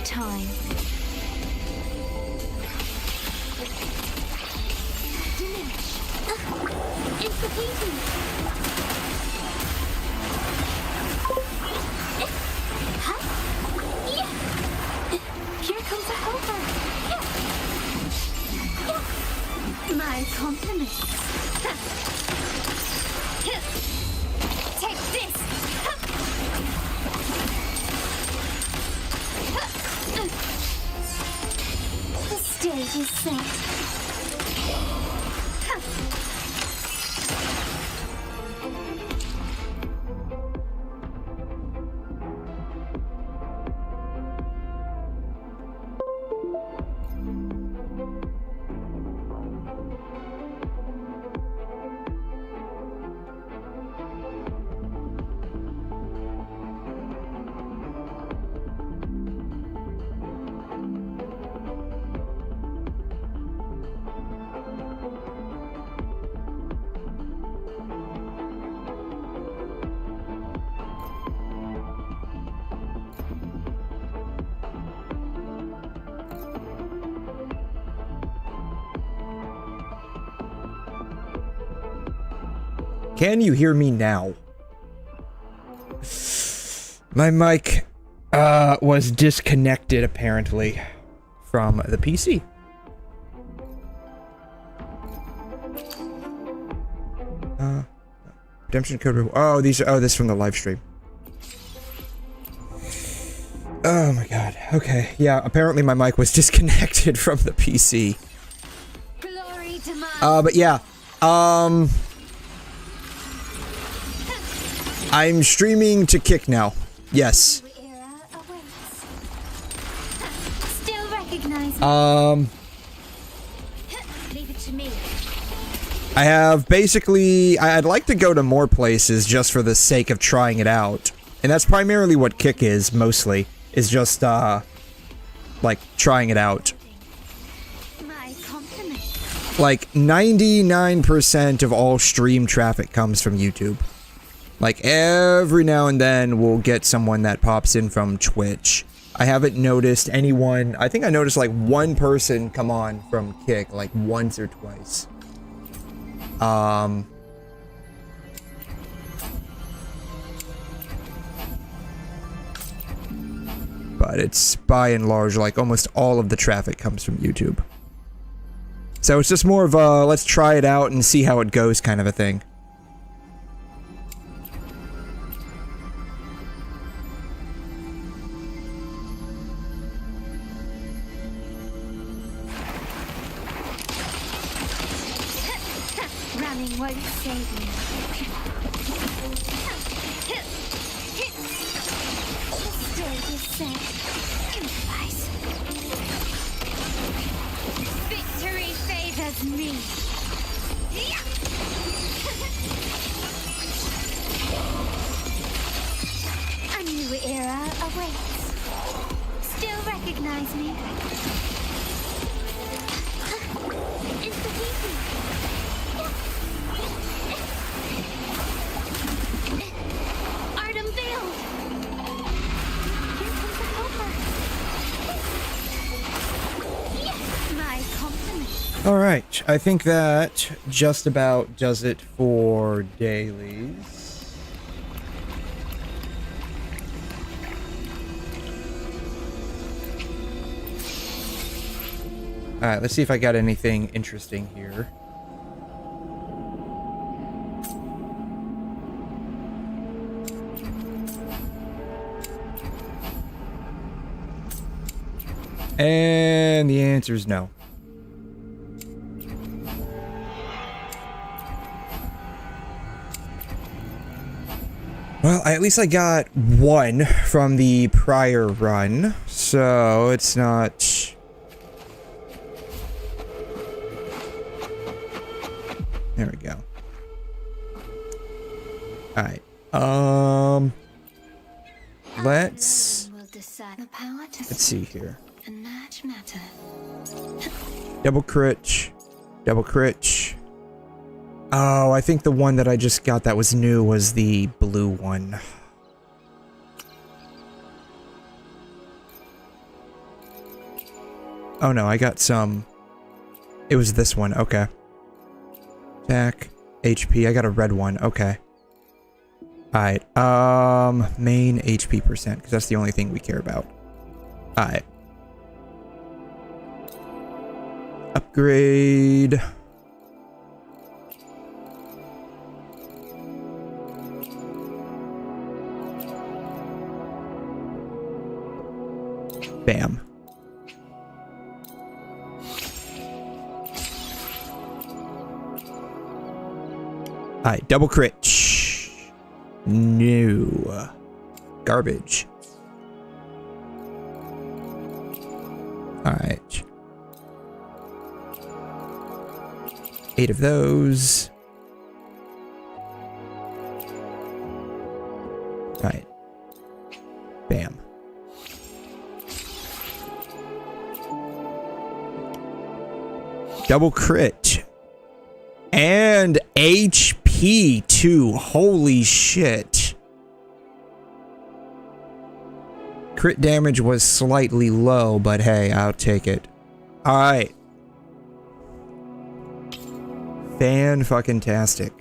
time. Diminish. Insta-heating. Huh? Yeah. Here comes a helper. Yeah. My compliments. Take this. The stage is set. Can you hear me now? My mic was disconnected apparently from the PC. Redemption code. Oh, these are. Oh, this is from the live stream. Oh my god. Okay. Yeah. Apparently my mic was disconnected from the PC. Glory to my But yeah. I'm streaming to Kick now. Yes. era awaits. Still recognize Leave it to me. I have basically, I'd like to go to more places just for the sake of trying it out. And that's primarily what Kick is, mostly. Is just, like, trying it out. My compliment. Like, 99% of all stream traffic comes from YouTube. Like, every now and then we'll get someone that pops in from Twitch. I haven't noticed anyone, I think I noticed like one person come on from Kick, like once or twice. But it's by and large, like almost all of the traffic comes from YouTube. So it's just more of a, let's try it out and see how it goes kind of a thing. Running won't save me. The stage is set. Improvise. Victory favors me. A new era awaits. Still recognize me. Insta-heating. Unveiled. Here comes the helper. Yes, my compliment. Alright, I think that just about does it for dailies. Alright, let's see if I got anything interesting here. And the answer is no. Well, at least I got one from the prior run, so it's not... There we go. Alright, let's see here. Double crit. Double crit. Oh, I think the one that I just got that was new was the blue one. Oh no, I got some. It was this one. Okay. Attack, HP. I got a red one. Okay. Alright. Main HP percent, because that's the only thing we care about. Alright. Upgrade. Bam. Alright, double crit. No. Garbage. Alright. 8 of those. Alright. Bam. Double crit. And HP too. Holy shit. Crit damage was slightly low, but hey, I'll take it. Alright. Fan-fucking-tastic.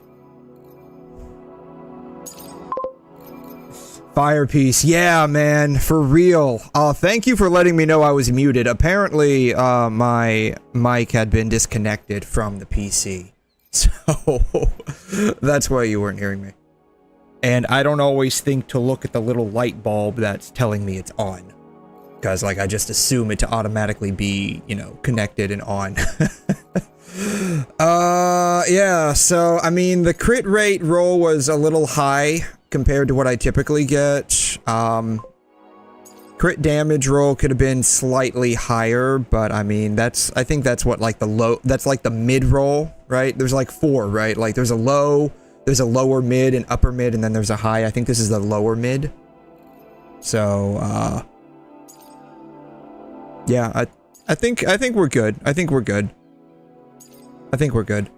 Fire piece. Yeah, man. For real. Thank you for letting me know I was muted. Apparently, my mic had been disconnected from the PC. So, that's why you weren't hearing me. And I don't always think to look at the little light bulb that's telling me it's on. Because, like, I just assume it to automatically be, you know, connected and on. Yeah, so, I mean, the crit rate roll was a little high compared to what I typically get. Crit damage roll could have been slightly higher, but I mean, I think that's what, like, that's like the mid roll, right? There's like 4, right? Like, there's a low, there's a lower mid and upper mid, and then there's a high. I think this is the lower mid. So, yeah, I think we're good. I think we're good. I think we're good.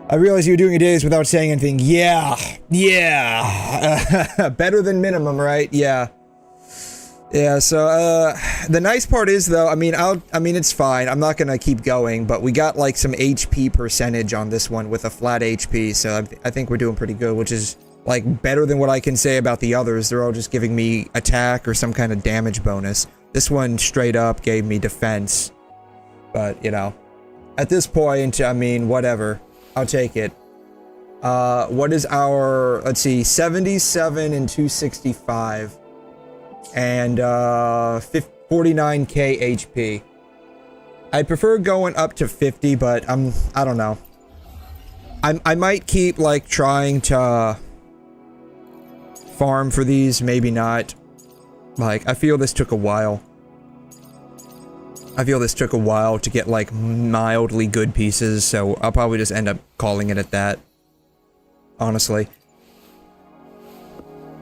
I realize you were doing a days without saying anything. Yeah. Yeah. Better than minimum, right? Yeah. Yeah, so, the nice part is, though, I mean, it's fine. I'm not gonna keep going, but we got, like, some HP percentage on this one with a flat HP, so I think we're doing pretty good, which is, like, better than what I can say about the others. They're all just giving me attack or some kind of damage bonus. This one straight up gave me defense. But, you know, at this point, I mean, whatever. I'll take it. What is our, let's see, 77 and 265. And, 49k HP. I prefer going up to 50, but I don't know. I might keep, like, trying to farm for these, maybe not. Like, I feel this took a while. I feel this took a while to get, like, mildly good pieces, so I'll probably just end up calling it at that. Honestly.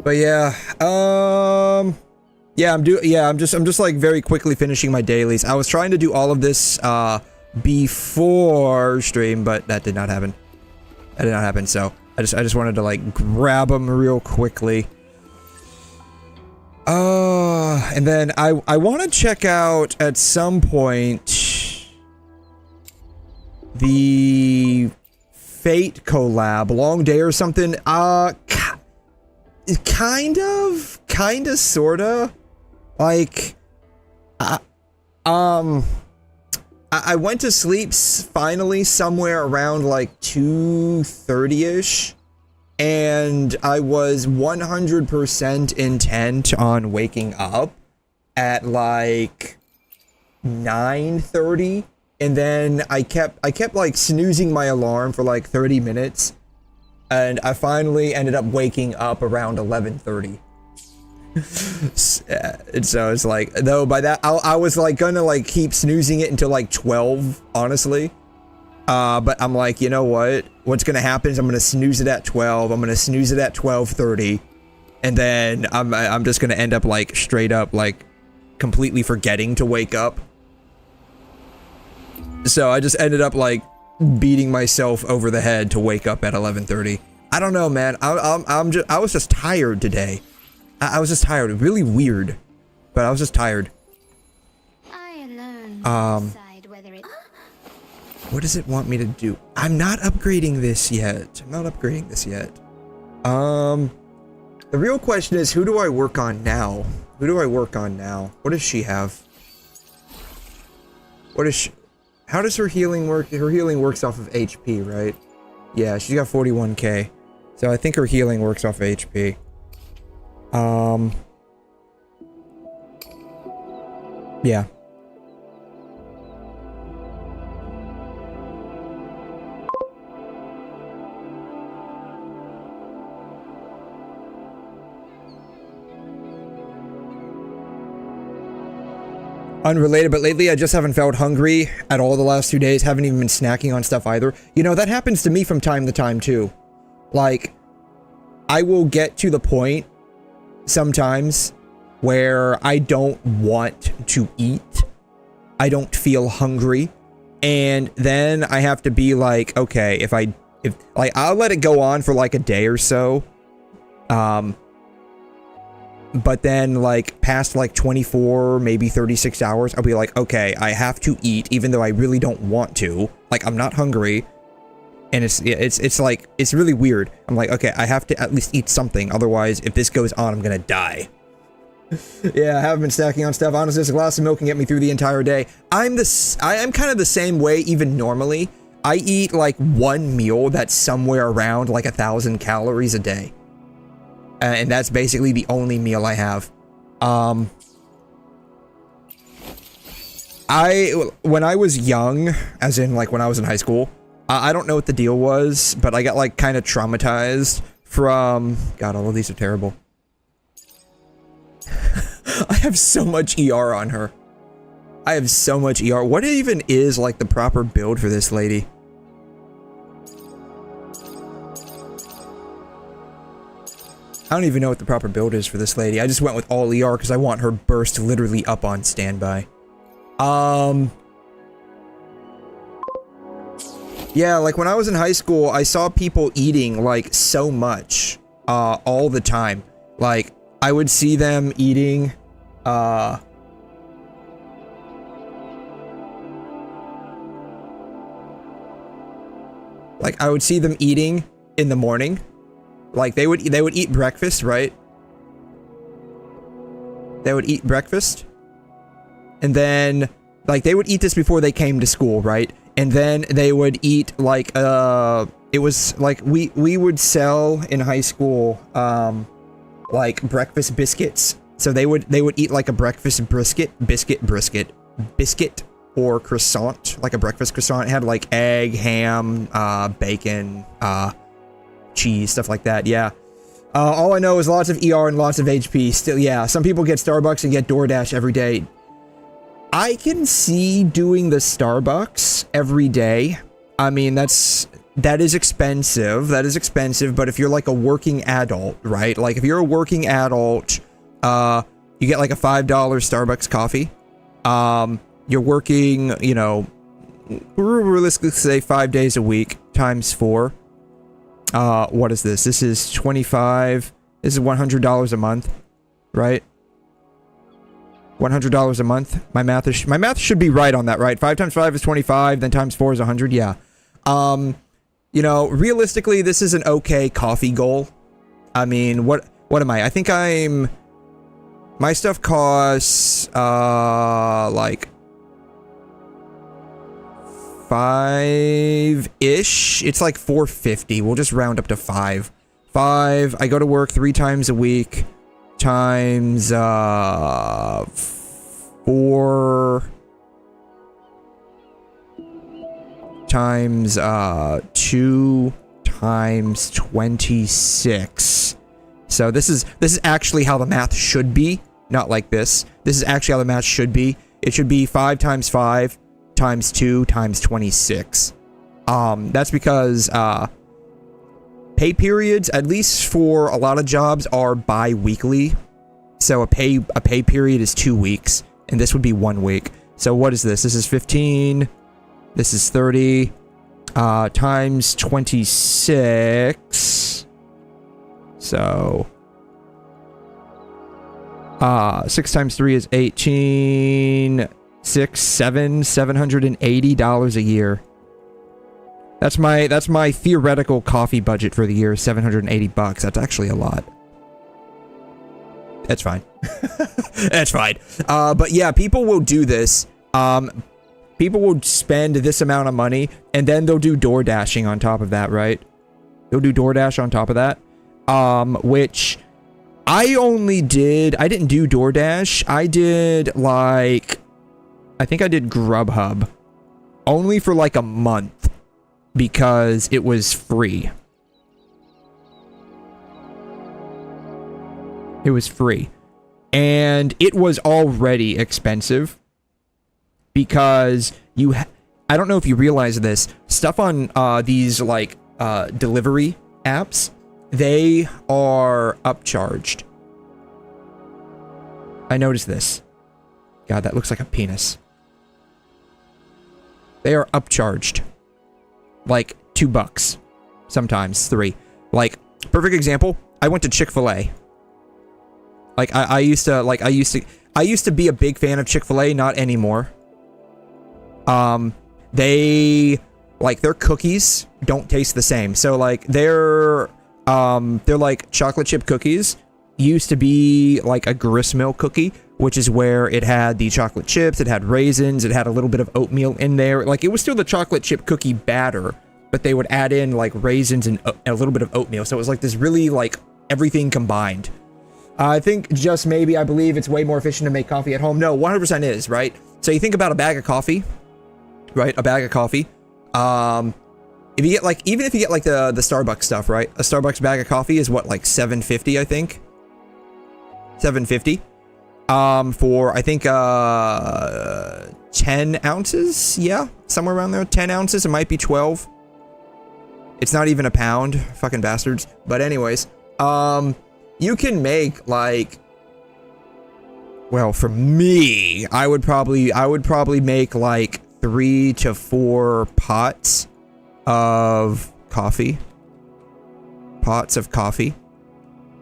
But yeah, yeah, I'm just like very quickly finishing my dailies. I was trying to do all of this, before stream, but that did not happen. That did not happen, so I just wanted to, like, grab them real quickly. And then I want to check out at some point the Fate collab, Long Day or something. Kinda, sorta. Like, I went to sleep finally somewhere around like 2:30ish. And I was 100% intent on waking up at like 9:30, and then I kept like snoozing my alarm for like 30 minutes, and I finally ended up waking up around 11:30. And so it's like, though by that I was like gonna like keep snoozing it until like 12, honestly. But I'm like, you know what? What's gonna happen is I'm gonna snooze it at 12. I'm gonna snooze it at 12:30, and then I'm just gonna end up like straight up like completely forgetting to wake up. So I just ended up like beating myself over the head to wake up at 11:30. I don't know, man. I was just tired today. I was just tired. Really weird, but I was just tired. I Decide whether it. What does it want me to do? I'm not upgrading this yet. I'm not upgrading this yet. The real question is, who do I work on now? Who do I work on now? What does she have? What is she? How does her healing work? Her healing works off of HP, right? Yeah, she's got 41k. So I think her healing works off of HP. Yeah. Unrelated, but lately I just haven't felt hungry at all the last 2 days. Haven't even been snacking on stuff either. You know, that happens to me from time to time too. Like, I will get to the point sometimes where I don't want to eat. I don't feel hungry. And then I have to be like, okay, if like, I'll let it go on for like a day or so. But then, like, past, like, 24, maybe 36 hours, I'll be like, okay, I have to eat, even though I really don't want to. Like, I'm not hungry. And it's like, it's really weird. I'm like, okay, I have to at least eat something. Otherwise, if this goes on, I'm gonna die. Yeah, I haven't been snacking on stuff. Honestly, just a glass of milk can get me through the entire day. I am kind of the same way, even normally. I eat, like, one meal that's somewhere around, like, 1,000 calories a day. And that's basically the only meal I have. When I was young, as in like when I was in high school, I don't know what the deal was, but I got like kind of traumatized from, God, all of these are terrible. I have so much ER on her. I have so much ER. What even is like the proper build for this lady? I don't even know what the proper build is for this lady. I just went with all ER because I want her burst literally up on standby. Yeah, like when I was in high school, I saw people eating like so much, all the time. Like, I would see them eating, like, I would see them eating in the morning. Like, they would eat breakfast, right? They would eat breakfast. And then, like, they would eat this before they came to school, right? And then they would eat, like, it was, like, we would sell in high school, like, breakfast biscuits. So they would eat, like, a breakfast biscuit, or croissant, like a breakfast croissant. It had, like, egg, ham, bacon, cheese, stuff like that. Yeah. All I know is lots of ER and lots of HP. Still, yeah. Some people get Starbucks and get DoorDash every day. I can see doing the Starbucks every day. I mean, that is expensive. That is expensive. But if you're like a working adult, right? Like if you're a working adult, you get like a $5 Starbucks coffee. You're working, you know, realistically say 5 days a week times 4. What is this? This is 25. This is $100 a month, right? $100 a month. My math should be right on that, right? 5 times 5 is 25, then times 4 is 100. Yeah. You know, realistically, this is an okay coffee goal. I mean, what am I? I think my stuff costs, like 5-ish. It's like $4.50. We'll just round up to 5. I go to work 3 times a week times 4 times 2 times 26. So this is actually how the math should be, not like this. This is actually how the math should be. It should be 5 times 5 times 2 times 26. That's because pay periods, at least for a lot of jobs, are bi-weekly. So a pay period is 2 weeks, and this would be 1 week. So what is this? This is 15. This is 30 times 26. So 6 times 3 is 18. $780 a year. That's my theoretical coffee budget for the year, $780. That's actually a lot. That's fine. That's fine. But yeah, people will do this. People will spend this amount of money, and then they'll do door dashing on top of that, right? They'll do DoorDash on top of that. Which I didn't do DoorDash. I did like, I think I did Grubhub. Only for like a month. Because it was free. It was free. And it was already expensive. Because I don't know if you realize this. Stuff on these like delivery apps, they are upcharged. I noticed this. God, that looks like a penis. They are upcharged. Like $2. Sometimes $3. Like, perfect example, I went to Chick-fil-A. Like I used to be a big fan of Chick-fil-A, not anymore. Their cookies don't taste the same. So like they're like chocolate chip cookies used to be like a gristmill cookie, which is where it had the chocolate chips, it had raisins, it had a little bit of oatmeal in there. Like it was still the chocolate chip cookie batter, but they would add in like raisins and a little bit of oatmeal. So it was like this really like everything combined. I think just maybe, I believe it's way more efficient to make coffee at home. No, 100% is, right? So you think about a bag of coffee, right? A bag of coffee. If you get like, even if you get like the Starbucks stuff, right? A Starbucks bag of coffee is what, like $7.50, I think? $7.50. For I think 10 ounces, yeah, somewhere around there. 10 ounces, it might be 12. It's not even a pound, fucking bastards. But anyways, you can make like, well, for me, I would probably make like 3 to 4 pots of coffee. Pots of coffee.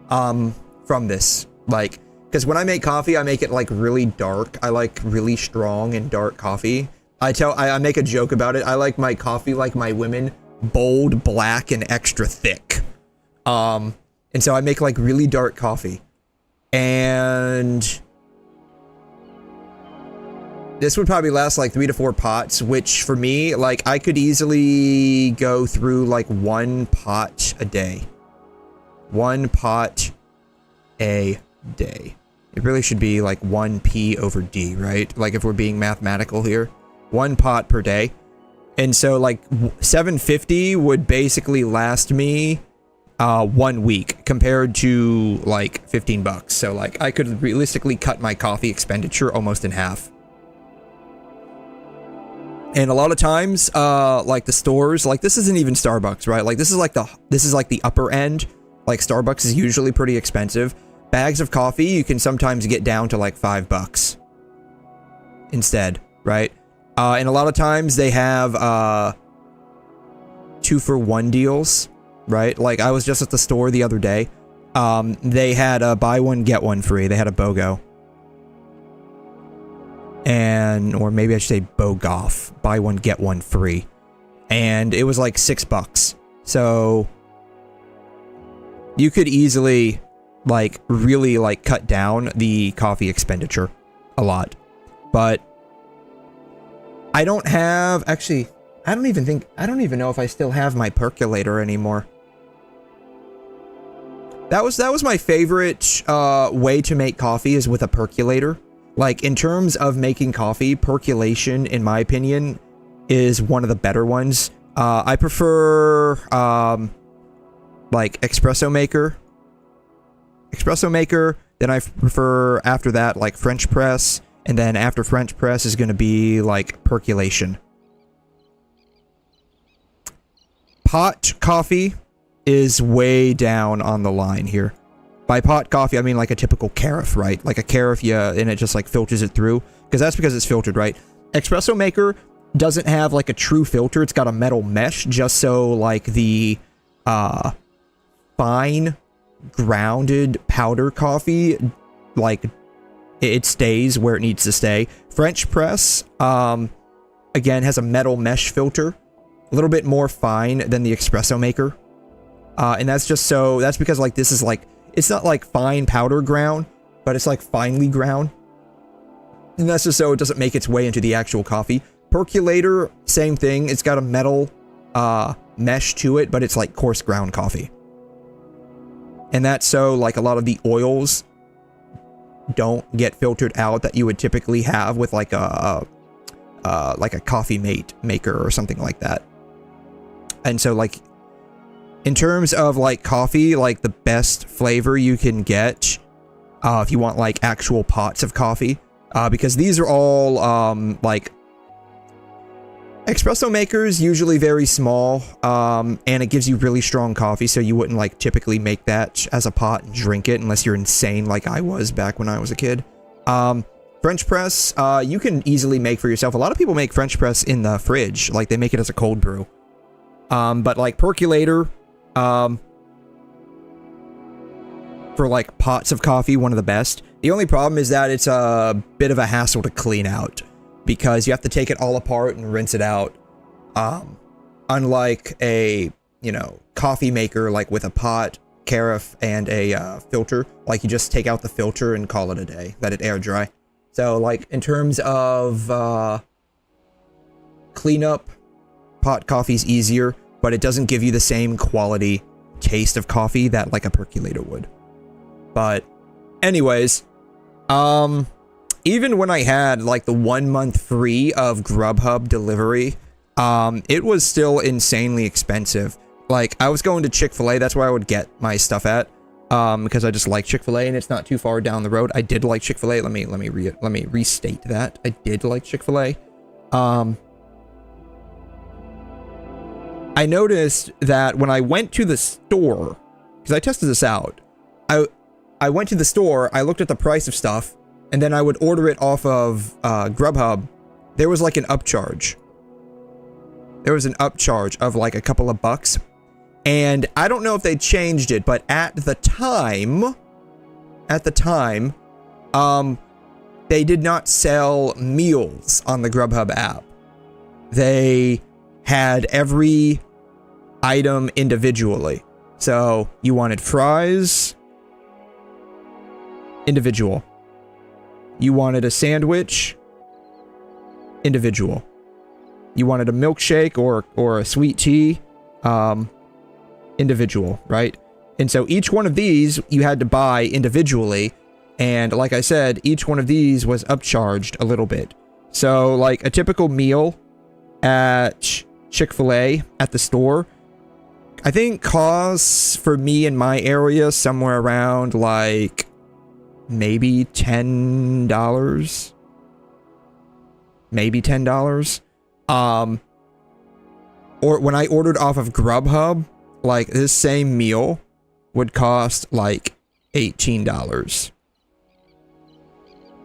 From this, like, because when I make coffee, I make it like really dark. I like really strong and dark coffee. I make a joke about it. I like my coffee like my women, bold, black, and extra thick. And so I make like really dark coffee. And this would probably last like 3 to 4 pots, which for me, like I could easily go through like 1 pot a day. 1 pot a day. It really should be like 1p/d, right? Like if we're being mathematical here. 1 pot per day. And so like $7.50 would basically last me 1 week compared to like $15. So like I could realistically cut my coffee expenditure almost in half. And a lot of times, like the stores, like this isn't even Starbucks, right? Like this is like the upper end. Like Starbucks is usually pretty expensive. Bags of coffee you can sometimes get down to like $5 instead, right? And a lot of times they have 2-for-1 deals, right? Like I was just at the store the other day. They had a buy one get one free. They had a BOGO. Or maybe I should say BOGOF, buy one get one free. And it was like $6. So you could easily like really like cut down the coffee expenditure a lot. But I don't have, actually, I don't even know if I still have my percolator anymore. That was my favorite way to make coffee, is with a percolator. Like in terms of making coffee, percolation, in my opinion, is one of the better ones. I prefer like espresso maker. Then I prefer after that like French press, and then after French press is going to be like percolation. Pot coffee is way down on the line here. By pot coffee, I mean like a typical carafe, right? Like a carafe, yeah, and it just like filters it through. Because it's filtered, right? Espresso maker doesn't have like a true filter. It's got a metal mesh just so like the fine grounded powder coffee like it stays where it needs to stay. French press, again, has a metal mesh filter, a little bit more fine than the espresso maker. And that's just so, that's because like this is like, it's not like fine powder ground, but it's like finely ground. And that's just so it doesn't make its way into the actual coffee. Percolator, same thing. It's got a metal mesh to it, but it's like coarse ground coffee. And that's so like a lot of the oils don't get filtered out that you would typically have with like a coffee mate maker or something like that. And so like in terms of like coffee, like the best flavor you can get if you want like actual pots of coffee, because these are all like espresso makers, usually very small, and it gives you really strong coffee, so you wouldn't like typically make that as a pot and drink it unless you're insane like I was back when I was a kid. French press, you can easily make for yourself. A lot of people make French press in the fridge, like they make it as a cold brew. But like percolator, for like pots of coffee, one of the best. The only problem is that it's a bit of a hassle to clean out, because you have to take it all apart and rinse it out. Unlike a, you know, coffee maker, like with a pot, carafe, and a filter, like you just take out the filter and call it a day, let it air dry. So like in terms of cleanup, pot coffee's easier, but it doesn't give you the same quality taste of coffee that like a percolator would. But anyways, even when I had like the 1 month free of Grubhub delivery, it was still insanely expensive. Like I was going to Chick-fil-A, that's where I would get my stuff at, because I just like Chick-fil-A and it's not too far down the road. I did like Chick-fil-A. Let me restate that. I did like Chick-fil-A. I noticed that when I went to the store, because I tested this out, I went to the store, I looked at the price of stuff, and then I would order it off of Grubhub. There was like an upcharge. There was an upcharge of like a couple of bucks. And I don't know if they changed it, but at the time, they did not sell meals on the Grubhub app. They had every item individually. So you wanted fries, individual. You wanted a sandwich, individual. You wanted a milkshake or a sweet tea, individual, right? And so each one of these you had to buy individually, and like I said, each one of these was upcharged a little bit. So like a typical meal at Chick-fil-A at the store, I think costs for me in my area somewhere around like maybe $10. Maybe $10. Or when I ordered off of Grubhub, like this same meal would cost like $18.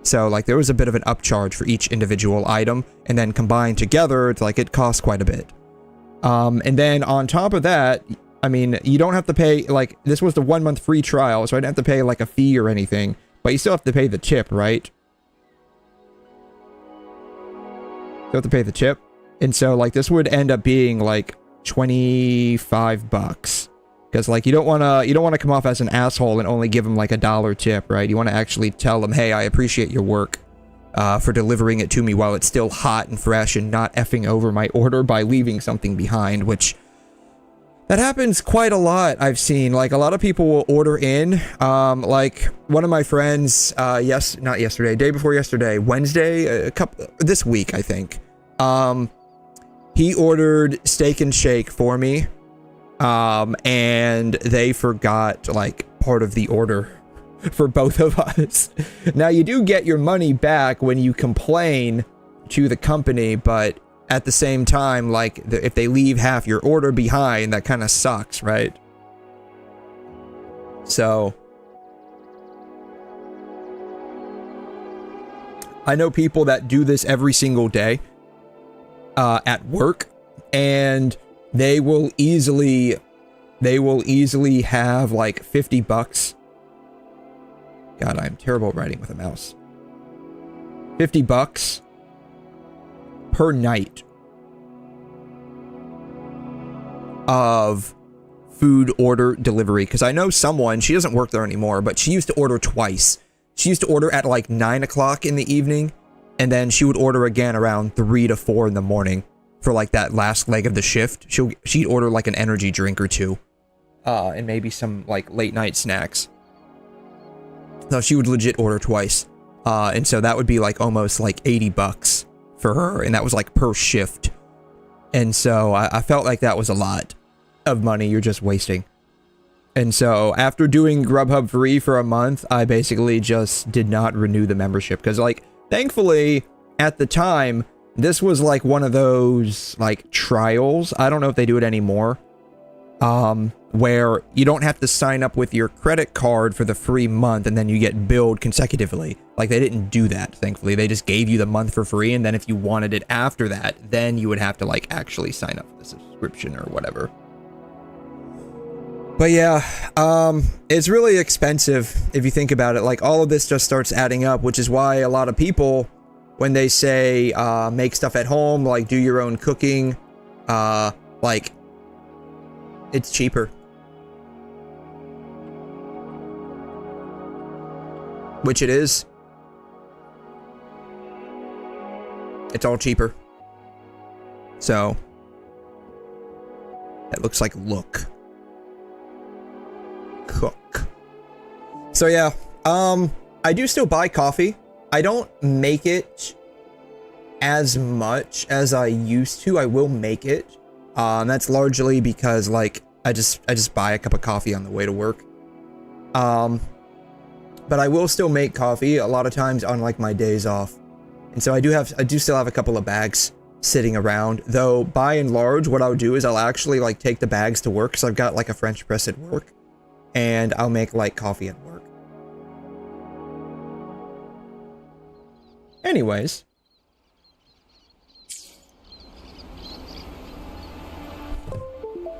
So like there was a bit of an upcharge for each individual item, and then combined together, it's like it costs quite a bit. And then on top of that, I mean, you don't have to pay, like this was the 1 month free trial, so I didn't have to pay like a fee or anything, but you still have to pay the tip, right? You have to pay the tip. And so like this would end up being like 25 bucks. Because like you don't want to come off as an asshole and only give them like $1 tip, right? You want to actually tell them, hey, I appreciate your work for delivering it to me while it's still hot and fresh and not effing over my order by leaving something behind, which that happens quite a lot. I've seen like a lot of people will order in, like one of my friends, not yesterday, day before yesterday, Wednesday, this week, I think, he ordered Steak and Shake for me. And they forgot like part of the order for both of us. Now you do get your money back when you complain to the company, but at the same time, like if they leave half your order behind, that kind of sucks, right? So I know people that do this every single day at work, and they will easily have like 50 bucks. God, I'm terrible at writing with a mouse. $50 per night of food order delivery. Because I know someone, she doesn't work there anymore, but she used to order twice. She used to order at like 9 o'clock in the evening, and then she would order again around 3 to 4 in the morning for like that last leg of the shift. She'd order like an energy drink or two, and maybe some like late night snacks. So she would legit order twice, and so that would be like almost like $80 for her, and that was like per shift. And so I felt like that was a lot of money you're just wasting. And so after doing Grubhub free for a month, I basically just did not renew the membership. Because like, thankfully, at the time, this was like one of those like trials. I don't know if they do it anymore. Where you don't have to sign up with your credit card for the free month and then you get billed consecutively. Like, they didn't do that, thankfully. They just gave you the month for free, and then if you wanted it after that, then you would have to like actually sign up for the subscription or whatever. But yeah, it's really expensive if you think about it. Like, all of this just starts adding up, which is why a lot of people, when they say make stuff at home, like do your own cooking, like, it's cheaper. Which it is. It's all cheaper. So, that looks like look. Cook. So yeah, I do still buy coffee. I don't make it as much as I used to. I will make it. That's largely because like I just buy a cup of coffee on the way to work. But I will still make coffee a lot of times on like my days off. And so I do still have a couple of bags sitting around, though by and large what I'll do is I'll actually like take the bags to work, because I've got like a French press at work, and I'll make like coffee at work. Anyways,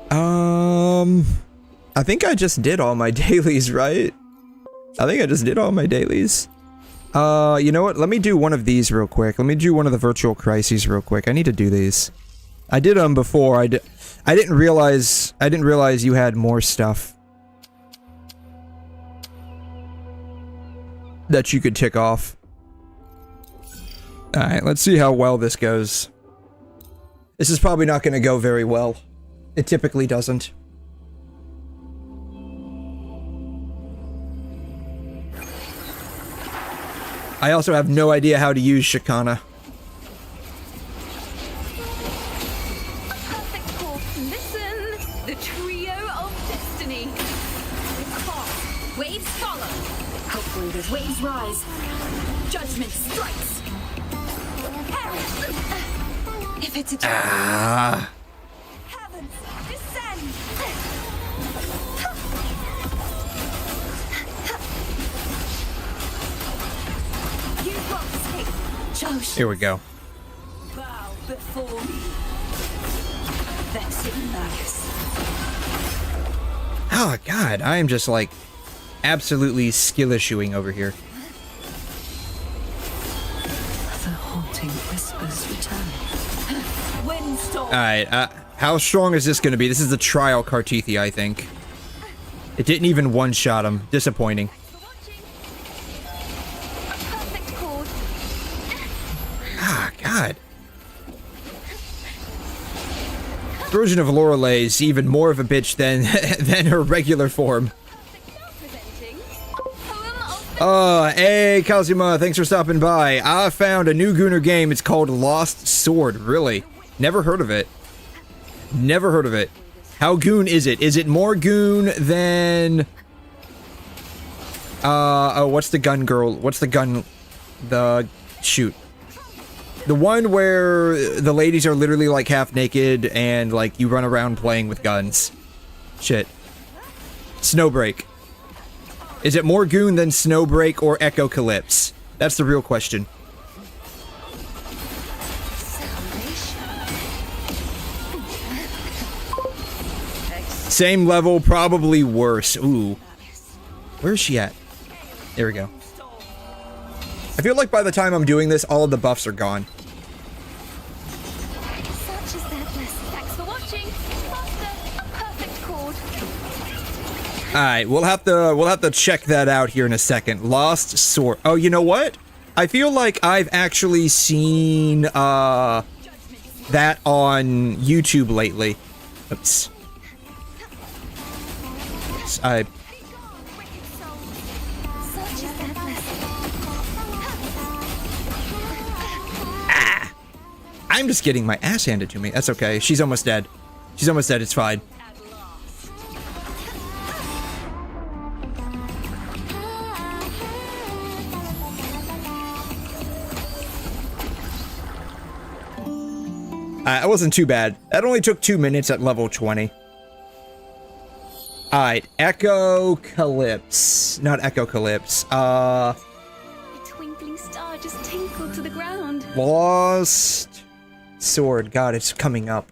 I think I just did all my dailies, right? I think I just did all my dailies. You know what? Let me do one of these real quick. Let me do one of the virtual crises real quick. I need to do these. I did them before. I didn't realize you had more stuff that you could tick off. Alright, let's see how well this goes. This is probably not going to go very well. It typically doesn't. I also have no idea how to use Shikana. Perfect call. Listen, the trio of destiny. Waves follow. Hopefully as waves rise, judgment strikes. If it's a heavens descend. You won't escape. Here we go. Bow before me. Vexing malice. Oh god, I am just like absolutely skill issuing over here. The haunting whispers return. Windstorm. Alright, how strong is this gonna be? This is the trial Kartithi, I think. It didn't even one-shot him. Disappointing. Perfect chord. Ah, god. This version of Lorelei is even more of a bitch than than her regular form. Presenting poem of Hey, Kazuma, thanks for stopping by. I found a new Gooner game. It's called Lost Sword. Really? Never heard of it. Never heard of it. How goon is it? Is it more goon than... oh, what's the gun girl? What's the gun... shoot. The one where the ladies are literally like half naked and like you run around playing with guns. Shit. Snowbreak. Is it more goon than Snowbreak or Echo Calypse? That's the real question. Same level, probably worse. Ooh. Where is she at? There we go. I feel like by the time I'm doing this, all of the buffs are gone. Such is that. Thanks for watching. Faster, a perfect chord. Alright, we'll have to check that out here in a second. Lost Sword. Oh, you know what? I feel like I've actually seen that on YouTube lately. Oops. I'm just getting my ass handed to me. That's okay. She's almost dead. She's almost dead. It's fine. It wasn't too bad. That only took 2 minutes at level 20. Alright, 𝘬𝘮. Not 𝘬𝘮. A twinkling star just tinkled to the ground. Lost Sword. God, it's coming up.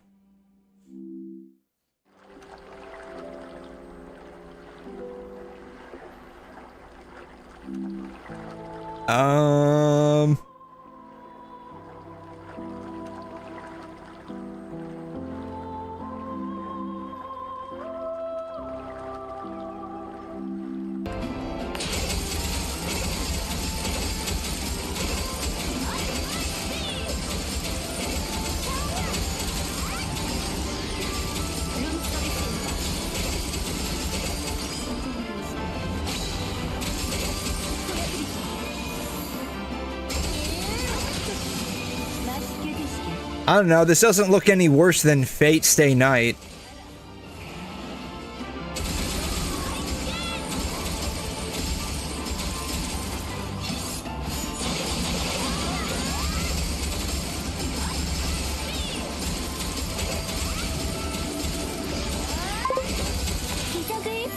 I don't know, this doesn't look any worse than Fate Stay Night.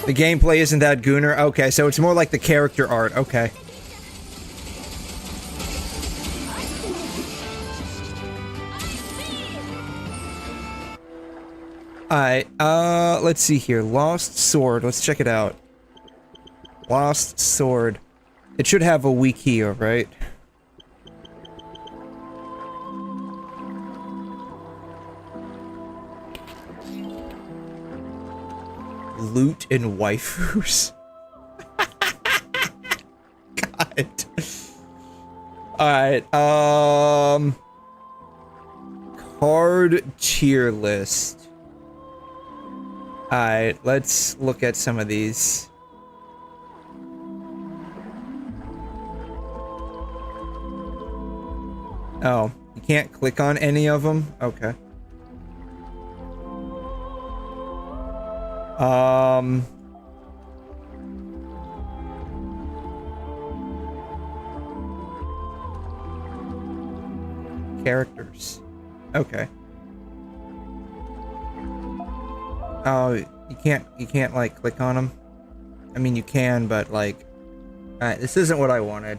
The gameplay isn't that gooner? Okay, so it's more like the character art, okay. Alright, let's see here. Lost Sword, let's check it out. Lost Sword. It should have a wiki, right? Loot and waifus. God. Alright, card tier list. Alright, let's look at some of these. Oh, you can't click on any of them? Okay. Characters. Okay. Oh, you can't like click on them. I mean, you can, but like, alright, this isn't what I wanted.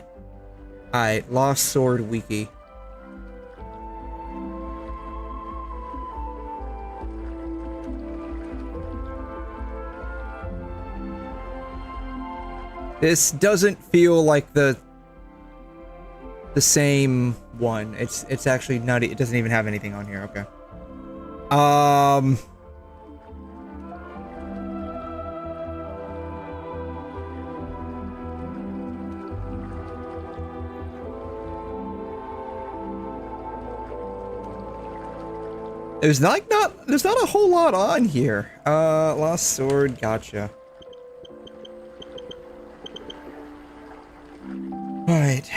Alright, Lost Sword wiki. This doesn't feel like the same one. It's actually not. It doesn't even have anything on here. Okay. There's not a whole lot on here. Lost Sword, gotcha. Alright.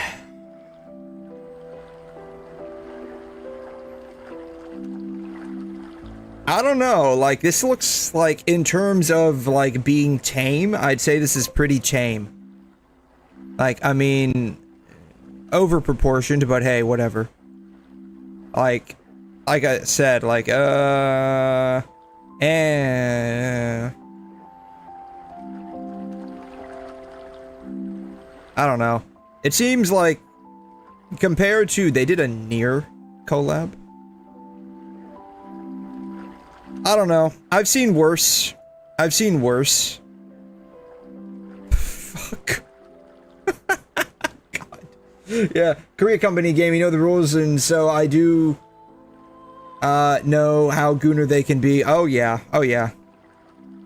I don't know, like, this looks like, in terms of, like, being tame, I'd say this is pretty tame. Like, I mean, over-proportioned, but hey, whatever. Like I said, like, I don't know. It seems like, compared to, they did a Nier collab. I don't know. I've seen worse. I've seen worse. Fuck. God. Yeah, Korea company game, you know the rules, and so I do know how gooner they can be. Oh yeah, oh yeah.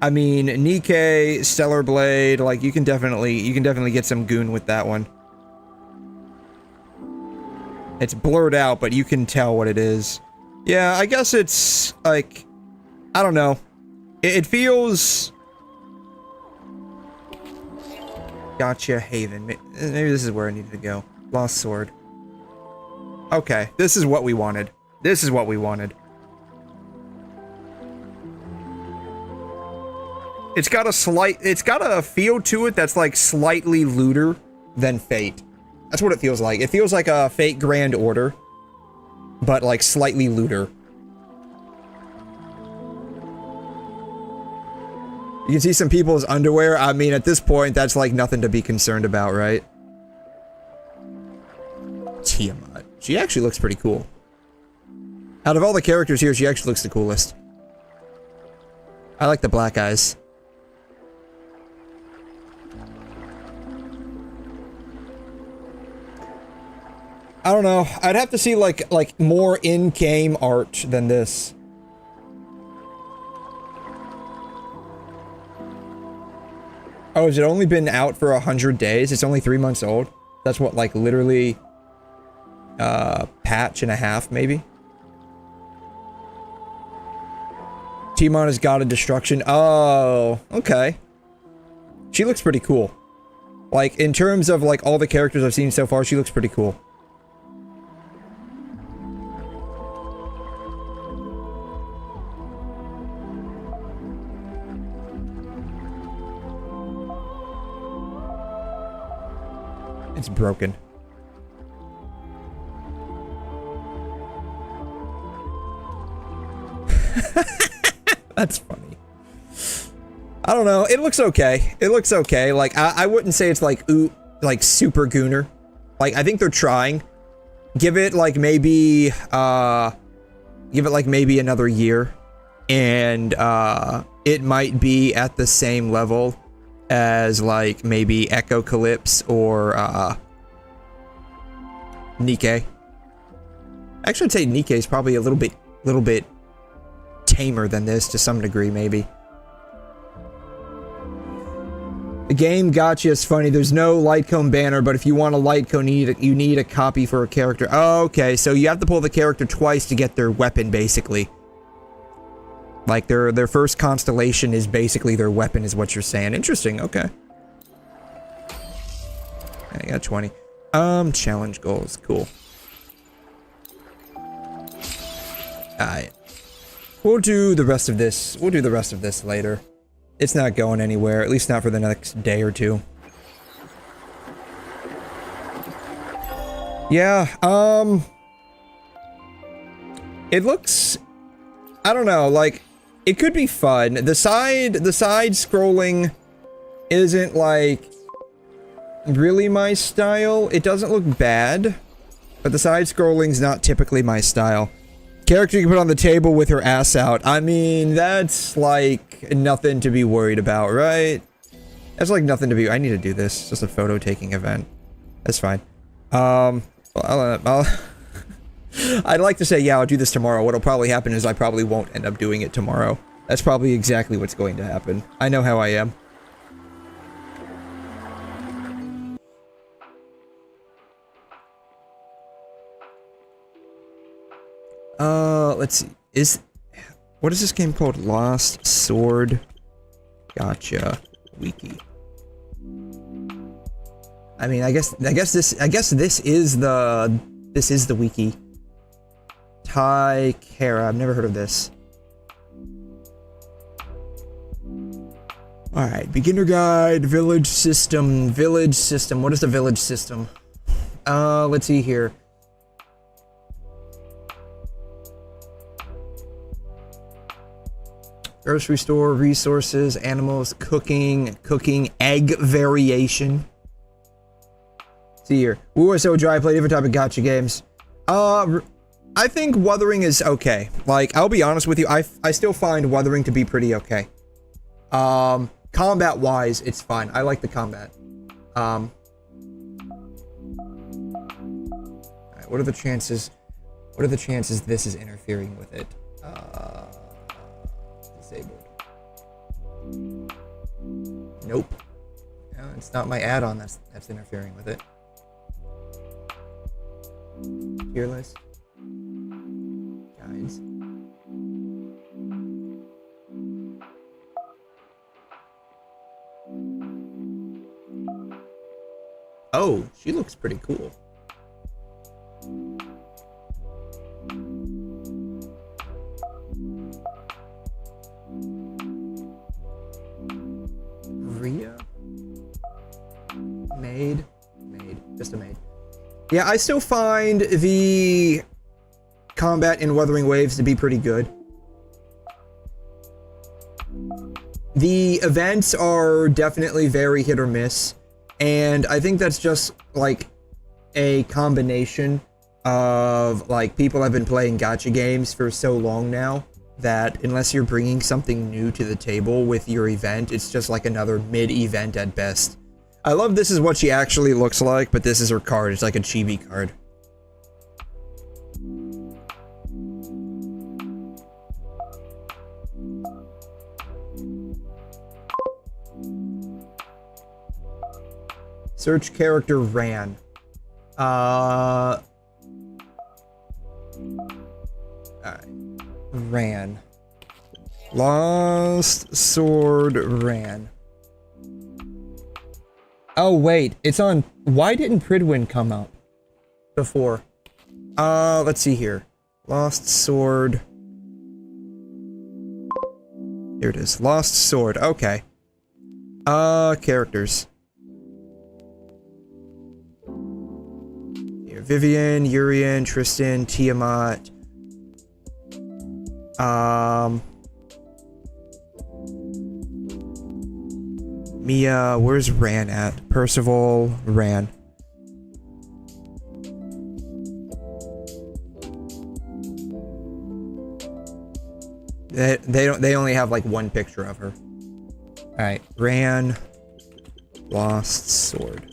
I mean, 𝘵𝘮, Stellar Blade, like you can definitely get some goon with that one. It's blurred out, but you can tell what it is. Yeah, I guess it's like, I don't know. It feels. Gotcha, Haven. Maybe this is where I needed to go. Lost Sword. Okay, this is what we wanted. This is what we wanted. It's got a feel to it that's like slightly looter than Fate. That's what it feels like. It feels like a Fate Grand Order, but like slightly looter. You can see some people's underwear. I mean, at this point, that's like nothing to be concerned about, right? Tiamat. She actually looks pretty cool. Out of all the characters here, she actually looks the coolest. I like the black eyes. I don't know. I'd have to see like more in-game art than this. Oh, has it only been out for 100 days? It's only 3 months old? That's what, like, literally, patch and a half, maybe? Timon is God of Destruction. Oh, okay. She looks pretty cool. Like, in terms of, like, all the characters I've seen so far, she looks pretty cool. It's broken. That's funny. I don't know. It looks okay. It looks okay. Like, I wouldn't say it's like, ooh, like super gooner. Like, I think they're trying. Give it like maybe another year. And, it might be at the same level as like maybe 𝘐𝘮 or 𝘵𝘮. Actually, I'd say 𝘵𝘮 is probably a little bit tamer than this to some degree, maybe. The game gotcha is funny. There's no Lightcone banner, but if you want a Lightcone, you need a copy for a character. Oh, okay, so you have to pull the character twice to get their weapon, basically. Like, their first constellation is basically their weapon, is what you're saying. Interesting, okay. I got 20. Challenge goals, cool. Alright. We'll do the rest of this. We'll do the rest of this later. It's not going anywhere, at least not for the next day or two. Yeah, it looks, I don't know, like, it could be fun. The side scrolling isn't, like, really my style. It doesn't look bad, but the side scrolling's not typically my style. Character you can put on the table with her ass out. I mean, that's, like, nothing to be worried about, right? That's, like, nothing to be... I need to do this. It's just a photo-taking event. That's fine. I'd like to say, yeah, I'll do this tomorrow. What'll probably happen is I probably won't end up doing it tomorrow. That's probably exactly what's going to happen. I know how I am. Let's see. What is this game called? Lost Sword. Gotcha. Wiki. I mean, I guess this is the wiki. 𝘬𝘮. I've never heard of this. Alright, beginner guide, village system. What is the village system? Let's see here. Grocery store, resources, animals, cooking, egg variation. See here. WuWa so dry, play different type of gacha games. I think Wuthering is okay. Like, I'll be honest with you, I still find Wuthering to be pretty okay. Combat-wise, it's fine. I like the combat. Alright, what are the chances? What are the chances this is interfering with it? Disabled. Nope. No, it's not my add-on that's interfering with it. Tier list. Guides. Oh, she looks pretty cool. Rhea? Maid? Maid. Just a maid. Yeah, I still find the combat in Wuthering Waves to be pretty good. The events are definitely very hit or miss. And I think that's just, like, a combination of, like, people have been playing gacha games for so long now that unless you're bringing something new to the table with your event, it's just like another mid-event at best. I love this is what she actually looks like, but this is her card. It's like a chibi card. Search character ran. Alright. Ran. Lost Sword ran. Oh wait, it's on. Why didn't Pridwin come up before? Let's see here. Lost Sword. Here it is. Lost Sword. Okay. Characters. Here, Vivian, Urian, Tristan, Tiamat. Mia, where's Ran at? Percival, Ran. They only have like one picture of her. Alright, Ran, Lost Sword.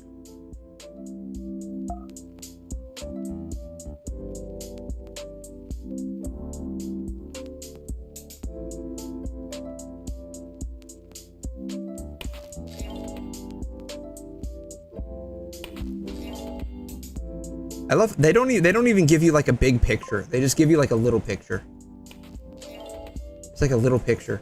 I love they don't even give you like a big picture. They just give you like a little picture. It's like a little picture.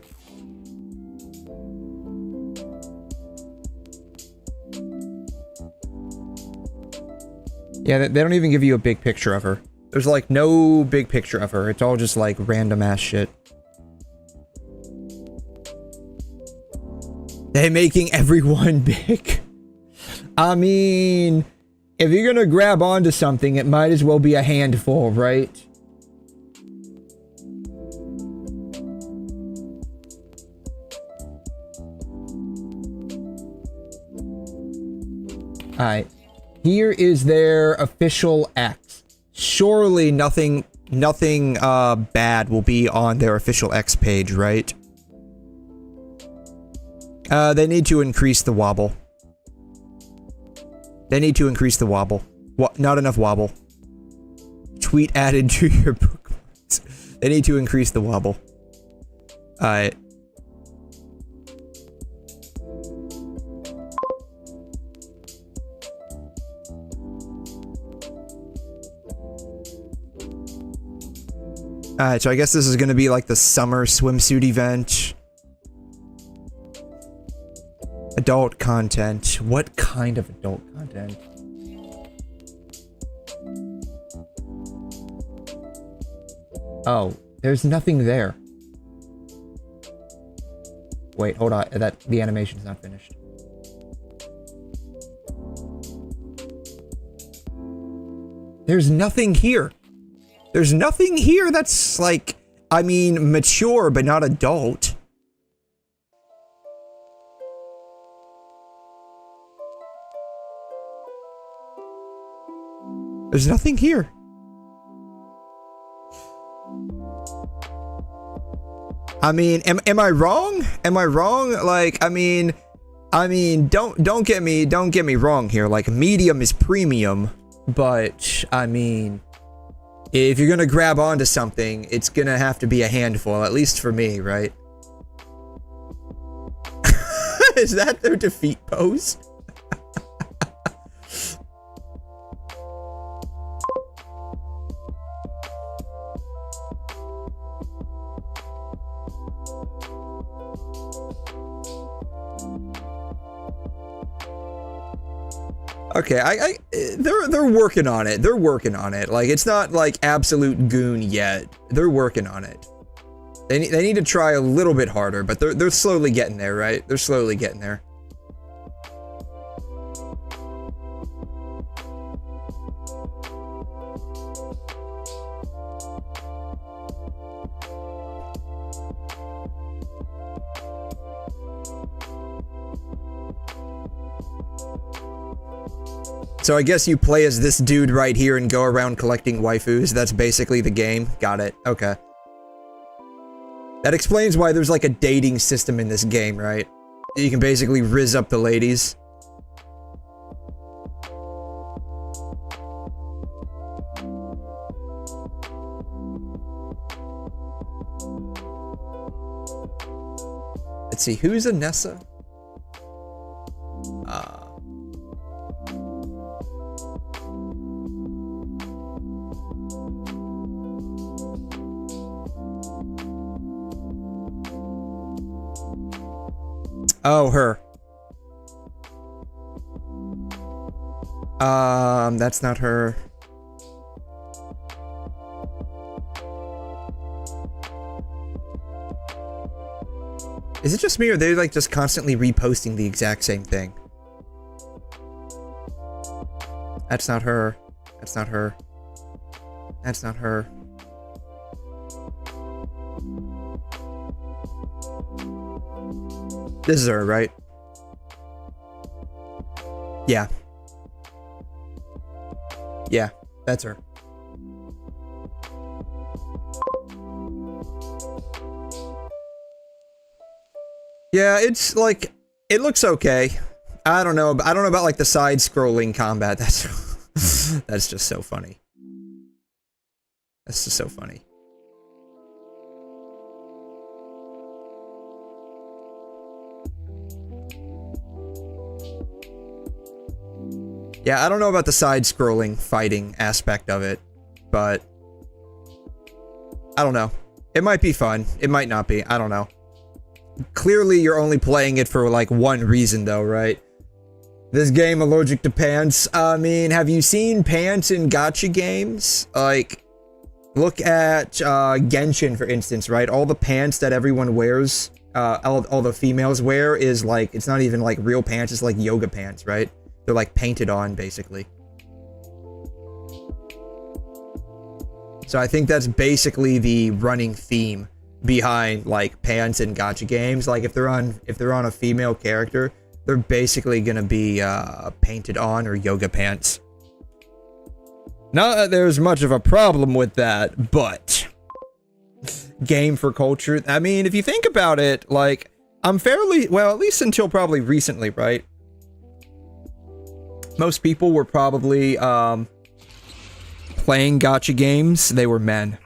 Yeah, they don't even give you a big picture of her. There's like no big picture of her. It's all just like random ass shit. They're making everyone big. I mean, if you're gonna grab onto something, it might as well be a handful, right? Alright. Here is their official X. Surely nothing bad will be on their official X page, right? They need to increase the wobble. They need to increase the wobble. Not enough wobble. Tweet added to your bookmarks. They need to increase the wobble. Alright. Alright, so I guess this is gonna be like the summer swimsuit event. Adult content. What kind of adult content? Oh, there's nothing there. Wait, hold on. The animation's not finished. There's nothing here. There's nothing here that's like, I mean, mature but not adult. There's nothing here. I mean, am I wrong? Am I wrong? Like, I mean, don't get me wrong here. Like, medium is premium, but I mean, if you're gonna grab onto something, it's gonna have to be a handful, at least for me, right? Is that their defeat pose? Okay, they're working on it. They're working on it. Like, it's not like absolute goon yet. They're working on it. They need to try a little bit harder, but they're slowly getting there, right? They're slowly getting there. So I guess you play as this dude right here and go around collecting waifus. That's basically the game. Got it. Okay. That explains why there's like a dating system in this game, right? You can basically rizz up the ladies. Let's see, who's Anessa? Oh, her. That's not her. Is it just me, or are they like just constantly reposting the exact same thing? That's not her. That's not her. That's not her. This is her, right? Yeah. Yeah, that's her. Yeah, it's like, it looks okay. I don't know about like the side-scrolling combat. That's just so funny. That's just so funny. Yeah, I don't know about the side-scrolling fighting aspect of it, but I don't know. It might be fun. It might not be. I don't know. Clearly, you're only playing it for like one reason, though, right? This game allergic to pants. I mean, have you seen pants in gacha games? Like, look at Genshin, for instance, right? All the pants that everyone wears, all the females wear is like, it's not even like real pants, it's like yoga pants, right? They're like painted on, basically. So I think that's basically the running theme behind like pants in gacha games. Like if they're on a female character, they're basically gonna be painted on or yoga pants. Not that there's much of a problem with that, but game for culture. I mean, if you think about it, like I'm fairly well, at least until probably recently, right? Most people were probably playing gacha games. They were men.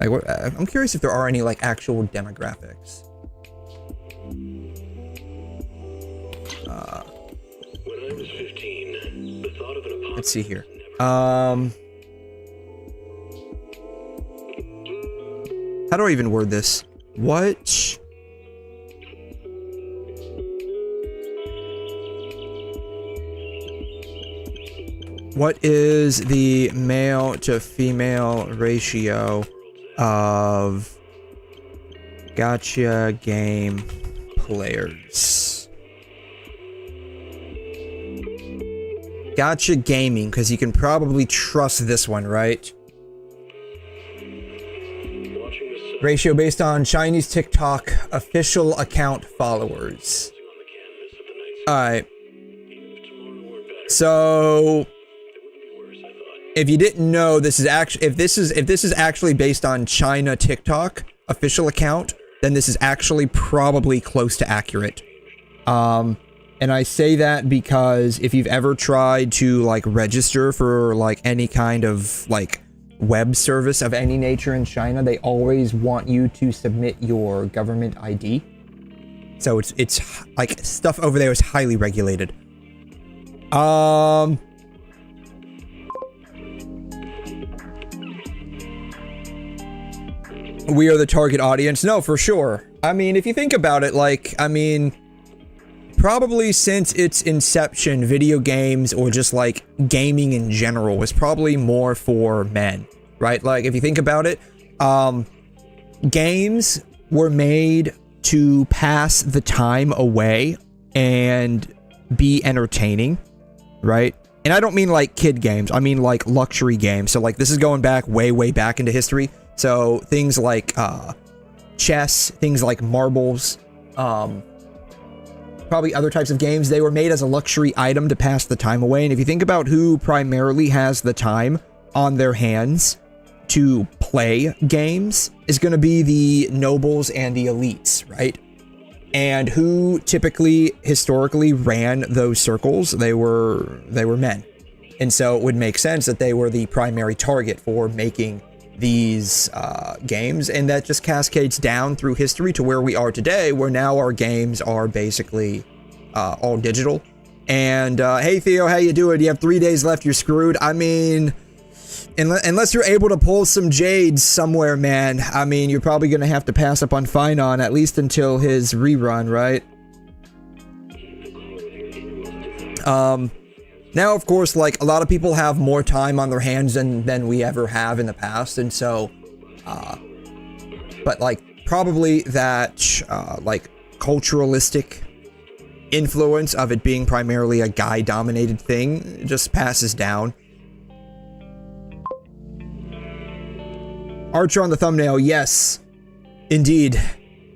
Like, I'm curious if there are any like actual demographics. When I was 15, the thought of an Let's see here. How do I even word this? What? What is the male to female ratio of gacha game players? Gacha gaming, because you can probably trust this one, right? Ratio based on Chinese TikTok official account followers. Alright. So if you didn't know, this is actually if this is actually based on China TikTok official account, then this is actually probably close to accurate. And And I say that because if you've ever tried to like register for like any kind of like web service of any nature in China, they always want you to submit your government ID. So it's like stuff over there is highly regulated. We are the target audience. No, for sure. I mean, if you think about it, like, I mean, probably since its inception, video games or just like gaming in general was probably more for men, right? Like, if you think about it, games were made to pass the time away and be entertaining, right? And I don't mean like kid games, I mean like luxury games. So like this is going back way back into history. So things like chess, things like marbles, probably other types of games, they were made as a luxury item to pass the time away. And if you think about who primarily has the time on their hands to play games, is going to be the nobles and the elites, right? And who typically historically ran those circles? They were men. And so it would make sense that they were the primary target for making these games, and that just cascades down through history to where we are today, where now our games are basically all digital. And hey Theo, how you doing? You have 3 days left, you're screwed. I mean, unless you're able to pull some 𝘮𝘰𝘗 somewhere, man, I mean, you're probably gonna have to pass up on Finon at least until his rerun, right? Now, of course, like, a lot of people have more time on their hands than we ever have in the past, and so, but, like, probably that, like, culturalistic influence of it being primarily a guy-dominated thing just passes down. Archer on the thumbnail, yes, indeed.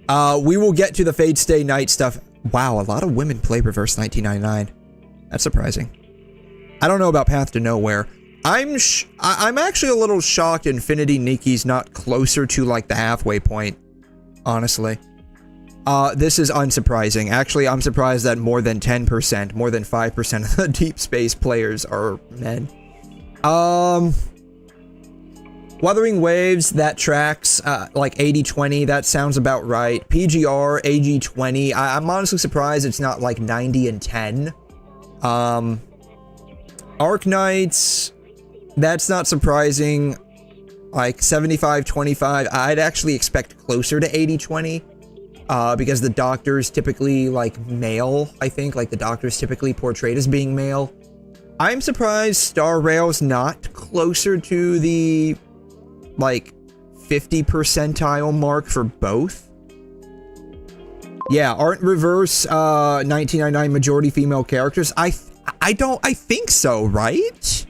We will get to the Fate Stay Night stuff. Wow, a lot of women play Reverse 1999. That's surprising. I don't know about Path to Nowhere. I'm actually a little shocked Infinity Nikki's not closer to like the halfway point, honestly. This is unsurprising. Actually, I'm surprised that more than 10%, more than 5% of the Deep Space players are men. Wuthering Waves, that tracks like 80-20, that sounds about right. PGR, AG20, I'm honestly surprised it's not like 90-10. Arknights, that's not surprising. Like 75-25, I'd actually expect closer to 80-20. Because the Doctor's typically like male, I think. Like the Doctor's typically portrayed as being male. I'm surprised Star Rail's not closer to the like 50 percentile mark for both. Yeah, aren't Reverse 1999 majority female characters? I think so, right?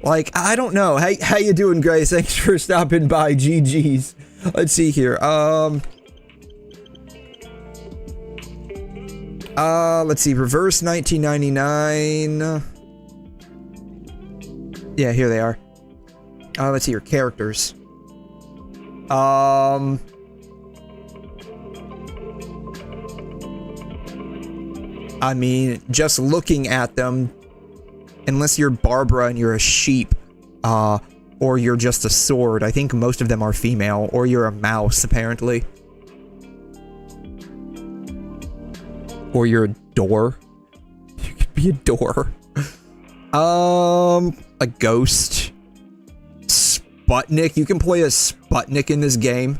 Like, I don't know. Hey, how you doing, Grace? Thanks for stopping by. GG's. Let's see here. Let's see. Reverse 1999. Yeah, here they are. Let's see your characters. I mean, just looking at them, unless you're Barbara and you're a sheep, or you're just a sword, I think most of them are female, or you're a mouse, apparently. Or you're a door. You could be a door. A ghost. Sputnik. You can play as Sputnik in this game.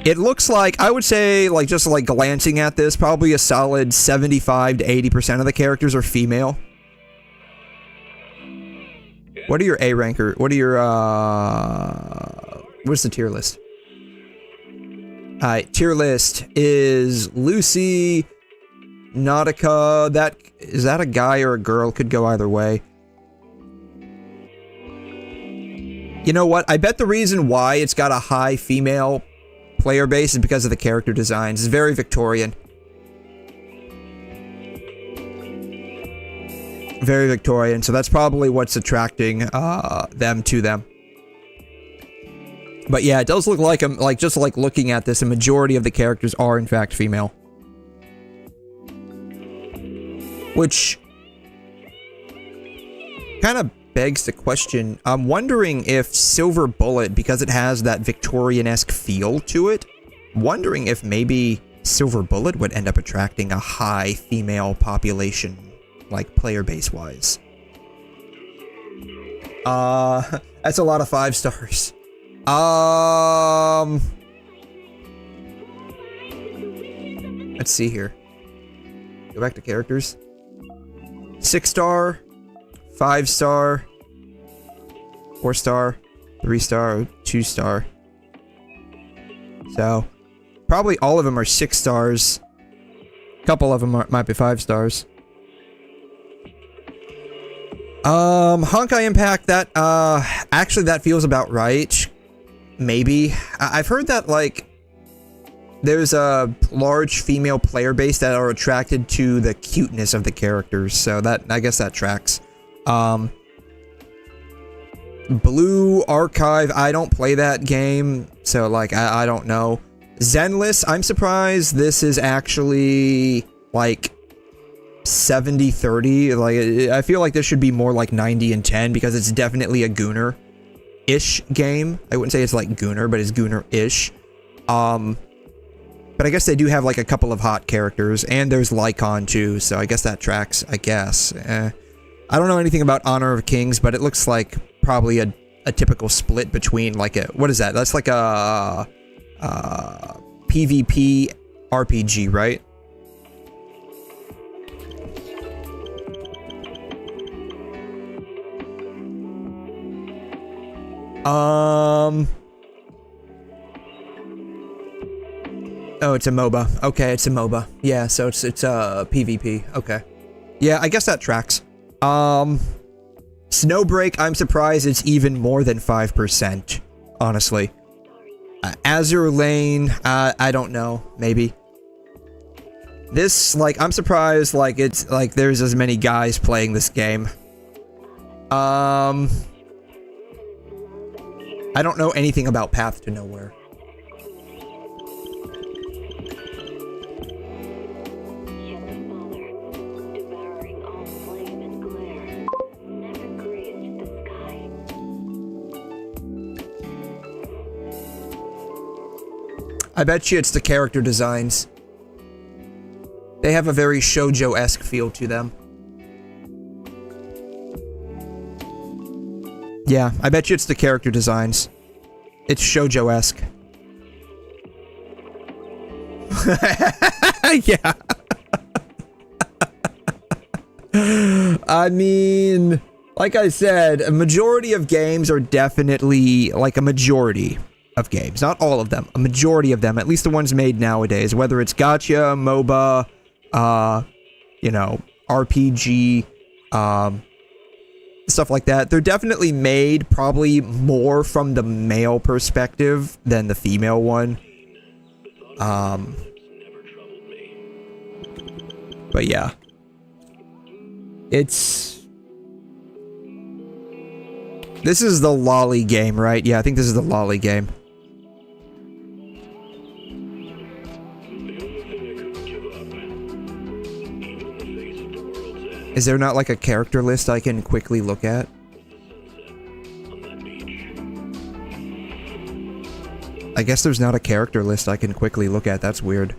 It looks like, I would say, like, just like glancing at this, probably a solid 75 to 80% of the characters are female. What are your A ranker? What are your, what's the tier list? Alright, tier list is Lucy, Nautica, is that a guy or a girl? Could go either way. You know what? I bet the reason why it's got a high female player base is because of the character designs. It's very Victorian. Very Victorian, so that's probably what's attracting them to them. But yeah, it does look like, just like looking at this, a majority of the characters are in fact female. Which kind of begs the question, I'm wondering if 𝘕𝘬𝘕, because it has that Victorian-esque feel to it, wondering if maybe 𝘕𝘬𝘕 would end up attracting a high female population, like player base-wise. That's a lot of 5 stars. Let's see here. Go back to characters. 6-star, 5-star, 4-star, 3-star, 2-star. So, probably all of them are 6 stars. A couple of them might be 5 stars. Honkai Impact, that, actually that feels about right. Maybe. I've heard that, like, there's a large female player base that are attracted to the cuteness of the characters, so that, I guess that tracks. Blue Archive, I don't play that game, so, like, I don't know. Zenless, I'm surprised this is actually, like, 70-30. Like, I feel like this should be more like 90-10 because it's definitely a Gooner-ish game. I wouldn't say it's like Gooner, but it's Gooner-ish. But I guess they do have like a couple of hot characters, and there's Lycon too, so I guess that tracks, I guess. I don't know anything about Honor of Kings, but it looks like probably a typical split between like a, what is that? That's like a PvP RPG, right? Oh, it's a MOBA. Okay, it's a MOBA. Yeah, so it's PvP. Okay. Yeah, I guess that tracks. Snowbreak, I'm surprised it's even more than 5%, honestly. Azure Lane, I don't know, maybe. This, like, I'm surprised, like, it's, like, there's as many guys playing this game. I don't know anything about Path to Nowhere. I bet you it's the character designs. They have a very shoujo-esque feel to them. Yeah, I bet you it's the character designs. It's shoujo-esque. Yeah. I mean, like I said, a majority of games are definitely, like a majority of games, not all of them, a majority of them, at least the ones made nowadays, whether it's gacha, MOBA, you know, RPG, stuff like that, they're definitely made probably more from the male perspective than the female one. But yeah. This is the lolly game, right? Yeah, I think this is the lolly game. Is there not like a character list I can quickly look at? I guess there's not a character list I can quickly look at. That's weird.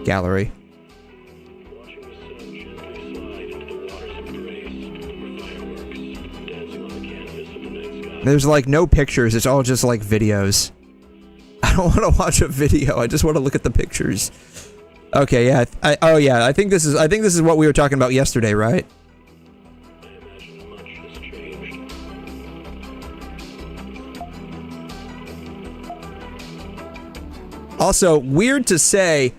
Gallery. There's like no pictures. It's all just like videos. I don't want to watch a video. I just want to look at the pictures. Okay, yeah. Oh yeah, I think this is what we were talking about yesterday, right? Also, weird to say,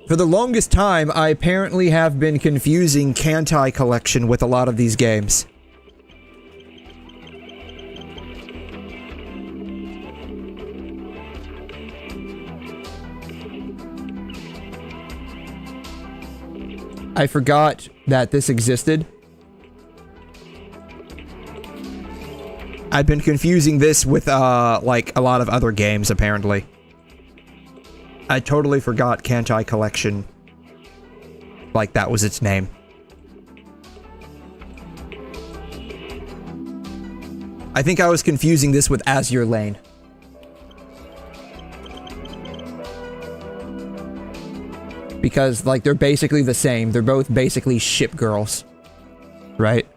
for the longest time, I apparently have been confusing Kantai Collection with a lot of these games. I forgot that this existed. I've been confusing this with, like, a lot of other games, apparently. I totally forgot Kantai Collection like that was its name. I think I was confusing this with Azure Lane. Because, like, they're basically the same. They're both basically ship girls. Right?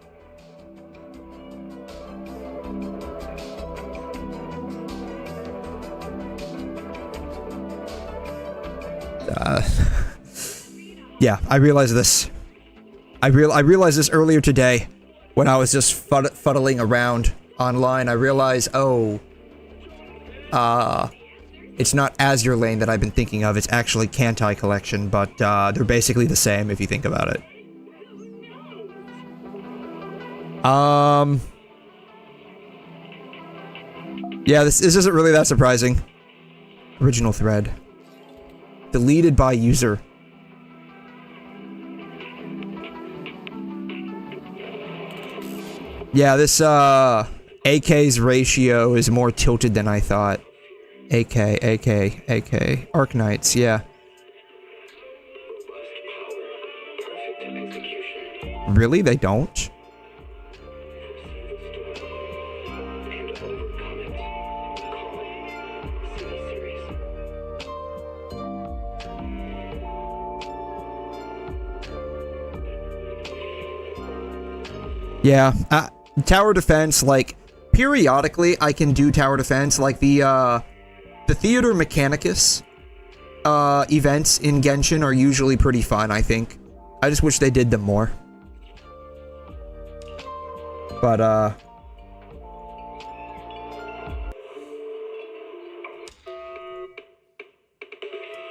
Yeah, I realized this. I realized this earlier today when I was just fuddling around online. I realized, oh, it's not Azure Lane that I've been thinking of. It's actually �'𝘮 Collection, but they're basically the same if you think about it. Yeah, this isn't really that surprising. Original thread. Deleted by user. Yeah, this, AK's ratio is more tilted than I thought. AK. Arknights, yeah. Really? They don't? Yeah, tower defense, like, periodically I can do tower defense, like the 𝘠𝘠𝑚𝑒𝑐𝑎nicus, events in Genshin are usually pretty fun, I think. I just wish they did them more. But,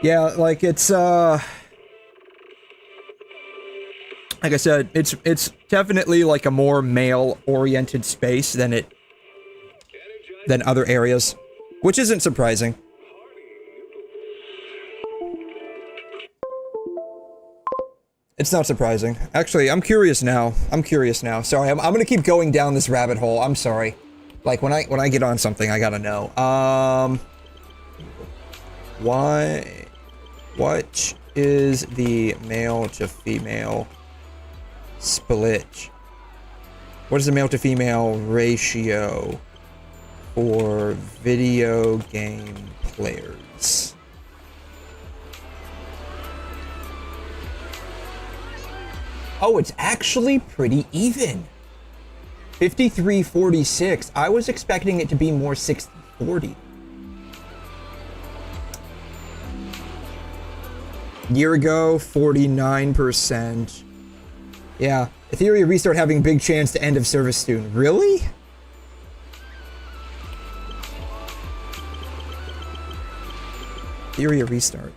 yeah, like, it's, like I said, it's definitely like a more male-oriented space than other areas, which isn't surprising. It's not surprising. Actually, I'm curious now. Sorry, I'm gonna keep going down this rabbit hole. I'm sorry. Like when I get on something, I gotta know. What is the male to female split? What is the male to female ratio for video game players? Oh, it's actually pretty even. 53-46. I was expecting it to be more 60-40. Year ago, 49%. Yeah, Ethereum restart having big chance to end of service soon. Really? Ethereum restart.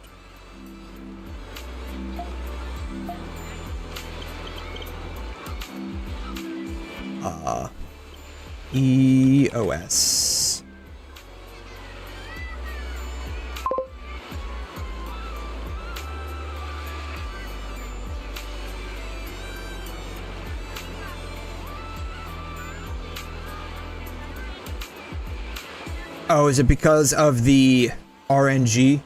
EOS. Oh, is it because of the RNG?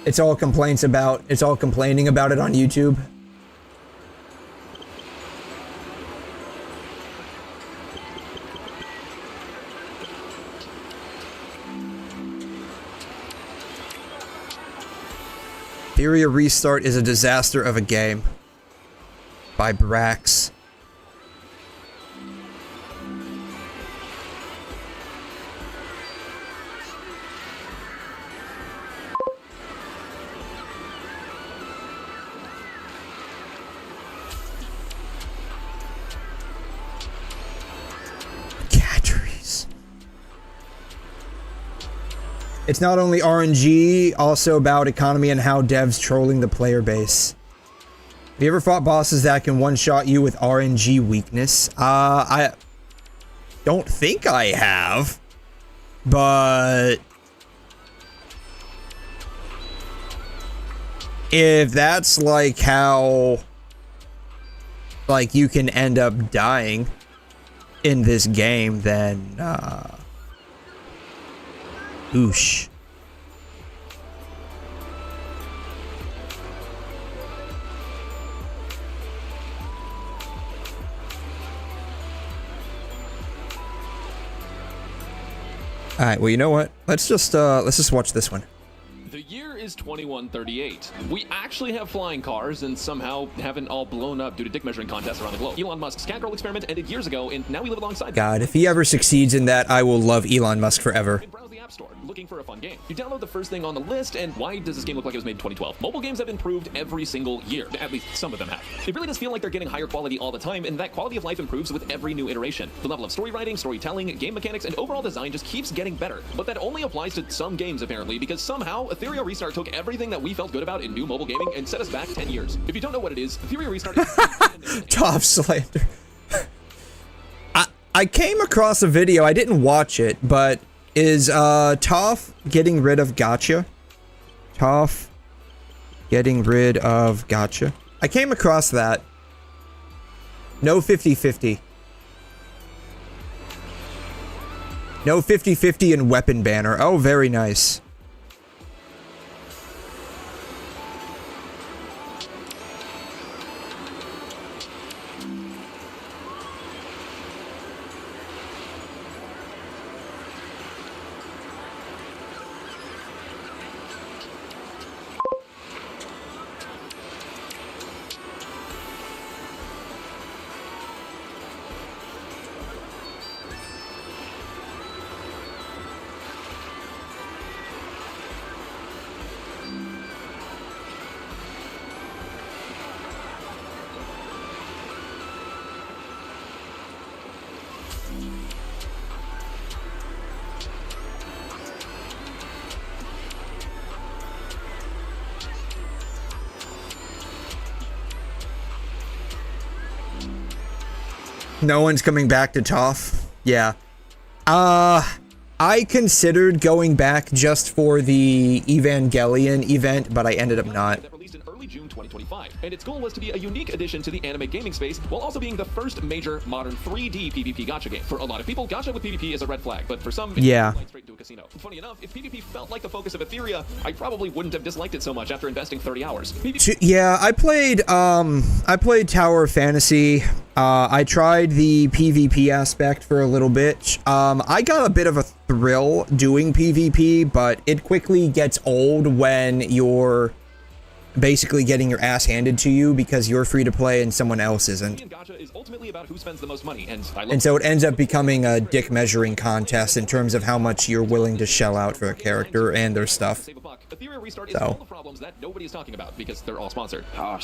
It's all complaining about it on YouTube. Ethereum restart is a disaster of a game. By Brax. It's not only RNG, also about economy and how devs trolling the player base. Have you ever fought bosses that can one-shot you with RNG weakness? I don't think I have, but if that's like how, like, you can end up dying in this game, then, oosh. Alright, well, you know what? Let's just watch this one. The year is 2138. We actually have flying cars and somehow haven't all blown up due to dick measuring contests around the globe. Elon Musk's cat girl experiment ended years ago, and now we live alongside them. God, if he ever succeeds in that, I will love Elon Musk forever. And browse the App Store, looking for a fun game. You download the first thing on the list, and why does this game look like it was made in 2012? Mobile games have improved every single year. At least some of them have. It really does feel like they're getting higher quality all the time, and that quality of life improves with every new iteration. The level of story writing, storytelling, game mechanics, and overall design just keeps getting better. But that only applies to some games, apparently, because somehow Ethereal Restart took everything that we felt good about in new mobile gaming and set us back 10 years. If you don't know what it is, Ethereal Restart is... Top slander. I came across a video, I didn't watch it, but is Toph getting rid of gacha? Toph getting rid of gacha? I came across that. No 50-50. No 50-50 and weapon banner. Oh, very nice. No one's coming back to Toph. Yeah. I considered going back just for the Evangelion event, but I ended up not. That released in early June 2025, and its goal was to be a unique addition to the anime gaming space, while also being the first major modern 3D PvP gacha game. For a lot of people, gacha with PvP is a red flag, but for some, it's like straight to a casino. Funny enough, if PvP felt like the focus of Etheria, I probably wouldn't have disliked it so much after investing 30 hours. Yeah, I played Tower of Fantasy. I tried the PvP aspect for a little bit. I got a bit of a thrill doing PvP, but it quickly gets old when you're basically getting your ass handed to you because you're free to play and someone else isn't. Gacha is ultimately about who spends the most money, and so it ends up becoming a dick measuring contest in terms of how much you're willing to shell out for a character and their stuff. Ethereal Restart is all the problems that nobody is talking about because they're all sponsored. Oh,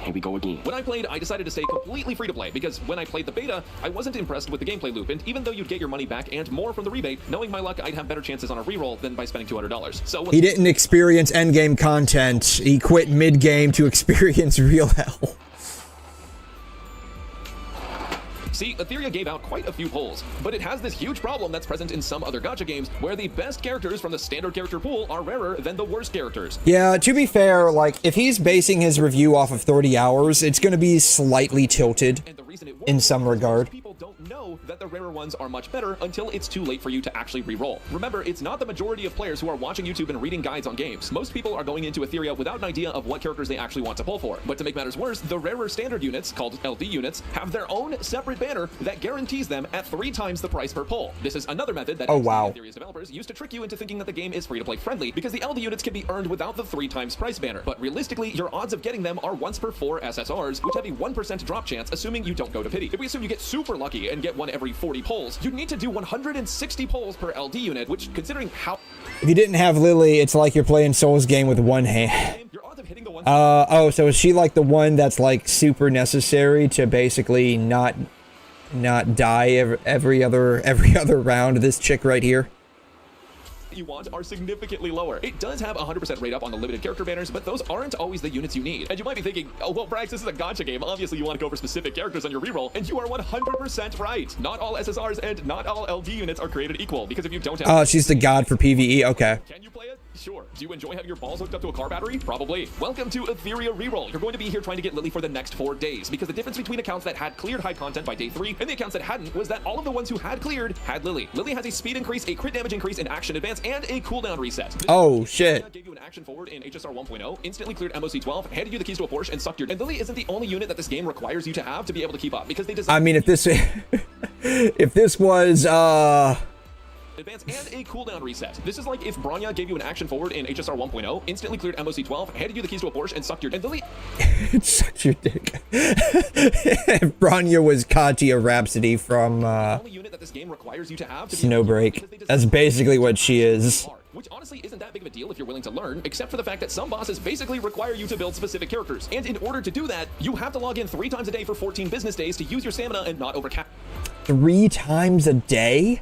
here we go again. When I played, I decided to stay completely free to play because when I played the beta, I wasn't impressed with the gameplay loop, and even though you'd get your money back and more from the rebate, knowing my luck, I'd have better chances on a reroll than by spending $200. So he didn't experience endgame content. He quit mid-game to experience real hell. See, Etheria gave out quite a few polls, but it has this huge problem that's present in some other gacha games where the best characters from the standard character pool are rarer than the worst characters. Yeah, to be fair, like, if he's basing his review off of 30 hours, it's gonna be slightly tilted in some regard. People don't know that the rarer ones are much better until it's too late for you to actually re-roll. Remember, it's not the majority of players who are watching YouTube and reading guides on games. Most people are going into Etheria without an idea of what characters they actually want to pull for. But to make matters worse, the rarer standard units, called LD units, have their own separate banner that guarantees them at 3 times the price per pull. This is another method that Etheria's developers used to trick you into thinking that the game is free-to-play friendly because the LD units can be earned without the 3 times price banner. But realistically, your odds of getting them are once per 4 SSRs, which have a 1% drop chance, assuming you don't go to pity. If we assume you get super lucky and get one every 40 pulls, you'd need to do 160 pulls per LD unit, which, considering how... If you didn't have Lily, it's like you're playing Souls game with one hand. Oh, so is she like the one that's like super necessary to basically not die every other round? This chick right here. You want are significantly lower. It does have 100% rate up on the limited character banners, but those aren't always the units you need. And you might be thinking, oh, well, Brax, this is a gacha game. Obviously, you want to go for specific characters on your reroll, and you are 100% right. Not all SSRs and not all LD units are created equal, because if you don't have... Oh, she's the god for PvE, okay. Can you play it? Sure. Do you enjoy having your balls hooked up to a car battery? Probably. Welcome to Etheria Reroll. You're going to be here trying to get Lily for the next 4 days, because the difference between accounts that had cleared high content by day 3 and the accounts that hadn't was that all of the ones who had cleared had Lily. Lily has a speed increase, a crit damage increase, an action advance, and a cooldown reset. Oh, shit. Gave you an action forward in HSR 1.0, instantly cleared MOC 12, handed you the keys to a Porsche, and sucked your... And Lily isn't the only unit that this game requires you to have to be able to keep up, because they design... I mean, if this... if this was, advance and a cooldown reset. This is like if 𝘠𝘬𝘕 gave you an action forward in HSR 1.0, instantly cleared MOC 12, handed you the keys to a Porsche, and sucked your and delete. Such your dick. If 𝘠𝘬𝘕 was Katya Rhapsody from only unit that this game requires you to have to Snowbreak. That's basically what she is. Which honestly isn't that big of a deal if you're willing to learn, except for the fact that some bosses basically require you to build specific characters. And in order to do that, you have to log in 3 times a day for 14 business days to use your stamina and not overcap. 3 times a day?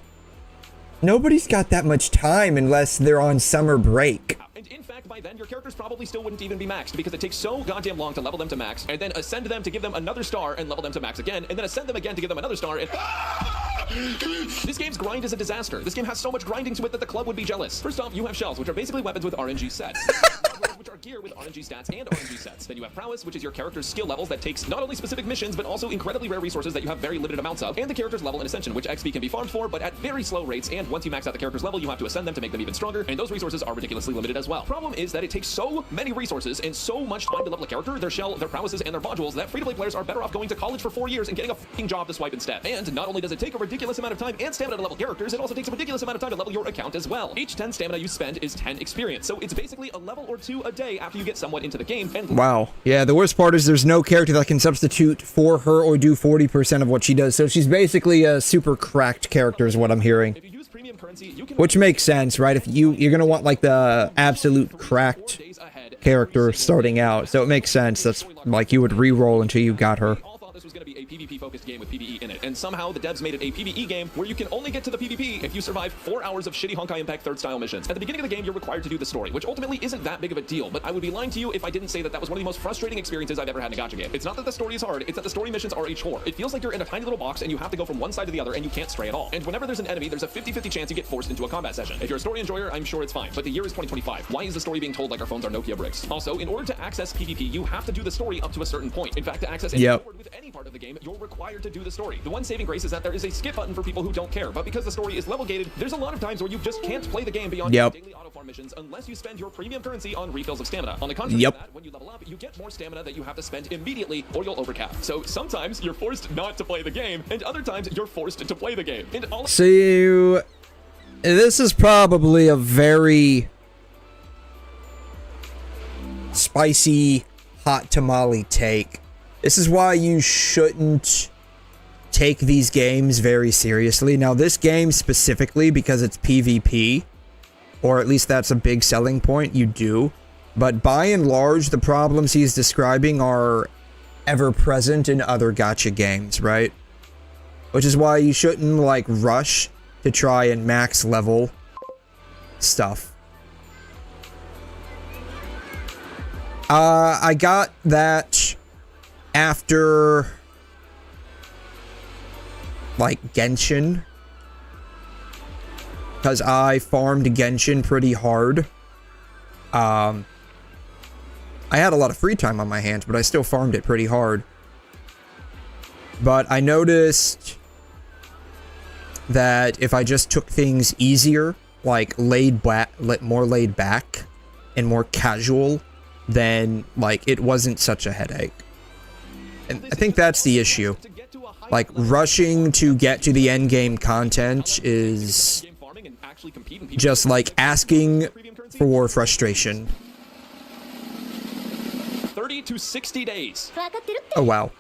Nobody's got that much time unless they're on summer break. And in fact, by then, your characters probably still wouldn't even be maxed because it takes so goddamn long to level them to max, and then ascend them to give them another star and level them to max again, and then ascend them again to give them another star, and... This game's grind is a disaster. This game has so much grinding to it that the club would be jealous. First off, you have shells, which are basically weapons with RNG sets. Which are gear with RNG stats and RNG sets. Then you have prowess, which is your character's skill levels that takes not only specific missions, but also incredibly rare resources that you have very limited amounts of, and the character's level and ascension, which XP can be farmed for, but at very slow rates, and once you max out the character's level, you have to ascend them to make them even stronger, and those resources are ridiculously limited as well. Problem is that it takes so many resources and so much time to level a character, their shell, their prowesses, and their modules, that free-to-play players are better off going to college for 4 years and getting a f***ing job to swipe instead. And not only does it take a ridiculous amount of time and stamina to level characters, it also takes a ridiculous amount of time to level your account as well. Each 10 stamina you spend is 10 experience, so it's basically a level or 2 a day after you get someone into the game. And wow. Yeah, the worst part is there's no character that can substitute for her or do 40% of what she does, so she's basically a super cracked character is what I'm hearing. if you use premium currency, you can Which makes sense, right? If you're gonna want like the absolute cracked character starting out, so it makes sense. That's like you would re-roll until you got her. all thought this was going to be a PvP-focused game with PvE in it, and somehow the devs made it a PvE game where you can only get to the PvP if you survive 4 hours of shitty Honkai Impact 3rd style missions. At the beginning of the game, you're required to do the story, which ultimately isn't that big of a deal, but I would be lying to you if I didn't say that that was one of the most frustrating experiences I've ever had in a gacha game. It's not that the story is hard, it's that the story missions are a chore. It feels like you're in a tiny little box and you have to go from one side to the other and you can't stray at all. And whenever there's an enemy, there's a 50-50 chance you get forced into a combat session. If you're a story enjoyer, I'm sure it's fine, but the year is 2025. Why is the story being told like our phones are Nokia bricks? Also, in order to access PvP, you have to do the story up to a certain point. In fact, to access any reward with any part of the game, you're required to do the story. The one saving grace is that there is a skip button for people who don't care, but because the story is level gated, there's a lot of times where you just can't play the game beyond your daily auto farm missions unless you spend your premium currency on refills of stamina. On the contrary of that, when you level up, you get more stamina that you have to spend immediately or you'll overcap. So sometimes you're forced not to play the game, and other times you're forced to play the game. And all So this is probably a very spicy hot tamale take. This is why you shouldn't take these games very seriously. Now, this game specifically, because it's PvP, or at least that's a big selling point, you do. But by and large, the problems he's describing are ever present in other gacha games, right? Which is why you shouldn't, like, rush to try and max level stuff. I got that after, like, Genshin, because I farmed Genshin pretty hard. I had a lot of free time on my hands, but I still farmed it pretty hard. But I noticed that if I just took things easier, like more laid back and more casual, then like it wasn't such a headache. And I think that's the issue. Like, rushing to get to the end game content is just like asking for frustration. 30 to 60 days. Oh wow.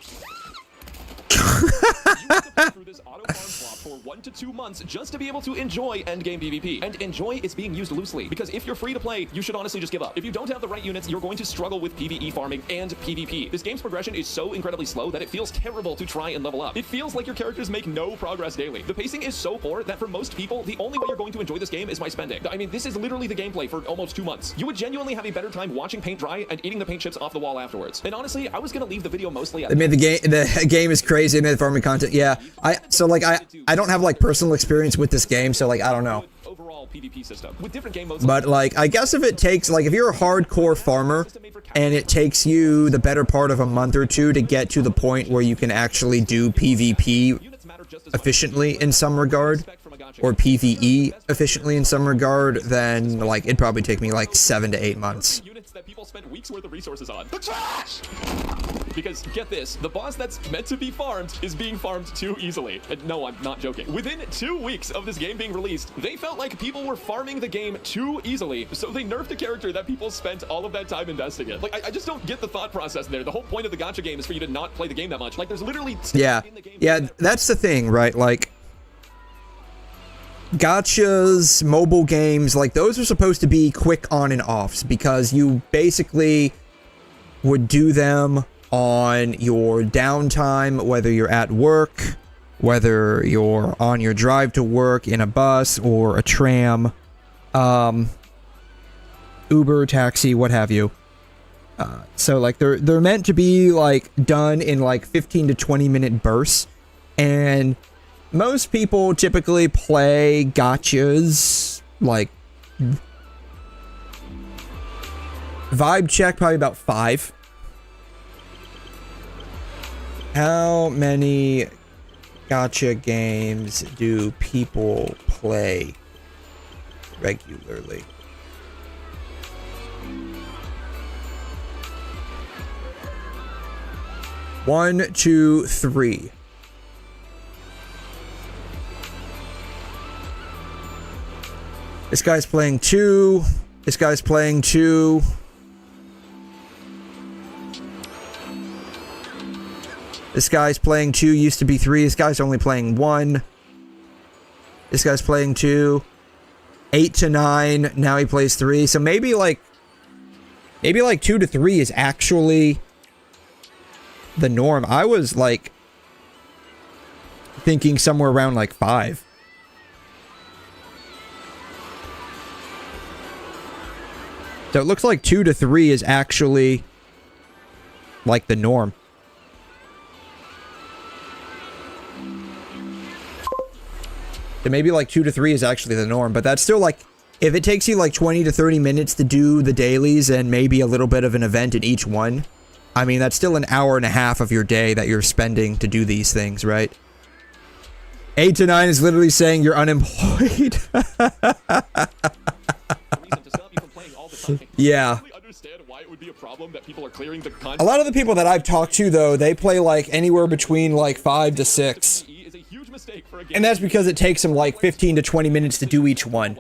Through this auto farm swap for 1 to 2 months just to be able to enjoy endgame PvP. And enjoy is being used loosely, because if you're free to play, you should honestly just give up. If you don't have the right units, you're going to struggle with PvE farming and PvP. This game's progression is so incredibly slow that it feels terrible to try and level up. It feels like your characters make no progress daily. The pacing is so poor that for most people, the only way you're going to enjoy this game is by spending. I mean, this is literally the gameplay for almost 2 months. You would genuinely have a better time watching paint dry and eating the paint chips off the wall afterwards. And honestly, I was gonna leave the video mostly at the game is crazy. They made the farming content. Yeah, I don't have like personal experience with this game, so like I don't know. Overall PvP system with different game modes. But like I guess if it takes, like, if you're a hardcore farmer and it takes you the better part of a month or two to get to the point where you can actually do PvP efficiently in some regard, or PvE efficiently in some regard, then like it'd probably take me like 7 to 8 months. that people spent weeks worth of resources on. The trash! Because, get this, the boss that's meant to be farmed is being farmed too easily. And no, I'm not joking. Within 2 weeks of this game being released, they felt like people were farming the game too easily, so they nerfed a character that people spent all of that time investing in. Like, I just don't get the thought process there. The whole point of the gacha game is for you to not play the game that much. Like, there's literally... Yeah, that's the thing, right? Like, gachas, mobile games, like, those are supposed to be quick on and offs because you basically would do them on your downtime, whether you're at work, whether you're on your drive to work in a bus or a tram, Uber, taxi, what have you. So like they're meant to be like done in like 15 to 20 minute bursts, and most people typically play gachas like vibe check probably about 5. How many gacha games do people play regularly? One, 2, 3. This guy's playing 2. This guy's playing 2. This guy's playing 2, used to be 3. This guy's only playing 1. This guy's playing 2. 8 to 9. Now he plays 3. So maybe like 2 to 3 is actually the norm. I was like thinking somewhere around like 5. So it looks like 2 to 3 is actually like the norm. So maybe like 2 to 3 is actually the norm, but that's still like, if it takes you like 20 to 30 minutes to do the dailies and maybe a little bit of an event in each one, I mean, that's still an hour and a half of your day that you're spending to do these things, right? 8 to 9 is literally saying you're unemployed. Yeah. A lot of the people that I've talked to, though, they play like anywhere between like 5 to 6. And that's because it takes them like 15 to 20 minutes to do each one.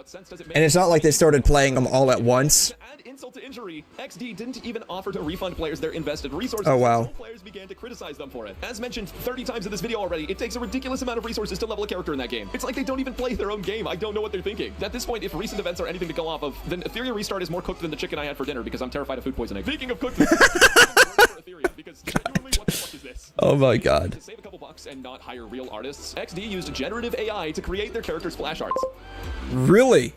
And it's not like they started playing them all at once. Insult to injury, XD didn't even offer to refund players their invested resources. Oh, wow. Players began to criticize them for it. As mentioned 30 times in this video already, it takes a ridiculous amount of resources to level a character in that game. It's like they don't even play their own game. I don't know what they're thinking. At this point, if recent events are anything to go off of, then Etheria Restart is more cooked than the chicken I had for dinner because I'm terrified of food poisoning. Speaking of cooked, because genuinely, what the fuck is this? Oh my god. To save a couple bucks and not hire real artists, XD used generative AI to create their characters' splash arts. Really?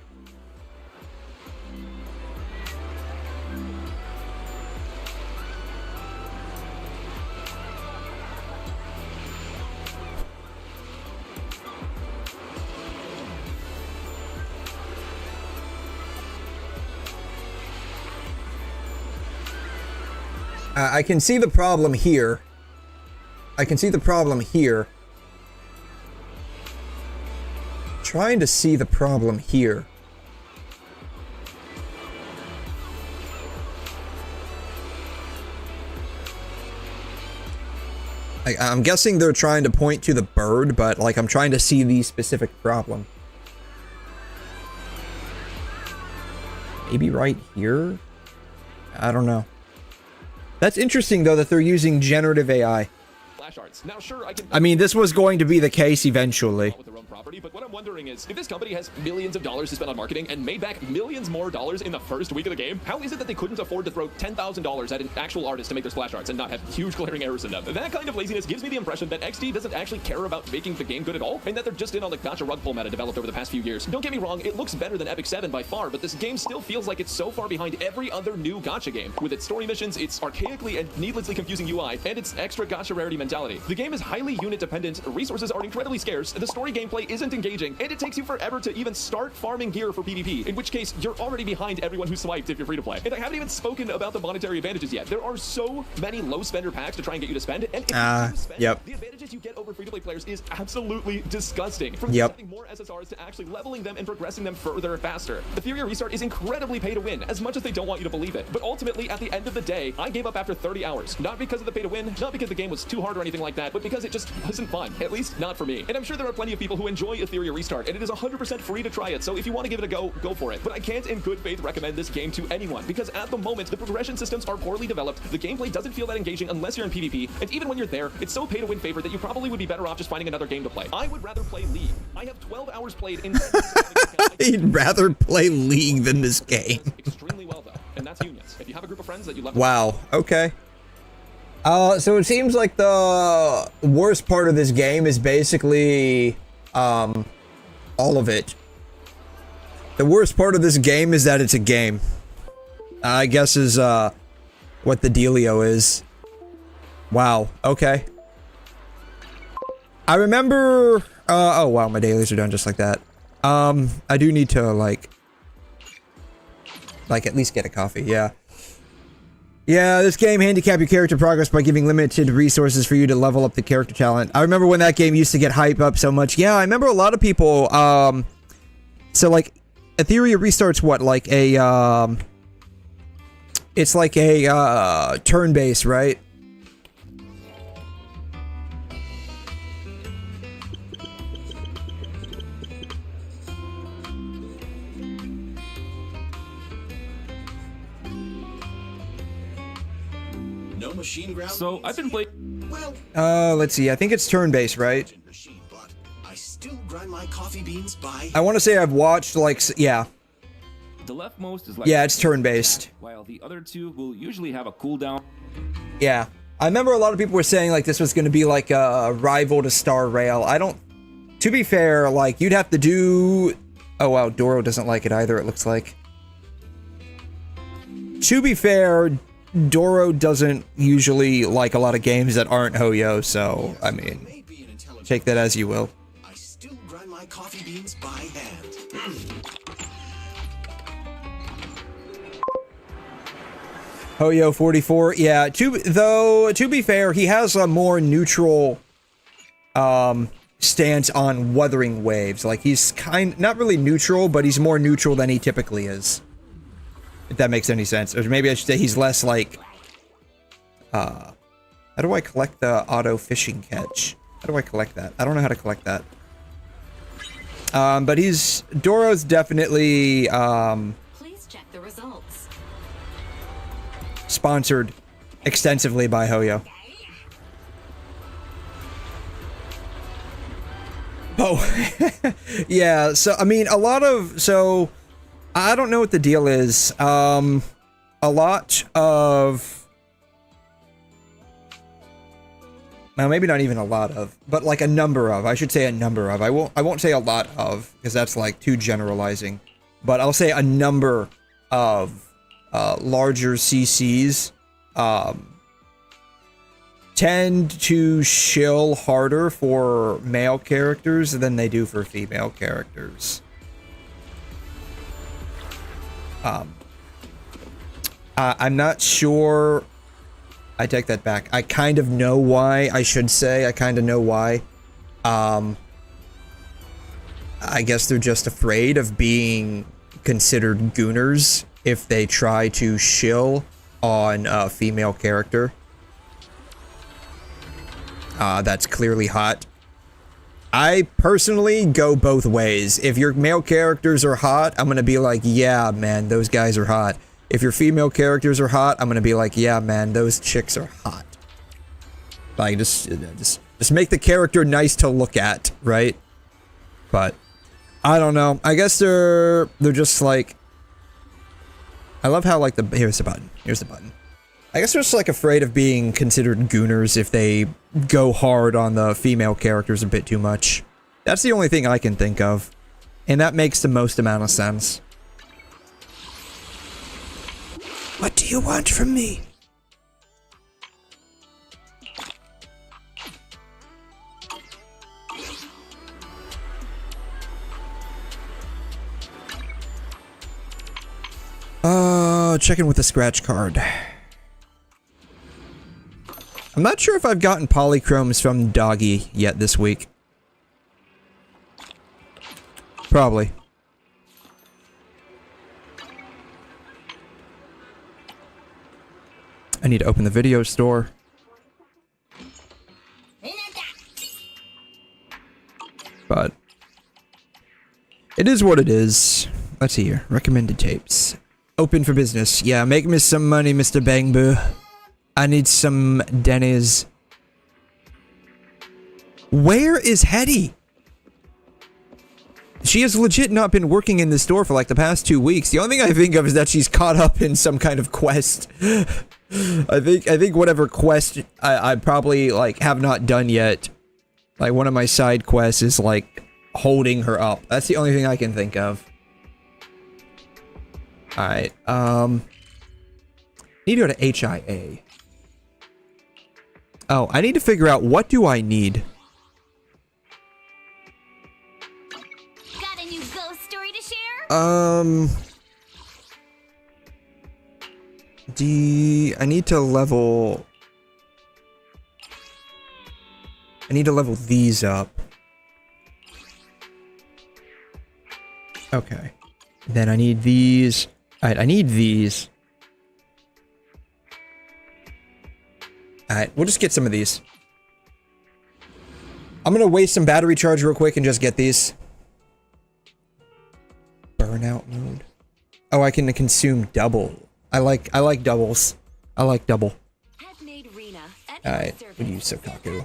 I can see the problem here. I can see the problem here. Trying to see the problem here. I'm guessing they're trying to point to the bird, but like I'm trying to see the specific problem. Maybe right here? I don't know. That's interesting, though, that they're using generative AI. Now, sure, I mean, this was going to be the case eventually. With their own property, but what I'm wondering is, if this company has millions of dollars to spend on marketing and made back millions more dollars in the first week of the game, how is it that they couldn't afford to throw $10,000 at an actual artist to make their splash arts and not have huge glaring errors in them? That kind of laziness gives me the impression that XD doesn't actually care about making the game good at all, and that they're just in on the gacha rug pull meta developed over the past few years. Don't get me wrong, it looks better than 𝘵𝘮 by far, but this game still feels like it's so far behind every other new gacha game. With its story missions, its archaically and needlessly confusing UI, and its extra gacha rarity mentality reality. The game is highly unit dependent, resources are incredibly scarce, the story gameplay isn't engaging, and it takes you forever to even start farming gear for PvP, in which case you're already behind everyone who swiped if you're free to play. And I haven't even spoken about the monetary advantages yet. There are so many low spender packs to try and get you to spend, and if you do spend, the advantages you get over free to play players is absolutely disgusting. From having more SSRs to actually leveling them and progressing them further faster. The Theory Restart is incredibly pay to win, as much as they don't want you to believe it. But ultimately, at the end of the day, I gave up after 30 hours. Not because of the pay to win, not because the game was too hard or anything like that, but because it just wasn't fun. At least not for me. And I'm sure there are plenty of people who enjoy a Theory Restart, and it is 100% free to try it, so if you want to give it a go, go for it. But I can't in good faith recommend this game to anyone, because at the moment, the progression systems are poorly developed, the gameplay doesn't feel that engaging unless you're in PvP, and even when you're there, it's so pay to win favorite that you probably would be better off just finding another game to play. I would rather play League. I have 12 hours played in He'd rather play League than this game. Extremely well though, and that's unions. If you have a group of friends that you love. Wow, okay. So it seems like the worst part of this game is basically all of it. The worst part of this game is that it's a game. I guess is what the dealio is. Wow, okay. I remember oh wow, my dailies are done just like that. I do need to like at least get a coffee, yeah. Yeah, this game handicap your character progress by giving limited resources for you to level up the character talent. I remember when that game used to get hype up so much. Yeah, I remember a lot of people, so like, a Theory Restart's what, like a, it's like a, turn-based, right? So I've been playing. Well, let's see. I think it's turn-based, right? I still grind my coffee beans by. I want to say I've watched like yeah. The leftmost is like Yeah, it's turn-based. While the other two will usually have a cooldown. Yeah, I remember a lot of people were saying like this was going to be like a rival to Star Rail. I don't. To be fair, like you'd have to do. Oh wow, Doro doesn't like it either. It looks like. To be fair, Doro doesn't usually like a lot of games that aren't Hoyo, so I mean, take that as you will. I still grind my coffee beans by hand. Hoyo 44, yeah. To be fair, he has a more neutral stance on Wuthering Waves. Like he's not really neutral, but he's more neutral than he typically is. If that makes any sense. Or maybe I should say he's less like... how do I collect the auto fishing catch? How do I collect that? I don't know how to collect that. But Doro's definitely, Please check the results. sponsored extensively by Hoyo. Oh, yeah, so, I mean, so, I don't know what the deal is. A lot of... Well, maybe not even a lot of, but like a number of. I should say a number of. I won't say a lot of, because that's like too generalizing. But I'll say a number of larger CCs tend to shill harder for male characters than they do for female characters. I'm not sure. I take that back. I kind of know why, I should say. I kind of know why. I guess they're just afraid of being considered gooners if they try to shill on a female character. That's clearly hot. I personally go both ways. If your male characters are hot, I'm gonna be like, yeah, man, those guys are hot. If your female characters are hot, I'm gonna be like, yeah, man, those chicks are hot. Like, just make the character nice to look at, right? But I don't know. I guess they're just like. I love how like here's the button. Here's the button. I guess they're just like afraid of being considered gooners if they go hard on the female characters a bit too much. That's the only thing I can think of, and that makes the most amount of sense. What do you want from me? Checking with the scratch card. I'm not sure if I've gotten polychromes from Doggy yet this week. Probably. I need to open the video store. But it is what it is. Let's see here. Recommended tapes. Open for business. Yeah, make me some money, Mr. Bangbu. I need some Denny's. Where is Hetty? She has legit not been working in the store for like the past 2 weeks. The only thing I think of is that she's caught up in some kind of quest. I think whatever quest I probably like have not done yet. Like one of my side quests is like holding her up. That's the only thing I can think of. Alright, need to go to HIA. Oh, I need to figure out what do I need. Got a new ghost story to share? I need to level these up. Okay. Then I need these. Alright, I need these. Alright, we'll just get some of these. I'm gonna waste some battery charge real quick and just get these. Burnout mode. Oh, I can consume double. I like doubles. I like double. Alright, what do you, Sokaku?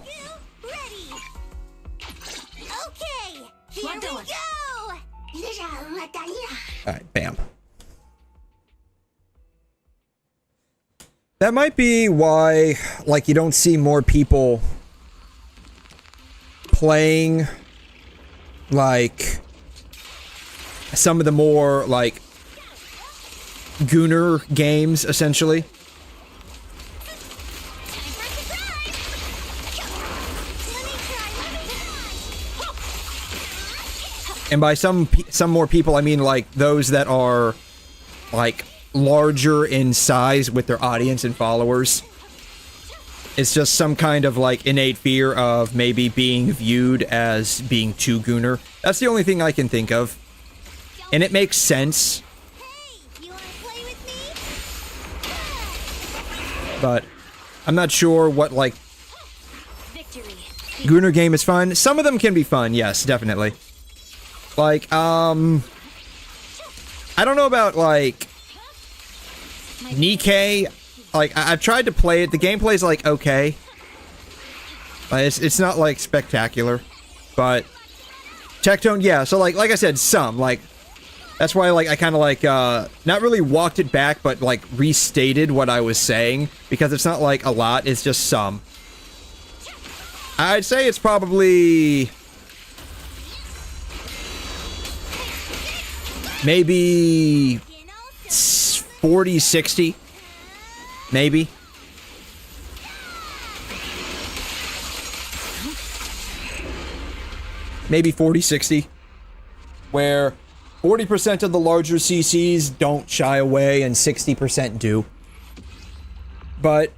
Okay, here we go. Alright, bam. That might be why, like, you don't see more people playing, like, some of the more, like, Gooner games, essentially. And by some more people, I mean, like, those that are, like, larger in size with their audience and followers. It's just some kind of, like, innate fear of maybe being viewed as being too Gooner. That's the only thing I can think of. And it makes sense. But I'm not sure what, like, Gooner game is fun. Some of them can be fun, yes, definitely. Like, I don't know about, like, 𝘵𝘰. Like, I've tried to play it. The gameplay's, like, okay. It's not, like, spectacular. But Tectone, yeah. So, like I said, some. Like, that's why, like, I kind of, like, not really walked it back, but, like, restated what I was saying. Because it's not, like, a lot. It's just some. I'd say it's probably maybe 40, 60. Maybe. Maybe 40, 60. Where 40% of the larger CCs don't shy away and 60% do. But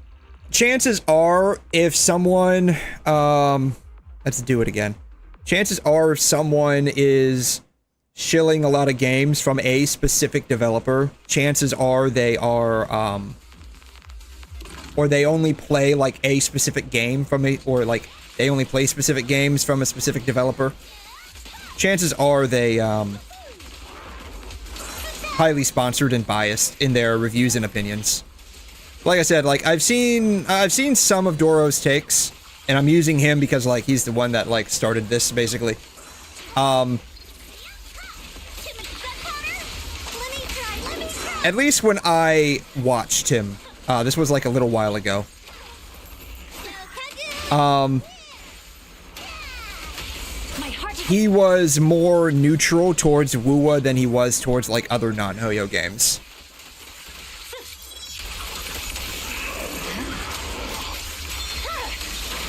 chances are, if someone, let's do it again. Chances are, if someone is shilling a lot of games from a specific developer, chances are they are, or they only play, like, a specific game from a, or, like, they only play specific games from a specific developer. Chances are they, highly sponsored and biased in their reviews and opinions. Like I said, like, I've seen some of 𝘠𝘯's takes, and I'm using him because, like, he's the one that, like, started this, basically. At least when I watched him. This was, like, a little while ago. He was more neutral towards WuWa than he was towards, like, other non-Hoyo games.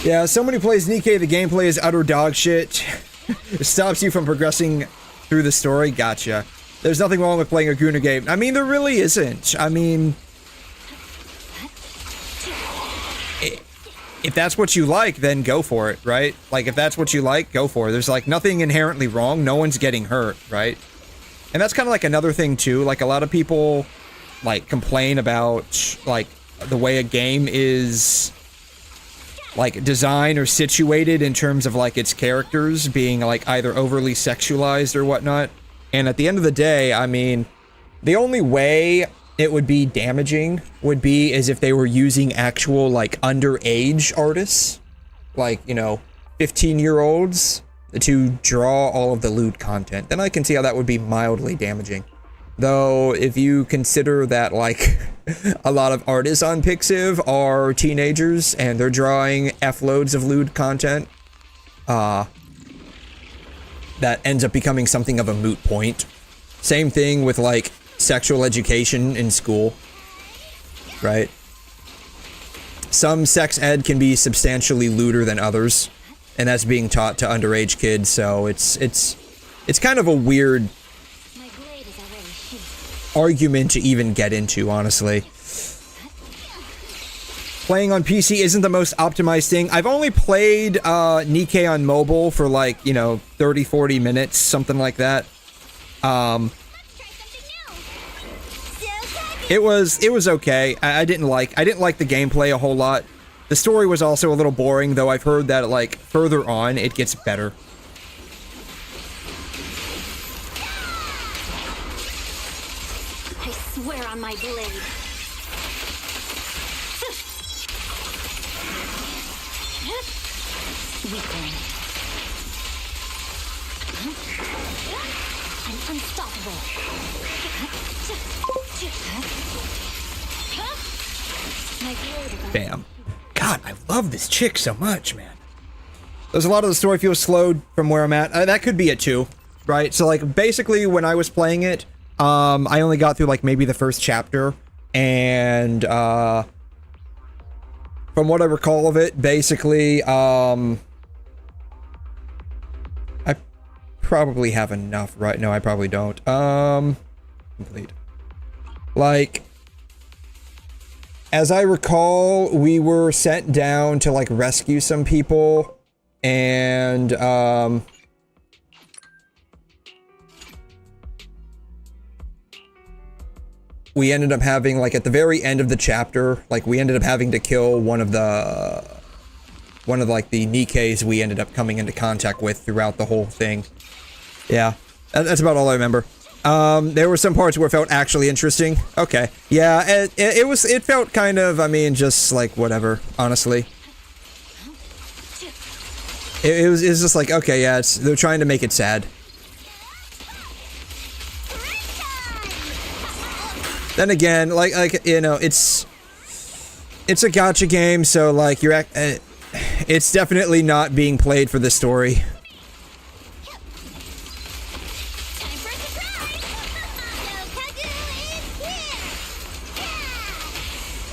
Yeah, someone who plays 𝘵𝘰, the gameplay is utter dog shit. It stops you from progressing through the story. Gotcha. There's nothing wrong with playing a Gunnar game. I mean, there really isn't. I mean, if that's what you like, then go for it, right? Like, if that's what you like, go for it. There's, like, nothing inherently wrong. No one's getting hurt, right? And that's kind of like another thing, too. Like, a lot of people, like, complain about, like, the way a game is, like, designed or situated in terms of, like, its characters being, like, either overly sexualized or whatnot. And at the end of the day, I mean, the only way it would be damaging would be as if they were using actual, like, underage artists, like, you know, 15-year-olds to draw all of the lewd content. Then I can see how that would be mildly damaging. Though, if you consider that, like, a lot of artists on Pixiv are teenagers and they're drawing F-loads of lewd content, that ends up becoming something of a moot point. Same thing with, like, sexual education in school, right? Some sex ed can be substantially lewder than others, and that's being taught to underage kids, so it's kind of a weird argument to even get into, honestly. Playing on PC isn't the most optimized thing. I've only played 𝘵𝘮 on mobile for, like, you know, 30-40 minutes, something like that. It was okay. I didn't like the gameplay a whole lot. The story was also a little boring, though I've heard that, like, further on it gets better. I swear on my blade. Weakling. I'm unstoppable. My blade. Bam. God, I love this chick so much, man. There's a lot of the story feels slowed from where I'm at. That could be it too, right? So, like, basically when I was playing it, I only got through, like, maybe the first chapter, and from what I recall of it, basically, I probably have enough, right? No, I probably don't. Complete. Like, as I recall, we were sent down to, like, rescue some people, and, we ended up having, like, at the very end of the chapter, like, we ended up having to kill one of, like, the 𝘵𝘮s we ended up coming into contact with throughout the whole thing. Yeah, that's about all I remember. There were some parts where it felt actually interesting. Okay. Yeah, it felt kind of, I mean, just, like, whatever, honestly. It was just like, okay, yeah, they're trying to make it sad. Then again, like, you know, it's a gacha game, so, like, it's definitely not being played for the story.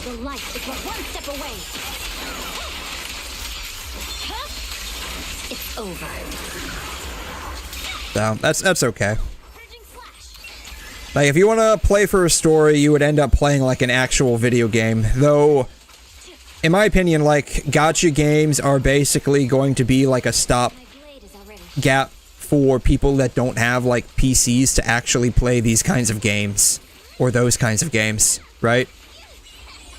The light is but one step away. It's over. So, that's okay. Like, if you want to play for a story, you would end up playing, like, an actual video game. Though, in my opinion, like, gacha games are basically going to be, like, a stop gap for people that don't have, like, PCs to actually play these kinds of games. Or those kinds of games, right?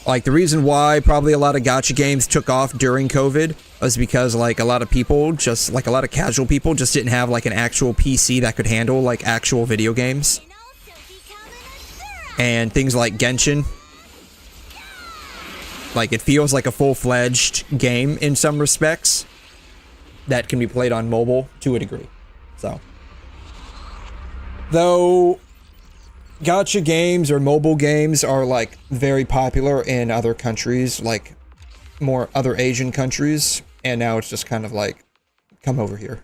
Like, the reason why probably a lot of gacha games took off during COVID was because, like, a lot of people, just, like, a lot of casual people just didn't have, like, an actual PC that could handle, like, actual video games. And things like Genshin, like, it feels like a full-fledged game in some respects that can be played on mobile to a degree. So, though gacha games or mobile games are, like, very popular in other countries, like more other Asian countries, and now it's just kind of like, come over here.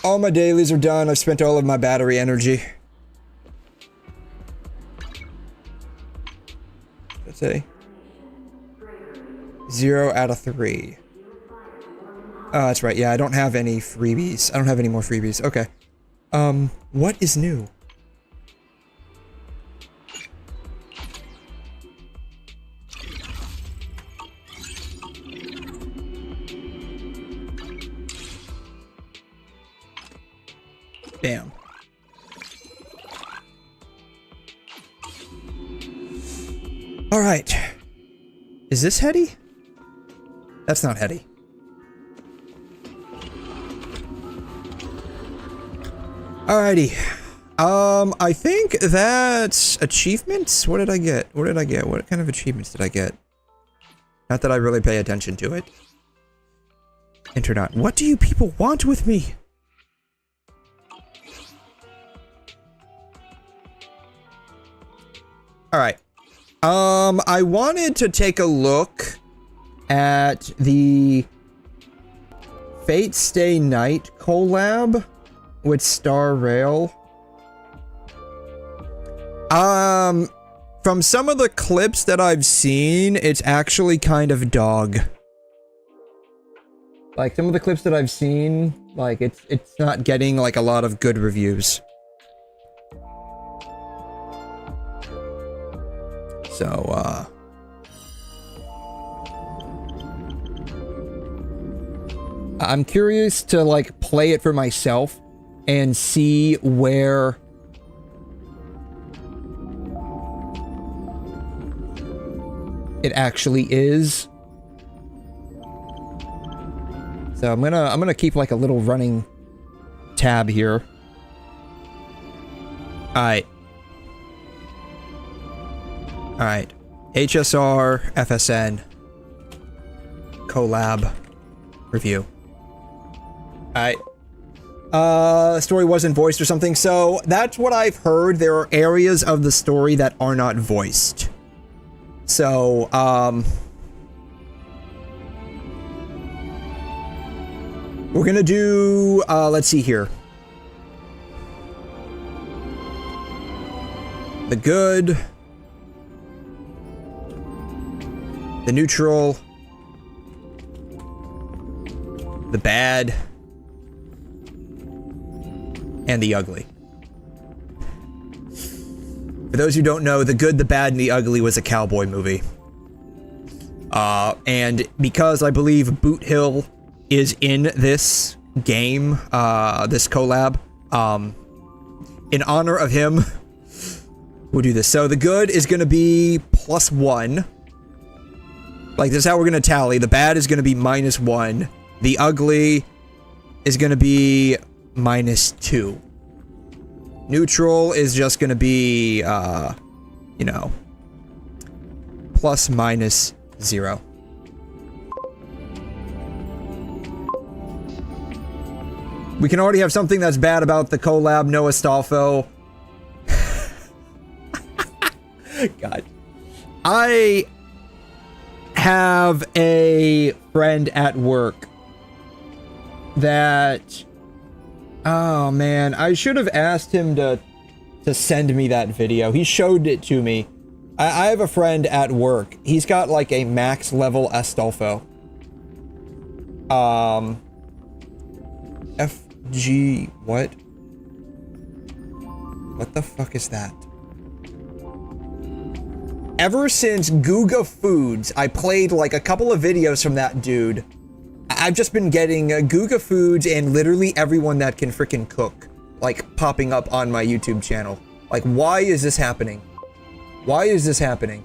All my dailies are done. I've spent all of my battery energy. Let's say 0 out of 3. That's right. Yeah, I don't have any freebies. I don't have any more freebies. Okay. What is new? Bam. All right. Is this Hetty? That's not Hetty. Alrighty. I think that's achievements. What did I get? What did I get? What kind of achievements did I get? Not that I really pay attention to it. Enter not. What do you people want with me? Alright. I wanted to take a look at the Fate Stay Night collab with 𝘺𝘯𝘬𝘕. From some of the clips that I've seen, it's actually kind of dog. Like, some of the clips that I've seen, like, it's not getting, like, a lot of good reviews. So, I'm curious to, like, play it for myself and see where it actually is. So I'm gonna keep like a little running tab here. Alright. Alright. HSR, FSN, collab, review. Alright. Story wasn't voiced or something, so that's what I've heard. There are areas of the story that are not voiced. So, we're gonna do, let's see here. The good, the neutral, the bad, and the ugly. For those who don't know, The Good, the Bad, and the Ugly was a cowboy movie. And because I believe Boot Hill is in this game, this collab, in honor of him, we'll do this. So the good is gonna be +1. Like, this is how we're gonna tally. The bad is gonna be -1. The ugly is gonna be -2. Neutral is just gonna be, you know, ±0. We can already have something that's bad about the collab, Noah Stolfo. God. I have a friend at work that... Oh man, I should have asked him to send me that video. He showed it to me. I have a friend at work. He's got like a max level Astolfo. FG what? What the fuck is that? Ever since Guga Foods, I played like a couple of videos from that dude. I've just been getting Guga Foods and literally everyone that can frickin' cook, like, popping up on my YouTube channel. Like, why is this happening? Why is this happening?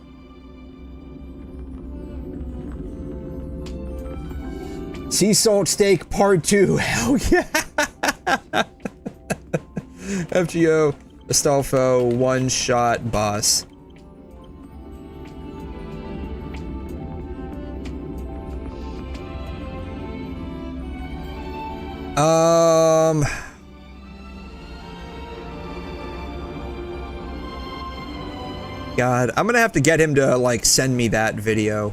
Sea Salt Steak Part 2. Hell yeah! FGO, Astolfo, one-shot boss. God, I'm gonna have to get him to, like, send me that video.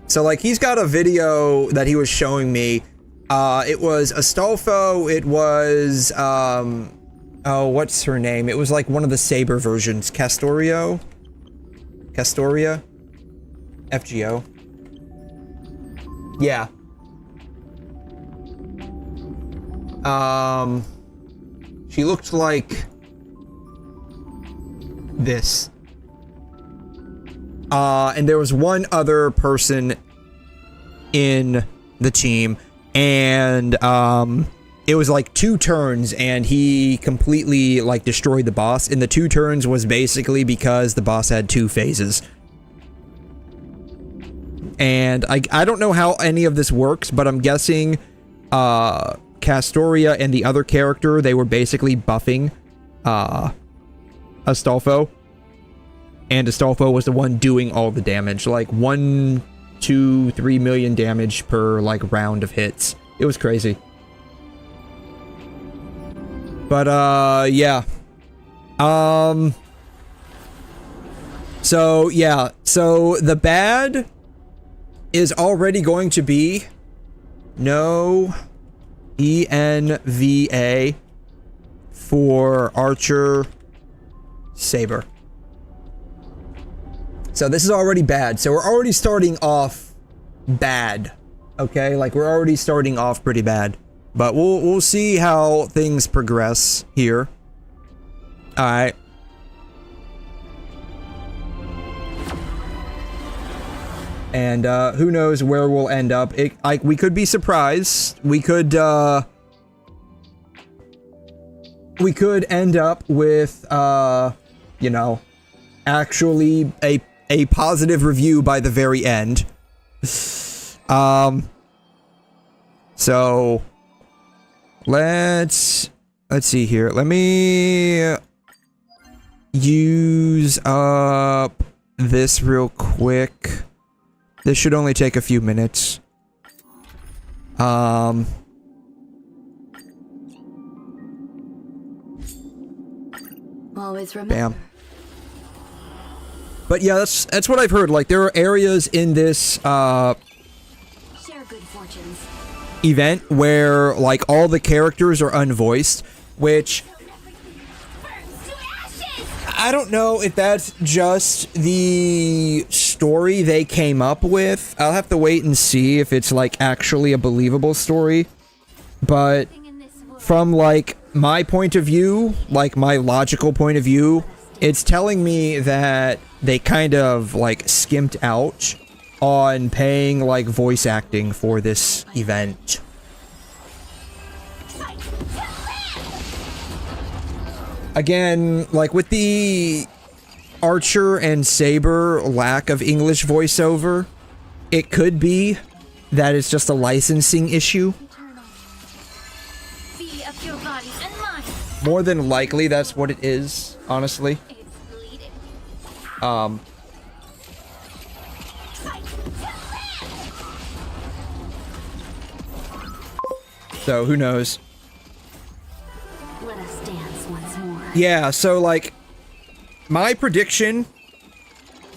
So, like, he's got a video that he was showing me. It was Astolfo, it was, oh, what's her name? It was, like, one of the Saber versions. Castoria? FGO? Yeah. She looked like this. And there was one other person in the team, and it was like 2 turns, and he completely like destroyed the boss. And the 2 turns was basically because the boss had 2 phases. And I don't know how any of this works, but I'm guessing Castoria and the other character, they were basically buffing Astolfo. And Astolfo was the one doing all the damage, like 1, 2, 3 million damage per like round of hits. It was crazy. But yeah. So yeah, so the bad is already going to be no ENVA for Archer Saber. So this is already bad. So we're already starting off bad. Okay, like we're already starting off pretty bad. But we'll see how things progress here. All right. And who knows where we'll end up. We could be surprised. We could end up with you know, actually a positive review by the very end. So let's see here. Let me use up this real quick. This should only take a few minutes. Always remember. Bam. But yeah, that's what I've heard. Like there are areas in this Share good fortunes. event where like all the characters are unvoiced, which I don't know if that's just the story they came up with. I'll have to wait and see if it's like actually a believable story. But from like my point of view, like my logical point of view, it's telling me that they kind of like skimped out on paying like voice acting for this event. Again, like with the Archer and Saber lack of English voiceover, it could be that it's just a licensing issue. Be of your body and mind. More than likely, that's what it is, honestly. So who knows? Let us dance once more. Yeah, so like my prediction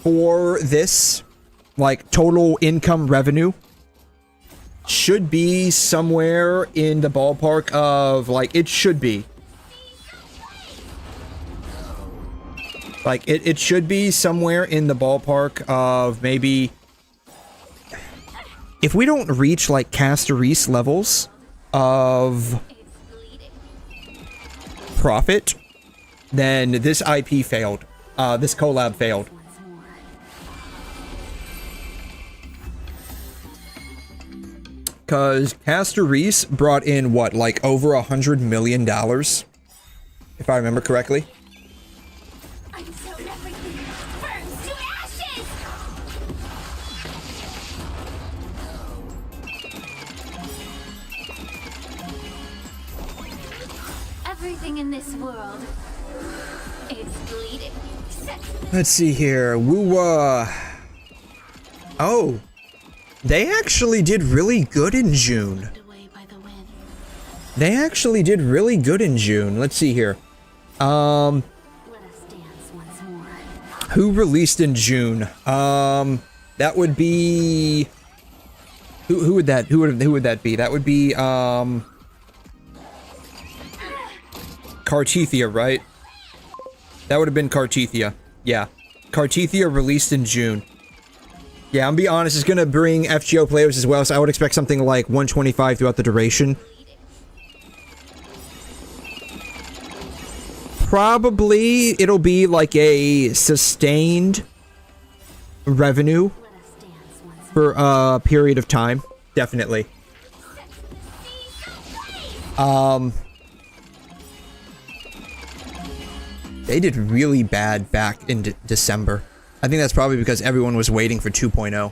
for this like total income revenue should be somewhere in the ballpark of like it should be like it should be somewhere in the ballpark of maybe if we don't reach like Castoria levels of profit, then this IP failed. This collab failed. Cause Castoria brought in what, like over $100 million, if I remember correctly. Until everything burns to ashes. Everything in this world, it's bleeding. Let's see here. WuWa. Oh. They actually did really good in June. They actually did really good in June. Let's see here. Let us dance once more. Who released in June? That would be who would that be? That would be 𝘵𝘮, right? That would have been 𝘵𝘮. Yeah. 𝘵𝘮 released in June. Yeah, I'm gonna be honest, it's gonna bring FGO players as well, so I would expect something like 125 throughout the duration. probably it'll be like a sustained revenue for a period of time. Definitely. They did really bad back in December. I think that's probably because everyone was waiting for 2.0.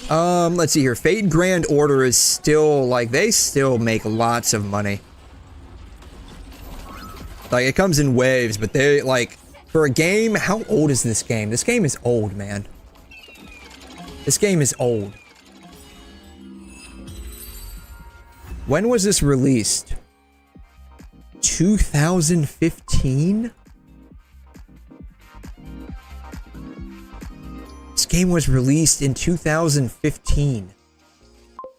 Let's see here. Fate Grand Order is still, like, they still make lots of money. Like, it comes in waves, but they, like, for a game, how old is this game? This game is old, man. This game is old. When was this released? 2015? This game was released in 2015.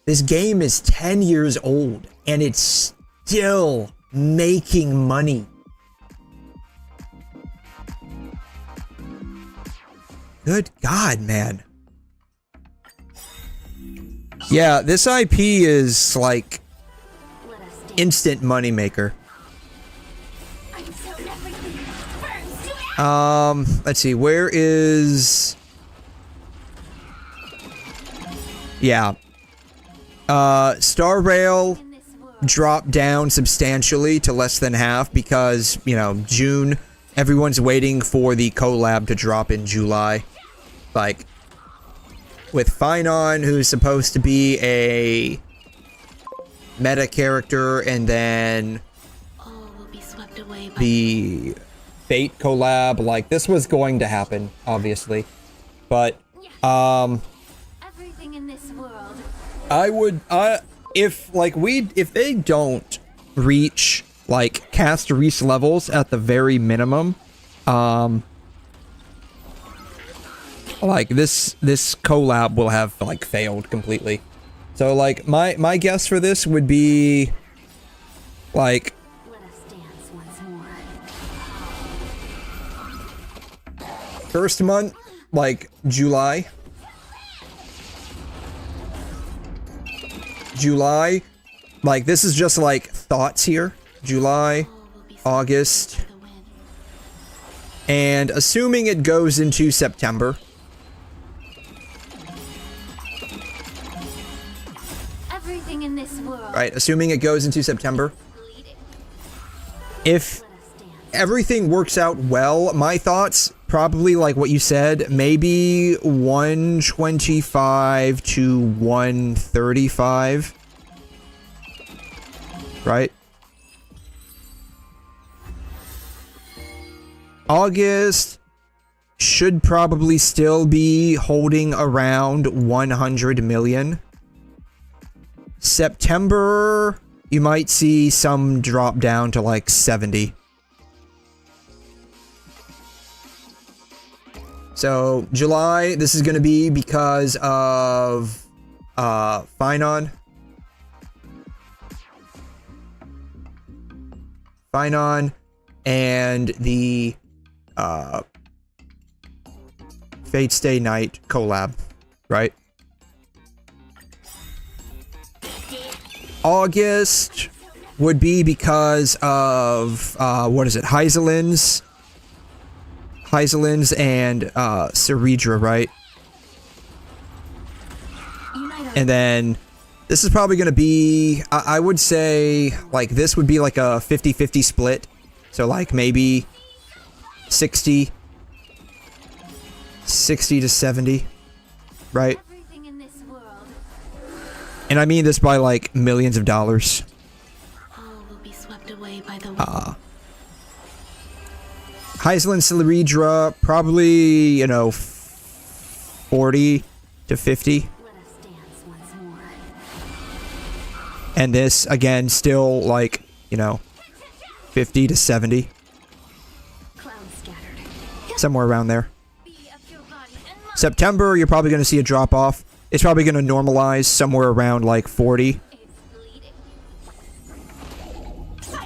This game is 10 years old, and it's still making money. Good God, man. Yeah, this IP is like instant moneymaker. Let's see, where is... Yeah. Star Rail dropped down substantially to less than half because, you know, June, everyone's waiting for the collab to drop in July. Like, with Finon, who's supposed to be a meta character, and then the Fate collab, like, this was going to happen, obviously. But, Everything in this world. I would, if they don't reach, like, cast Reese levels at the very minimum, like, this collab will have, like, failed completely. So, like, my guess for this would be, like, Let us dance once more. first month, like, July. July. Like, this is just, like, thoughts here. July, August. And assuming it goes into September. Everything in this world. Right, assuming it goes into September. If everything works out well, my thoughts, probably like what you said, maybe 125 to 135. Right? August should probably still be holding around 100 million. September, you might see some drop down to like 70. So, July, this is going to be because of Finon. Finon and the Fate Stay Night collab, right? August would be because of, what is it, 𝘬𝘳𝘳 and 𝘬𝘬𝘳, right? And then this is probably going to be, I would say, like, this would be like a 50-50 split. So, like, maybe 60 to 70, right? And I mean this by, like, millions of dollars. All will be swept away by the 𝘬𝘳𝘳, 𝘬𝘬𝘳, probably, you know, 40 to 50. Let us dance once more. And this, again, still, like, you know, 50 to 70. Clouds scattered. Somewhere around there. Be of your body and mind. September, you're probably going to see a drop off. It's probably going to normalize somewhere around, like, 40. It's bleeding.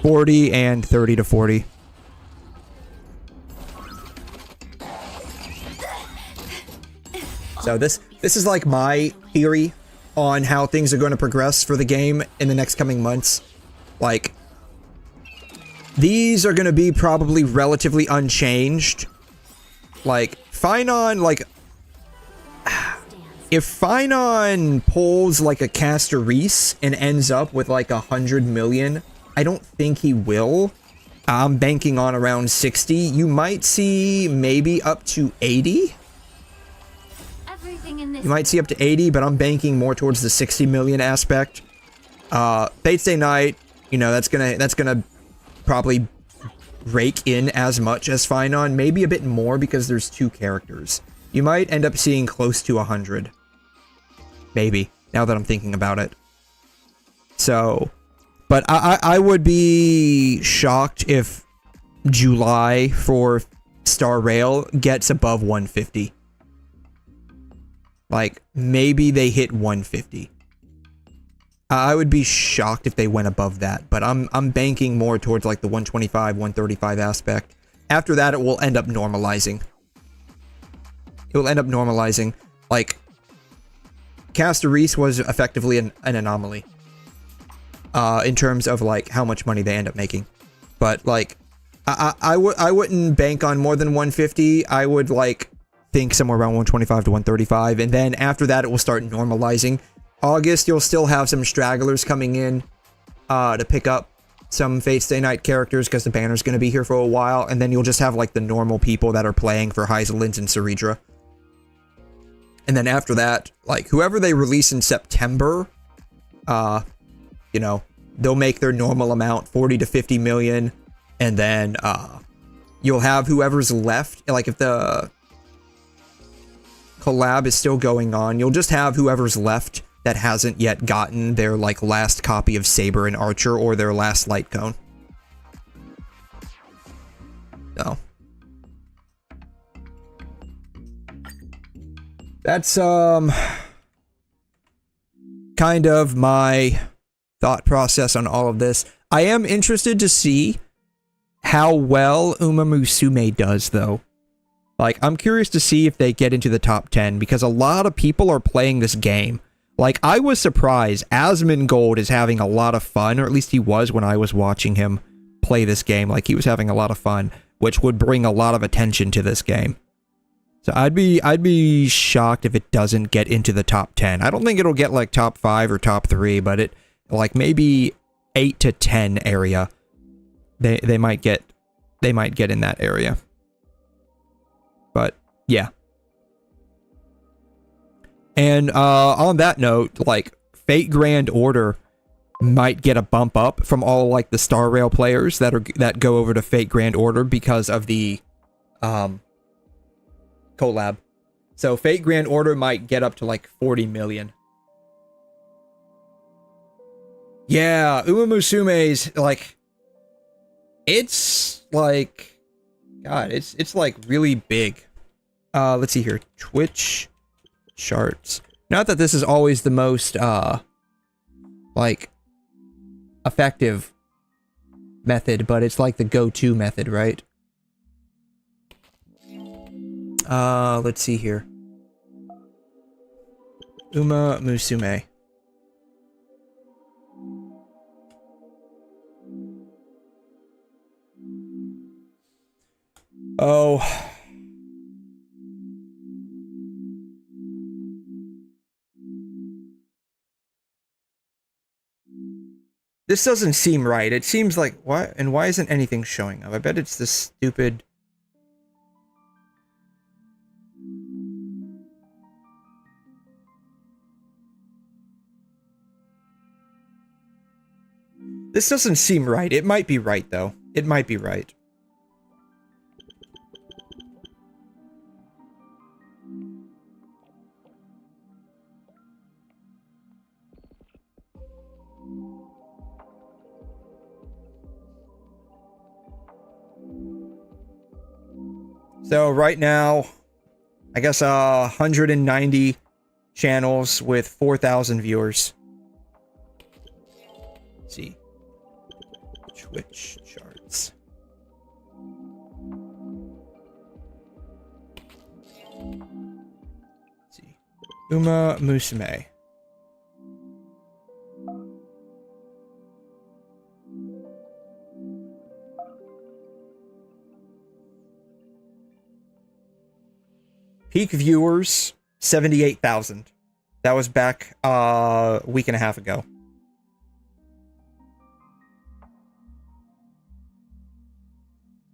40 and 30 to 40. So this is like my theory on how things are going to progress for the game in the next coming months. Like, these are gonna be probably relatively unchanged. Like, Finon, like, if Finon pulls like a Caster Reese and ends up with like 100 million, I don't think he will. I'm banking on around 60. You might see maybe up to 80. You might see up to 80, but I'm banking more towards the 60 million aspect. Fate Stay Night, you know, that's gonna probably rake in as much as Finon, maybe a bit more because there's 2 characters. You might end up seeing close to 100. Maybe, now that I'm thinking about it. So, but I would be shocked if July for Star Rail gets above 150. Like, maybe they hit 150. I would be shocked if they went above that, but I'm banking more towards like the 125, 135 aspect. After that, it will end up normalizing. It will end up normalizing. Like, Caster Reese was effectively an anomaly. In terms of like how much money they end up making. But like, I wouldn't bank on more than 150. I would like think somewhere around 125 to 135, and then after that it will start normalizing. August, you'll still have some stragglers coming in to pick up some Fate Stay Night characters because the banner's going to be here for a while, and then you'll just have like the normal people that are playing for 𝘬𝘲𝘕 and 𝘬𝘬𝘳. And then after that, like whoever they release in September, you know, they'll make their normal amount, 40 to 50 million, and then you'll have whoever's left. Like if the collab is still going on, you'll just have whoever's left that hasn't yet gotten their like last copy of Saber and Archer or their last light cone. So that's kind of my thought process on all of this. I am interested to see how well Uma Musume does, though. Like, I'm curious to see if they get into the top 10, because a lot of people are playing this game. Like, I was surprised. Asmongold is having a lot of fun, or at least he was when I was watching him play this game. Like, he was having a lot of fun, which would bring a lot of attention to this game. So I'd be shocked if it doesn't get into the top 10. I don't think it'll get like top 5 or top 3, but it like maybe 8 to 10 area. They might get in that area. But yeah. And on that note, like Fate Grand Order might get a bump up from all like the Star Rail players that go over to Fate Grand Order because of the collab. So Fate Grand Order might get up to like 40 million. Yeah, Uma Musume's like, it's like, God, it's like really big. Let's see here, Twitch charts. Not that this is always the most like effective method, but it's like the go-to method, right? Let's see here. Uma Musume. Oh. This doesn't seem right. It seems like, what? And why isn't anything showing up? I bet it's this stupid... This doesn't seem right. It might be right, though. It might be right. So right now, I guess 190 channels with 4,000 viewers. Let's see. Twitch charts. Let's see. Uma Musume. peak viewers, 78,000. That was back a week and a half ago.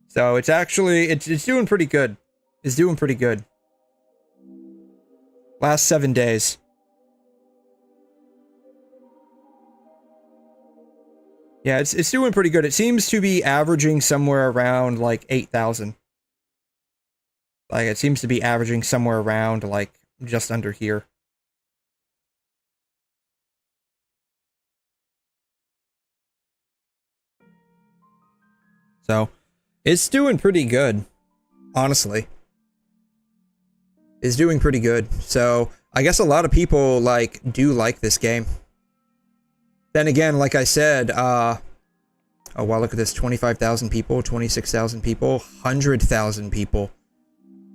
So it's actually, it's doing pretty good. It's doing pretty good. Last 7 days. Yeah, it's doing pretty good. It seems to be averaging somewhere around like 8,000. Like it seems to be averaging somewhere around like just under here. So, it's doing pretty good, honestly. It's doing pretty good. So, I guess a lot of people, like, do like this game. Then again, like I said, oh wow, look at this, 25,000 people, 26,000 people, 100,000 people,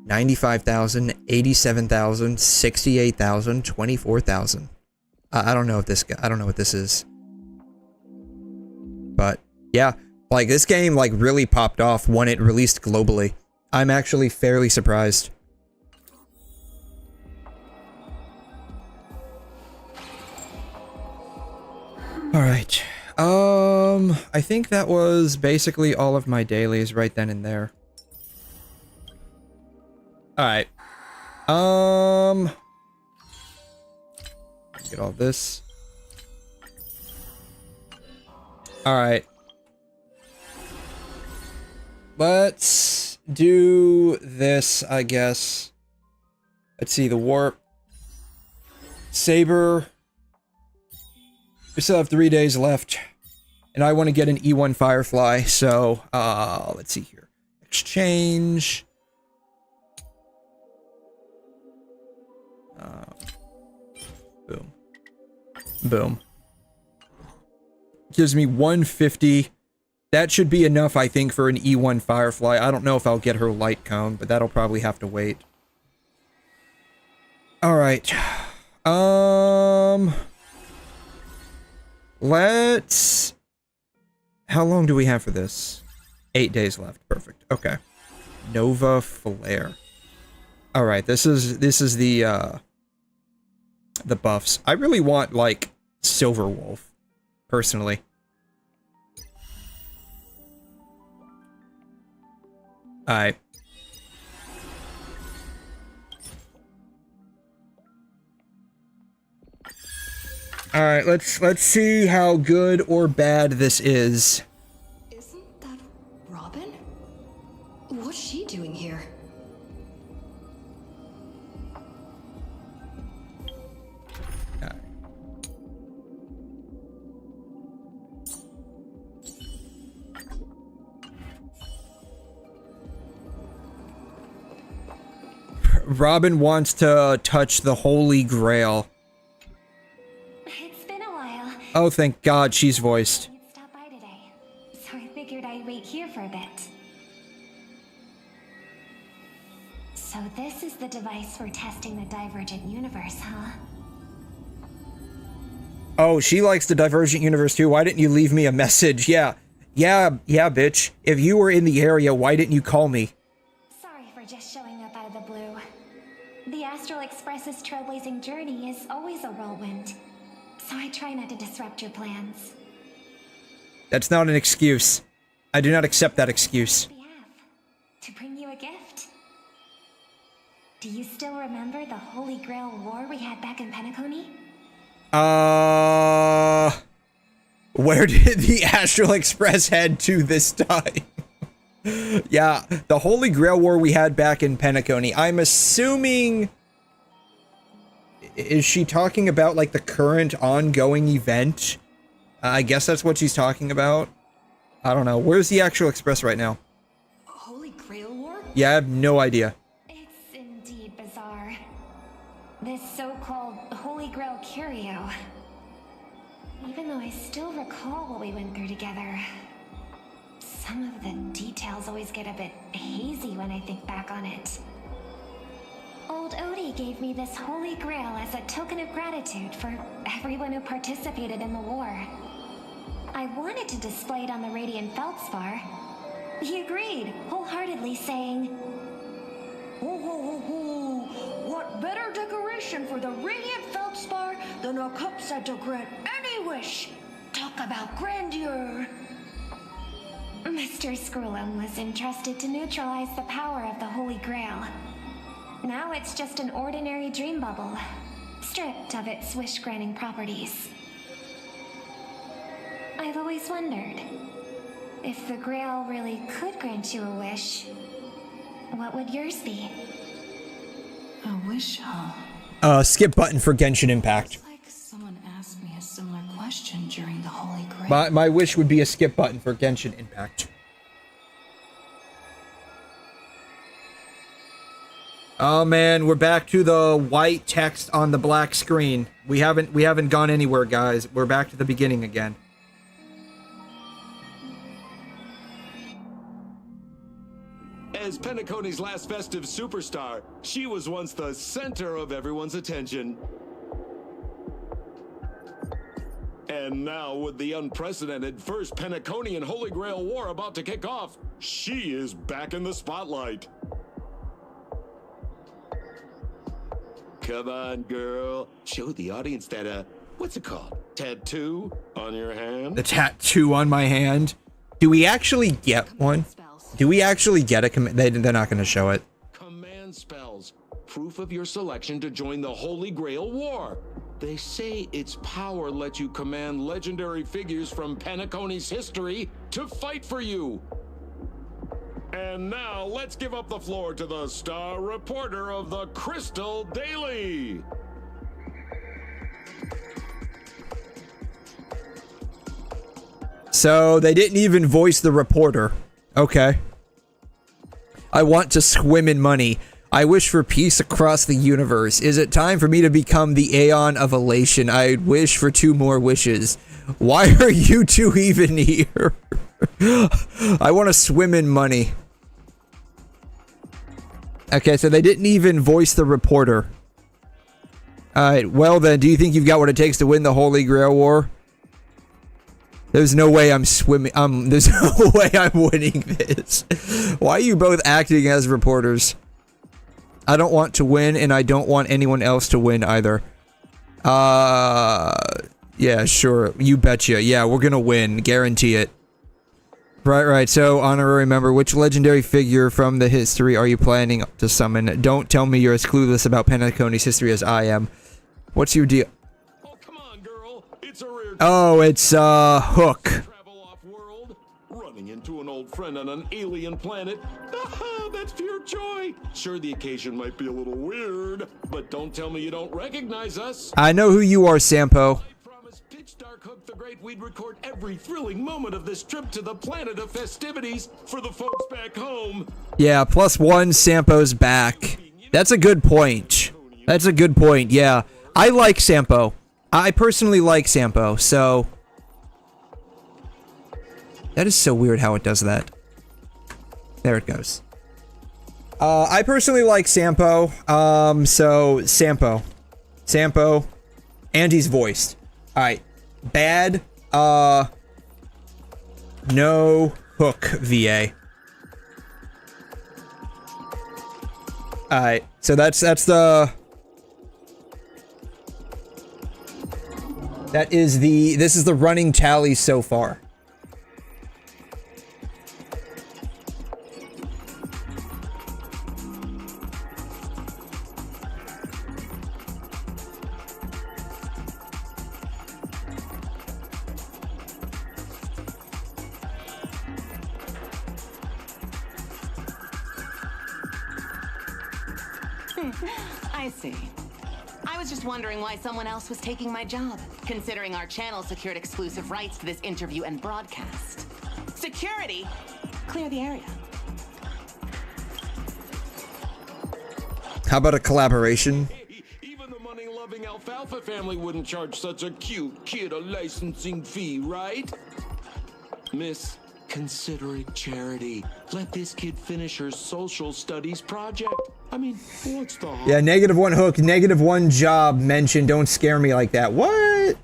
95,000, 87,000, 68,000, 24,000. I don't know if this, I don't know what this is. But, yeah. Like, this game, like, really popped off when it released globally. I'm actually fairly surprised. Alright. I think that was basically all of my dailies right then and there. Alright. Get all this. Alright. Let's do this, I guess. Let's see, the warp. Saber. We still have 3 days left. And I want to get an E1 Firefly, so, let's see here. Exchange. Boom. Boom. Gives me 150. That should be enough, I think, for an E1 Firefly. I don't know if I'll get her light cone, but that'll probably have to wait. Alright. Let's... How long do we have for this? 8 days left. Perfect. Okay. Nova Flare. Alright, this is the buffs. I really want, like, Silver Wolf, personally. Alright. Alright, let's see how good or bad this is. Isn't that Robin? What's she doing here? Robin wants to touch the Holy Grail. It's been a while. Oh, thank God she's voiced. You'd stop by today, so I figured I'd wait here for a bit. So this is the device for testing the divergent universe, huh? Oh, she likes the Divergent Universe too. Why didn't you leave me a message? Yeah, bitch. If you were in the area, why didn't you call me? Sorry for just showing up out of the blue. The Astral Express's trailblazing journey is always a whirlwind, so I try not to disrupt your plans. That's not an excuse. I do not accept that excuse. To bring you a gift. Do you still remember the Holy Grail war we had back in Penacony? Where did the Astral Express head to this time? Yeah, the Holy Grail War we had back in Penacony. I'm assuming... Is she talking about, like, the current ongoing event? I guess that's what she's talking about. I don't know. Where's the Astral Express right now? Holy Grail War? Yeah, I have no idea. It's indeed bizarre. This so-called Holy Grail curio. Even though I still recall what we went through together, some of the details always get a bit hazy when I think back on it. Old Odie gave me this Holy Grail as a token of gratitude for everyone who participated in the war. I wanted to display it on the radiant feldspar. He agreed, wholeheartedly saying, Ho ho ho ho! What better decoration for the radiant feldspar than a cup set to grant any wish? Talk about grandeur! Mr. 𝘧𝘬𝘗 was entrusted to neutralize the power of the Holy Grail. Now it's just an ordinary dream bubble, stripped of its wish-granting properties. I've always wondered, if the Grail really could grant you a wish, what would yours be? A wish, huh? Skip button for Genshin Impact. It's like someone asked me a similar question during the Holy Grail. My wish would be a skip button for Genshin Impact. Oh man, we're back to the white text on the black screen. We haven't gone anywhere, guys. We're back to the beginning again. As Penacony's last festive superstar, she was once the center of everyone's attention. And now, with the unprecedented First Penaconian Holy Grail War about to kick off, she is back in the spotlight. Come on, girl. Show the audience that, what's it called? Tattoo on your hand? The tattoo on my hand? Do we actually get one? Do we actually get a command? They're not going to show it. Command spells. Proof of your selection to join the Holy Grail War. They say its power lets you command legendary figures from Penacony's history to fight for you. And now, let's give up the floor to the star reporter of the Crystal Daily. So, they didn't even voice the reporter. Okay. I want to swim in money. I wish for peace across the universe. Is it time for me to become the Aeon of Elation? I wish for 2 more wishes. Why are you two even here? I want to swim in money. Okay, so they didn't even voice the reporter. Alright, well then, do you think you've got what it takes to win the Holy Grail War? There's no way I'm swimming. There's no way I'm winning this. Why are you both acting as reporters? I don't want to win, and I don't want anyone else to win either. Yeah, sure. You betcha. Yeah, we're gonna win. Guarantee it. Right. So, honorary member, which legendary figure from the history are you planning to summon? Don't tell me you're as clueless about Penacony's history as I am. What's your deal? Oh, come on, girl. It's a rare Oh, it's, Hook. travel off-world, running into an old friend on an alien planet. That's pure joy. Sure, the occasion might be a little weird, but don't tell me you don't recognize us. I know who you are, Sampo. I promise Pitch Dark Hook the Great we'd record every thrilling moment of this trip to the planet of festivities for the folks back home. Yeah, +1, Sampo's back. That's a good point. That's a good point, yeah. I like Sampo. I personally like Sampo, so... That is so weird how it does that. There it goes. I personally like Sampo, so Sampo. Sampo. And he's voiced. Alright. Bad, no Hook VA. Alright, so that's the... This is the running tally so far. I see. I was just wondering why someone else was taking my job, considering our channel secured exclusive rights to this interview and broadcast. Security! Clear the area. How about a collaboration? Even the money-loving alfalfa family wouldn't charge such a cute kid a licensing fee, right? Miss, consider it charity. Let this kid finish her social studies project. I mean, what's the harm? Yeah, -1 Hook, -1 job mentioned. Don't scare me like that. What?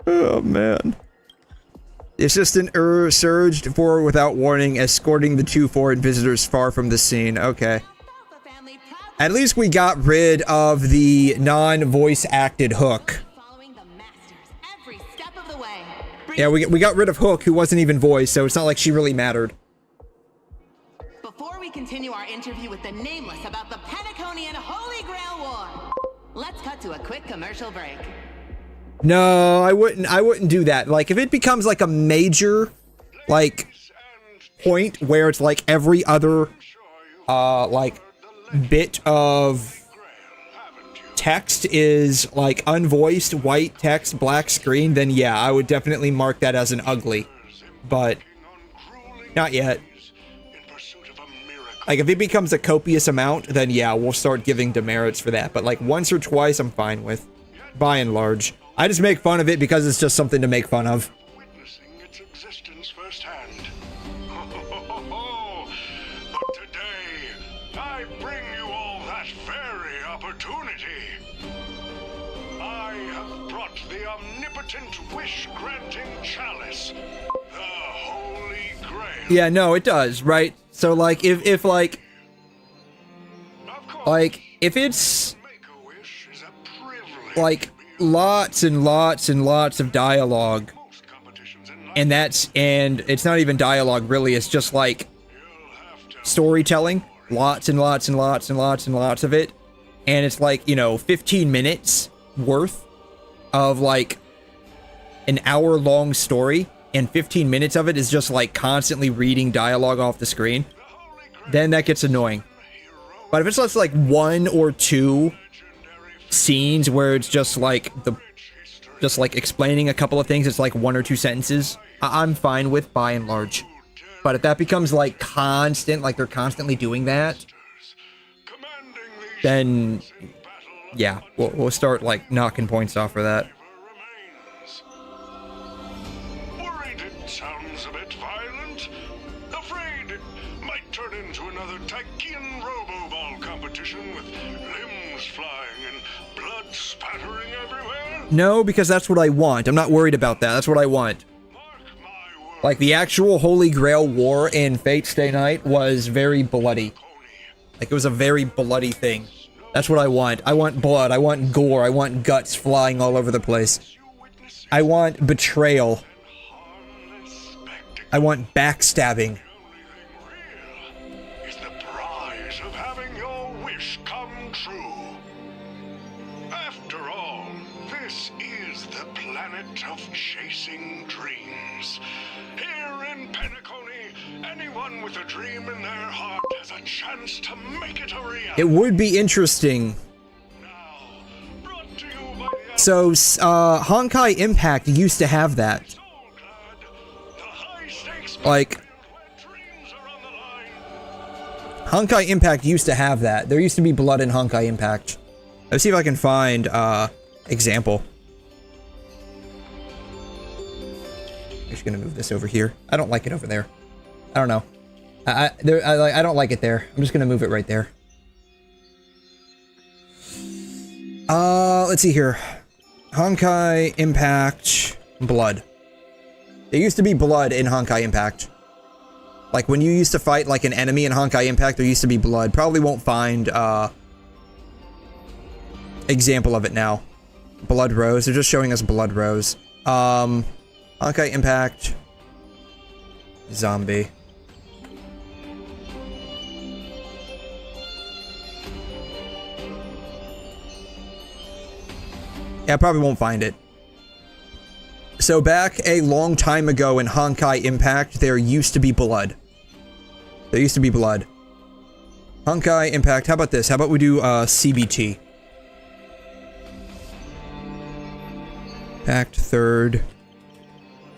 Oh, man. The assistant surged forward without warning, escorting the two foreign visitors far from the scene. Okay. At least we got rid of the non-voice acted Hook. Yeah, we got rid of Hook, who wasn't even voiced, so it's not like she really mattered. Before we continue our interview with the Nameless about the Penaconian Holy Grail War, let's cut to a quick commercial break. No, I wouldn't do that. Like, if it becomes like a major, like, point where it's like every other, like, bit of text is like unvoiced, white text, black screen, then yeah, I would definitely mark that as an ugly. But not yet. Like, if it becomes a copious amount, then yeah, we'll start giving demerits for that. But like once or twice, I'm fine with, by and large. I just make fun of it because it's just something to make fun of. Witnessing its existence firsthand. But today, I bring you all that very opportunity. I have brought the omnipotent wish-granting chalice, the Holy Grail. Yeah, no, it does, right? So like, if it's like lots and lots and lots of dialogue, and it's not even dialogue really, it's just like storytelling, lots and lots and lots and lots and lots of it, and it's like, you know, 15 minutes worth of like an hour-long story, and 15 minutes of it is just like constantly reading dialogue off the screen, then that gets annoying. But if it's just like one or two scenes where it's just like explaining a couple of things, it's like one or two sentences, I'm fine with, by and large. But if that becomes like constant, like they're constantly doing that, then yeah, we'll start like knocking points off for that. Worried it sounds a bit violent. Afraid it might turn into another Tychean robo-ball competition with limbs flying and blood spattering everywhere? No, because that's what I want. I'm not worried about that. That's what I want. Like, the actual Holy Grail War in Fate Stay Night was very bloody. Like, it was a very bloody thing. That's what I want. I want blood. I want gore. I want guts flying all over the place. I want betrayal. I want backstabbing. Is the prize of having your wish come true. After all, this is the planet of chasing dreams. Here in Penacony, anyone with a dream in their heart has a chance to make it a reality. It would be interesting. So, Honkai Impact used to have that. Like, Honkai Impact used to have that. There used to be blood in Honkai Impact. Let's see if I can find, example. I'm just gonna move this over here. I don't like it over there. I don't know. I don't like it there. I'm just gonna move it right there. Let's see here. Honkai Impact blood. There used to be blood in Honkai Impact. Like, when you used to fight, like, an enemy in Honkai Impact, there used to be blood. Probably won't find, example of it now. Blood Rose. They're just showing us Blood Rose. Honkai Impact. Zombie. Yeah, I probably won't find it. So back a long time ago in Honkai Impact, there used to be blood. There used to be blood. Honkai Impact, how about this? How about we do, CBT? Pact 3rd.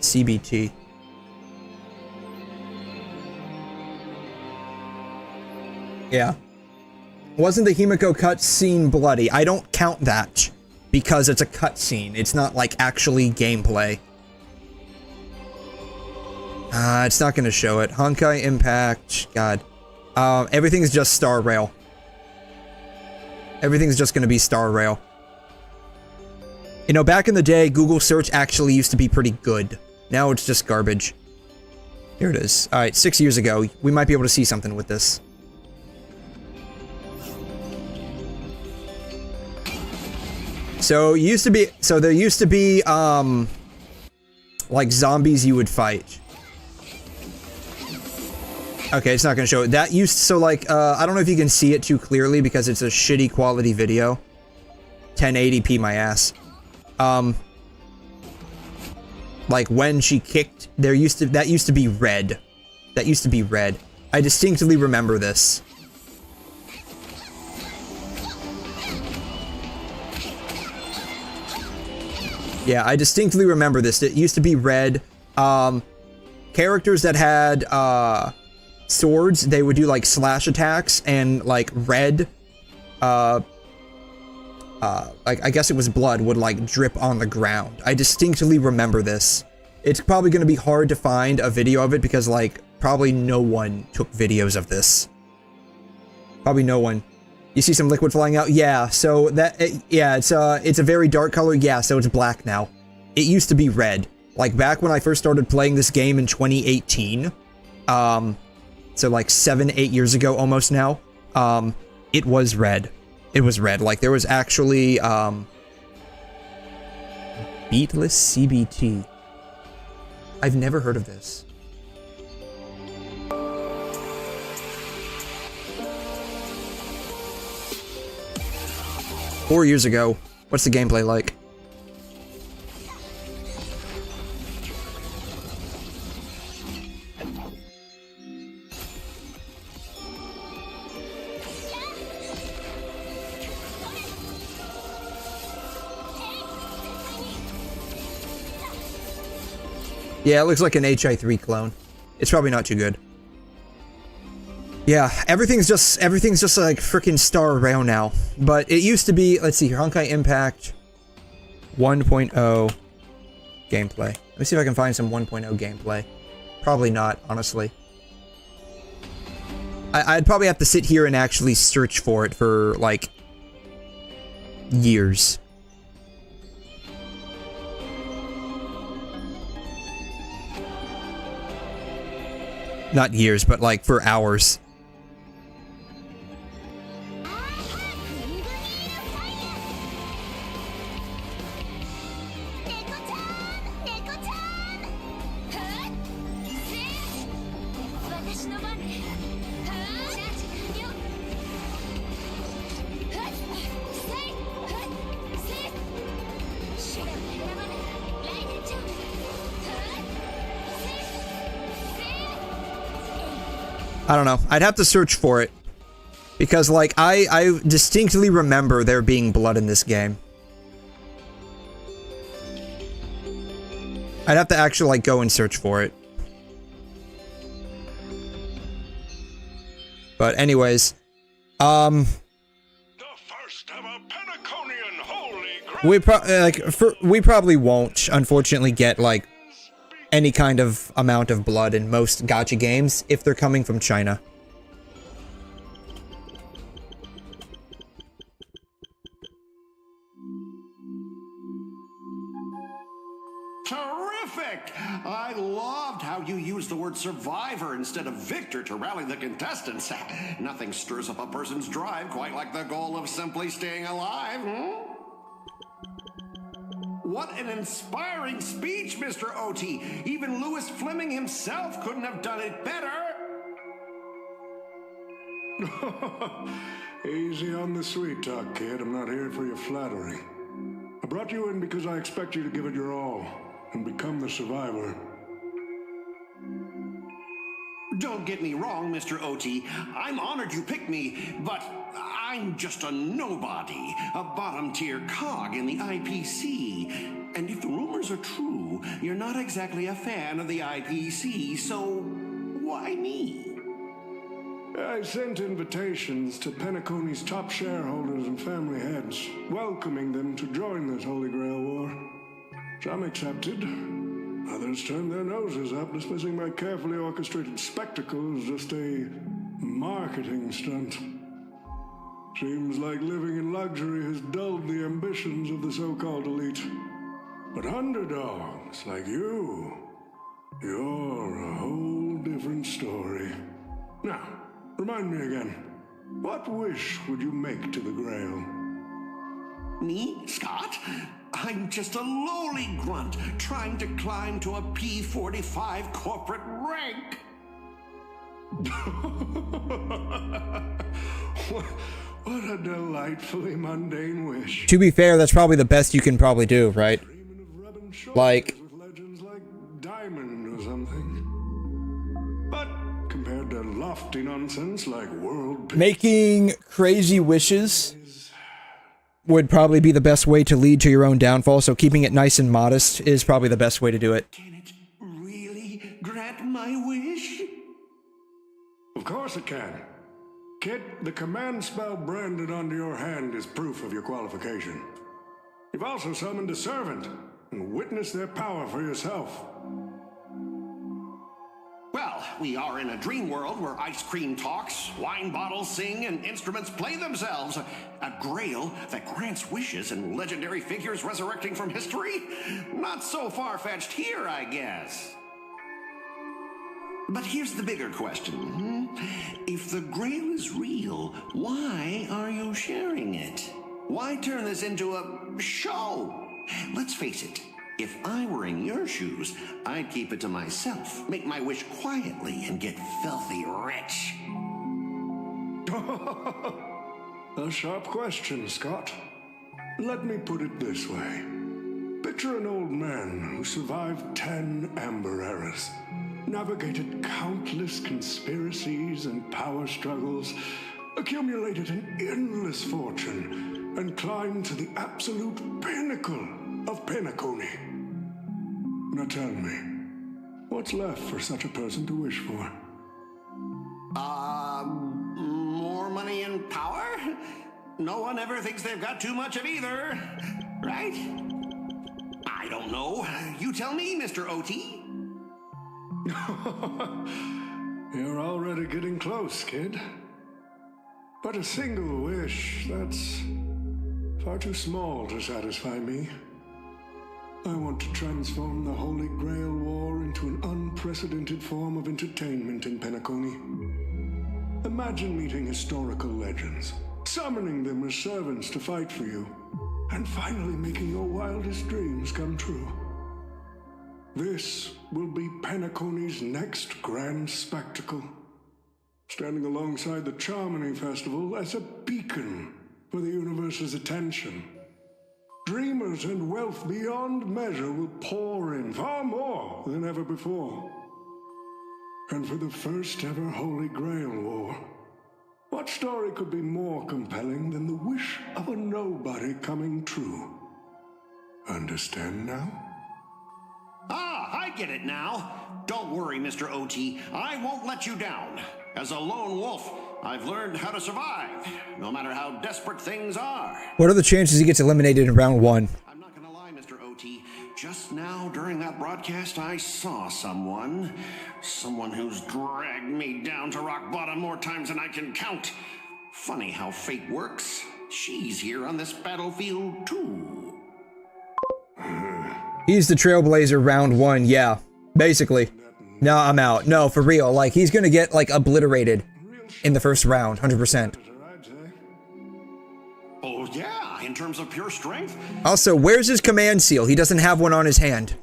CBT. Yeah. Wasn't the Himiko cutscene bloody? I don't count that. Because it's a cutscene. It's not, like, actually gameplay. It's not gonna show it. Honkai Impact. God. Everything's just Star Rail. Everything's just gonna be Star Rail. You know, back in the day, Google search actually used to be pretty good. Now it's just garbage. Here it is. Alright, 6 years ago. We might be able to see something with this. So, there used to be, like, zombies you would fight. Okay, it's not gonna show it. That used, so like, I don't know if you can see it too clearly because it's a shitty quality video. 1080p my ass. Like, when she kicked, that used to be red. That used to be red. I distinctly remember this. Yeah, I distinctly remember this. It used to be red. Characters that had, swords, they would do, like, slash attacks, and, like, red, like, I guess it was blood, would, like, drip on the ground. I distinctly remember this. It's probably gonna be hard to find a video of it because, like, probably no one took videos of this. Probably no one. You see some liquid flying out? Yeah, so that, yeah, it's a very dark color, yeah, so it's black now. It used to be red. Like, back when I first started playing this game in 2018, so like 7-8 years ago almost now, it was red. It was red. Like, there was actually, Beatless CBT. I've never heard of this. Four years ago. What's the gameplay like? Yeah, it looks like an HI3 clone. It's probably not too good. Yeah, everything's just like freaking Star Rail now. But it used to be, let's see here, Honkai Impact 1.0 gameplay. Let me see if I can find some 1.0 gameplay. Probably not, honestly. I'd probably have to sit here and actually search for it for, like, years. Not years, but like for hours. I don't know. I'd have to search for it. Because, like, I distinctly remember there being blood in this game. I'd have to actually, like, go and search for it. But anyways, The first ever Penaconian Holy Grail. we probably won't, unfortunately, get, like, any kind of amount of blood in most gacha games if they're coming from China. Terrific! I loved how you used the word survivor instead of victor to rally the contestants. Nothing stirs up a person's drive quite like the goal of simply staying alive, hmm? What an inspiring speech, Mr. OT. Even Louis Fleming himself couldn't have done it better. Easy on the sweet talk, kid. I'm not here for your flattery. I brought you in because I expect you to give it your all and become the survivor. Don't get me wrong, Mr. OT. I'm honored you picked me, but I'm just a nobody, a bottom-tier cog in the IPC. And if the rumors are true, you're not exactly a fan of the IPC, so why me? I sent invitations to Penacony's top shareholders and family heads, welcoming them to join this Holy Grail War. Some accepted. Others turned their noses up, dismissing my carefully orchestrated spectacle as just a marketing stunt. Seems like living in luxury has dulled the ambitions of the so-called elite. But underdogs like you You're a whole different story. Now, remind me again. What wish would you make to the Grail? Me, Scott? I'm just a lowly grunt trying to climb to a P45 corporate rank. What a delightfully mundane wish. To be fair, that's probably the best you can probably do, right? Like, With legends like Diamond or something. But compared to lofty nonsense like world peace, making crazy wishes would probably be the best way to lead to your own downfall, so keeping it nice and modest is probably the best way to do it. can it really grant my wish? of course it can. Kid, the command spell branded onto your hand is proof of your qualification. You've also summoned a servant and witnessed their power for yourself. Well, we are in a dream world where ice cream talks, wine bottles sing, and instruments play themselves. A grail that grants wishes and legendary figures resurrecting from history? Not so far-fetched here, I guess. But here's the bigger question. If the grail is real, why are you sharing it? Why turn this into a show? Let's face it. If I were in your shoes, I'd keep it to myself, make my wish quietly, and get filthy rich. A sharp question, Scott. Let me put it this way. Picture an old man who survived 10 Amber Eras, navigated countless conspiracies and power struggles, accumulated an endless fortune, and climbed to the absolute pinnacle of Penacony. Now tell me, what's left for such a person to wish for? More money and power? No one ever thinks they've got too much of either, right? I don't know. You tell me, Mr. OT. You're already getting close, kid. But a single wish, that's far too small to satisfy me. I want to transform the Holy Grail War into an unprecedented form of entertainment in Penacony. Imagine meeting historical legends, summoning them as servants to fight for you, and finally making your wildest dreams come true. This will be Penacony's next grand spectacle, standing alongside the 𝘺𝘮 Festival as a beacon for the universe's attention. Dreamers and wealth beyond measure will pour in, far more than ever before. And for the first ever Holy Grail War, what story could be more compelling than the wish of a nobody coming true? Understand now? I get it now. Don't worry, Mr. OT. I won't let you down. As a lone wolf, I've learned how to survive, no matter how desperate things are. What are the chances he gets eliminated in round 1? I'm not gonna lie, Mr. OT. Just now, during that broadcast, I saw someone who's dragged me down to rock bottom more times than I can count. Funny how fate works. She's here on this battlefield, too. He's the Trailblazer round 1, yeah. Basically. No, I'm out. No, for real. Like, he's gonna get, like, obliterated in the first round, 100%. Oh, yeah, in terms of pure strength. Also, where's his command seal? He doesn't have one on his hand.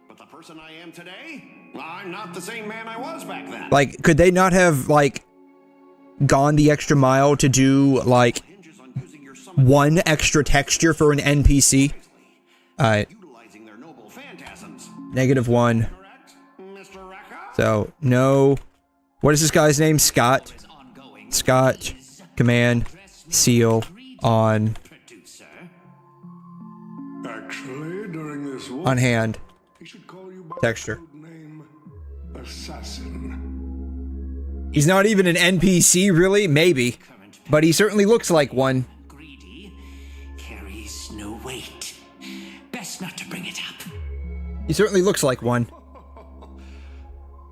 But the person I am today, I'm not the same man I was back then. Like, could they not have, like, gone the extra mile to do, like, 1 extra texture for an NPC? Alright. -1. So, no. What is this guy's name? Scott. Scott. Command. Seal. On. Actually, during this war, On hand. he should call you by Texture. the name Assassin. He's not even an NPC, really? Maybe. But he certainly looks like one. Carries no weight. Best not to bring it up. He certainly looks like one.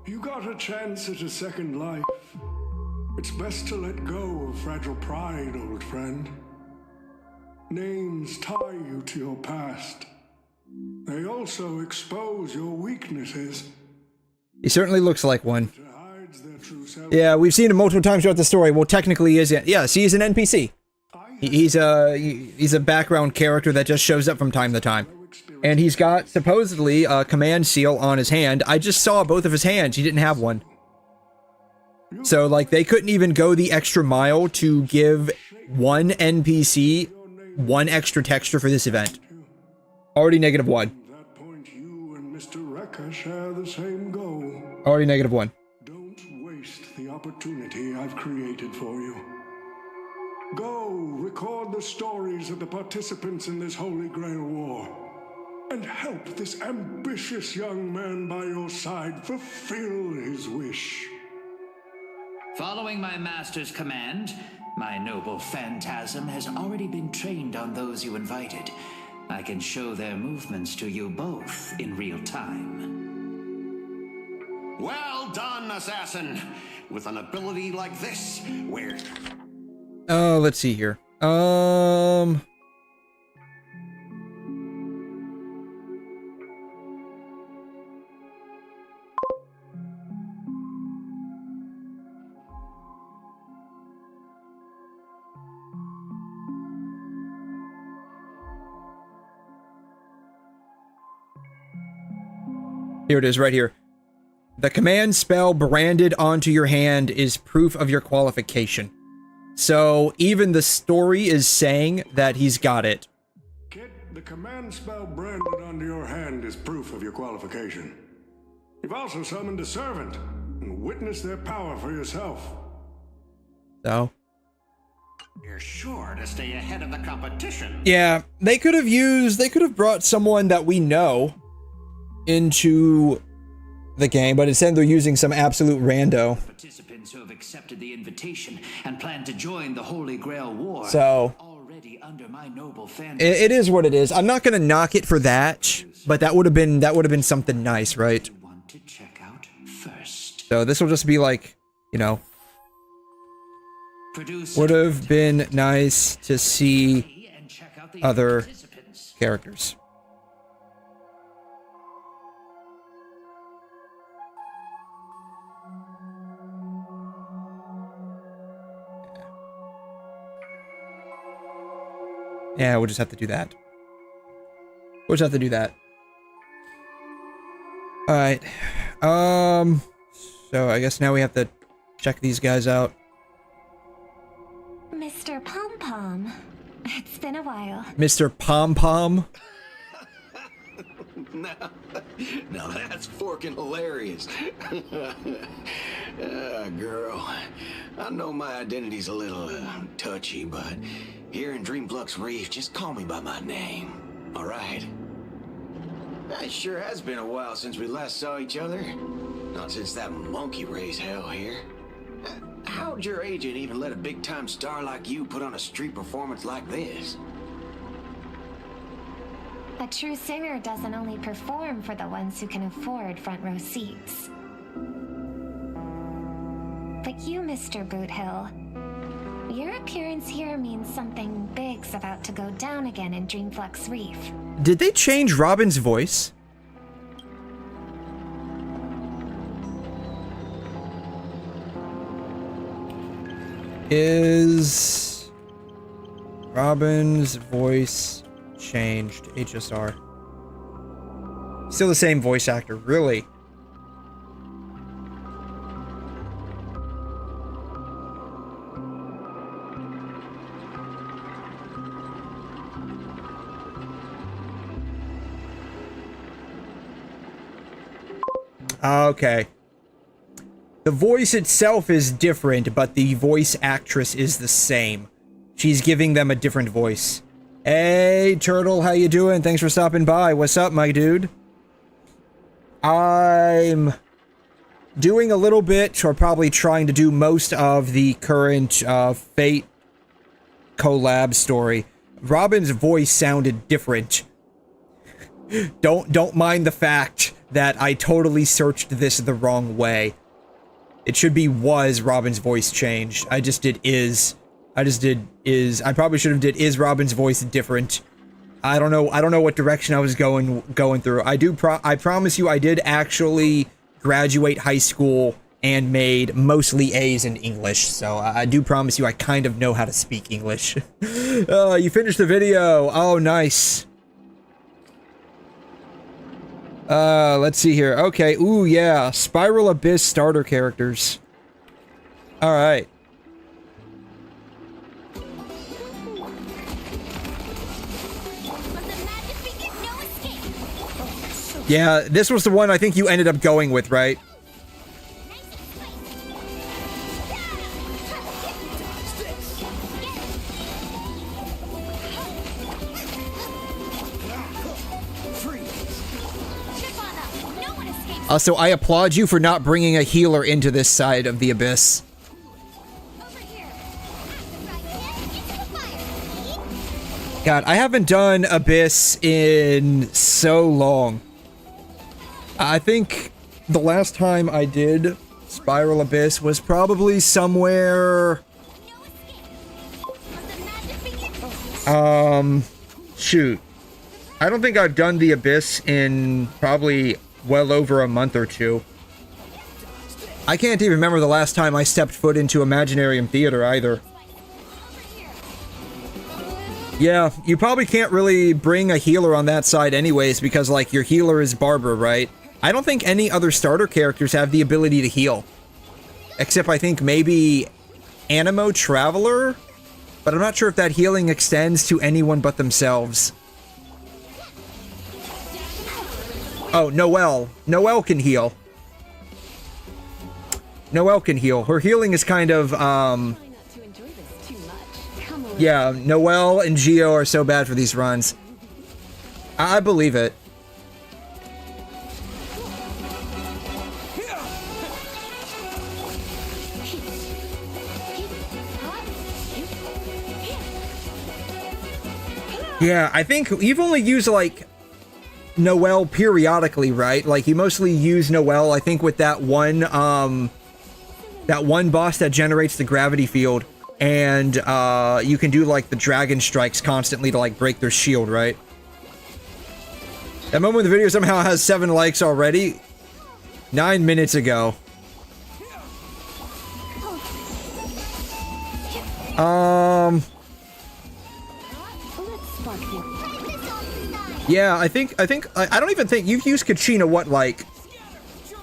You got a chance at a second life. It's best to let go of fragile pride, old friend. Names tie you to your past. They also expose your weaknesses. He certainly looks like one. Yeah, we've seen him multiple times throughout the story. Well, technically he is. Yes, he's an NPC. He's a background character that just shows up from time to time. And he's got, supposedly, a command seal on his hand. I just saw both of his hands. He didn't have one. So, like, they couldn't even go the extra mile to give one NPC one extra texture for this event. Already -1. At that point, you and Mr. Rekka share the same goal. Already -1. Don't waste the opportunity I've created for you. Go, record the stories of the participants in this Holy Grail War, and help this ambitious young man by your side fulfill his wish. Following my master's command, my noble phantasm has already been trained on those you invited. I can show their movements to you both in real time. Well done, assassin. With an ability like this, where... Oh, let's see here. Here it is, right here. The command spell branded onto your hand is proof of your qualification. So, even the story is saying that he's got it. Kid, the command spell branded onto your hand is proof of your qualification. You've also summoned a servant and witnessed their power for yourself. So? You're sure to stay ahead of the competition. Yeah, they could have brought someone that we know into the game, but instead they're using some absolute rando. Participants who have accepted the invitation and plan to join the Holy Grail War. So, already under my noble it is what it is. I'm not gonna knock it for that, but that would have been something nice, right? Want to check out first. So this will just be like, you know, would have been nice to see other characters. Yeah, we'll just have to do that. We'll just have to do that. Alright. So I guess now we have to check these guys out. Mr. Pom Pom, it's been a while. Mr. Pom Pom? Now that's forking hilarious. Girl, I know my identity's a little touchy, but here in Dreamflux Reef, just call me by my name, all right? It sure has been a while since we last saw each other. Not since that monkey raised hell here. How'd your agent even let a big-time star like you put on a street performance like this? A true singer doesn't only perform for the ones who can afford front row seats. But you, Mr. Boothill, your appearance here means something big's about to go down again in Dreamflux Reef. Did they change Robin's voice? Is Robin's voice changed? HSR. Still the same voice actor, really? Okay. The voice itself is different, but the voice actress is the same. She's giving them a different voice. Hey, Turtle, how you doing? Thanks for stopping by. What's up, my dude? I'm doing a little bit, or probably trying to do most of the current Fate collab story. Robin's voice sounded different. Don't mind the fact that I totally searched this the wrong way. It should be was Robin's voice changed. I just did is. I just did is. I probably should have did is Robin's voice different. I don't know what direction I was going through. I promise you I did actually graduate high school and made mostly A's in English, so I do promise you I kind of know how to speak English. You finished the video. Oh, nice. Let's see here. Okay, ooh, yeah. Spiral Abyss starter characters. Alright. Yeah, this was the one I think you ended up going with, right? So I applaud you for not bringing a healer into this side of the abyss. God, I haven't done Abyss in so long. I think the last time I did Spiral Abyss was probably somewhere... shoot. I don't think I've done the Abyss in probably well over a month or two. I can't even remember the last time I stepped foot into Imaginarium Theater either. Yeah, you probably can't really bring a healer on that side anyways, because, like, your healer is Barbara, right? I don't think any other starter characters have the ability to heal. Except I think maybe Animo Traveler? But I'm not sure if that healing extends to anyone but themselves. Oh, Noelle. Noelle can heal. Noelle can heal. Her healing is kind of, yeah, Noelle and Geo are so bad for these runs. I believe it. Yeah, I think you've only used, like, Noelle periodically, right? Like, you mostly use Noelle, I think, with that one boss that generates the gravity field. And, you can do, like, the dragon strikes constantly to, like, break their shield, right? That moment in the video somehow has 7 likes already. 9 minutes ago. Yeah, I don't even think you've used 𝘵𝘮, what, like,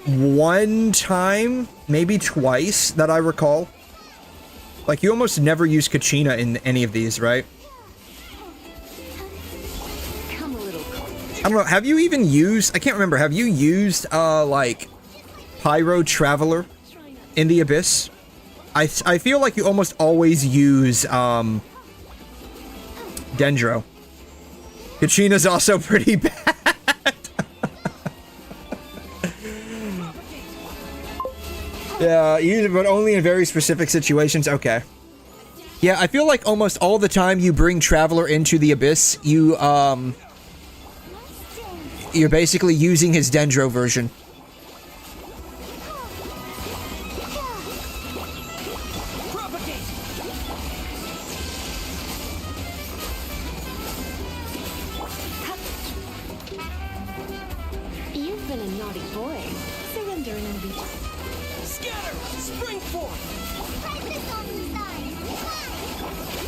1 time, maybe twice that I recall. Like, you almost never use 𝘵𝘮 in any of these, right? I don't know, have you even used, I can't remember, have you used, like, Pyro Traveler in the Abyss? I feel like you almost always use, Dendro. 𝘵𝘮's also pretty bad. Yeah, use it, but only in very specific situations. Okay. Yeah, I feel like almost all the time you bring Traveler into the Abyss, you're basically using his Dendro version.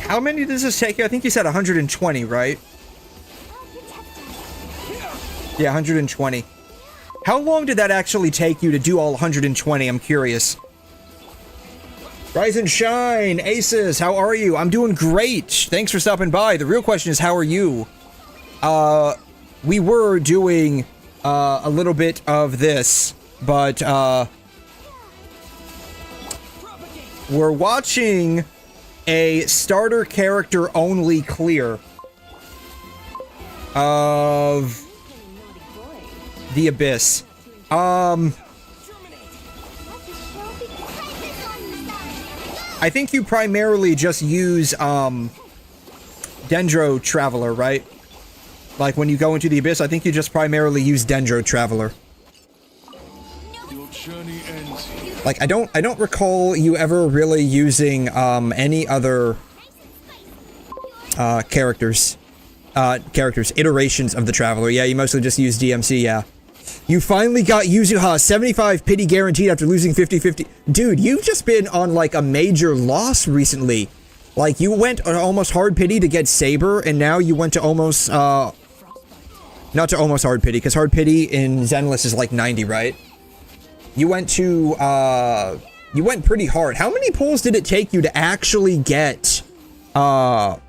How many does this take you? I think you said 120, right? Yeah, 120. How long did that actually take you to do all 120? I'm curious. Rise and shine! Aces, how are you? I'm doing great! Thanks for stopping by. The real question is, how are you? We were doing, a little bit of this, but, we're watching a starter character only clear of the Abyss. I think you primarily just use Dendro Traveler, right? Like when you go into the Abyss, I think you just primarily use Dendro Traveler. Like, I don't recall you ever really using, any other, iterations of the Traveler. Yeah, you mostly just use DMC, yeah. You finally got Yuzuha, 75 pity guaranteed after losing 50-50. Dude, you've just been on like a major loss recently. Like you went on almost hard pity to get Saber, and now you went to almost, not to almost hard pity, because hard pity in Zenless is like 90, right? You went to, you went pretty hard. How many pulls did it take you to actually get, both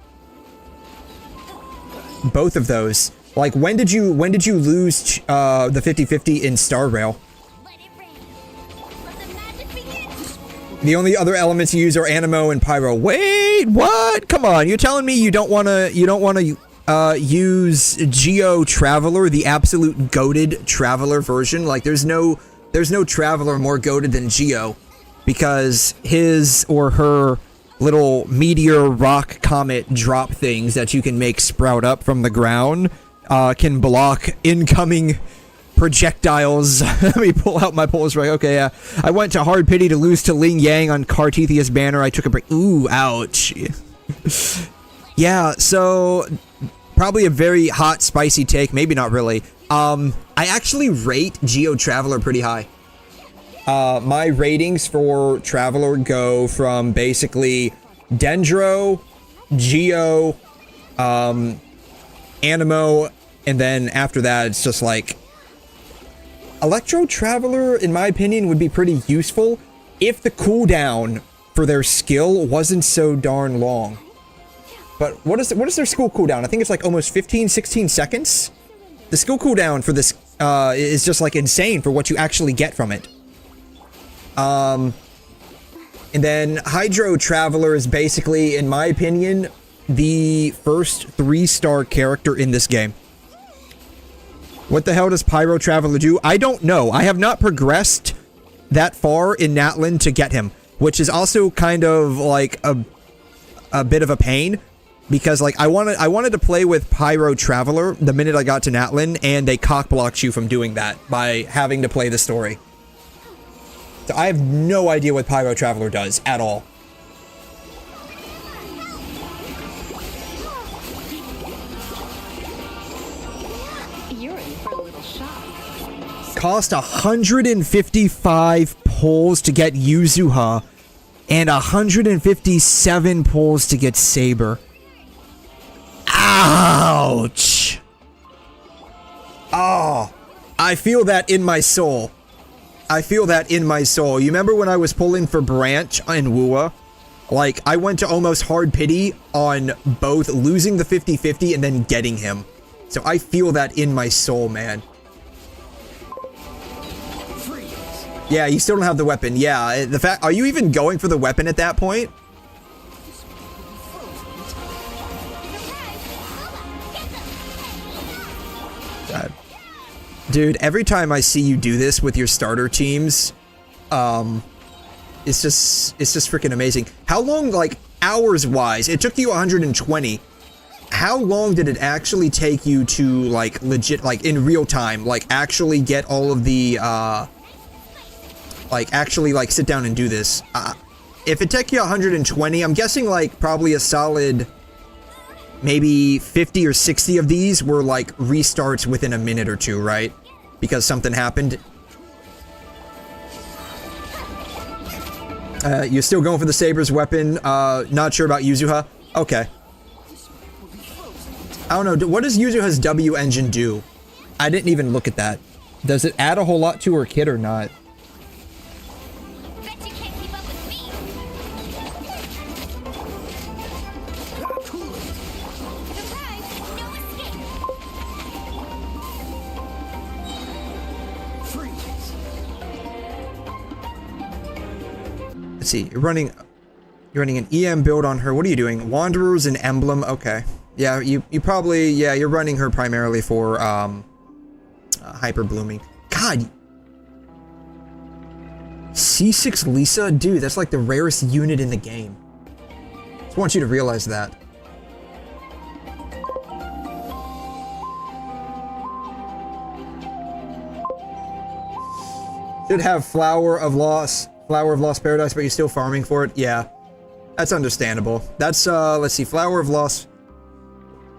of those? Like, when did you lose, the 50-50 in Star Rail? The only other elements you use are Anemo and Pyro. Wait, what? Come on, you're telling me you don't wanna use 𝘬𝘁 Traveler, the absolute goated Traveler version? Like, there's no Traveler more goated than 𝘬𝘁, because his or her little meteor, rock, comet drop things that you can make sprout up from the ground can block incoming projectiles. Let me pull out my pulls right. Okay, yeah. I went to hard pity to lose to Ling Yang on Cartesius banner. I took a break. Ooh, ouch. Yeah, so probably a very hot, spicy take. Maybe not really. I actually rate 𝘬𝘁 Traveler pretty high. My ratings for Traveler go from basically Dendro, 𝘬𝘁, Anemo, and then after that, it's just like Electro Traveler, in my opinion, would be pretty useful if the cooldown for their skill wasn't so darn long. But what is their skill cooldown? I think it's like almost 15-16 seconds. The skill cooldown for this is just like insane for what you actually get from it. And then Hydro Traveler is basically, in my opinion, the first 3-star character in this game. What the hell does Pyro Traveler do? I don't know. I have not progressed that far in Natlan to get him, which is also kind of like a bit of a pain, because like I wanted to play with Pyro Traveler the minute I got to Natlan, and they cockblocked you from doing that by having to play the story. So I have no idea what Pyro Traveler does at all. Cost 155 pulls to get Yuzuha, and 157 pulls to get Saber. Ouch! Oh, I feel that in my soul. I feel that in my soul. You remember when I was pulling for Branch in WuWa? Like, I went to almost hard pity on both losing the 50-50 and then getting him. So I feel that in my soul, man. Yeah, you still don't have the weapon. Yeah, the fact, are you even going for the weapon at that point? God. Dude, every time I see you do this with your starter teams, it's just freaking amazing. How long, like, hours-wise, it took you 120. How long did it actually take you to, like, legit, like, in real time, like, actually get all of the, like, actually, like, sit down and do this? If it took you 120, I'm guessing, like, probably a solid, maybe 50 or 60 of these were, like, restarts within a minute or two, right? Because something happened. You're still going for the Saber's weapon, not sure about Yuzuha? Okay. I don't know, what does Yuzuha's W engine do? I didn't even look at that. Does it add a whole lot to her kit or not? Let's see, you're running an EM build on her. What are you doing? Wanderers and Emblem. Okay. Yeah, you probably, yeah, you're running her primarily for hyper blooming. God. C6 Lisa? Dude, that's like the rarest unit in the game. Just want you to realize that. Should have Flower of Lost Paradise, but you're still farming for it? Yeah. That's understandable. That's, let's see, Flower of Lost...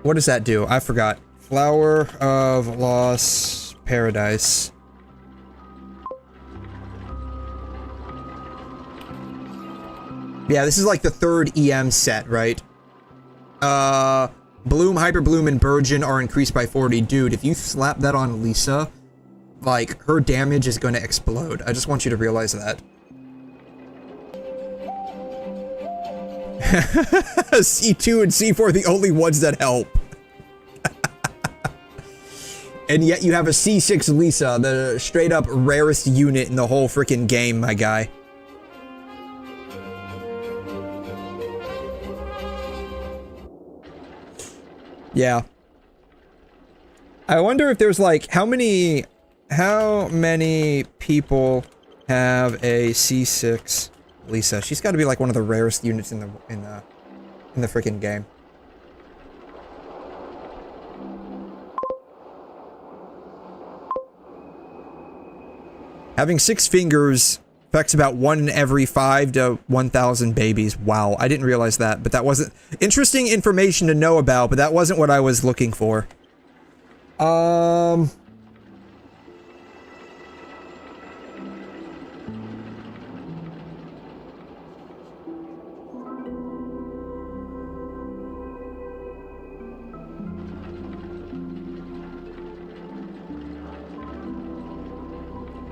What does that do? I forgot. Flower of Lost paradise. Yeah, this is like the third EM set, right? Bloom, Hyper Bloom, and Burgeon are increased by 40. Dude, if you slap that on Lisa, like, her damage is gonna explode. I just want you to realize that. C2 and C4 are the only ones that help. And yet you have a C6 Lisa, the straight up rarest unit in the whole freaking game, my guy. Yeah. I wonder if there's like, how many people have a C6 Lisa? She's got to be like one of the rarest units in the freaking game. Having 6 fingers affects about 1 in every 5 to 1,000 babies. Wow, I didn't realize that, but that wasn't interesting information to know about, but that wasn't what I was looking for.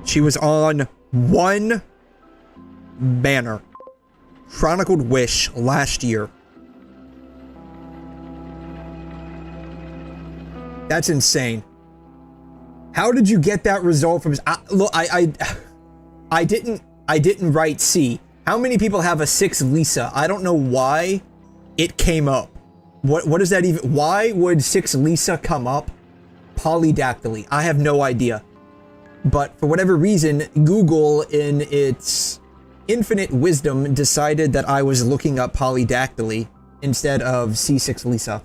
She was on one banner. Chronicled Wish last year. That's insane. How did you get that result from... look, I didn't write C. How many people have a 6 Lisa? I don't know why it came up. What is that even... Why would 6 Lisa come up? Polydactyly. I have no idea. But for whatever reason, Google, in its infinite wisdom, decided that I was looking up polydactyly instead of C6 Lisa.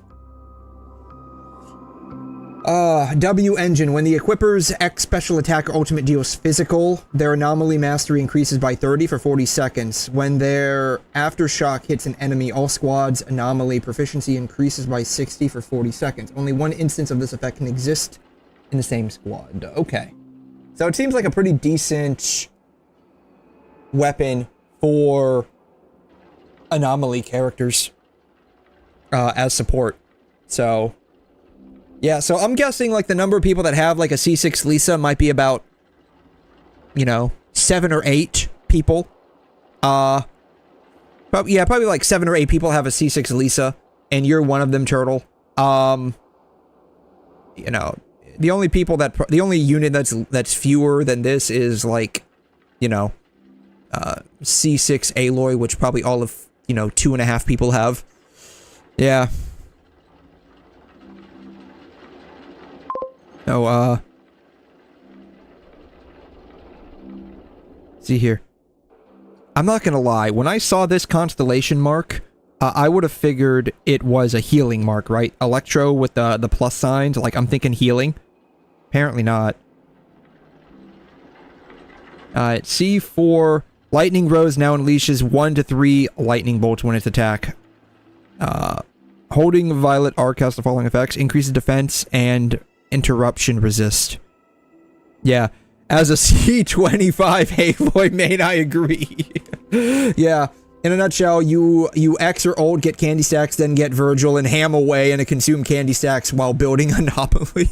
W engine. When the equipper's X special attack or ultimate deals physical, their anomaly mastery increases by 30 for 40 seconds. When their aftershock hits an enemy, all squads' anomaly proficiency increases by 60 for 40 seconds. Only one instance of this effect can exist in the same squad. Okay. So it seems like a pretty decent weapon for anomaly characters as support. So, yeah, so I'm guessing like the number of people that have like a C6 Lisa might be about, you know, 7 or 8 people. But yeah, probably like 7 or 8 people have a C6 Lisa, and you're one of them, Turtle. You know, the only unit that's fewer than this is like, you know, C6 Aloy, which probably all of, you know, 2.5 people have. Yeah. Oh, see here. I'm not gonna lie, when I saw this constellation mark, I would have figured it was a healing mark, right? Electro with the plus signs, like I'm thinking healing. Apparently not. C4, Lightning Rose now unleashes 1 to 3 lightning bolts when it's attack. Holding Violet R casts the following effects: increases defense and interruption resist. Yeah, as a C25 Aloy main, I agree. Yeah, in a nutshell, you X or ult, get candy stacks, then get Virgil and ham away and consume candy stacks while building Anomaly.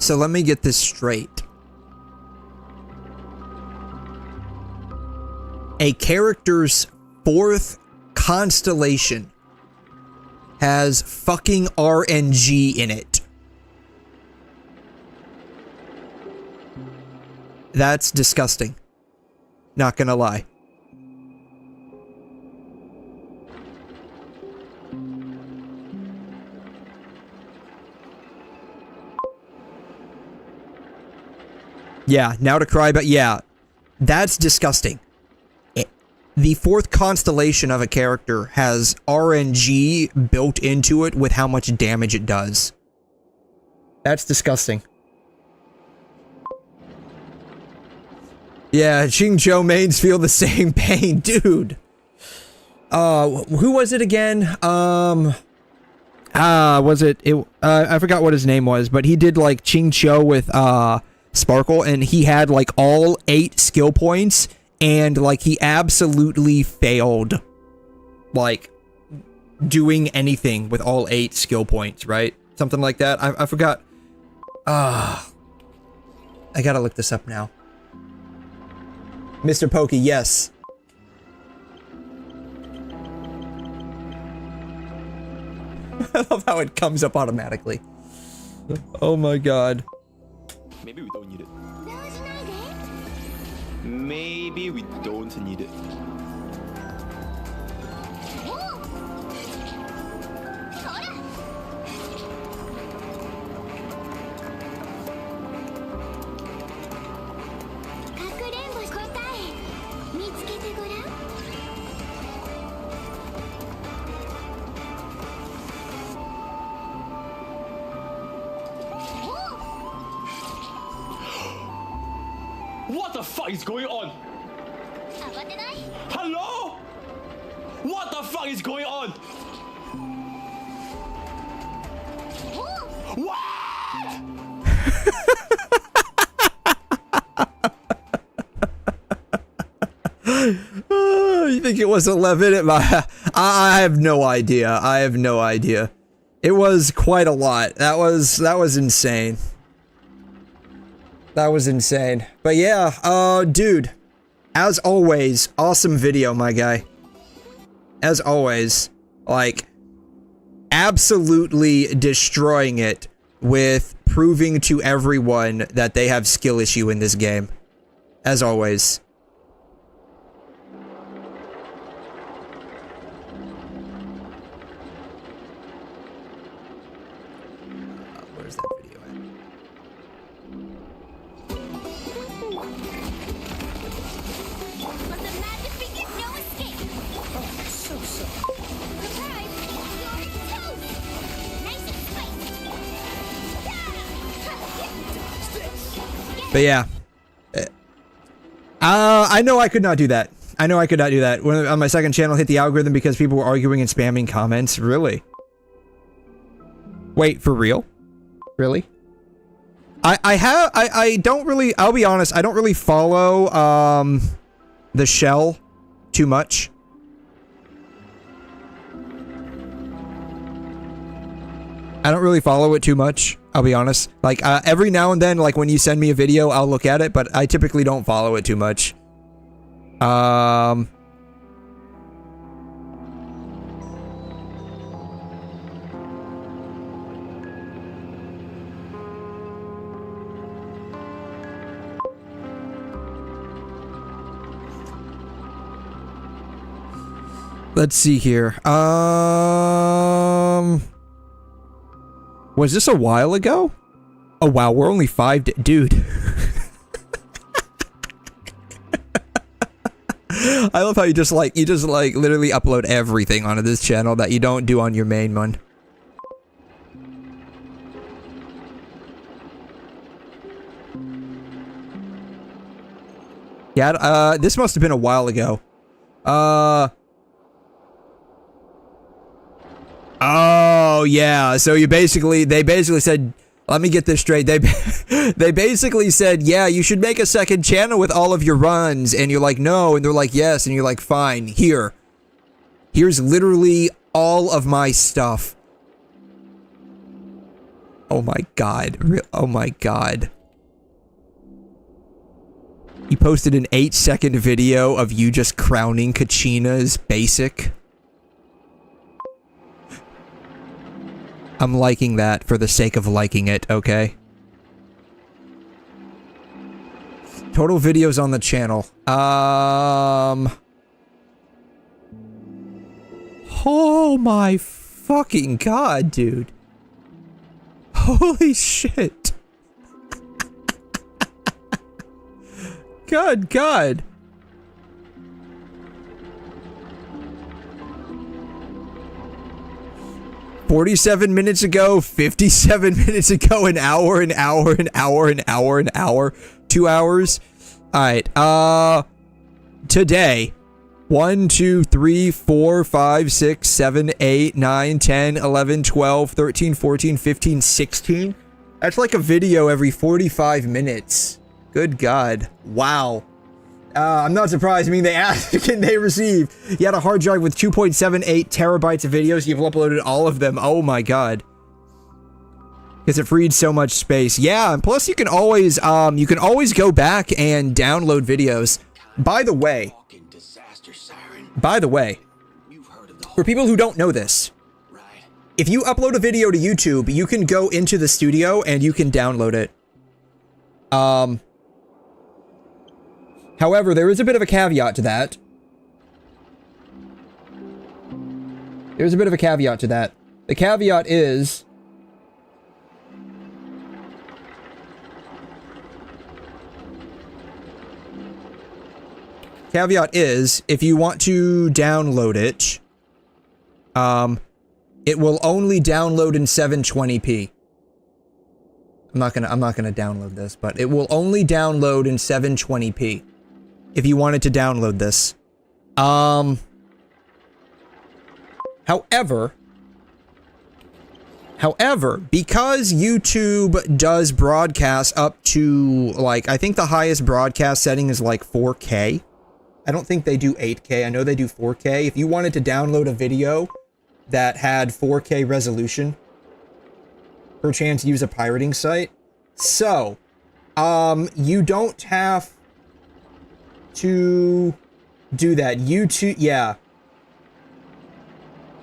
So let me get this straight. A character's 4th constellation has fucking RNG in it. That's disgusting. Not gonna lie. Yeah, now to cry, but yeah, that's disgusting. The fourth constellation of a character has RNG built into it with how much damage it does. That's disgusting. Yeah, Xingqiu mains feel the same pain, dude. Who was it again? Was it I forgot what his name was, but he did like Xingqiu with Sparkle, and he had like all 8 skill points, and like he absolutely failed like doing anything with all 8 skill points, right? Something like that. I forgot. I gotta look this up now. Mr. Pokey, yes. I love how it comes up automatically. Oh my god. Maybe we don't need it. Maybe we don't need it. What the fuck is going on? Hello? What the fuck is going on? What? You think it was 11? I have no idea. I have no idea. It was quite a lot. That was insane. That was insane. But yeah, dude, as always, awesome video, my guy. As always, like, absolutely destroying it with proving to everyone that they have skill issue in this game. As always. Where's that video at? But yeah, I know I could not do that. I know I could not do that. When on my second channel hit the algorithm because people were arguing and spamming comments. Really? Wait, for real? Really? I don't really, I'll be honest, I don't really follow the shell too much. I don't really follow it too much, I'll be honest. Like, every now and then, like, when you send me a video, I'll look at it, but I typically don't follow it too much. Let's see here. Was this a while ago? Oh wow, we're only 5 dude. I love how you just like literally upload everything onto this channel that you don't do on your main one. Yeah, this must have been a while ago. Oh yeah, so they basically said, let me get this straight. They basically said, yeah, you should make a second channel with all of your runs, and you're like, no, and they're like, yes, and you're like, fine, here's literally all of my stuff. Oh my god, oh my god. You posted an 8-second video of you just crowning 𝘐'𝘮 basic. I'm liking that for the sake of liking it, okay? Total videos on the channel. Oh my fucking god, dude. Holy shit. God. "47 minutes ago, 57 minutes ago, an hour, 2 hours. Alright, today, 1, 2, 3, 4, 5, 6, 7, 8, 9, 10, 11, 12, 13, 14, 15, 16. That's like a video every 45 minutes. Good God. Wow. I'm not surprised. I mean, they ask, can they receive? You had a hard drive with 2.78 terabytes of videos. You've uploaded all of them. Oh my God. Because it freed so much space. Yeah, and plus you can always go back and download videos. By the way, for people who don't know this, if you upload a video to YouTube, you can go into the studio and you can download it. However, there is a bit of a caveat to that. The caveat is... if you want to download it, it will only download in 720p. I'm not gonna download this, but it will only download in 720p. If you wanted to download this. However, because YouTube does broadcast up to, like, I think the highest broadcast setting is like 4K. I don't think they do 8K. I know they do 4K. If you wanted to download a video that had 4K resolution, perchance use a pirating site. So, you don't have to do that. YouTube, yeah.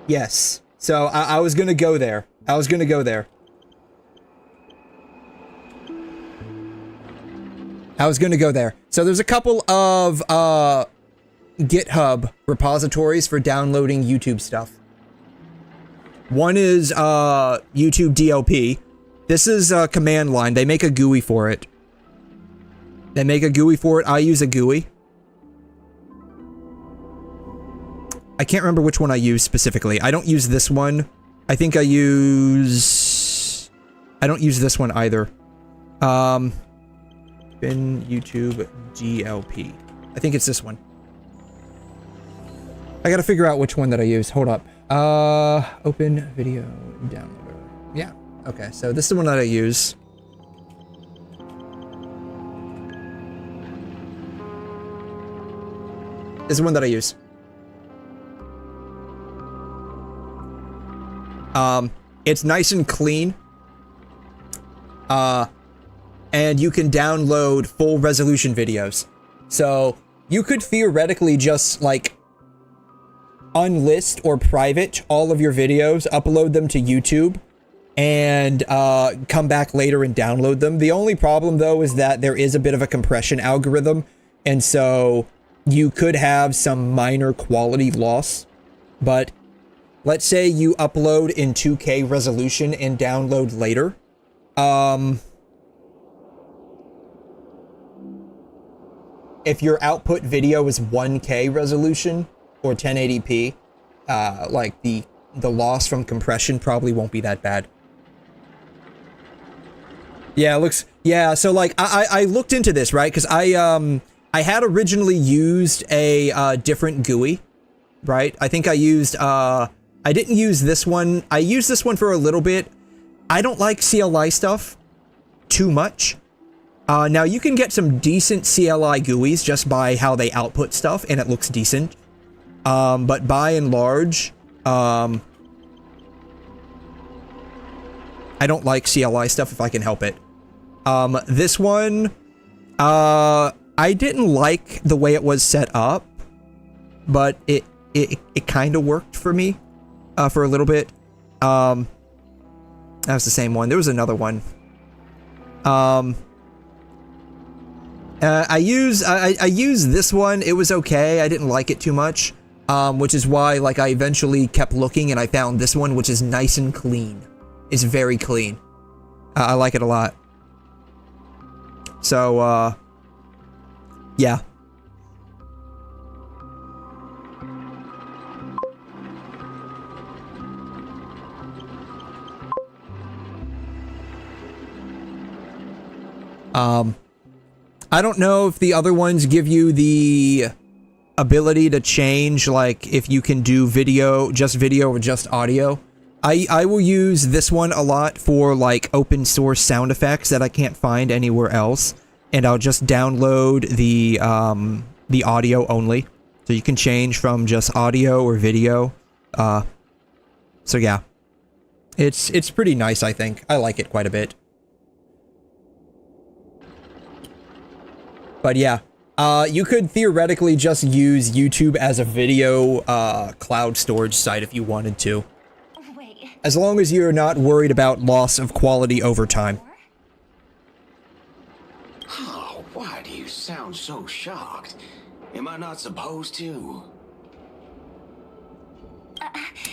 Yes. So, I was gonna go there. So there's a couple of, GitHub repositories for downloading YouTube stuff. One is, YouTube DLP. This is a command line. They make a GUI for it. I use a GUI. I can't remember which one I use specifically. I don't use this one. I think I don't use this one either. Bin YouTube DLP. I think it's this one. I gotta figure out which one that I use. Hold up. Open video downloader. Yeah. Okay, so this is the one that I use. This is the one that I use. It's nice and clean. And you can download full resolution videos. So you could theoretically just like unlist or private all of your videos, upload them to YouTube, and come back later and download them. The only problem though is that there is a bit of a compression algorithm, and so you could have some minor quality loss. But let's say you upload in 2K resolution and download later. If your output video is 1K resolution or 1080p, like the loss from compression probably won't be that bad. Yeah, it looks, yeah, so like I looked into this, right? Because I had originally used a different GUI, right? I think I used I didn't use this one. I used this one for a little bit. I don't like CLI stuff too much. Now you can get some decent CLI GUIs just by how they output stuff, and it looks decent. But by and large, I don't like CLI stuff if I can help it. This one, I didn't like the way it was set up, but it kind of worked for me, for a little bit. That was the same one. There was another one. I used this one. It was okay. I didn't like it too much. Which is why, like, I eventually kept looking and I found this one, which is nice and clean. It's very clean. I like it a lot. So, Yeah. I don't know if the other ones give you the ability to change, like, if you can do video or just audio. I will use this one a lot for, like, open source sound effects that I can't find anywhere else. And I'll just download the audio only. So you can change from just audio or video. So yeah. It's pretty nice, I think. I like it quite a bit. But yeah, you could theoretically just use YouTube as a video cloud storage site if you wanted to. As long as you're not worried about loss of quality over time. Oh, why do you sound so shocked? Am I not supposed to?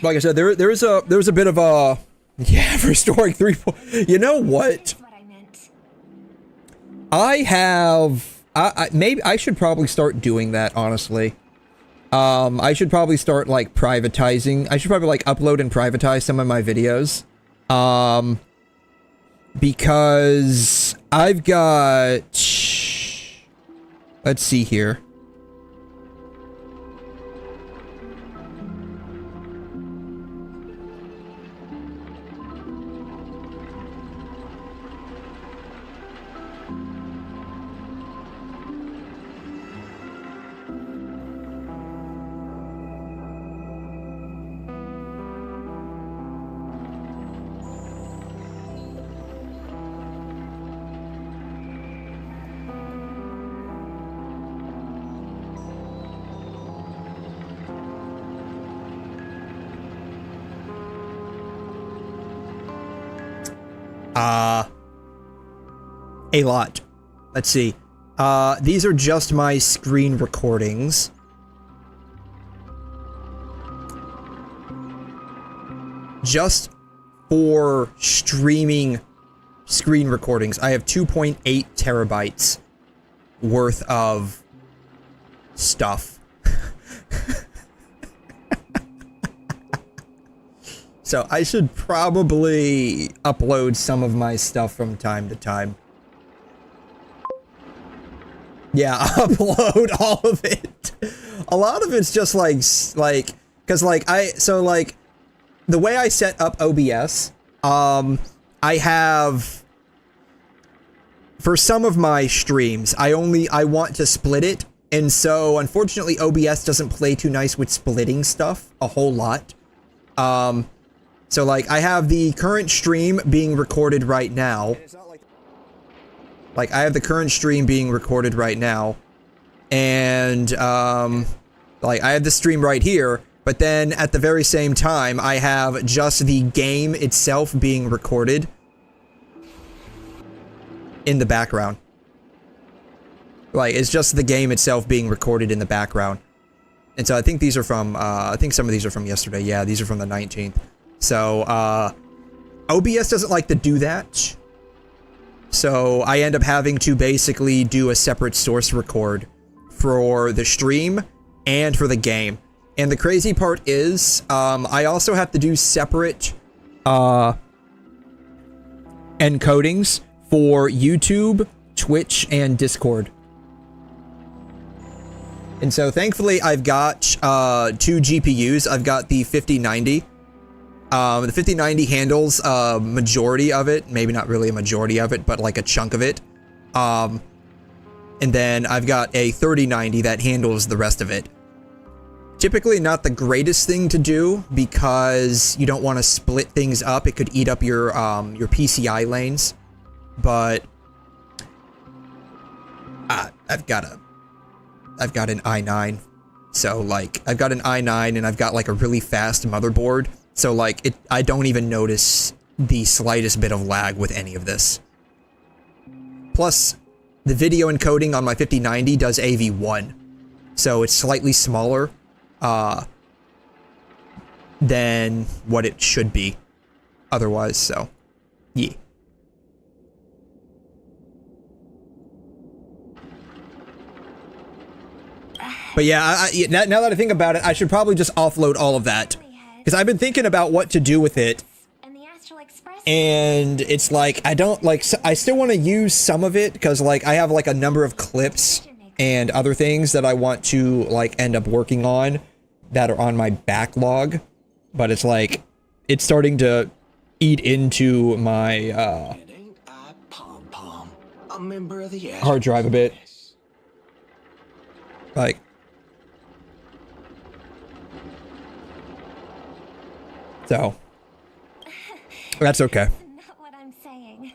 Like I said, there was a bit of a, yeah, for storing 3. You know what? Maybe I should probably start doing that, honestly. I should probably start, like, privatizing. I should probably, like, upload and privatize some of my videos. Because I've got... Let's see here. A lot. Let's see. These are just my screen recordings. Just for streaming screen recordings, I have 2.8 terabytes worth of stuff. So I should probably upload some of my stuff from time to time. Yeah, upload all of it. A lot of it's just like, cause like the way I set up OBS, I have, for some of my streams, I want to split it. And so unfortunately OBS doesn't play too nice with splitting stuff a whole lot. So like I have the current stream being recorded right now. Like, I have the current stream being recorded right now, and, like, I have the stream right here, but then at the very same time, I have just the game itself being recorded in the background. Like, it's just the game itself being recorded in the background. And so I think these are from, I think some of these are from yesterday. Yeah, these are from the 19th. So, OBS doesn't like to do that. So I end up having to basically do a separate source record for the stream and for the game. And the crazy part is, I also have to do separate encodings for YouTube, Twitch, and Discord. And so thankfully I've got 2 GPUs. I've got the 5090. The 5090 handles a majority of it, maybe not really a majority of it, but like a chunk of it. And then I've got a 3090 that handles the rest of it. Typically not the greatest thing to do because you don't want to split things up. It could eat up your PCI lanes. But I've got an i9. So like I've got an i9 and I've got like a really fast motherboard. So like I don't even notice the slightest bit of lag with any of this. Plus, the video encoding on my 5090 does AV1. So it's slightly smaller than what it should be otherwise, so yeah. But yeah, now that I think about it, I should probably just offload all of that. Because I've been thinking about what to do with it. And it's like, I don't, like, I still want to use some of it, because, like, I have, like, a number of clips and other things that I want to, like, end up working on that are on my backlog. But it's like, it's starting to eat into my, hard drive a bit. Like, so, that's okay. Not what I'm saying.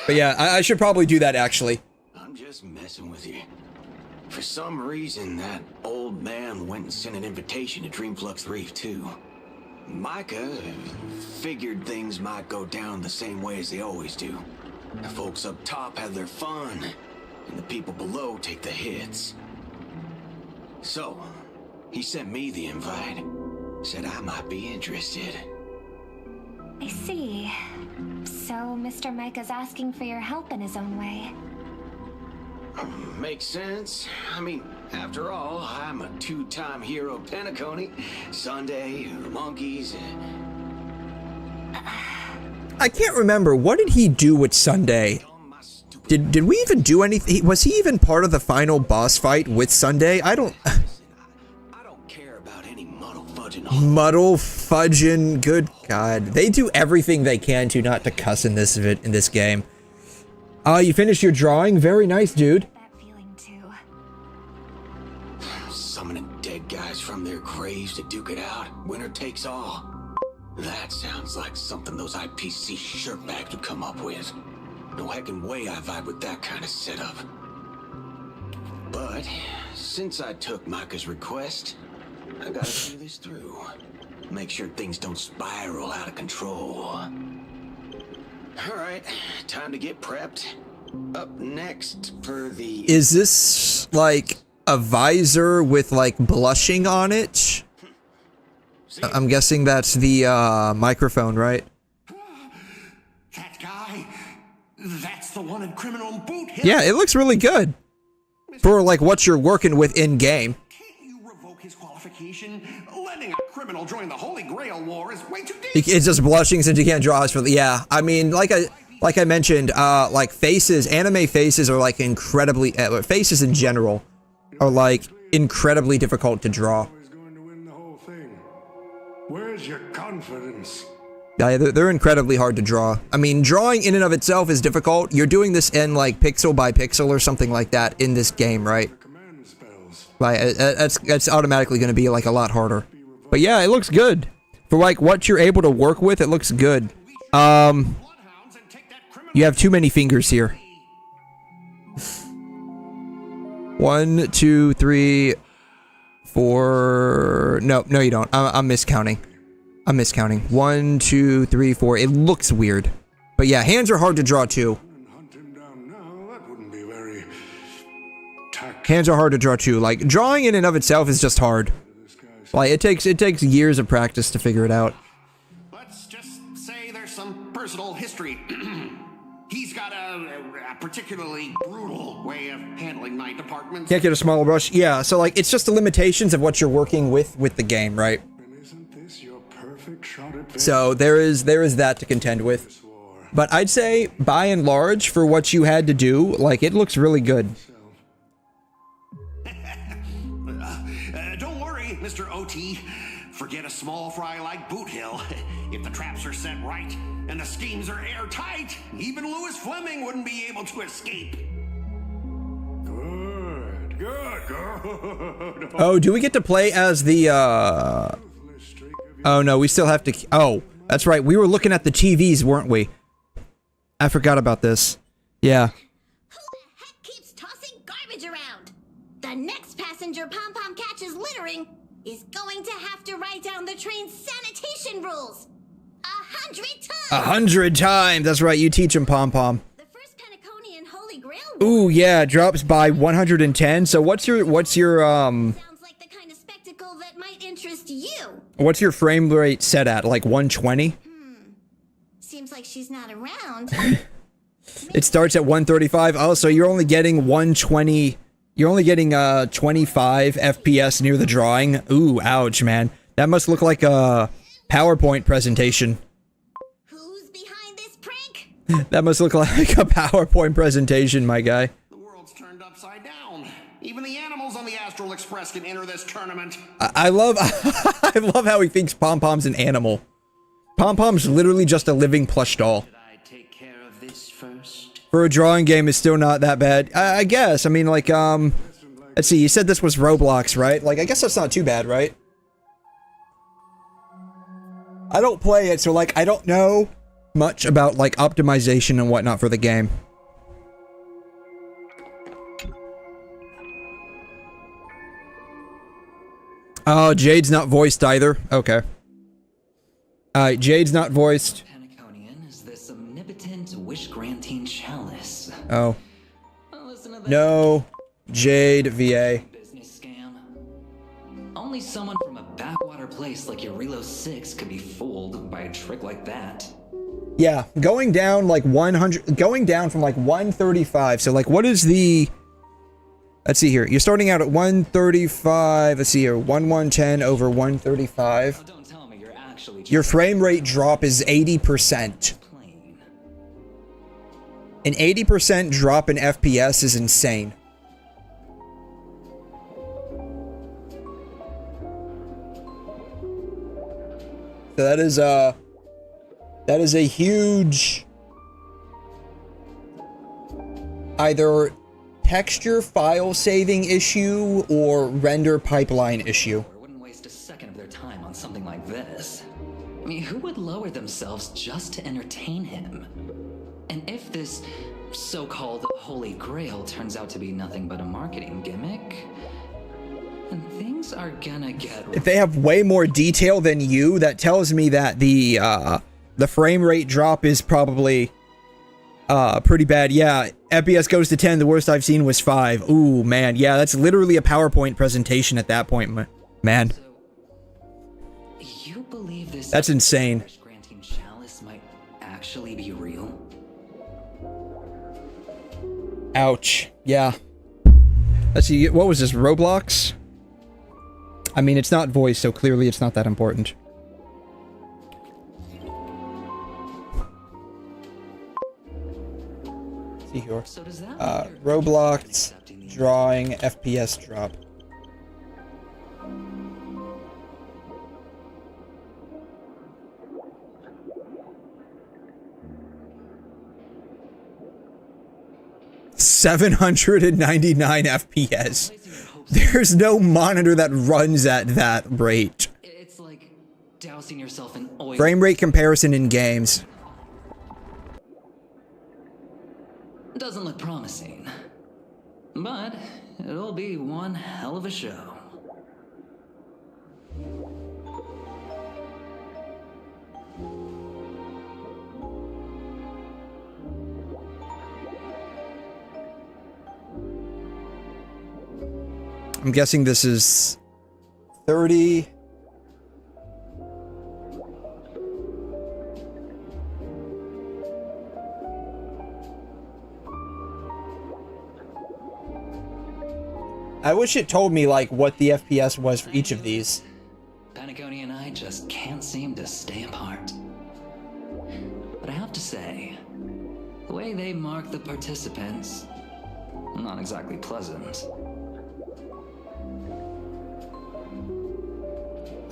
But yeah, I should probably do that, actually. I'm just messing with you. For some reason, that old man went and sent an invitation to Dreamflux Reef, too. Micah figured things might go down the same way as they always do. The folks up top have their fun, and the people below take the hits. So, he sent me the invite. Said I might be interested. I see. So, Mr. Micah's asking for your help in his own way. Makes sense. I mean, after all, I'm a two-time hero Penacony, Sunday, the monkeys. I can't remember. What did he do with Sunday? Did we even do anything? Was he even part of the final boss fight with Sunday? I don't care about any muddle fudging. Muddle fudging. Good God, they do everything they can to not to cuss in this game. You finished your drawing? Very nice, dude. Summoning dead guys from their graves to duke it out. Winner takes all. That sounds like something those IPC shirtbags would come up with. No heckin' way I vibe with that kind of setup. But since I took Micah's request, I gotta see this through. Make sure things don't spiral out of control. Alright, time to get prepped. Up next for the... Is this like a visor with like blushing on it? I'm guessing that's the microphone, right? That guy, that's the one in Criminal Boot Hill. Yeah, it looks really good for like what you're working with in game. Can't you revoke his qualification? Letting a criminal join the Holy Grail War is way too deep. It's just blushing since you can't draw us for the, yeah. I mean, like I mentioned, like faces, anime faces are like incredibly, faces in general are like incredibly difficult to draw. Where's your confidence? Yeah, they're incredibly hard to draw. I mean, drawing in and of itself is difficult. You're doing this in like pixel by pixel or something like that in this game, right? Like, that's automatically going to be like a lot harder. But yeah, it looks good. For like what you're able to work with, it looks good. You have too many fingers here. 1, 2, 3, 4. No, you don't. I'm miscounting. 1, 2, 3, 4. It looks weird. But yeah, hands are hard to draw too. Hands are hard to draw too. Like, drawing in and of itself is just hard. Like, it takes years of practice to figure it out. Let's just say there's some personal history. He's got a particularly brutal way of handling my department. Can't get a smaller brush. Yeah, so like, it's just the limitations of what you're working with the game, right? So there is that to contend with. But I'd say, by and large, for what you had to do, like, it looks really good. Don't worry, Mr. OT. Forget a small fry like Boot Hill. If the traps are set right and the schemes are airtight, even Lewis Fleming wouldn't be able to escape. Good. Oh, do we get to play as the, Oh, no, we still have to... Oh, that's right. We were looking at the TVs, weren't we? I forgot about this. Yeah. Who the heck keeps tossing garbage around? The next passenger Pom-Pom catches littering is going to have to write down the train's sanitation rules 100 times. 100 times. That's right. You teach him Pom-Pom. The first Penaconian Holy Grail. Ooh, yeah. Drops by 110. So what's your Sounds like the kind of spectacle that might interest you. What's your frame rate set at? Like 120? Seems like she's not around. It starts at 135. Oh, so you're only getting 120. You're only getting 25 FPS near the drawing. Ooh, ouch, man. That must look like a PowerPoint presentation. Who's behind this prank? That must look like a PowerPoint presentation, my guy. The world's turned upside down. Even the animals on the Astral Express can enter this tournament. I love I love how he thinks Pom Pom's an animal. Pom Pom's literally just a living plush doll. Should I take care of this first? For a drawing game, it's still not that bad. I guess. I mean, like, let's see, you said this was Roblox, right? Like, I guess that's not too bad, right? I don't play it, so, like, I don't know much about, like, optimization and whatnot for the game. Oh, Jade's not voiced either. Okay. Alright, Jade's not voiced. Paniconian is this omnipotent wish-granting chalice. Oh. No. Jade, VA. Business scam. Only someone from a backwater place like 𝘬𝘯𝘕 could be fooled by a trick like that. Yeah, going down like 100, going down from like 135. So like, what is the? Let's see here. You're starting out at 135. Let's see here. 1110 over 135. Oh, don't tell me you're actually. Your frame rate drop is 80%. An 80% drop in FPS is insane. So that is a huge either texture file saving issue or render pipeline issue. I wouldn't waste a second of their time on something like this. I mean, who would lower themselves just to entertain him? And if this so-called Holy Grail turns out to be nothing but a marketing gimmick, then things are gonna get... If they have way more detail than you, that tells me that the frame rate drop is probably pretty bad. Yeah, FPS goes to 10. The worst I've seen was 5. Ooh, man. Yeah, that's literally a PowerPoint presentation at that point, man. So, you believe this... That's insane. Granting chalice might actually be real? Ouch. Yeah. Let's see, what was this, Roblox? I mean, it's not voice, so clearly it's not that important. Let's see here. So does that Roblox, drawing, FPS drop. $799 FPS. There's no monitor that runs at that rate. It's like dousing yourself in oil. Frame rate comparison in games. Doesn't look promising, but it'll be one hell of a show. I'm guessing this is 30. I wish it told me like what the FPS was for each of these. Paniconi and I just can't seem to stay apart. But I have to say, the way they mark the participants, not exactly pleasant.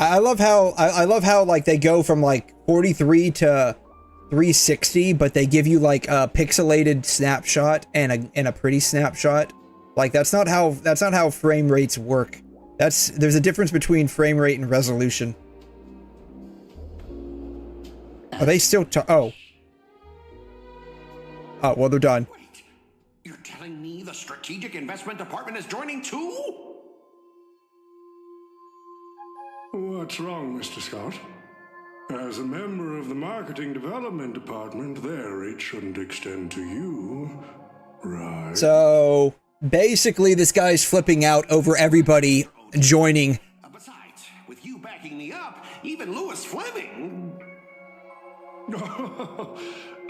I love how like they go from like 43 to 360, but they give you like a pixelated snapshot and a pretty snapshot. Like that's not how frame rates work. There's a difference between frame rate and resolution. Are they still oh, well, they're done. Wait, you're telling me the strategic investment department is joining too? What's wrong, Mr. Scott? As a member of the marketing development department, their rate shouldn't extend to you, right? So basically, this guy's flipping out over everybody joining. Besides, with you backing me up, even Louis Fleming...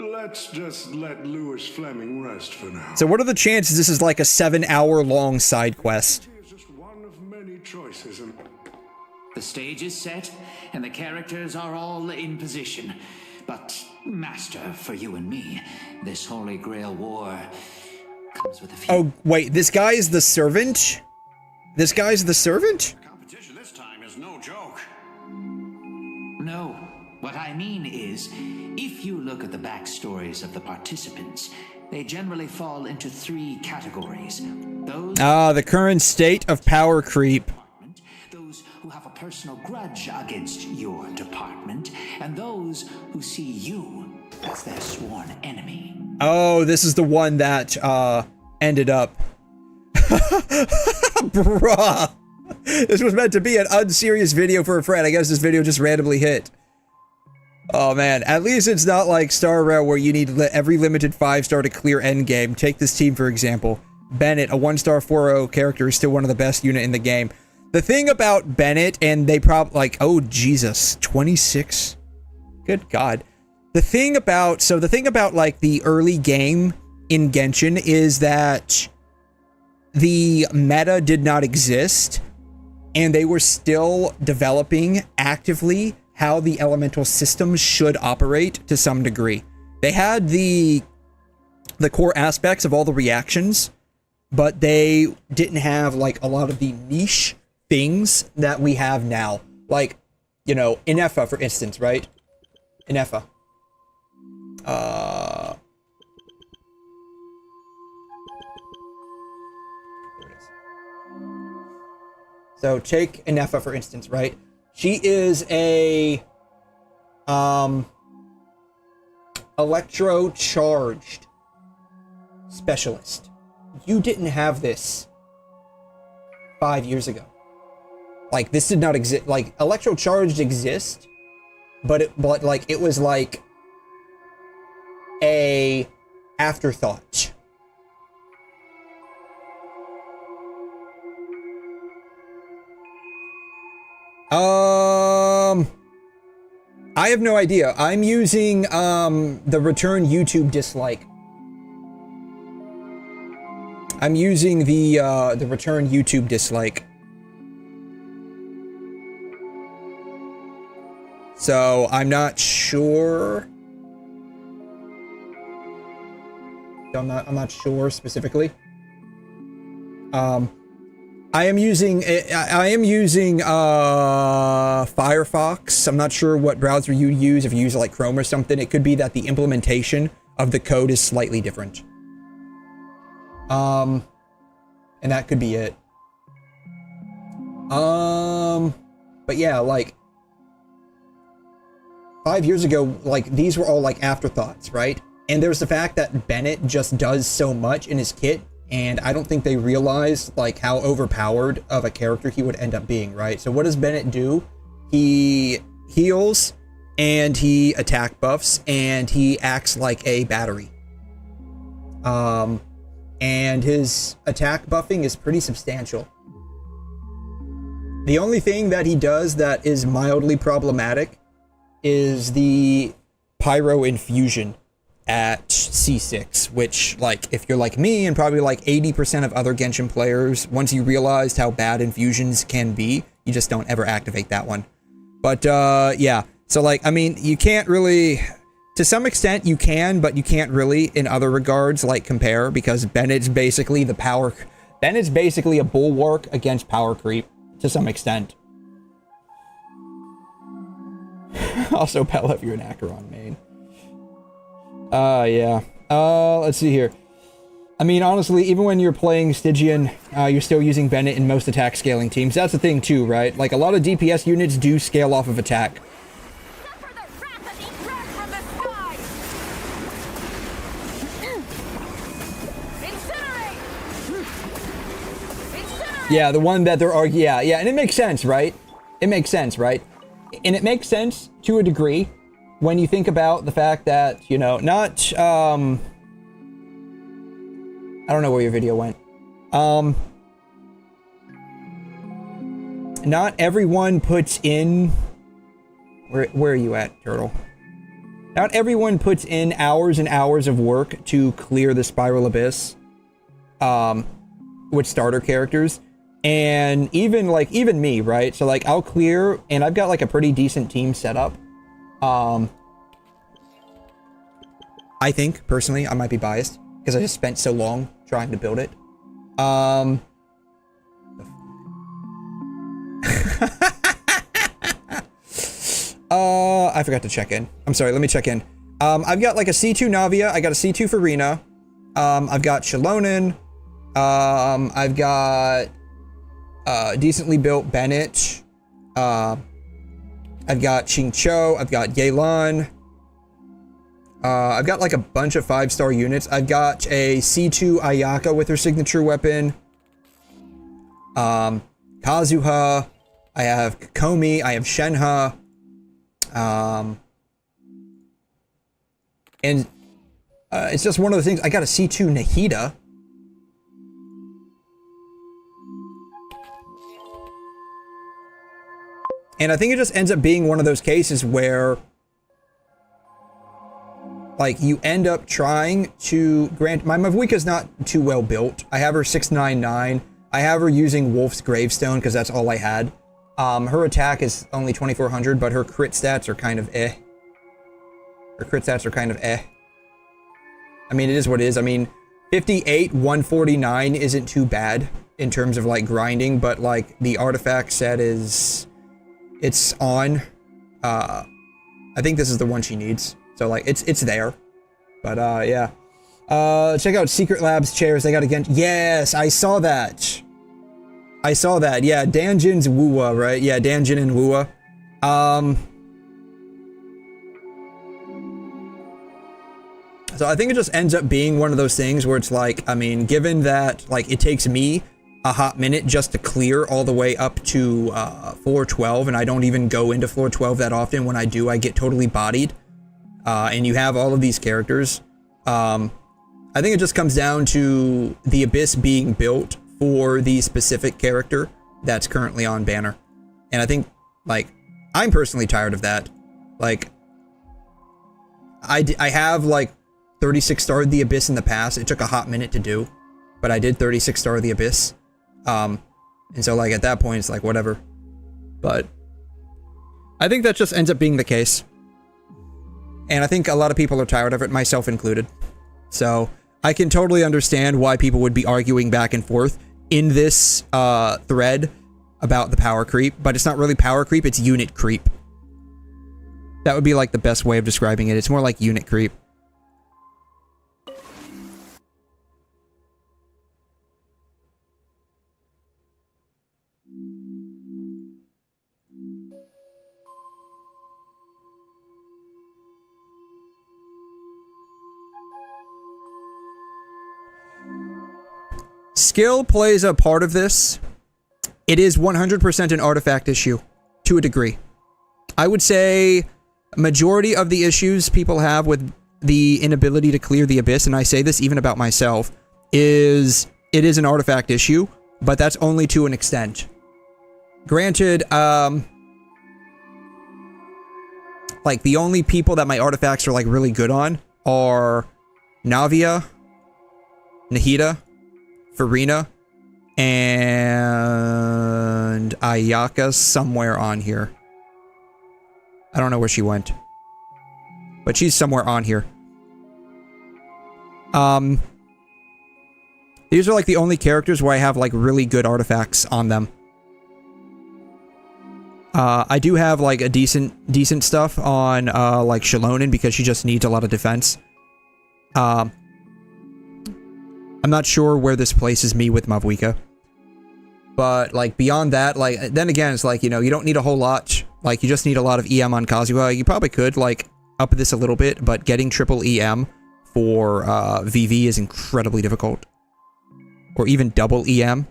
Let's just let Louis Fleming rest for now. So what are the chances this is like a 7-hour long side quest? Here's just one of many choices. The stage is set, and the characters are all in position. But, Master, for you and me, this Holy Grail War comes with a few... Oh, wait, this guy is the servant? This guy's the servant? The competition this time is no joke. No. What I mean is, if you look at the backstories of the participants, they generally fall into 3 categories. Those... the current state of power creep. Those who have a personal grudge against your department, and those who see you as their sworn enemy. Oh, this is the one that, ended up... Bruh! This was meant to be an unserious video for a friend. I guess this video just randomly hit. Oh man, at least it's not like Star Rail where you need every limited 5-star to clear endgame. Take this team for example. Bennett, a 1-star 4-0 character, is still one of the best unit in the game. The thing about Bennett, and they probably like, oh Jesus, 26? Good God. The thing about like the early game in Genshin is that the meta did not exist, and they were still developing actively how the elemental systems should operate to some degree. They had the core aspects of all the reactions, but they didn't have like a lot of the niche things that we have now. Like, you know, Inefa, for instance, right? Inefa. There it is. So take Inefa, for instance, right? She is a electro-charged specialist. You didn't have this 5 years ago. Like, this did not exist. Like, electro-charged exist, but it was like a afterthought. I have no idea. I'm using the return YouTube dislike. I'm using the return YouTube dislike. So I'm not sure. I'm not sure specifically. I am using Firefox. I'm not sure what browser you use. If you use like Chrome or something, it could be that the implementation of the code is slightly different. And that could be it. But yeah, like 5 years ago, like these were all like afterthoughts, right? And there's the fact that Bennett just does so much in his kit, and I don't think they realized like how overpowered of a character he would end up being, right? So what does Bennett do? He heals, and he attack buffs, and he acts like a battery. And his attack buffing is pretty substantial. The only thing that he does that is mildly problematic is the Pyro Infusion at C6, which, like, if you're like me and probably like 80% of other Genshin players, once you realized how bad infusions can be, you just don't ever activate that one. But, yeah. So, like, I mean, you can't really... To some extent, you can, but you can't really, in other regards, like, compare, because Bennett's basically the power... Bennett's basically a bulwark against power creep, to some extent. Also, Pella, if you're an Acheron main. Yeah. Let's see here. I mean, honestly, even when you're playing Stygian, you're still using Bennett in most attack scaling teams. That's the thing, too, right? Like, a lot of DPS units do scale off of attack. Yeah, the one that they're arguing. Yeah, and it makes sense, right? It makes sense, right? And it makes sense to a degree when you think about the fact that, you know, not, I don't know where your video went. Not everyone puts in, where are you at, Turtle? Not everyone puts in hours and hours of work to clear the Spiral Abyss with starter characters. And even me, right? So like I'll clear and I've got like a pretty decent team set up. I think personally I might be biased because I just spent so long trying to build it. I forgot to check in. I'm sorry, let me check in. I've got like a C2 Navia, I got a C2 Farina, I've got Xilonen, I've got decently built Bennett, I've got Xingqiu, I've got Yelan, I've got like a bunch of 5-star units. I've got a C2 Ayaka with her signature weapon, Kazuha, I have Kokomi, I have Shenhe, and it's just one of the things. I got a C2 Nahida. And I think it just ends up being one of those cases where like you end up trying to grant my Mavuika's not too well built. I have her 699. I have her using Wolf's Gravestone because that's all I had. Her attack is only 2400, but her crit stats are kind of eh. Her crit stats are kind of eh. I mean, it is what it is. I mean, 58, 149 isn't too bad in terms of like grinding, but like the artifact set is, it's on. I think this is the one she needs. So like it's there. But yeah. Check out Secret Labs chairs. They got again. Yes, I saw that. I saw that. Yeah, Danjin's WuWa, right? Yeah, Danjin and WuWa. So I think it just ends up being one of those things where it's like, I mean, given that like it takes me a hot minute just to clear all the way up to floor 12, and I don't even go into floor 12 that often. When I do, I get totally bodied. And you have all of these characters. I think it just comes down to the Abyss being built for the specific character that's currently on banner. And I think, like, I'm personally tired of that. Like, I have, like, 36 starred the Abyss in the past. It took a hot minute to do, but I did 36 star the Abyss. And so, like, at that point, it's like, whatever. But I think that just ends up being the case. And I think a lot of people are tired of it, myself included. So I can totally understand why people would be arguing back and forth in this thread about the power creep, but it's not really power creep, it's unit creep. That would be like the best way of describing it. It's more like unit creep. Skill plays a part of this. It is 100% an artifact issue, to a degree. I would say majority of the issues people have with the inability to clear the Abyss, and I say this even about myself, is it is an artifact issue, but that's only to an extent. Granted, like the only people that my artifacts are like really good on are Navia, Nahida, Farina, and Ayaka somewhere on here. I don't know where she went, but she's somewhere on here. These are like the only characters where I have like really good artifacts on them. I do have like a decent stuff on like Xilonen because she just needs a lot of defense. I'm not sure where this places me with Mavuika. But, like, beyond that, like, then again, it's like, you know, you don't need a whole lot. Like, you just need a lot of EM on Kazuha. You probably could, like, up this a little bit, but getting triple EM for VV is incredibly difficult. Or even double EM.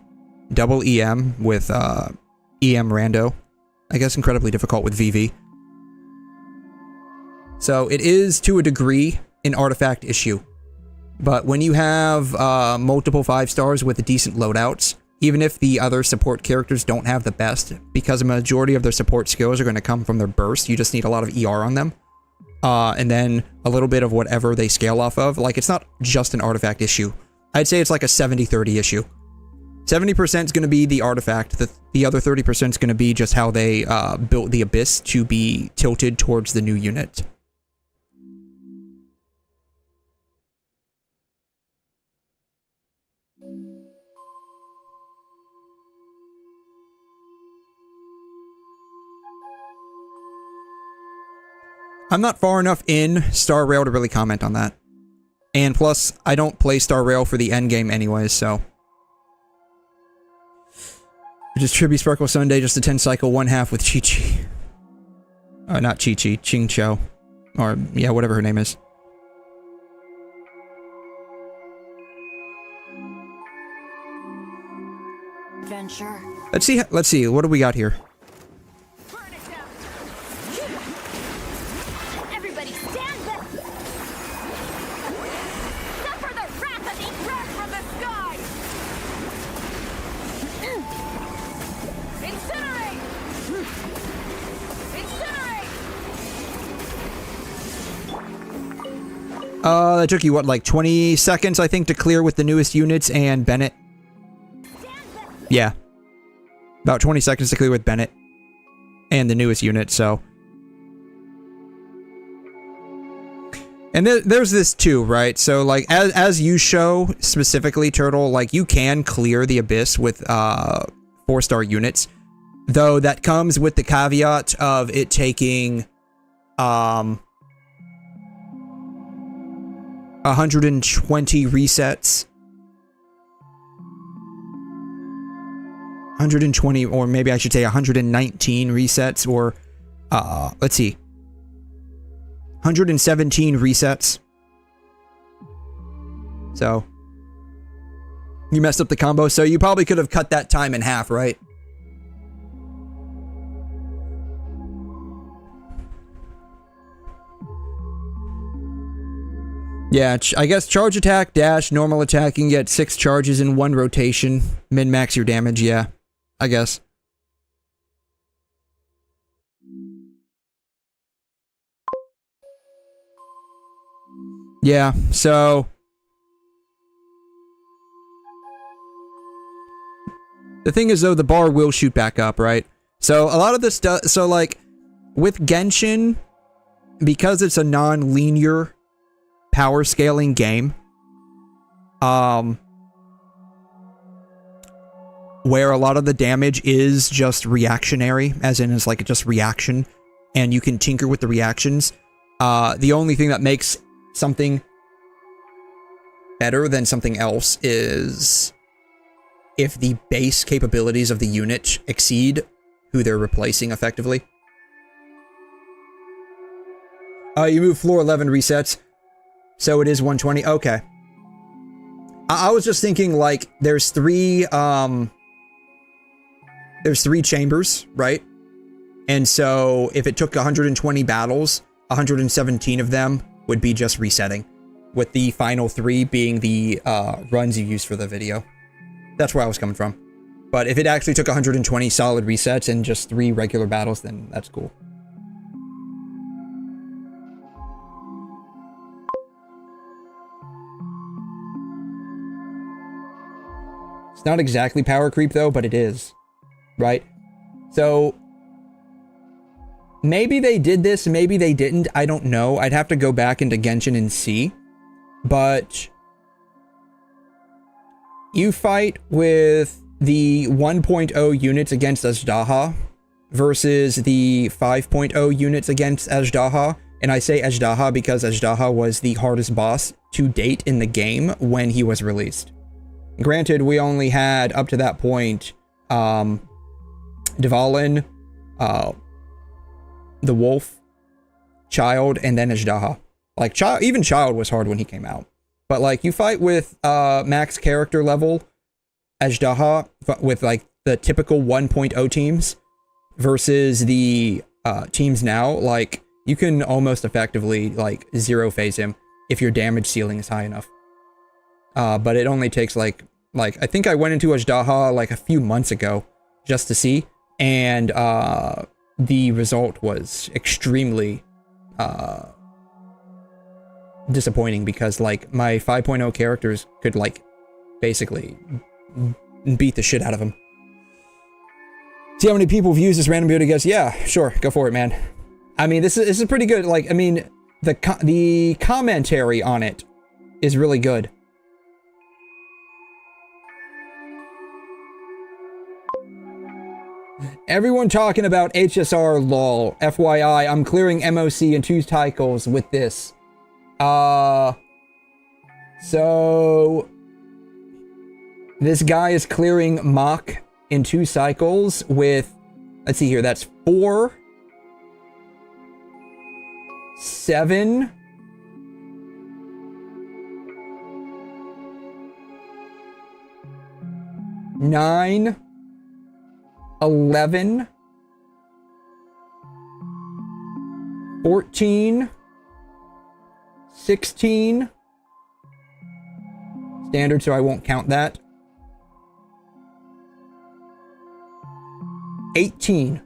Double EM with EM Rando. I guess incredibly difficult with VV. So, it is, to a degree, an artifact issue. But when you have multiple 5 stars with decent loadouts, even if the other support characters don't have the best, because a majority of their support skills are going to come from their burst, you just need a lot of ER on them. and then a little bit of whatever they scale off of. Like, it's not just an artifact issue. I'd say it's like a 70-30 issue. 70% is going to be the artifact. The other 30% is going to be just how they built the Abyss to be tilted towards the new unit. I'm not far enough in Star Rail to really comment on that. And plus, I don't play Star Rail for the endgame anyways, so. Just Tribute Sparkle Sunday, just a 10 cycle, 1/2 with Chi-Chi. Not Chi-Chi, Ching-Cho. Or, yeah, whatever her name is. Venture. Let's see, what do we got here? Everybody stand back! Suffer the wrath of the wrath from the sky! Incinerate! Incinerate! That took you, what, like 20 seconds, I think, to clear with the newest units and Bennett? Yeah. About 20 seconds to clear with Bennett and the newest unit, so. And there's this too, right? So, like, as you show, specifically, Turtle, like, you can clear the Abyss with 4-star units. Though, that comes with the caveat of it taking, 120 resets. 120, or maybe I should say 119 resets, or, let's see. 117 resets. So, you messed up the combo, so you probably could have cut that time in half, right? Yeah, I guess charge attack, dash, normal attack, you can get 6 charges in 1 rotation. Min-max your damage, yeah. I guess. Yeah, so. The thing is, though, the bar will shoot back up, right? So, a lot of this stuff. So, like, with Genshin, because it's a non-linear power scaling game, where a lot of the damage is just reactionary, as in it's like just reaction, and you can tinker with the reactions. The only thing that makes something better than something else is if the base capabilities of the unit exceed who they're replacing effectively. You move floor 11 resets, so it is 120. Okay. I was just thinking, like, there's 3 chambers, right? And so if it took 120 battles, 117 of them would be just resetting, with the final 3 being the runs you use for the video. That's where I was coming from. But if it actually took 120 solid resets and just 3 regular battles, then that's cool. It's not exactly power creep though, but it is. Right? So, maybe they did this, maybe they didn't, I don't know. I'd have to go back into Genshin and see. But you fight with the 1.0 units against Azhdaha versus the 5.0 units against Azhdaha. And I say Azhdaha because Azhdaha was the hardest boss to date in the game when he was released. Granted, we only had, up to that point, Dvalin, the Wolf, Child, and then Azhdaha. Like, even Child was hard when he came out. But, like, you fight with max character level Azhdaha with, like, the typical 1.0 teams versus the teams now. Like, you can almost effectively, like, 0 phase him if your damage ceiling is high enough. But it only takes, like, I think I went into Azhdaha, like, a few months ago just to see. And the result was extremely disappointing because, like, my 5.0 characters could, like, basically beat the shit out of him. See how many people have used this random beauty guess? Yeah, sure, go for it, man. I mean, this is pretty good. Like, I mean, the commentary on it is really good. Everyone talking about HSR lol. FYI, I'm clearing MOC in 2 cycles with this. So this guy is clearing mock in 2 cycles with, let's see here, that's 4, 7, 9, 11, 14, 16, standard, so I won't count that, 18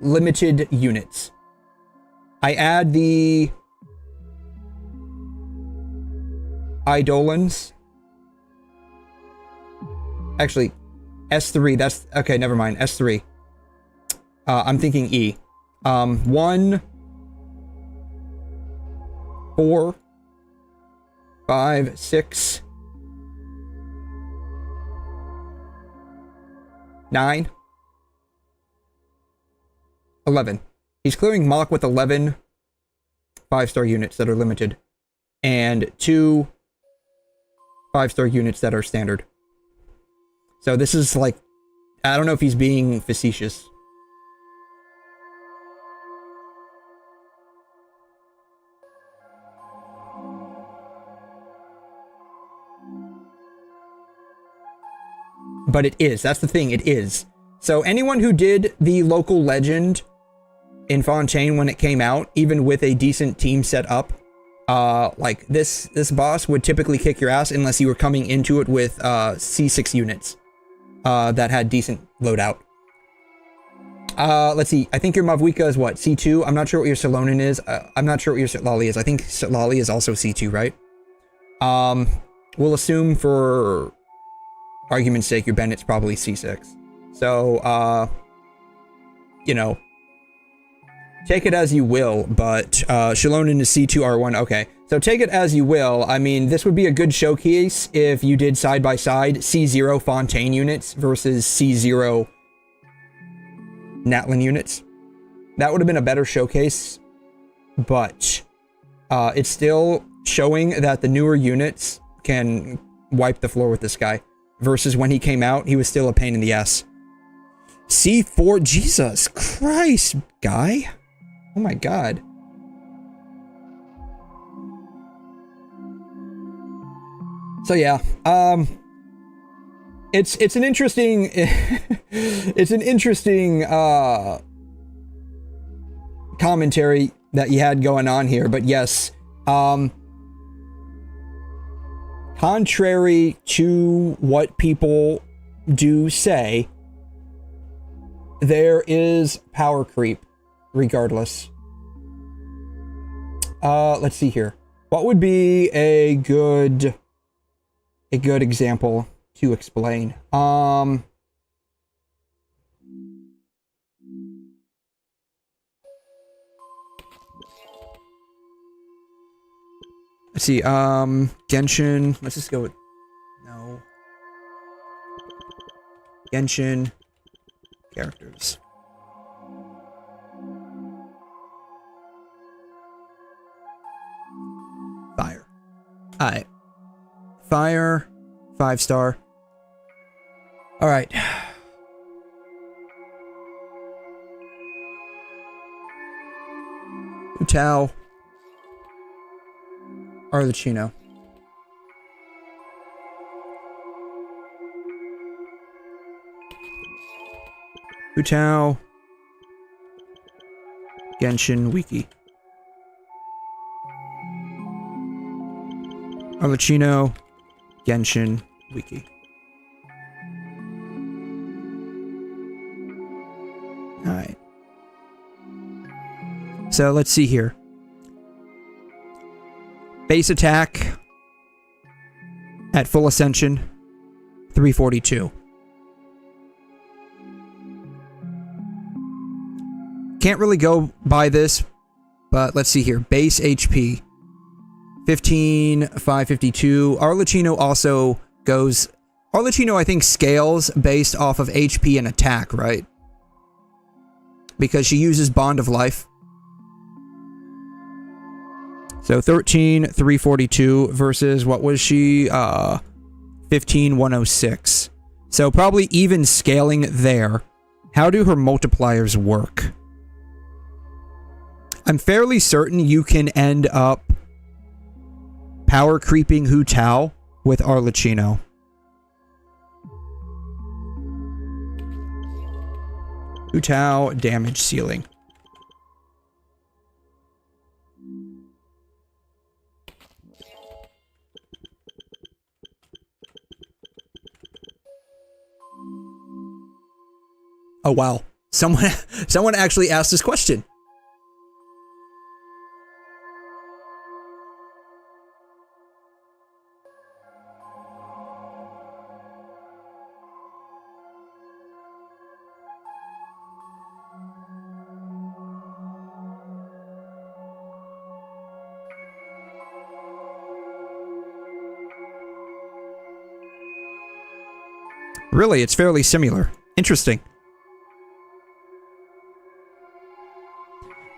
limited units. I add the Eidolons. Actually, S3, that's, okay, never mind, S3. I'm thinking E. 1, 4, 5, 6, 9, 11. He's clearing mock with 11 5-star units that are limited, and 2 5-star units that are standard. So this is like, I don't know if he's being facetious. But it is, that's the thing, it is. So anyone who did the local legend in Fontaine when it came out, even with a decent team set up, like this boss would typically kick your ass unless you were coming into it with C6 units that had decent loadout. Let's see, I think your Mavwika is what, C2? I'm not sure what your Salonin is. I'm not sure what your 𝘬𝘬 is. I think 𝘬𝘬 is also C2, right? We'll assume for argument's sake your Bennett's probably C6. So, you know, take it as you will, but Salonin is C2 R1. Okay, so take it as you will. I mean, this would be a good showcase if you did side by side C0 Fontaine units versus C0 Natlin units. That would have been a better showcase, but it's still showing that the newer units can wipe the floor with this guy. Versus when he came out, he was still a pain in the ass. C4, Jesus Christ, guy. Oh my god. So yeah, it's an interesting it's an interesting commentary that you had going on here, but yes, contrary to what people do say, there is power creep regardless. Let's see here. What would be a good example to explain? Let's see, Genshin, let's just go with, no. Genshin, characters. Fire. Alright. Fire, 5-star. Alright. Hu-Tao. Arlecchino. Hu-Tao. Genshin Wiki. Arlecchino. Genshin Wiki. Alright. So let's see here. Base attack at full ascension, 342. Can't really go by this, but let's see here. Base HP, 15,552. 𝘲𝘰𝘺 also goes... 𝘲𝘰𝘺, I think, scales based off of HP and attack, right? Because she uses Bond of Life. So 13,342 versus, what was she? 15,106. So probably even scaling there. How do her multipliers work? I'm fairly certain you can end up power creeping hu-tao with 𝘲𝘰𝘺. hu-tao damage ceiling. Oh wow. Someone actually asked this question. Really, it's fairly similar. Interesting.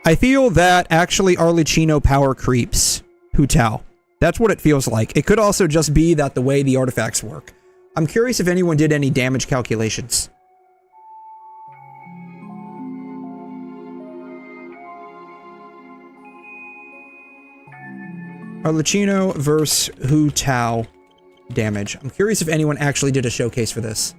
I feel that actually 𝘲𝘰𝘺 power creeps hu-tao. That's what it feels like. It could also just be that the way the artifacts work. I'm curious if anyone did any damage calculations. 𝘲𝘰𝘺 versus hu-tao damage. I'm curious if anyone actually did a showcase for this.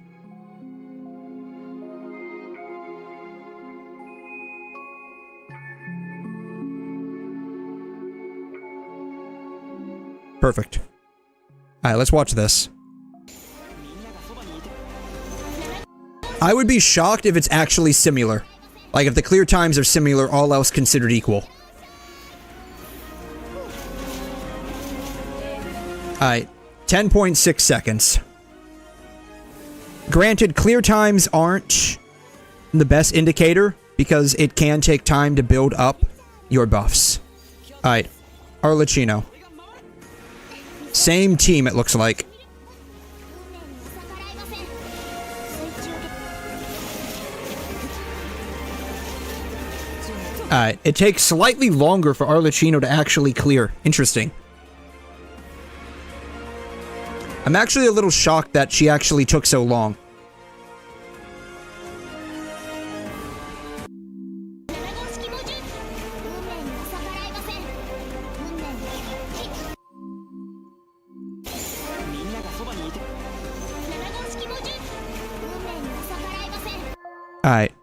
Perfect. Alright, let's watch this. I would be shocked if it's actually similar. Like, if the clear times are similar, all else considered equal. Alright, 10.6 seconds. Granted, clear times aren't the best indicator, because it can take time to build up your buffs. Alright, 𝘲𝘰𝘺. Same team, it looks like. Alright, it takes slightly longer for 𝘲𝘰𝘺 to actually clear. Interesting. I'm actually a little shocked that she actually took so long. Alright.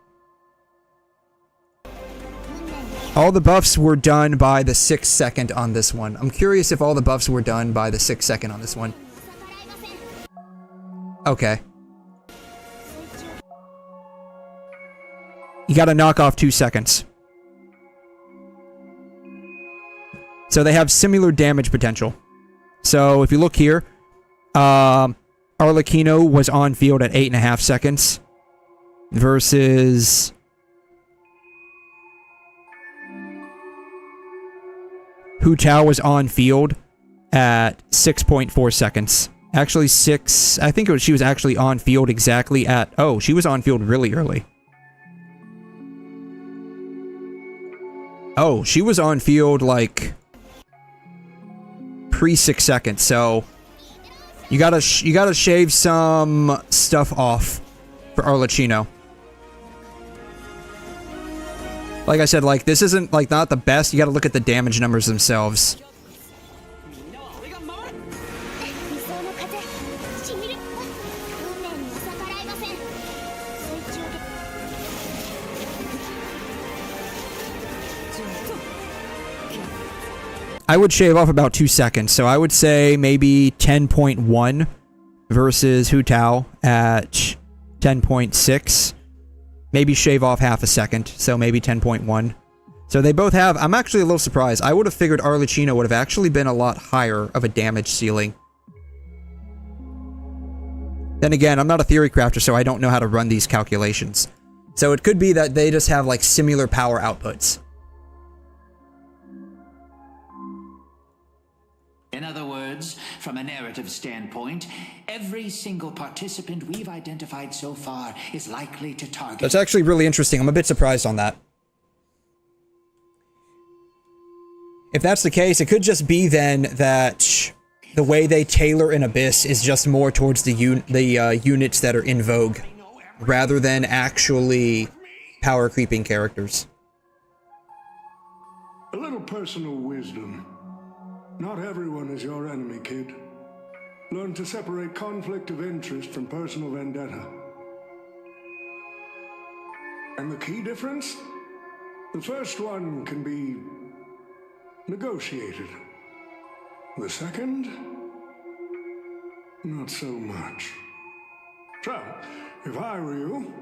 All the buffs were done by the 6th second on this one. I'm curious if all the buffs were done by the 6th second on this one. Okay. You gotta knock off 2 seconds. So they have similar damage potential. So if you look here, 𝘲𝘰𝘺 was on field at 8.5 seconds. Versus hu-tao was on field at 6.4 seconds. Actually, I think she was actually on field exactly at... Oh, she was on field really early. Oh, she was on field, like, pre-6 seconds, so... You gotta shave some stuff off for 𝘲𝘰𝘺. Like I said, like, this isn't, like, not the best. You gotta look at the damage numbers themselves. I would shave off about 2 seconds, so I would say maybe 10.1 versus hu-tao at 10.6. Maybe shave off half a second, so maybe 10.1. So they both have... I'm actually a little surprised. I would have figured Arlecchino would have actually been a lot higher of a damage ceiling. Then again, I'm not a theory crafter, so I don't know how to run these calculations. So it could be that they just have, like, similar power outputs. In other words, from a narrative standpoint, every single participant we've identified so far is likely to target... That's actually really interesting. I'm a bit surprised on that. If that's the case, it could just be then that the way they tailor an Abyss is just more towards the units that are in vogue, rather than actually power creeping characters. A little personal wisdom. Not everyone is your enemy, kid. Learn to separate conflict of interest from personal vendetta. And the key difference? The first one can be negotiated. The second? Not so much. So, if I were you...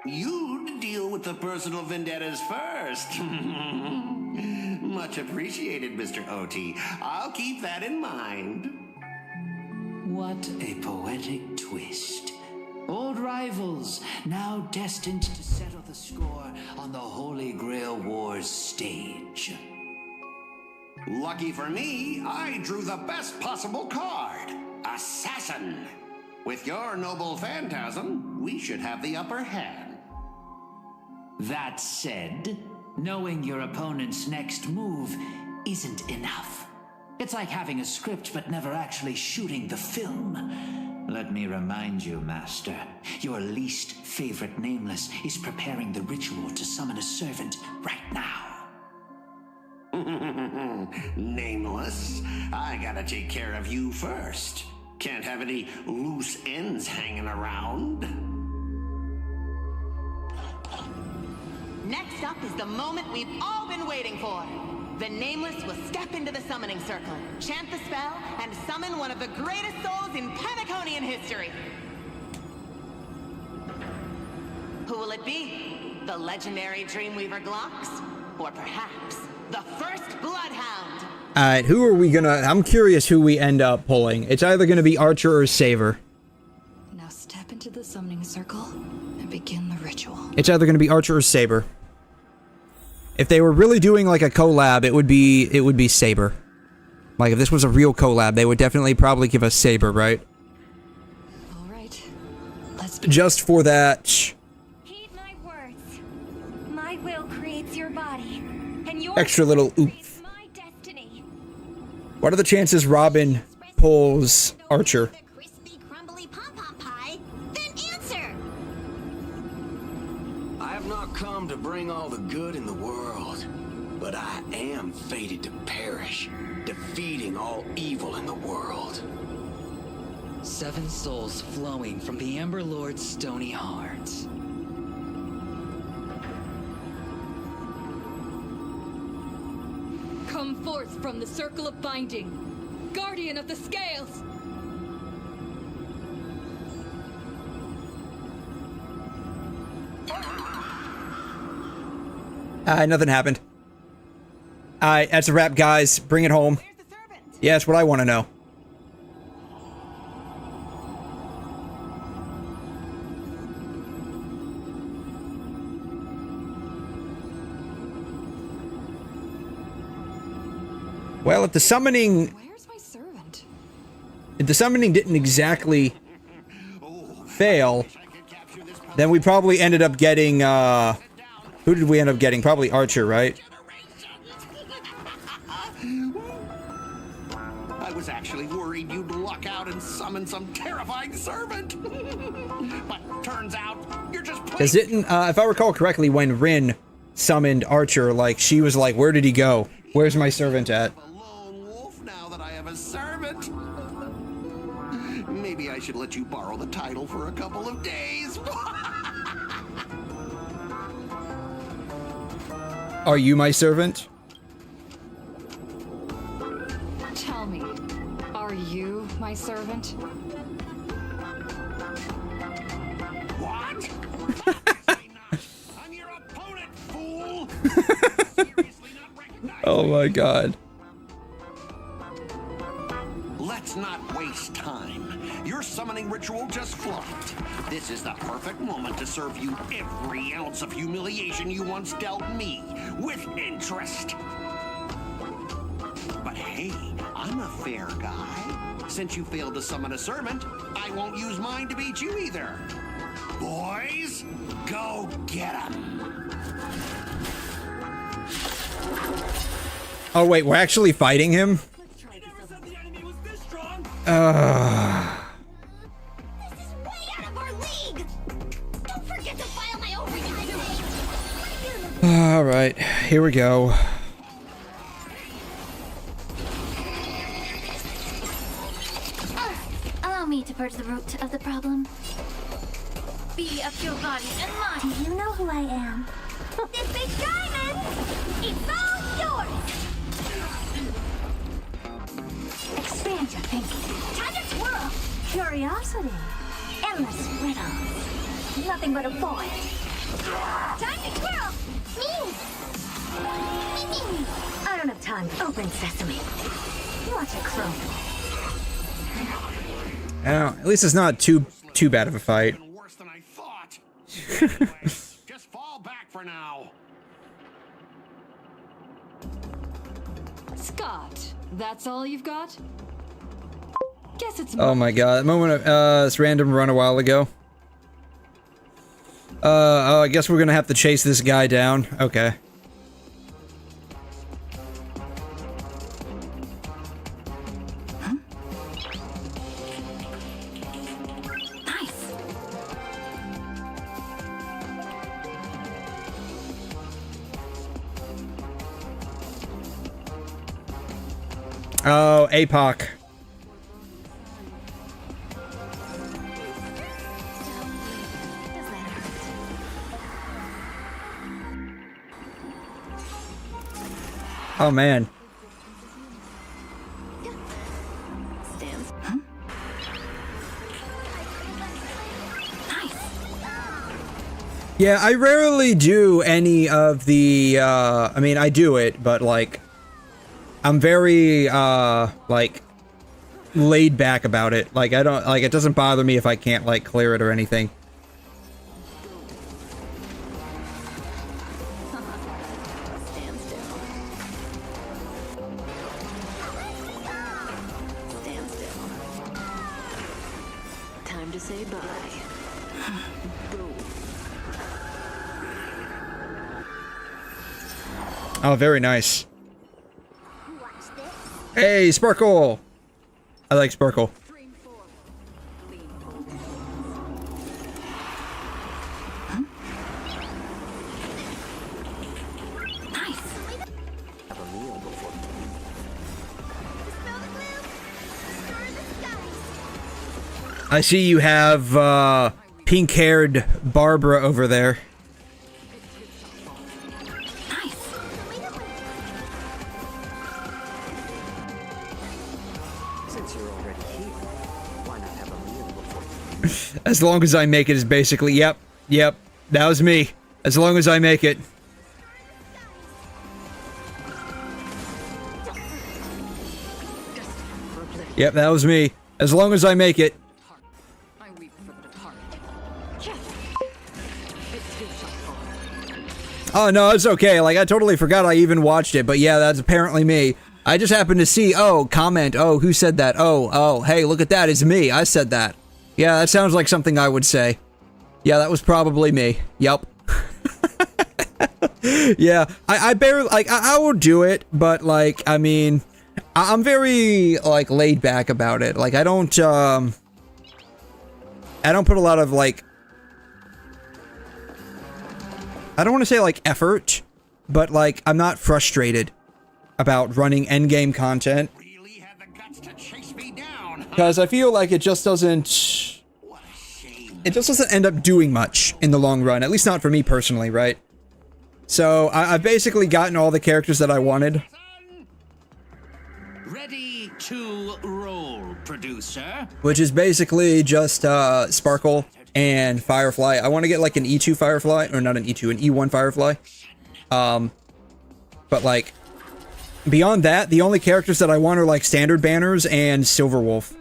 You'd deal with the personal vendettas first. Much appreciated, Mr. OT. I'll keep that in mind. What a poetic twist. Old rivals, now destined to settle the score on the Holy Grail Wars stage. Lucky for me, I drew the best possible card. Assassin. With your noble phantasm, we should have the upper hand. That said, knowing your opponent's next move isn't enough. It's like having a script but never actually shooting the film. Let me remind you, Master, your least favorite Nameless is preparing the ritual to summon a servant right now. Nameless, I gotta take care of you first. Can't have any loose ends hanging around. Next up is the moment we've all been waiting for. The Nameless will step into the summoning circle, chant the spell, and summon one of the greatest souls in Penaconian history. Who will it be? The legendary Dreamweaver Glocks? Or perhaps the first Bloodhound? Alright, who are we gonna... I'm curious who we end up pulling. It's either gonna be Archer or Saber. Now step into the summoning circle and begin the ritual. It's either gonna be Archer or Saber. If they were really doing like a collab, it would be Saber. Like if this was a real collab, they would definitely probably give us Saber, right? Alright. Let's just for that. Heed my words. My will creates your body, and your Extra little oomph. What are the chances Robin pulls Archer? I have not come to bring all the good in the world, but I am fated to perish, defeating all evil in the world. 7 souls flowing from the Ember Lord's stony heart. come forth from the circle of binding, guardian of the scales. Nothing happened. That's a wrap, guys. Bring it home. Yeah, that's what I want to know. Well, if the summoning... Where's my servant? If the summoning didn't exactly fail, then we probably ended up getting, who did we end up getting? Probably Archer, right? I was actually worried you'd luck out and summon some terrifying servant. But turns out, you're just Because didn't, if I recall correctly, when Rin summoned Archer, like, she was like, where did he go? Where's my servant at? now that I have a servant. Maybe I should let you borrow the title for a couple of days. Are you my servant? Tell me, are you my servant? What? I'm your opponent, fool! Oh my god. Let's not waste time. Your summoning ritual just flopped. This is the perfect moment to serve you every ounce of humiliation you once dealt me, with interest. But hey, I'm a fair guy. Since you failed to summon a servant, I won't use mine to beat you either. Boys, go get 'em. Oh wait, we're actually fighting him? Alright, here we go. Allow me to purge the root of the problem. Be of your body and mind. Do you know who I am? This big diamond! It's all yours! Expand your thinking. Time to twirl! Curiosity. Endless riddles. Nothing but a void. Time to twirl! Me! I don't have time. Open sesame. Watch it crumble. Oh, at least it's not too bad of a fight. Worse than I thought. Just fall back for now. Scott, that's all you've got? Guess it's Oh my god, that moment of this random run a while ago. Oh, I guess we're gonna have to chase this guy down. Okay. Oh, APOC. Oh man. Yeah, I rarely do any of the, I mean, I do it, but like, I'm very, like, laid back about it. Like, I don't, like, it doesn't bother me if I can't, like, clear it or anything. Time to say bye. Oh, very nice. Hey, Sparkle! I like Sparkle. I see you have, pink-haired Barbara over there. As long as I make it is basically, yep, that was me. As long as I make it. Yep, that was me. As long as I make it. Oh no, it's okay. Like, I totally forgot I even watched it, but yeah, that's apparently me. I just happened to see, oh, comment, oh, who said that? Oh, hey, look at that, it's me. I said that. Yeah, that sounds like something I would say. Yeah, that was probably me. Yup. Yeah, I barely, like, I will do it, but, like, I mean, I'm very, like, laid back about it. Like, I don't put a lot of, like, I don't want to say, like, effort, but, like, I'm not frustrated about running endgame content. Because I feel like it just doesn't end up doing much in the long run, at least not for me personally, right? So, I've basically gotten all the characters that I wanted. Ready to roll, producer. Which is basically just, Sparkle and Firefly. I want to get, like, an E2 Firefly, or not an E2, an E1 Firefly. But, like, beyond that, the only characters that I want are like standard banners and Silverwolf.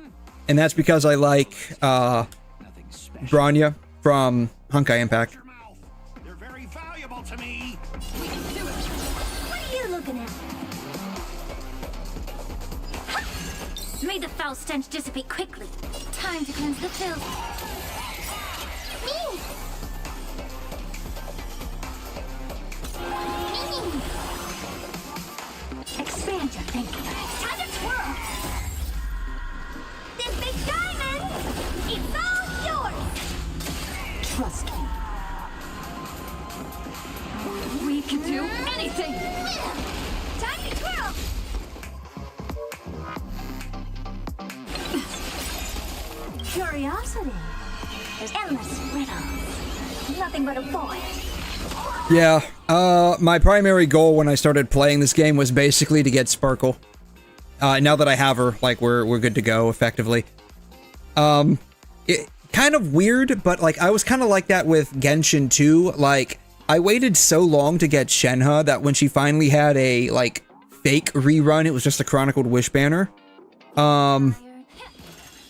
And that's because I like Bronya from Honkai Impact. They're very valuable to me. What are you looking at? May the foul stench dissipate quickly. Time to cleanse the filth. Me! Expand your thinking. Time to twirl! This big diamond! It's all yours! Trust me. We can do anything! Time to twirl! Curiosity. There's endless riddles. Nothing but a void. Yeah, my primary goal when I started playing this game was basically to get Sparkle. Now that I have her, like, we're good to go, effectively. It kind of weird, but, like, I was kind of like that with Genshin too. Like, I waited so long to get Shenhe that when she finally had a, like, fake rerun, it was just a Chronicled Wish banner.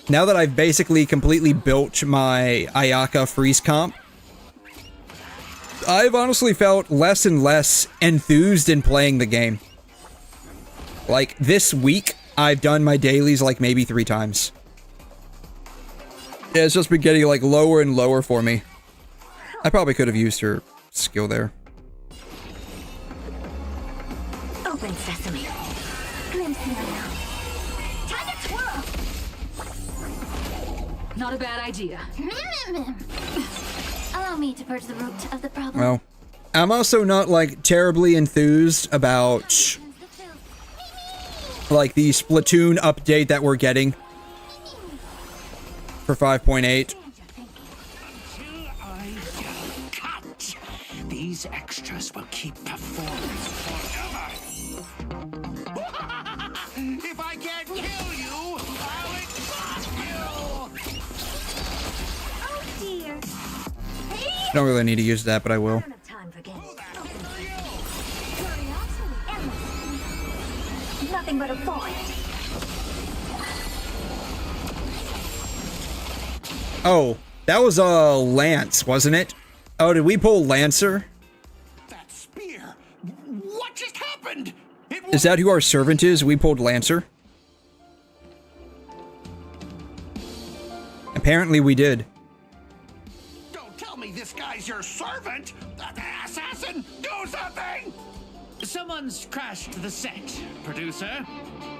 Now that I've basically completely built my Ayaka freeze comp, I've honestly felt less and less enthused in playing the game. Like, this week, I've done my dailies like maybe 3 times. Yeah, it's just been getting like lower and lower for me. I probably could have used her skill there. Open sesame. Glimpse in my mouth. Time to twirl! Not a bad idea. Allow me to purge the root of the problem. Well, I'm also not like terribly enthused about like the Splatoon update that we're getting for 5.8. These extras will keep performing forever. If I can't kill you, I'll exhaust you! Oh dear. Don't really need to use that, but I will. Time for games. Nothing but a void. Oh, that was Lance, wasn't it? Oh, did we pull Lancer? That spear! What just happened? Is that who our servant is? We pulled Lancer? Apparently we did. Don't tell me this guy's your servant! Assassin, do something! Someone's crashed the set, producer.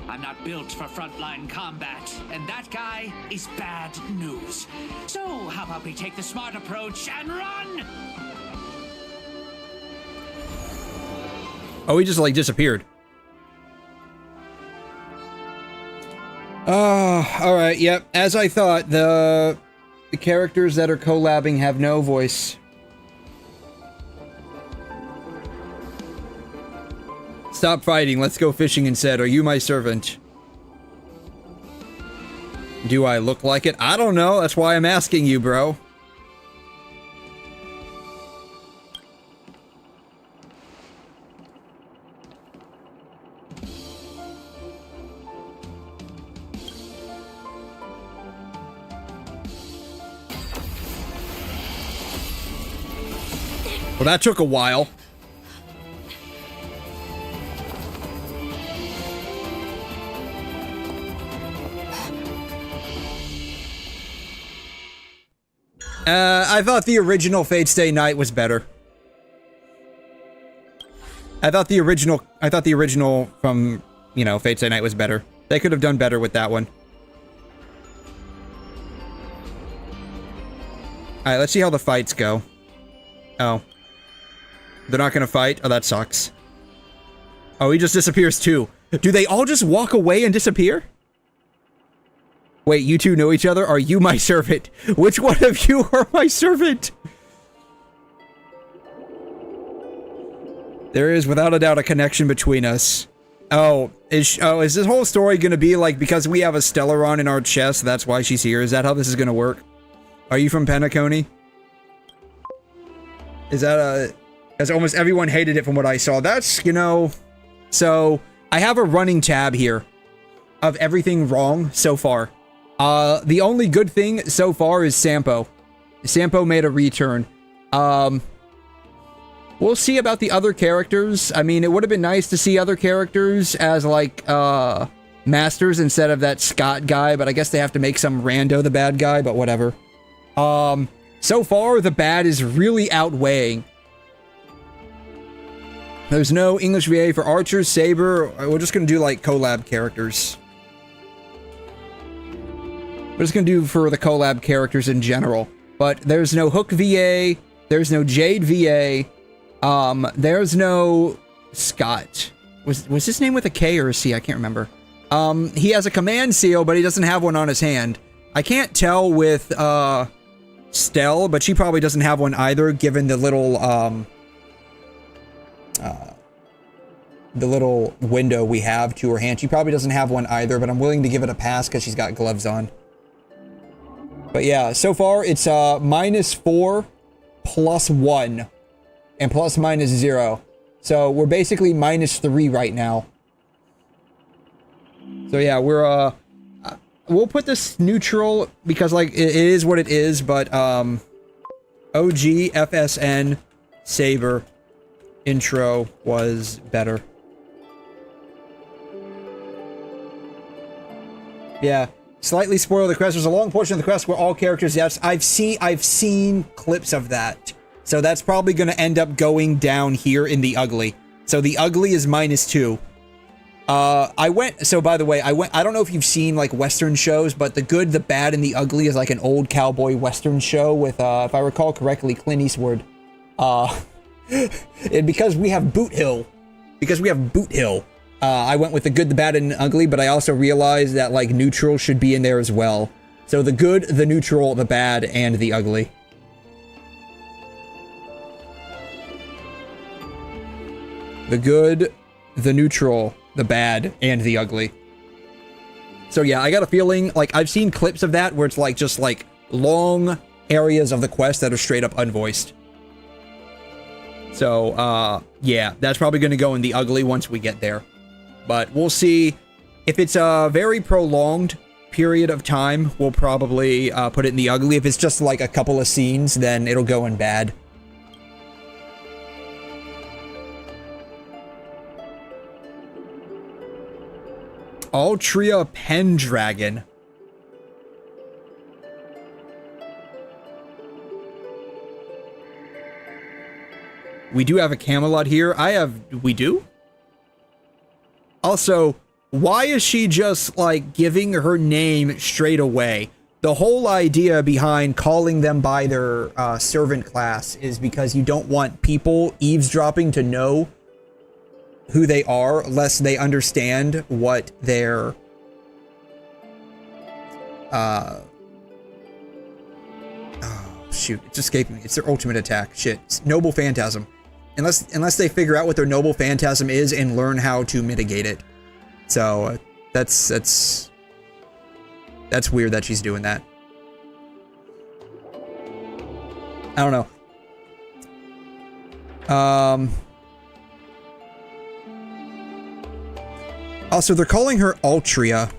I'm not built for frontline combat, and that guy is bad news. So, how about we take the smart approach and run? Oh, he just like disappeared. Alright, yep. As I thought, the characters that are collabing have no voice. Stop fighting, let's go fishing instead. Are you my servant? Do I look like it? I don't know, that's why I'm asking you, bro. Well, that took a while. I thought the original Fate Stay Night was better. I thought the original from, you know, Fate Stay Night was better. They could have done better with that one. Alright, let's see how the fights go. Oh. They're not gonna fight? Oh, that sucks. Oh, he just disappears too. Do they all just walk away and disappear? Wait, you two know each other? Are you my servant? Which one of you are my servant? There is without a doubt a connection between us. Oh, is this whole story gonna be like because we have a Stellaron in our chest, that's why she's here? Is that how this is gonna work? Are you from Penacony? Is that as almost everyone hated it from what I saw. That's, you know, so I have a running tab here of everything wrong so far. The only good thing so far is Sampo. Sampo made a return. We'll see about the other characters. I mean, it would have been nice to see other characters as, like, masters instead of that Scott guy, but I guess they have to make some rando the bad guy, but whatever. So far, the bad is really outweighing. There's no English VA for Archer, Saber. We're just gonna do, like, collab characters. We're just gonna do for the collab characters in general. But there's no Hook VA, there's no Jade VA, there's no Scott. Was his name with a K or a C? I can't remember. He has a command seal, but he doesn't have one on his hand. I can't tell with, Stell, but she probably doesn't have one either, given the little window we have to her hand. She probably doesn't have one either, but I'm willing to give it a pass because she's got gloves on. But yeah, so far it's -4, +1, and ±0. So we're basically -3 right now. So yeah, we're we'll put this neutral because like it is what it is, but OG, FSN, Saber intro was better. Yeah. Slightly spoil the quest. There's a long portion of the quest where all characters, yes, I've seen clips of that. So that's probably going to end up going down here in the ugly. So the ugly is -2. So by the way, I don't know if you've seen like Western shows, but The Good, the Bad, and the Ugly is like an old cowboy Western show with, if I recall correctly, Clint Eastwood. And because we have Boot Hill, I went with The Good, the Bad, and the Ugly, but I also realized that, like, neutral should be in there as well. So the good, the neutral, the bad, and the ugly. The good, the neutral, the bad, and the ugly. So yeah, I got a feeling, like, I've seen clips of that where it's, like, just, like, long areas of the quest that are straight up unvoiced. So, yeah, that's probably gonna go in the ugly once we get there. But we'll see. If it's a very prolonged period of time, we'll probably put it in the ugly. If it's just like a couple of scenes, then it'll go in bad. Altria Pendragon. We do have a Camelot here. We do? Also, why is she just, like, giving her name straight away? The whole idea behind calling them by their servant class is because you don't want people eavesdropping to know who they are, lest they understand what their oh, shoot, it's escaping me. It's their ultimate attack. Shit. It's Noble Phantasm. Unless they figure out what their Noble Phantasm is and learn how to mitigate it. So, that's weird that she's doing that. I don't know. Also, they're calling her Altria.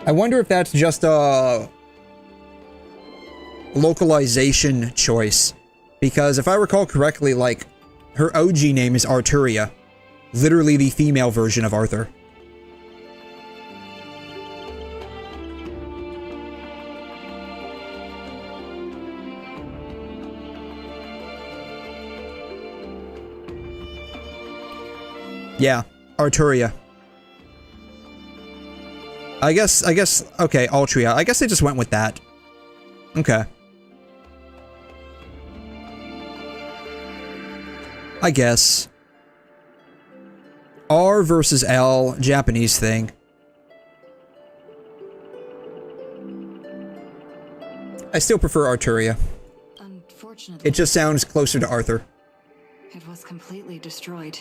I wonder if that's just a localization choice. Because if I recall correctly, like, her OG name is Arturia. Literally the female version of Arthur. Yeah, Arturia. I guess, okay, Altria. I guess they just went with that. Okay. I guess. R versus L, Japanese thing. I still prefer Arturia. Unfortunately, it just sounds closer to Arthur. It was completely destroyed.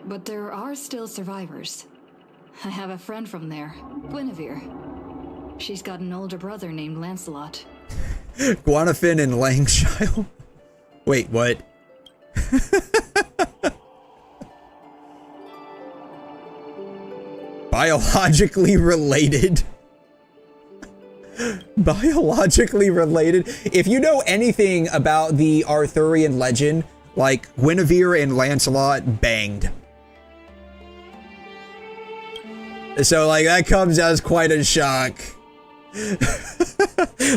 But there are still survivors. I have a friend from there, Guinevere. She's got an older brother named Lancelot. Guanafin and Langshile? Wait, what? biologically related. Biologically related. If you know anything about the Arthurian legend, like Guinevere and Lancelot banged. So like that comes as quite a shock.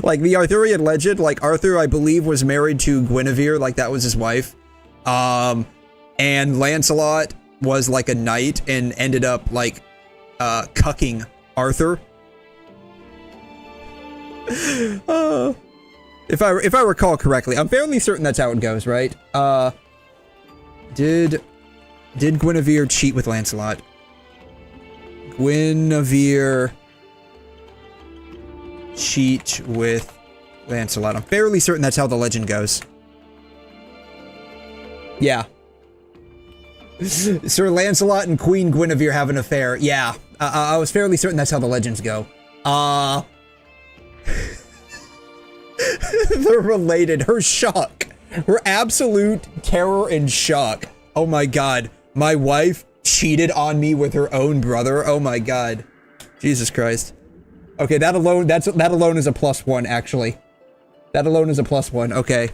Like the Arthurian legend, like Arthur, I believe, was married to Guinevere, like that was his wife. And Lancelot was like a knight and ended up like cucking Arthur. If I recall correctly, I'm fairly certain that's how it goes, right? Did Guinevere cheat with Lancelot? Guinevere cheat with Lancelot. I'm fairly certain that's how the legend goes. Yeah. Sir Lancelot and Queen Guinevere have an affair. Yeah. I was fairly certain that's how the legends go. They're related. Her shock. Her absolute terror and shock. Oh my god. My wife cheated on me with her own brother. Oh my god. Jesus Christ. Okay, that alone is a +1, actually. That alone is a +1. Okay.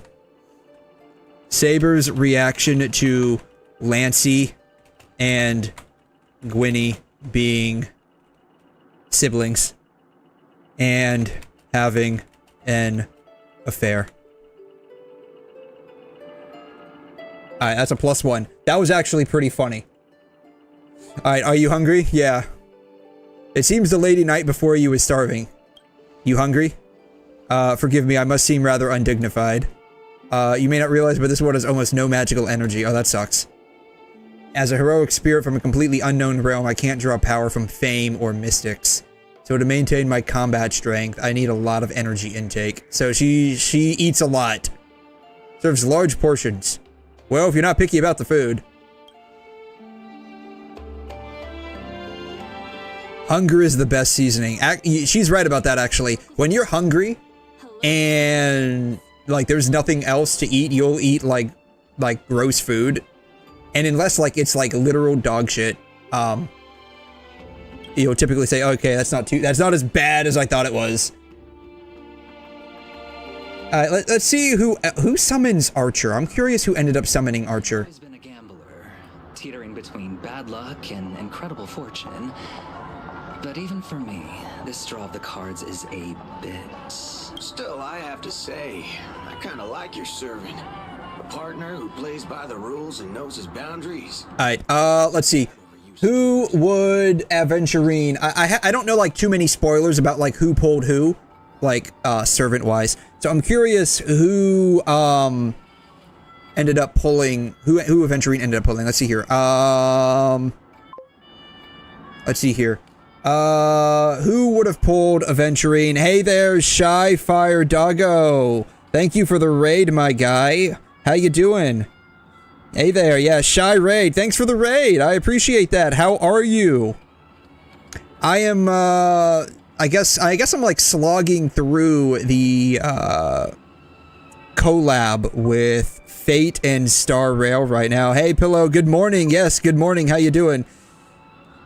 Saber's reaction to Lancey and Gwynny being siblings and having an affair. Alright, that's a +1. That was actually pretty funny. Alright, are you hungry? Yeah. It seems the lady night before you is starving. You hungry? Forgive me, I must seem rather undignified. You may not realize, but this world has almost no magical energy. Oh, that sucks. As a heroic spirit from a completely unknown realm, I can't draw power from fame or mystics. So to maintain my combat strength, I need a lot of energy intake. So she eats a lot. Serves large portions. Well, if you're not picky about the food. Hunger is the best seasoning. She's right about that, actually. When you're hungry and like there's nothing else to eat, you'll eat like gross food. And unless like it's like literal dog shit, you'll typically say, okay, that's not as bad as I thought it was. Let's see who summons Archer. I'm curious who ended up summoning Archer. He's been a gambler, teetering between bad luck and incredible fortune. But even for me, this draw of the cards is a bit... Still, I have to say, I kind of like your servant. A partner who plays by the rules and knows his boundaries. Alright, let's see. Who would Aventurine... I don't know, like, too many spoilers about, like, who pulled who, like, servant-wise. So I'm curious who, ended up pulling... Who Aventurine ended up pulling. Let's see here. Let's see here. Who would have pulled Aventurine? Hey there, Shy Fire Doggo. Thank you for the raid, my guy. How you doing? Hey there, yeah, Shy Raid. Thanks for the raid. I appreciate that. How are you? I am, I guess I'm like slogging through the, collab with Fate and Star Rail right now. Hey, Pillow, good morning. Yes, good morning. How you doing?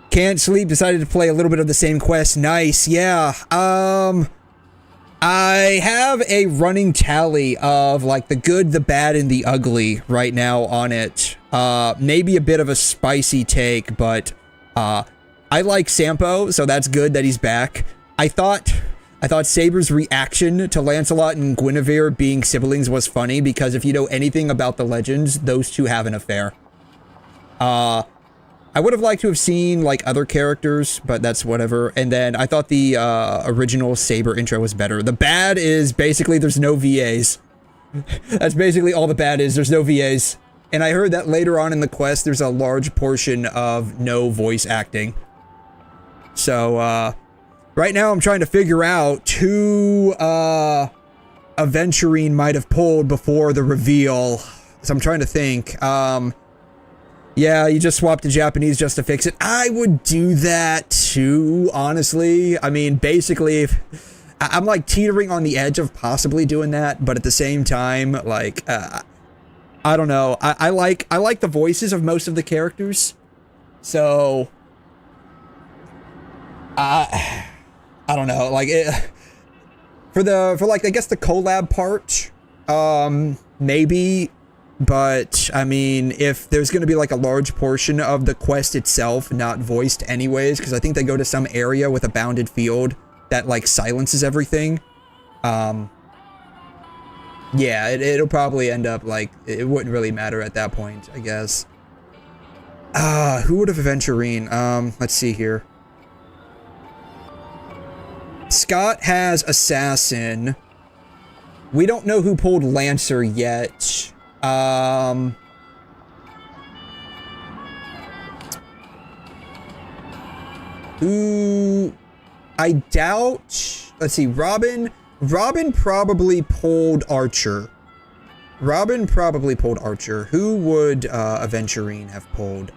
Can't sleep, decided to play a little bit of the same quest. Nice, yeah. I have a running tally of like the good, the bad, and the ugly right now on it. Maybe a bit of a spicy take, but I like Sampo, so that's good that he's back. I thought Saber's reaction to Lancelot and Guinevere being siblings was funny because if you know anything about the legends, those two have an affair. I would have liked to have seen, like, other characters, but that's whatever. And then I thought the original Saber intro was better. The bad is basically there's no VAs. That's basically all the bad is. There's no VAs. And I heard that later on in the quest, there's a large portion of no voice acting. So, right now I'm trying to figure out who Aventurine might have pulled before the reveal. So I'm trying to think. Yeah, you just swapped to Japanese just to fix it. I would do that too, honestly. I mean, basically, I'm like teetering on the edge of possibly doing that, but at the same time, like, I don't know. I like the voices of most of the characters, so I don't know, like for like I guess the collab part, maybe, but I mean if there's gonna be like a large portion of the quest itself not voiced anyways, because I think they go to some area with a bounded field that like silences everything. Yeah, it'll probably end up like it wouldn't really matter at that point, I guess. Who would have Aventurine? Let's see here. Scott has Assassin. We don't know who pulled Lancer yet. Who... I doubt... Let's see, Robin probably pulled Archer. Robin probably pulled Archer. Who would Aventurine have pulled?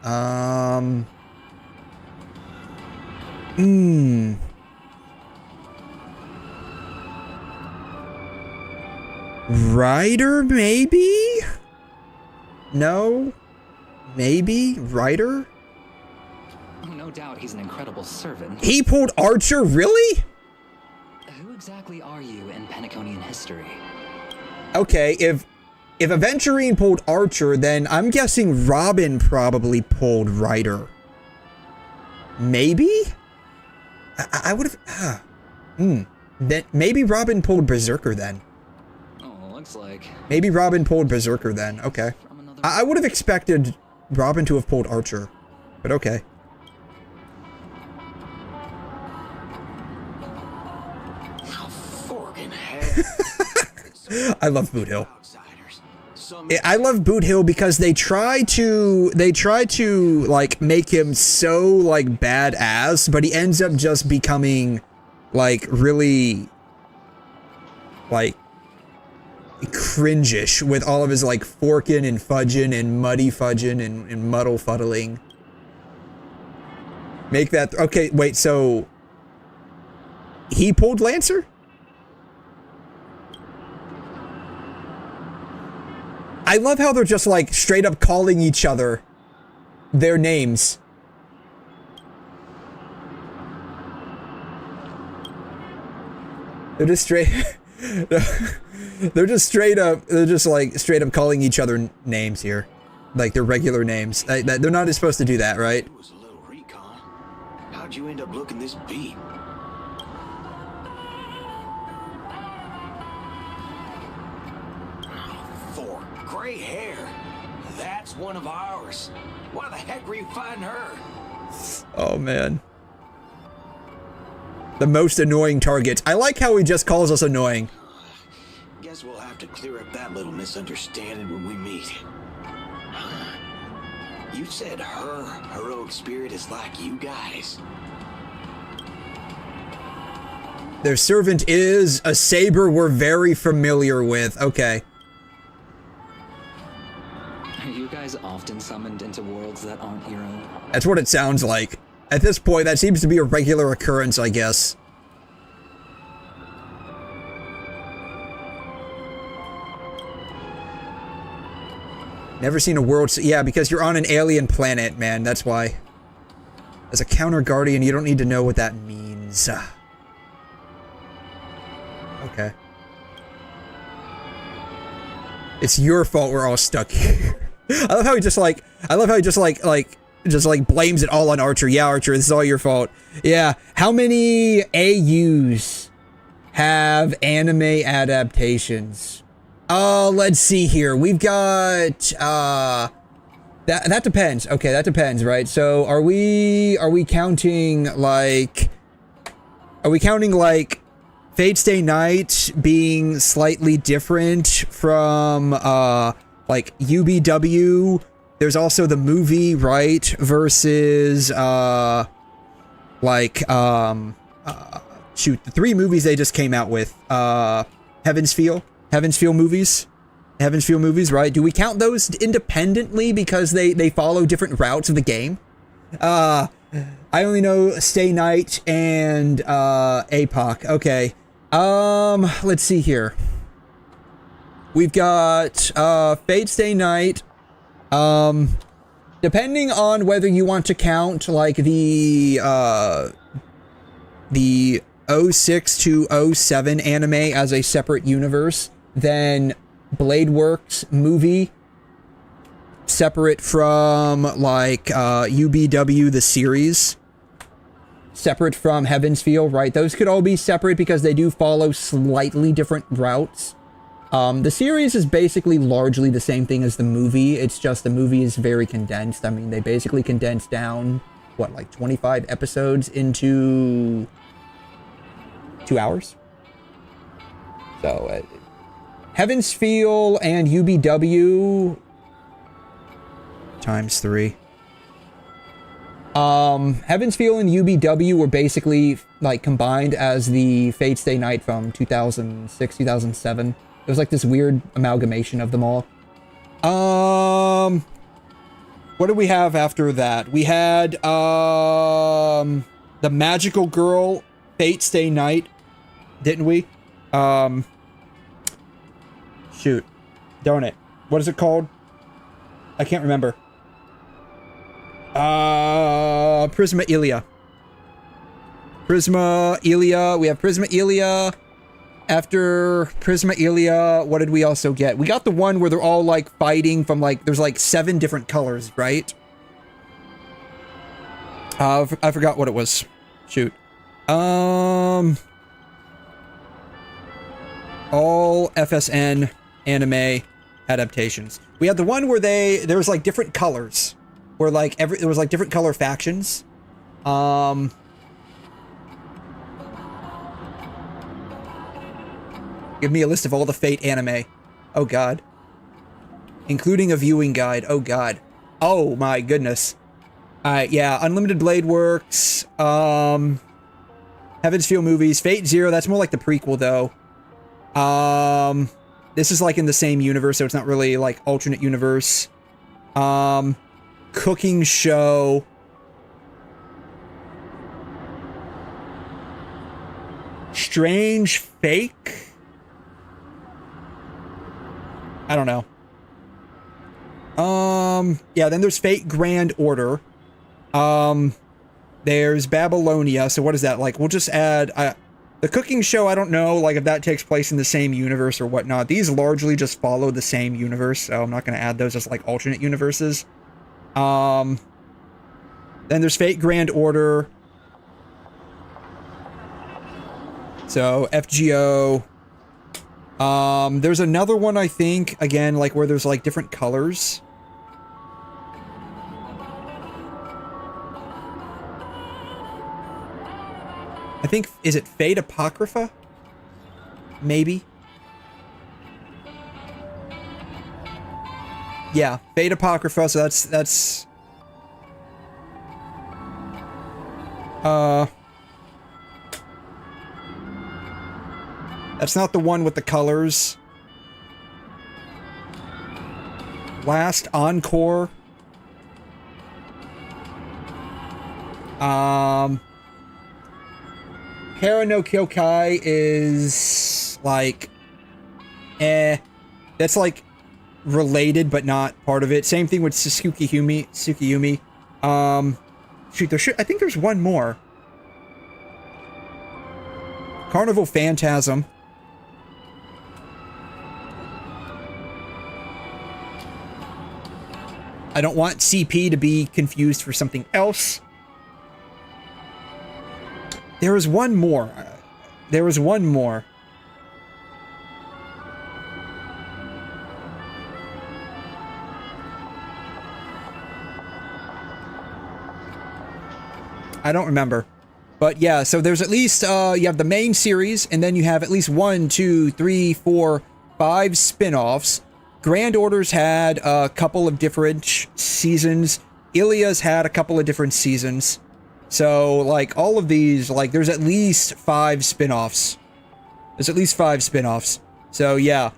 Ryder, maybe? No? Maybe? Ryder? No doubt he's an incredible servant. He pulled Archer, really? Who exactly are you in Penaconian history? Okay, if Aventurine pulled Archer, then I'm guessing Robin probably pulled Ryder. Maybe? I would have... Then maybe Robin pulled Berserker then. Looks like. Maybe Robin pulled Berserker then. Okay. I would have expected Robin to have pulled Archer, but okay. I love Boot Hill. I love Boot Hill because they try to like make him so like badass, but he ends up just becoming like really like cringish with all of his like forking and fudging and muddy fudging and muddle fuddling. Make that okay. Wait, so he pulled Lancer? I love how they're just like straight up calling each other their names. They're just straight they're just straight up calling each other names here. Like their regular names. They're not supposed to do that, right? It was a little recon. How'd you end up looking this beat? Thor, gray hair. That's one of ours. Why the heck were you fighting her? Oh man. The most annoying target. I like how he just calls us annoying. Guess we'll have to clear up that little misunderstanding when we meet. You said her heroic spirit is like you guys. Their servant is a saber we're very familiar with. Okay. Are you guys often summoned into worlds that aren't your own? That's what it sounds like. At this point, that seems to be a regular occurrence, I guess. Never seen a world... Yeah, because you're on an alien planet, man. That's why. As a counter guardian, you don't need to know what that means. Okay. It's your fault we're all stuck here. I love how he just like... I love how he just like blames it all on Archer. Yeah, Archer, this is all your fault. Yeah. How many AUs have anime adaptations? Let's see here. We've got that depends. Okay, that depends, right? So are we counting like Fate Stay Night being slightly different from like UBW? There's also the movie, right? Versus shoot, the 3 movies they just came out with. Heaven's Feel movies, right? Do we count those independently because they follow different routes of the game? I only know Stay Night and APOC. Okay. Let's see here. We've got Fate Stay Night. Depending on whether you want to count like the the 06 to 07 anime as a separate universe, then Bladeworks movie separate from like UBW the series, separate from Heaven's Feel, right? Those could all be separate because they do follow slightly different routes. The series is basically largely the same thing as the movie. It's just the movie is very condensed. I mean, they basically condensed down, what, like 25 episodes into 2 hours? So, Heaven's Feel and UBW times 3. Heaven's Feel and UBW were basically like combined as the Fate Stay Night from 2006, 2007. It was like this weird amalgamation of them all. What did we have after that? We had the Magical Girl Fate Stay Night, didn't we? Shoot. Darn it. What is it called? I can't remember. Prisma Ilia. Prisma Ilia. We have Prisma Ilia. After Prisma Ilia, what did we also get? We got the one where they're all like fighting from like, there's like 7 different colors, right? I forgot what it was. Shoot. All FSN anime adaptations. We had the one where there was like different colors. Where like there was like different color factions. Give me a list of all the Fate anime. Oh god. Including a viewing guide. Oh god. Oh my goodness. Yeah, Unlimited Blade Works. Heaven's Feel movies. Fate Zero, that's more like the prequel though. This is like in the same universe, so it's not really like alternate universe. Cooking Show. Strange Fake. I don't know. Yeah, then there's Fate Grand Order. There's Babylonia. So what is that? Like, we'll just add, the Cooking Show, I don't know, like, if that takes place in the same universe or whatnot. These largely just follow the same universe, so I'm not going to add those as, like, alternate universes. Then there's Fate Grand Order. So, FGO. There's another one, I think, again, like, where there's, like, different colors. I think, is it Fate Apocrypha? Maybe. Yeah, Fate Apocrypha, so that's not the one with the colors. Last Encore. Hera no Kyokai is like, that's like related but not part of it. Same thing with Tsukiyumi. Shoot, I think there's one more. Carnival Phantasm. I don't want CP to be confused for something else. There was one more. There was one more. I don't remember. But yeah, so there's at least, you have the main series, and then you have at least 1, 2, 3, 4, 5 spin-offs. Grand Order's had a couple of different seasons. Ilia's had a couple of different seasons. So, like, all of these, like, there's at least 5 spin-offs. There's at least 5 spin-offs. So, yeah.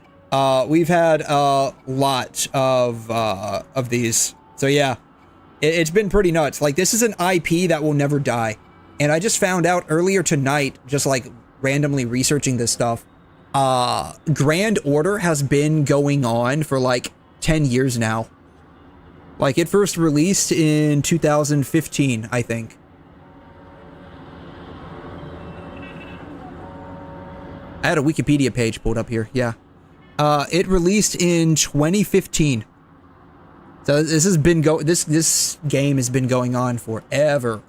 We've had a lot of these. So, yeah. It's been pretty nuts. Like, this is an IP that will never die. And I just found out earlier tonight, just, like, randomly researching this stuff, Grand Order has been going on for, like, 10 years now. Like, it first released in 2015, I think. I had a Wikipedia page pulled up here. Yeah. It released in 2015. So this has been this game has been going on forever.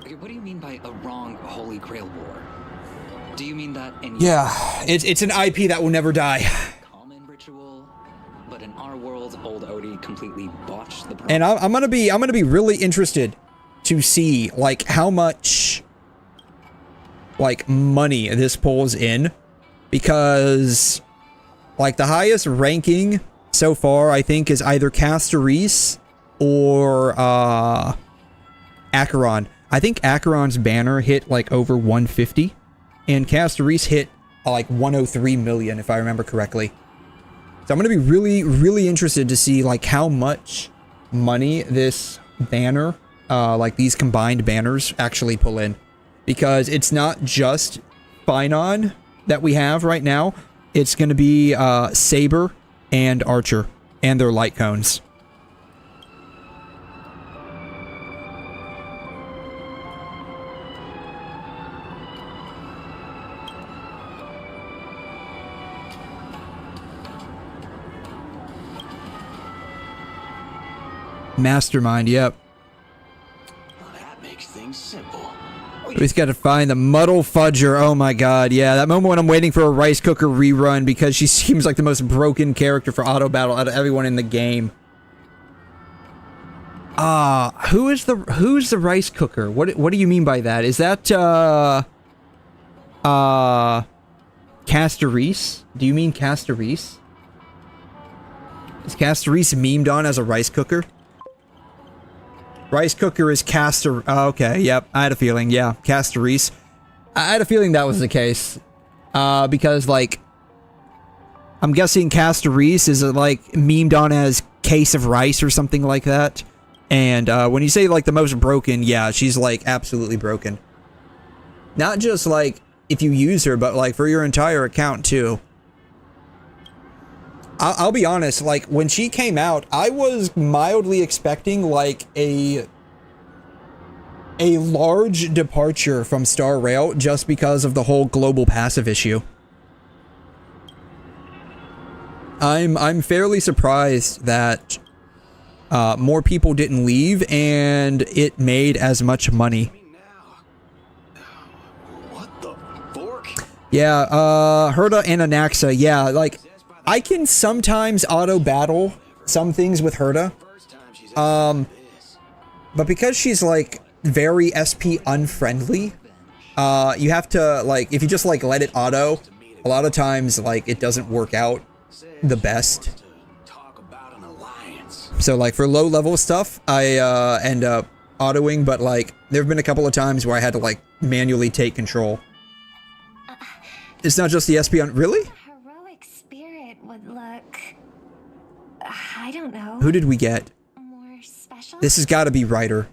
Okay, what do you mean by a wrong Holy Grail war? Do you mean that in it's an IP that will never die. Common ritual, but in our world, old Odie completely botched the. And I'm gonna be really interested to see like how much like money this pulls in, because like the highest ranking so far I think is either 𝘧𝘬𝘕 or Acheron. I think Acheron's banner hit like over 150, and 𝘧𝘬𝘕 hit like 103 million if I remember correctly. So I'm gonna be really interested to see like how much money this banner, like these combined banners, actually pull in, because it's not just Finon that we have right now. It's gonna be Saber and Archer and their light cones. Mastermind, yep. Well, that makes things simple. We just gotta find the Muddle Fudger. Oh my god, yeah. That moment when I'm waiting for a Rice Cooker rerun because she seems like the most broken character for auto battle out of everyone in the game. Who's the Rice Cooker? What do you mean by that? Is that 𝘧𝘬𝘕? Do you mean 𝘧𝘬𝘕? Is 𝘧𝘬𝘕 memed on as a rice cooker? Rice cooker is 𝘧𝘬𝘕. Oh, okay, yep. I had a feeling. Yeah, 𝘧𝘬𝘕. I had a feeling that was the case. Because, like, I'm guessing 𝘧𝘬𝘕 is, like, memed on as case of rice or something like that. And, when you say, like, the most broken, yeah, she's, like, absolutely broken. Not just, like, if you use her, but, like, for your entire account, too. I'll be honest, like, when she came out, I was mildly expecting, like, a large departure from Star Rail just because of the whole global passive issue. I'm fairly surprised that more people didn't leave and it made as much money. Yeah, 𝘠𝘠𝘠 and Anaxa, yeah, like, I can sometimes auto-battle some things with 𝘠𝘠. But because she's, like, very SP unfriendly, you have to, like, if you just, like, let it auto, a lot of times, like, it doesn't work out the best. So, like, for low-level stuff, I end up autoing, but, like, there have been a couple of times where I had to, like, manually take control. It's not just the SP on... Really? Heroic spirit would look... I don't know. Who did we get? More special? This has got to be Ryder.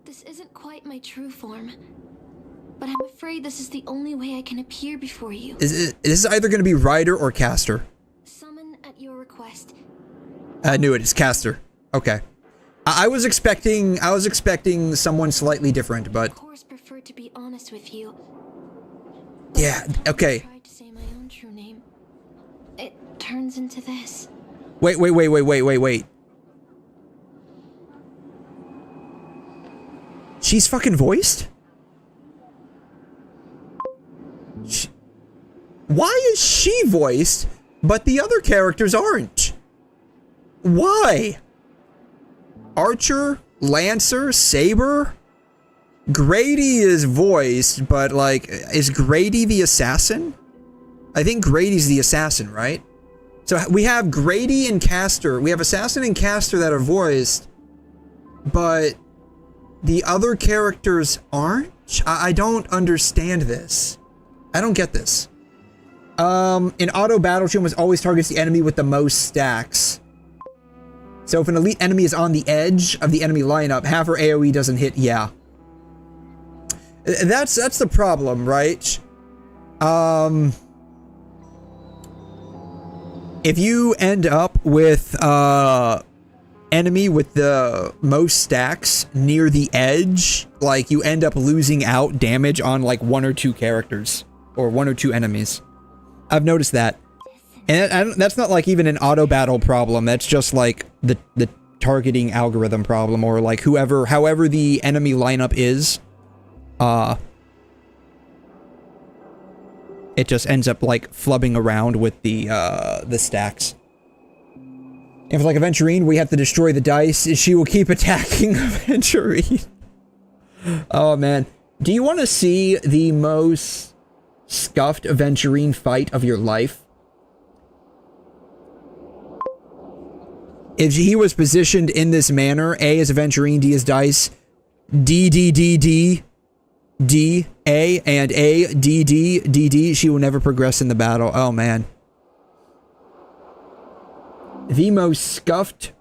This isn't quite my true form, but I'm afraid this is the only way I can appear before you. This is either going to be Ryder or Caster. Summon at your request. I knew it. It's Caster. Okay. I was expecting someone slightly different, but... Of course, prefer to be honest with you. Yeah, okay. I tried to say my own true name. It turns into this. Wait. She's fucking voiced? Why is she voiced, but the other characters aren't? Why? Archer, Lancer, Saber? Grady is voiced, but, like, is Grady the assassin? I think Grady's the assassin, right? So we have Grady and Caster. We have Assassin and Caster that are voiced, but the other characters aren't? I don't understand this. I don't get this. In auto battle, she almost always targets the enemy with the most stacks. So if an elite enemy is on the edge of the enemy lineup, half her AoE doesn't hit. Yeah. That's the problem, right? If you end up with enemy with the most stacks near the edge, like, you end up losing out damage on, like, 1 or 2 characters. or 1 or 2 enemies. I've noticed that. And that's not like even an auto battle problem. That's just like the targeting algorithm problem, or like however the enemy lineup is. It just ends up like flubbing around with the stacks. If it's like Aventurine, we have to destroy the dice. She will keep attacking Aventurine. Oh man. Do you want to see the most scuffed Aventurine fight of your life? If he was positioned in this manner, A is Aventurine, D is dice, D, D, D, D, D, A, and A, D, D, D, D, she will never progress in the battle. Oh man. The most scuffed.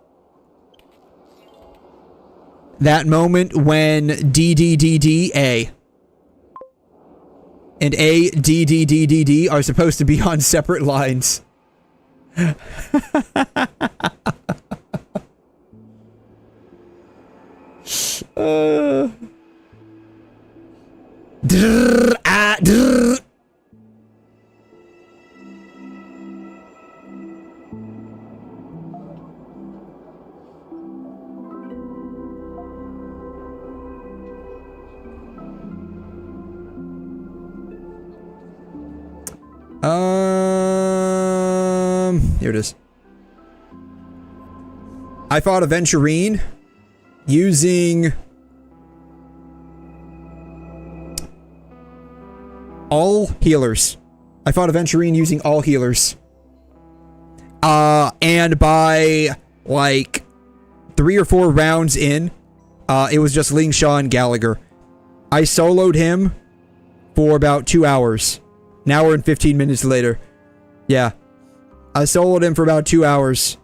That moment when D, D, D, D, A. And A, D, D, D, D, D are supposed to be on separate lines. Here it is. I fought Aventurine using all healers. I fought Aventurine using all healers. And by like 3 or 4 rounds in, it was just 𝘵𝘲 and 𝘵𝘮. I soloed him for about 2 hours. An hour and 15 minutes later. Yeah. I soloed him for about 2 hours.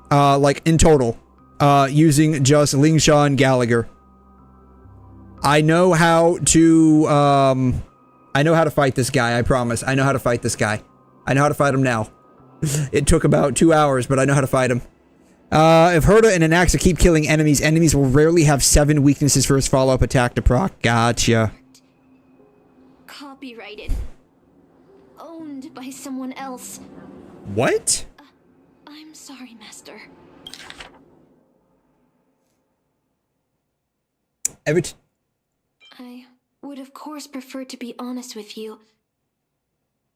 Like in total. Using just 𝘵𝘲 and 𝘵𝘮. I know how to, I know how to fight this guy, I promise. I know how to fight this guy. I know how to fight him now. It took about 2 hours, but I know how to fight him. If 𝘠𝘠 and Anaxa keep killing enemies, enemies will rarely have 7 weaknesses for his follow-up attack to proc. Gotcha. Copyrighted. Owned by someone else. What? I'm sorry, Master. I would of course prefer to be honest with you,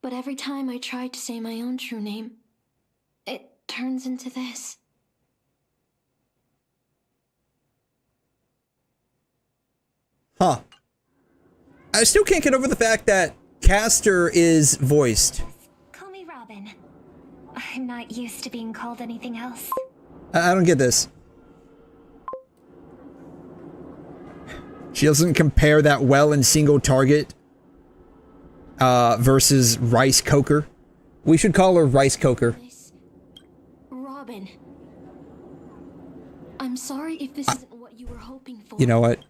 but every time I try to say my own true name, it turns into this. Huh. I still can't get over the fact that Castor is voiced. Call me Robin. I'm not used to being called anything else. I don't get this. She doesn't compare that well in single target versus Rice Coker. We should call her Rice Coker. Robin. I'm sorry if this isn't what you were hoping for. You know what?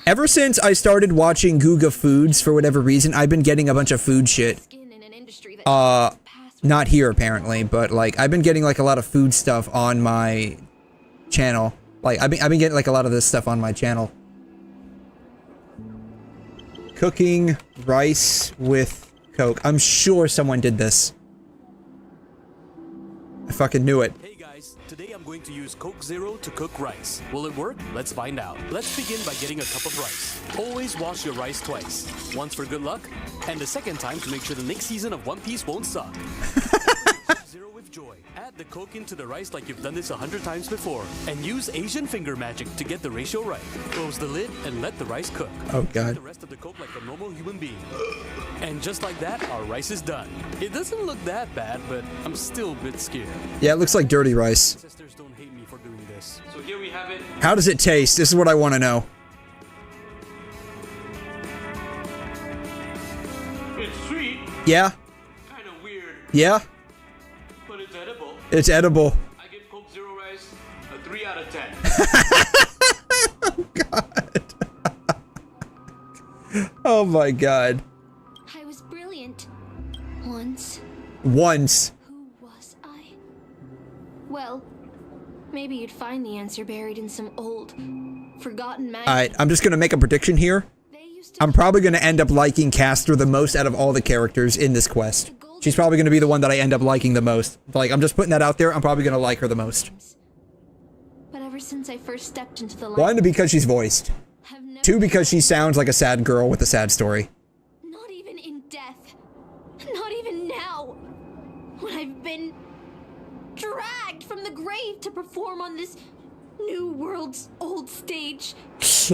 Ever since I started watching Guga Foods, for whatever reason, I've been getting a bunch of food shit. Not here apparently, but like I've been getting like a lot of food stuff on my channel. Like I've been getting like a lot of this stuff on my channel. Cooking rice with Coke. I'm sure someone did this. I fucking knew it. Hey guys, today I'm going to use Coke Zero to cook rice. Will it work? Let's find out. Let's begin by getting a cup of rice. Always wash your rice twice. Once for good luck, and the second time to make sure the next season of One Piece won't suck. Coke Zero with joy. Add the Coke into the rice like you've done this 100 times before. And use Asian finger magic to get the ratio right. Close the lid and let the rice cook. Oh god. Add the rest of the Coke like a normal human being. And just like that, our rice is done. It doesn't look that bad, but I'm still a bit scared. Yeah, it looks like dirty rice. Ancestors don't hate me for doing this. So here we have it. How does it taste? This is what I want to know. It's sweet. Yeah? Kind of weird. Yeah? But it's edible. It's edible. I give Coke Zero rice a 3 out of 10. Oh god. Oh my god. I was brilliant. Once. Once. Who was I? Well, maybe you'd find the answer buried in some old, forgotten magazine. Alright, I'm just gonna make a prediction here. I'm probably going to end up liking Castor the most out of all the characters in this quest. She's probably going to be the one that I end up liking the most. Like, I'm just putting that out there. I'm probably going to like her the most. But ever since I first stepped into the light, 1, because she's voiced. 2, because she sounds like a sad girl with a sad story. not even in death, not even now, when I've been dragged from the grave to perform on this new world's old stage.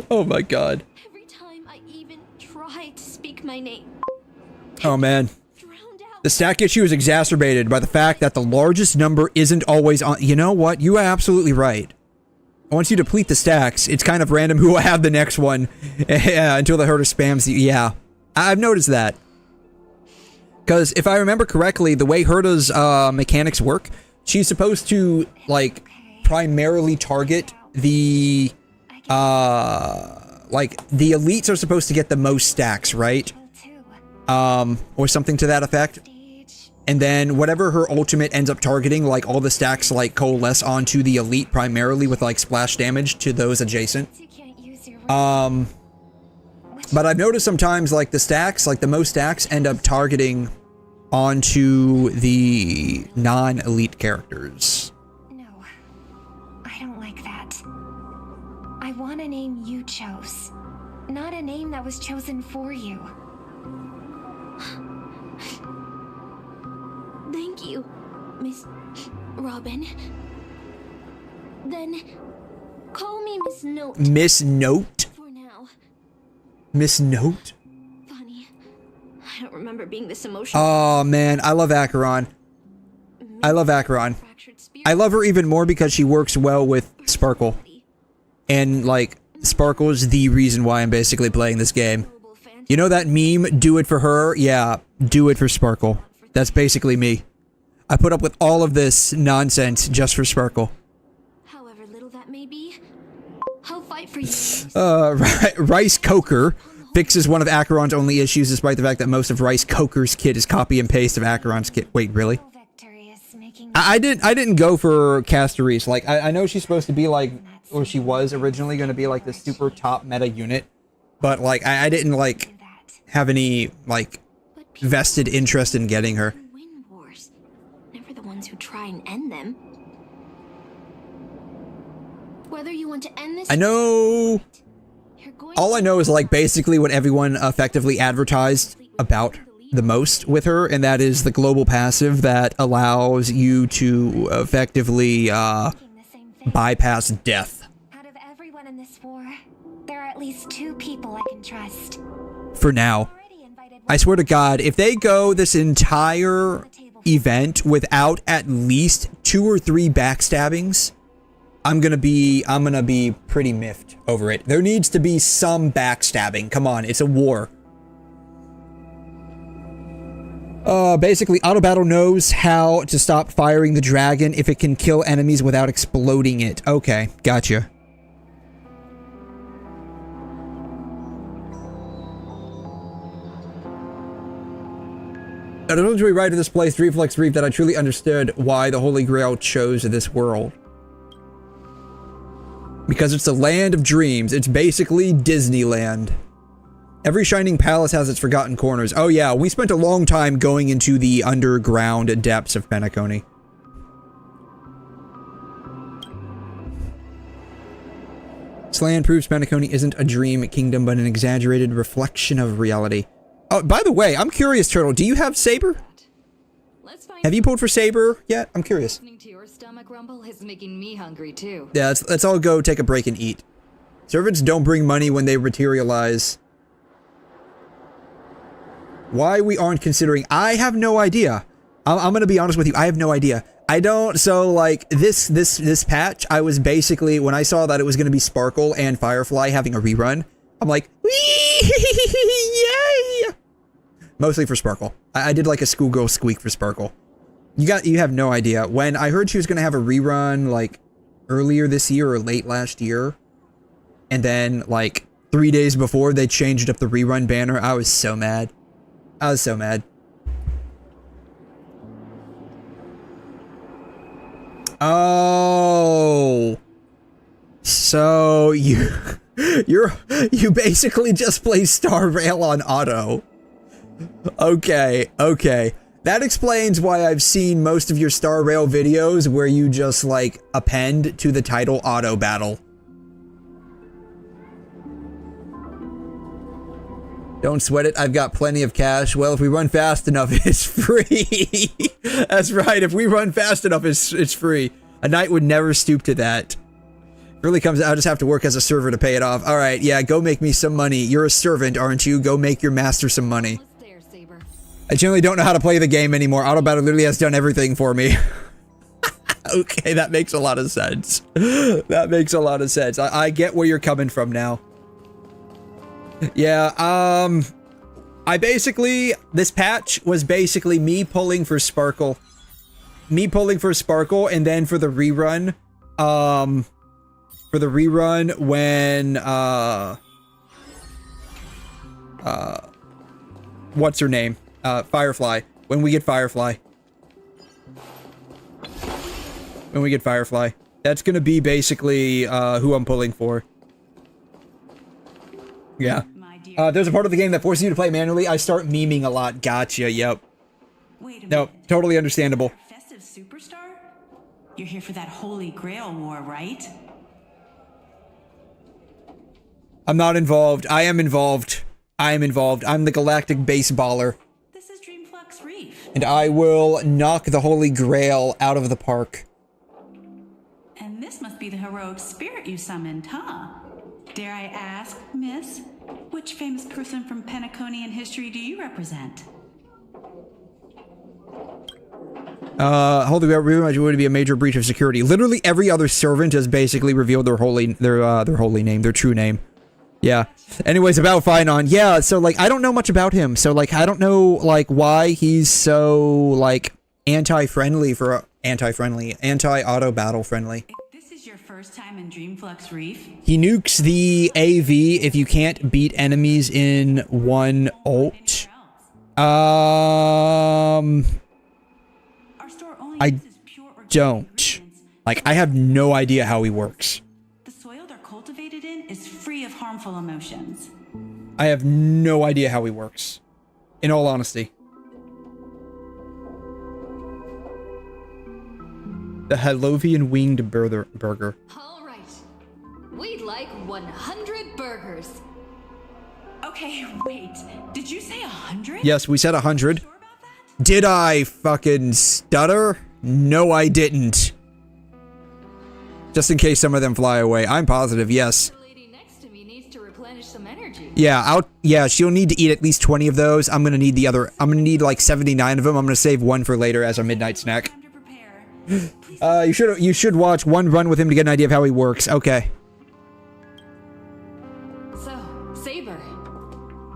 Oh my god. Every time I even try to speak my name, Oh man. The stack issue is exacerbated by the fact that the largest number isn't always on. You know what? You are absolutely right. Once you deplete the stacks, it's kind of random who will have the next one until the herder spams you. Yeah, I've noticed that. Because if I remember correctly, the way Herda's mechanics work, she's supposed to, like, primarily target the, like, the elites are supposed to get the most stacks, right? Or something to that effect. And then whatever her ultimate ends up targeting, like, all the stacks, like, coalesce onto the elite primarily with, like, splash damage to those adjacent. But I've noticed sometimes, like, the stacks, like, the most stacks end up targeting onto the non-elite characters. No, I don't like that. I want a name you chose, not a name that was chosen for you. thank you, Miss Robin. Then call me Miss Note. Miss Note? For now. Miss Note? Funny. I don't remember being this emotional. Oh man, I love Acheron. I love Acheron. I love her even more because she works well with Sparkle. And, like, Sparkle is the reason why I'm basically playing this game. You know that meme, do it for her? Yeah, do it for Sparkle. That's basically me. I put up with all of this nonsense just for Sparkle. However little that may be, I'll fight for you. Rice Coker fixes one of Acheron's only issues despite the fact that most of Rice Coker's kit is copy and paste of Acheron's kit. Wait, really? I didn't go for Castorice. Like, I know she's supposed to be like, or she was originally going to be like the super top meta unit, but like, I didn't like have any like vested interest in getting her. Win wars, never the ones who try and end them. Whether you want to end this, I know. All I know is like basically what everyone effectively advertised about the most with her, and that is the global passive that allows you to effectively bypass death. Out of everyone in this war, there are at least 2 people I can trust. For now. I swear to God, if they go this entire event without at least 2 or 3 backstabbings, I'm gonna be pretty miffed over it. There needs to be some backstabbing. Come on, it's a war. Basically, Auto Battle knows how to stop firing the dragon if it can kill enemies without exploding it. Okay, gotcha. I don't really write to this place, Reflex Reef, that I truly understood why the Holy Grail chose this world. Because it's the land of dreams. It's basically Disneyland. Every shining palace has its forgotten corners. Oh yeah, we spent a long time going into the underground depths of Penacony. This land proves Penacony isn't a dream kingdom, but an exaggerated reflection of reality. Oh, by the way, I'm curious, Turtle, do you have Saber? Have you pulled for Saber yet? I'm curious. Listening to your stomach rumble is making me hungry too. Yeah, let's all go take a break and eat. Servants don't bring money when they materialize. Why we aren't considering, I have no idea. I'm gonna be honest with you, I have no idea. I don't, so like, this patch, I was basically, when I saw that it was gonna be Sparkle and Firefly having a rerun, I'm like, yay! Mostly for Sparkle. I did like a schoolgirl squeak for Sparkle. You have no idea. When I heard she was gonna have a rerun, like, earlier this year or late last year, and then, like, 3 days before they changed up the rerun banner, I was so mad. I was so mad. Oh. So you... You basically just play Star Rail on auto. Okay, okay. That explains why I've seen most of your Star Rail videos where you just like append to the title auto battle. Don't sweat it, I've got plenty of cash. Well, if we run fast enough, it's free. That's right, if we run fast enough, it's free. A knight would never stoop to that. Really comes, I'll just have to work as a server to pay it off. All right, yeah, go make me some money. You're a servant, aren't you? Go make your master some money. I generally don't know how to play the game anymore. Auto battle literally has done everything for me. Okay, that makes a lot of sense. That makes a lot of sense. I get where you're coming from now. Yeah, I basically, this patch was basically me pulling for Sparkle. Me pulling for Sparkle, and then for the rerun, when, what's her name? Firefly. When we get Firefly. When we get Firefly. That's gonna be basically, who I'm pulling for. Yeah. There's a part of the game that forces you to play manually. I start memeing a lot. Gotcha, yep. No, totally understandable. Festive superstar? You're here for that Holy Grail war, right? I'm not involved. I am involved. I am involved. I'm the galactic baseballer. This is Dreamflux Reef. And I will knock the Holy Grail out of the park. And this must be the heroic spirit you summoned, huh? Dare I ask, miss, which famous person from Penaconian history do you represent? Holy Grail would be a major breach of security. Literally every other servant has basically revealed their holy name, their true name. Yeah. Anyways, about Finon. Yeah, so like I don't know much about him. So like I don't know like why he's so like anti-friendly for anti-auto battle friendly. This is your first time in Dreamflux Reef? He nukes the AV if you can't beat enemies in one ult. I don't. Like, I have no idea how he works. The soil they're cultivated in is free of harmful emotions. I have no idea how he works. In all honesty. The Hellovian winged burger. All right. We'd like 100 burgers. Okay, wait. Did you say 100? Yes, we said 100. Did I fucking stutter? No, I didn't. Just in case some of them fly away. I'm positive, yes. The lady next to me needs to replenish some energy. Yeah, she'll need to eat at least 20 of those. I'm gonna need like 79 of them. I'm gonna save one for later as a midnight snack. You should watch one run with him to get an idea of how he works. Okay. So, Saber,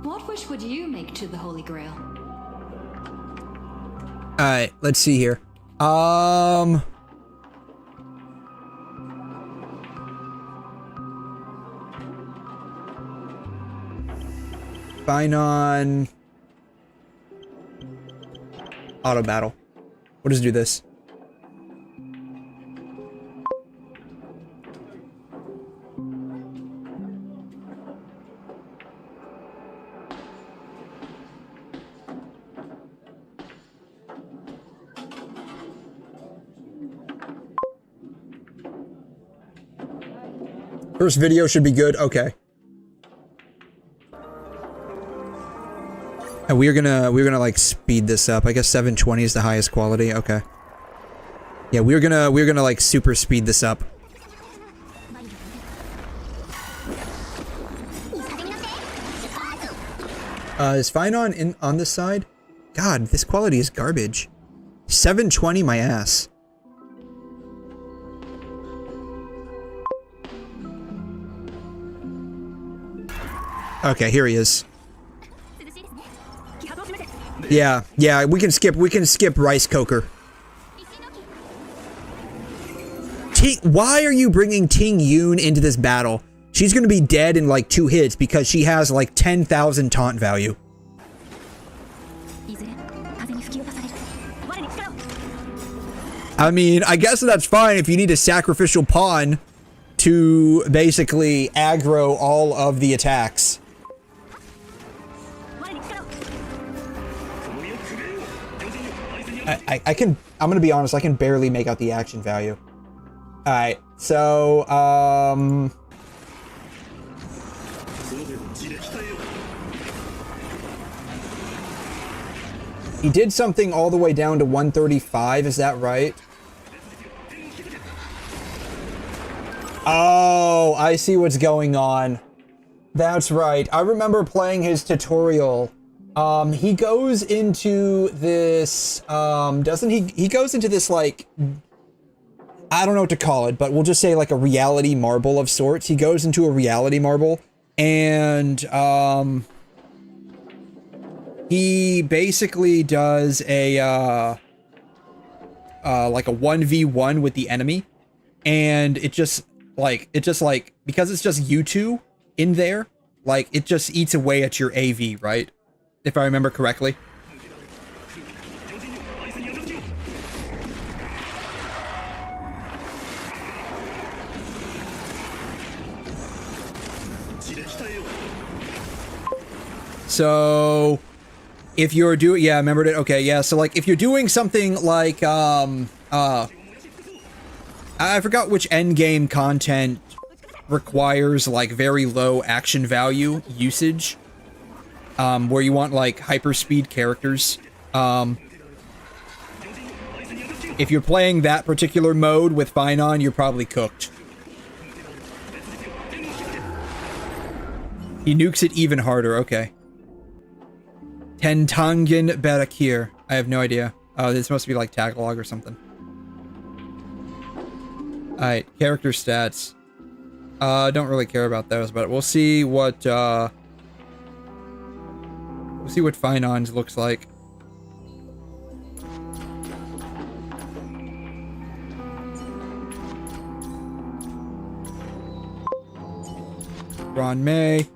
what wish would you make to the Holy Grail? Alright, let's see here. Finon. Auto battle. We'll just do this. First video should be good. Okay. And we're gonna like speed this up. I guess 720 is the highest quality. Okay. Yeah, we're gonna like super speed this up. Is Finon on this side? God, this quality is garbage. 720 my ass. Okay, here he is. Yeah, we can skip Rice Coker. Why are you bringing Ting Yun into this battle? She's gonna be dead in like 2 hits because she has like 10,000 taunt value. I mean, I guess that's fine if you need a sacrificial pawn to basically aggro all of the attacks. I'm gonna be honest, I can barely make out the action value. Alright, so, he did something all the way down to 135, is that right? Oh, I see what's going on. That's right. I remember playing his tutorial. He goes into this, doesn't he? He goes into this, like, I don't know what to call it, but we'll just say like a reality marble of sorts. He goes into a reality marble, and, he basically does a, like a 1v1 with the enemy, and it just, because it's just you two in there, like, it just eats away at your AV, right? If I remember correctly. So, if you're doing, yeah, I remembered it. Okay, yeah. So, like, if you're doing something like, I forgot which endgame content requires, like, very low action value usage, where you want, like, hyperspeed characters. If you're playing that particular mode with Finon, you're probably cooked. He nukes it even harder, okay. 𝘨𝘮 𝘕𝘩𝘦𝘥. I have no idea. Oh, this must be like Tagalog or something. Alright, character stats. Don't really care about those, but we'll see what, Finon's looks like. Ron May.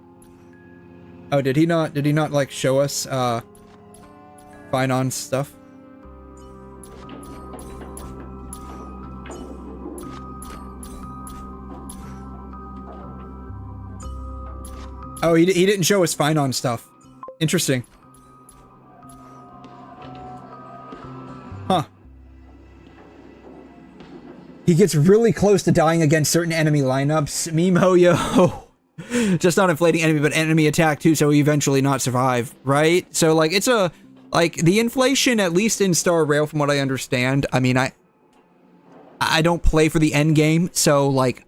Oh, did he not, like, show us, Finon's stuff? Oh, he didn't show us Finon stuff. Interesting. Huh. He gets really close to dying against certain enemy lineups. Mihoyo. Just not inflating enemy, but enemy attack too, so he eventually not survive, right? So, like, it's a, like, the inflation, at least in Star Rail, from what I understand, I mean, I don't play for the end game, so, like,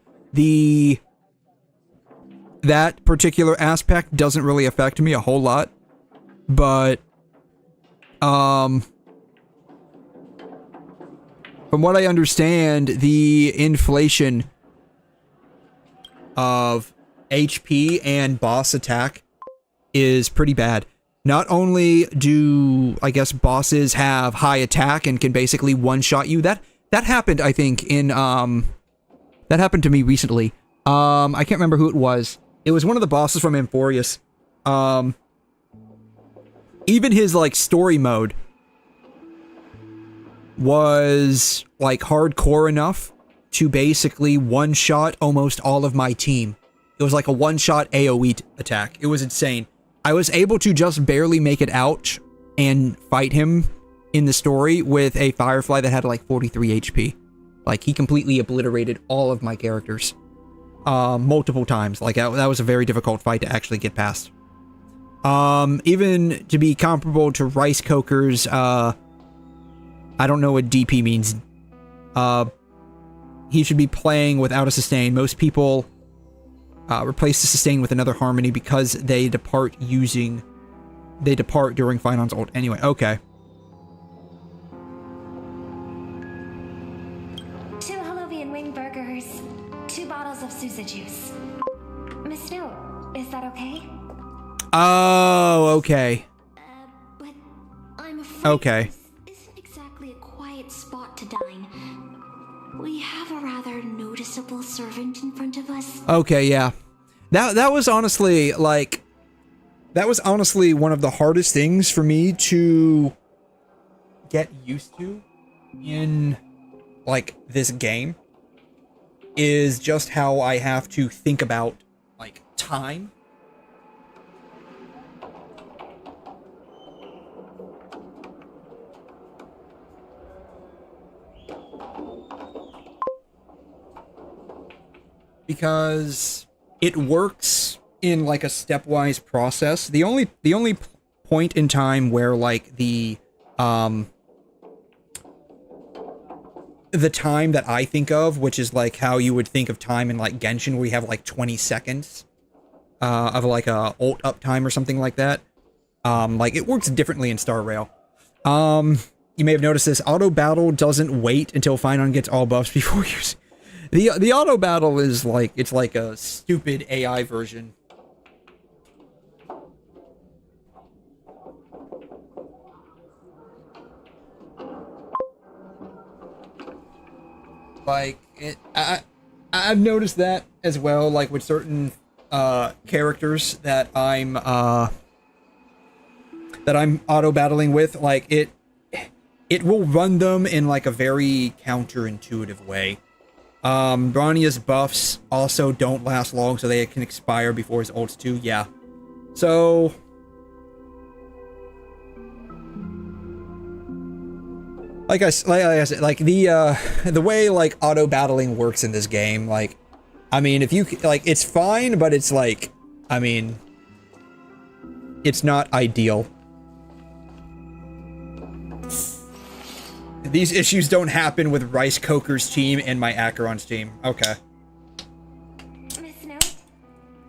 that particular aspect doesn't really affect me a whole lot, but, from what I understand, the inflation of HP and boss attack is pretty bad. Not only do, I guess, bosses have high attack and can basically one-shot you, that happened, I think, in, that happened to me recently. I can't remember who it was. It was one of the bosses from Amphorius. Even his, like, story mode was, like, hardcore enough to basically one-shot almost all of my team. It was like a one-shot AoE attack. It was insane. I was able to just barely make it out and fight him in the story with a Firefly that had like 43 HP. Like, he completely obliterated all of my characters. Multiple times. Like, that was a very difficult fight to actually get past. Even to be comparable to Rice Coker's, I don't know what DP means. He should be playing without a sustain. Most people replace the sustain with another harmony because they depart during Finon's ult. Anyway, okay. 2 Holovian wing burgers, 2 bottles of Susa juice. Miss Snow, is that okay? Oh, okay. But I'm afraid okay. This isn't exactly a quiet spot to dine. We have a rather noticeable servant in front of us. Okay, yeah. That was honestly, like, that was honestly one of the hardest things for me to get used to in, like, this game. is just how I have to think about, like, time. Because it works in like a stepwise process. The only point in time where like the time that I think of, which is like how you would think of time in like Genshin, where you have like 20 seconds of like a ult up time or something like that. Like it works differently in Star Rail. You may have noticed this auto battle doesn't wait until Finon gets all buffs before you. The auto battle is like, it's like a stupid AI version. Like I've noticed that as well, like with certain characters that I'm auto battling with, like it will run them in like a very counterintuitive way. Bronya's buffs also don't last long, so they can expire before his ults too. Yeah. So like I said, like the way like auto battling works in this game, like, I mean, if you like, it's fine, but it's like, I mean, it's not ideal. These issues don't happen with Rice Coker's team and my Acheron's team. Okay.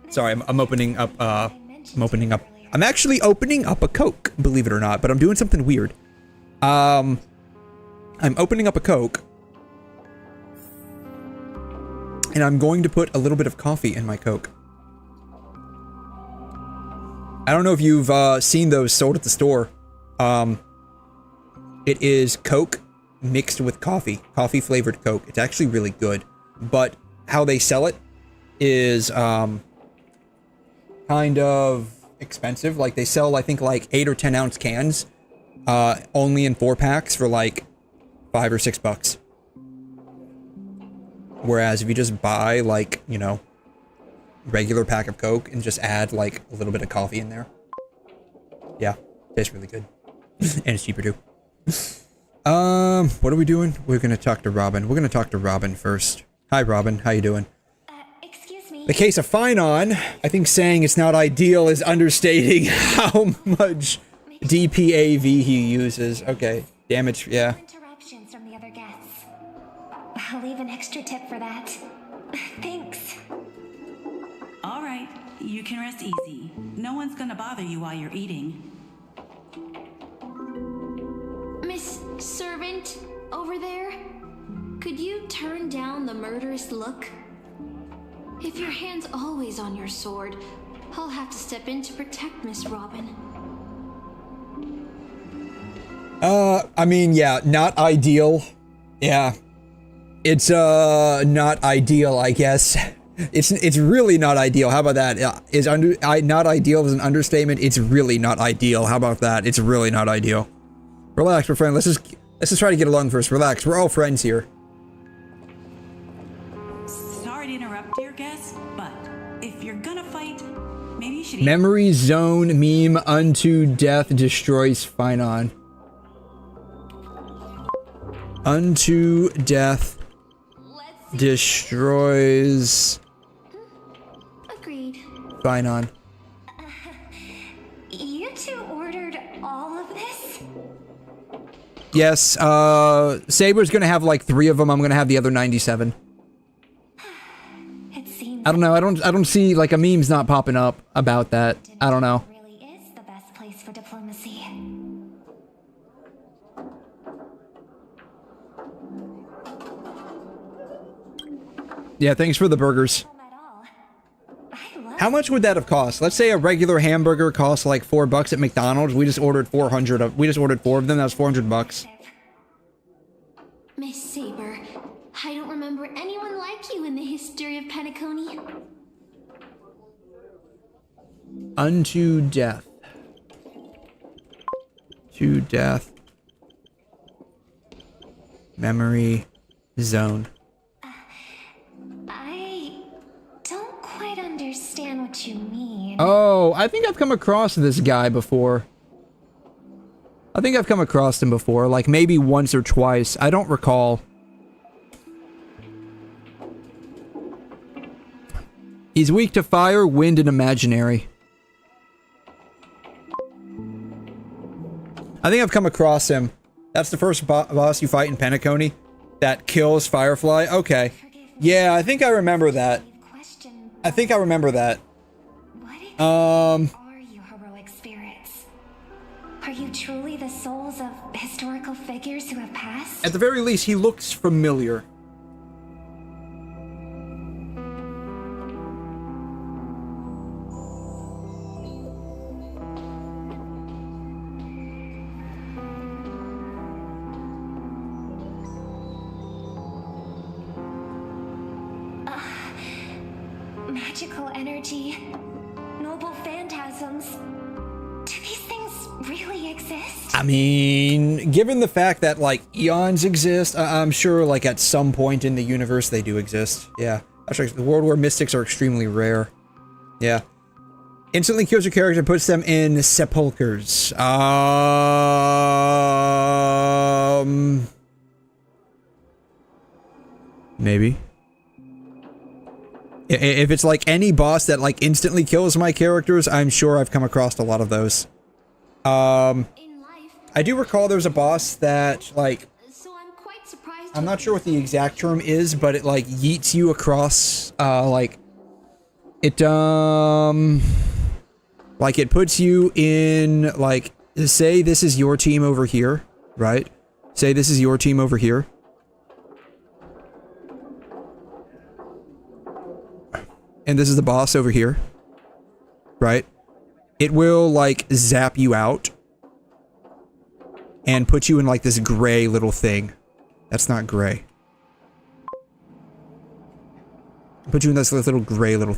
Sorry, I'm opening up, I'm actually opening up a Coke, believe it or not, but I'm doing something weird. I'm opening up a Coke, and I'm going to put a little bit of coffee in my Coke. I don't know if you've seen those sold at the store. It is Coke mixed with coffee flavored Coke. It's actually really good, but how they sell it is kind of expensive. Like they sell, I think, like 8 or 10 ounce cans, only in 4-packs for like $5 or $6. Whereas if you just buy like, you know, regular pack of Coke and just add like a little bit of coffee in there, yeah, tastes really good. And it's cheaper too. What are we doing? We're gonna talk to Robin. We're gonna talk to Robin first. Hi, Robin. How you doing? Excuse me. The case of Finon, I think saying it's not ideal is understating how much DPAV he uses. Okay, damage, yeah. Interruptions from the other guests. I'll leave an extra tip for that. Thanks. All right, you can rest easy. No one's gonna bother you while you're eating. Miss Servant, over there? Could you turn down the murderous look? If your hand's always on your sword, I'll have to step in to protect Miss Robin. I mean, yeah, not ideal. Yeah. It's, not ideal, I guess. It's really not ideal. How about that? Not ideal is an understatement. It's really not ideal. How about that? It's really not ideal. Relax, we're friends. Let's just try to get along first. Relax. We're all friends here. Sorry to interrupt, dear guest, but if you're gonna fight, maybe you should. Memory zone meme unto death destroys Finon. Unto death destroys. Agreed. Finon. You two ordered all of this? Yes, Saber's gonna have like 3 of them. I'm gonna have the other 97. It seems I don't know. I don't see like a meme's not popping up about that. I don't know. really is the best place for diplomacy. Yeah, thanks for the burgers. How much would that have cost? Let's say a regular hamburger costs like $4 at McDonald's. We just ordered 400 of. We just ordered 4 of them. That was $400. Miss Saber, I don't remember anyone like you in the history of Penacony. Unto death. To death. Memory zone. what you mean. Oh, I think I've come across this guy before. I think I've come across him before, like maybe once or twice. I don't recall. He's weak to fire, wind, and imaginary. I think I've come across him. That's the first boss you fight in Penacony that kills Firefly. Okay. Yeah, I think I remember that. I think I remember that. Are you heroic spirits? Are you truly the souls of historical figures who have passed? At the very least, he looks familiar. Magical energy, noble phantasms. Do these things really exist? I mean, given the fact that, like, eons exist, I'm sure, like, at some point in the universe they do exist. Yeah. Actually, the World War mystics are extremely rare. Yeah. Instantly kills your character and puts them in sepulchers. Maybe. If it's like any boss that like instantly kills my characters, I'm sure I've come across a lot of those. I do recall there's a boss that like, I'm not sure what the exact term is, but it like yeets you across, like it puts you in like, say this is your team over here, right? Say this is your team over here. And this is the boss over here, right? It will, like, zap you out and put you in, like, this gray little thing. That's not gray. Put you in this little gray little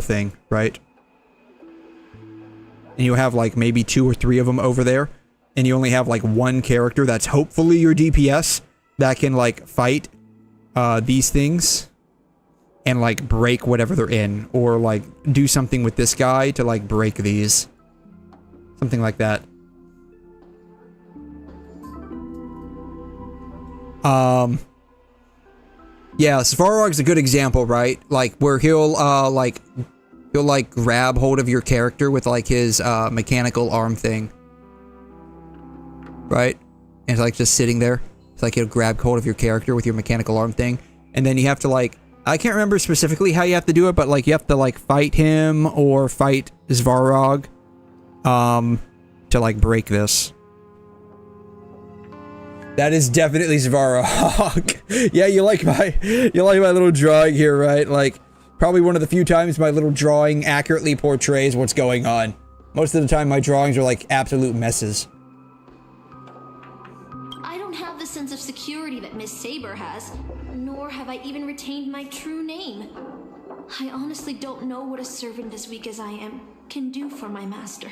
thing, right? And you'll have, like, maybe 2 or 3 of them over there. And you only have, like, one character that's hopefully your DPS that can, like, fight these things. And, like, break whatever they're in. Or, like, do something with this guy to, like, break these. Something like that. Yeah, Svarog's a good example, right? Like, where he'll grab hold of your character with, like, his, mechanical arm thing. Right? And it's, like, just sitting there. It's like he'll grab hold of your character with your mechanical arm thing. And then you have to, like... I can't remember specifically how you have to do it, but like you have to like fight him or fight Svarog to like break this. That is definitely Svarog. Yeah, you like my little drawing here, right? Like probably one of the few times my little drawing accurately portrays what's going on. Most of the time my drawings are like absolute messes. I don't have the sense of security that Miss Saber has. Nor have I even retained my true name. I honestly don't know what a servant as weak as I am can do for my master.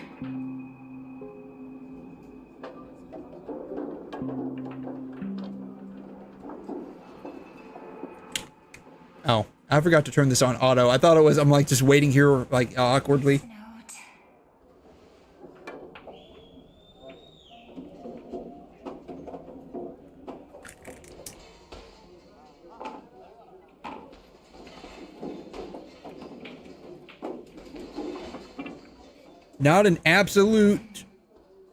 Oh, I forgot to turn this on auto. I thought it was, I'm like just waiting here like awkwardly. Not an absolute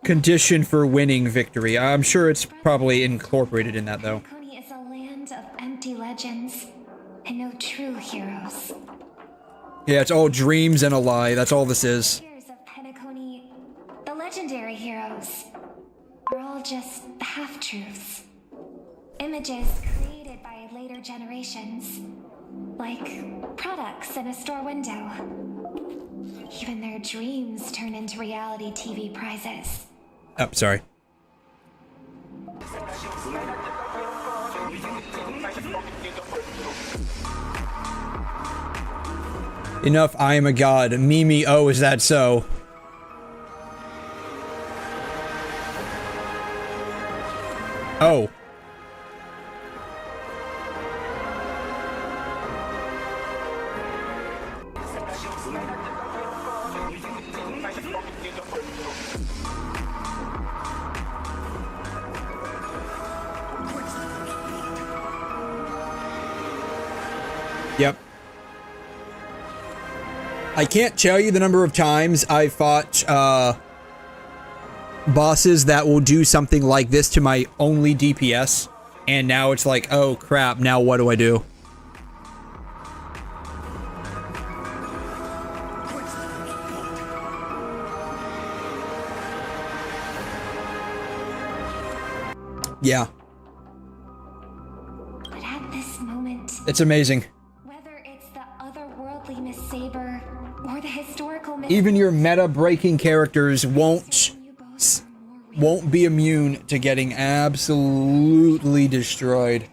condition for winning victory. I'm sure it's probably incorporated in that, though. Penacony is a land of empty legends and no true heroes. Yeah, it's all dreams and a lie. That's all this is. Heroes of Penacony, the legendary heroes, are all just half-truths. Images created by later generations, like products in a store window. Even their dreams turn into reality TV prizes. Oh, sorry. Enough, I am a god. Mimi, oh, is that so? Oh. I can't tell you the number of times I fought bosses that will do something like this to my only DPS, and now it's like, oh crap, now what do I do? Yeah. But at this moment, It's amazing. whether it's the otherworldly Miss Saber or the historical Miss Even your meta-breaking characters won't be immune to getting absolutely destroyed.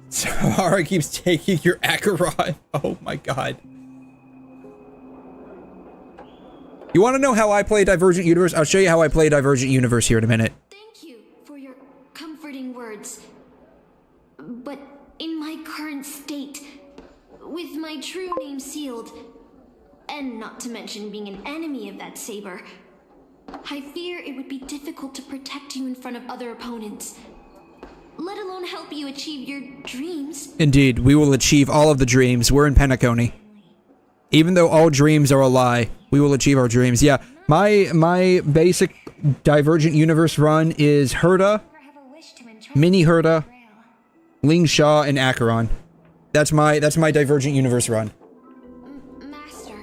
Sahara keeps taking your Acheron. Oh my god. You want to know how I play Divergent Universe? I'll show you how I play Divergent Universe here in a minute. Thank you for your comforting words. But in my current state, with my true name sealed, and not to mention being an enemy of that saber, I fear it would be difficult to protect you in front of other opponents, let alone help you achieve your dreams. Indeed, we will achieve all of the dreams. We're in Penacony. Even though all dreams are a lie, we will achieve our dreams. Yeah, my basic Divergent Universe run is 𝘠𝘠, Mini 𝘠/, 𝘠𝑰𝑛g, and Acheron. That's my Divergent Universe run. Master,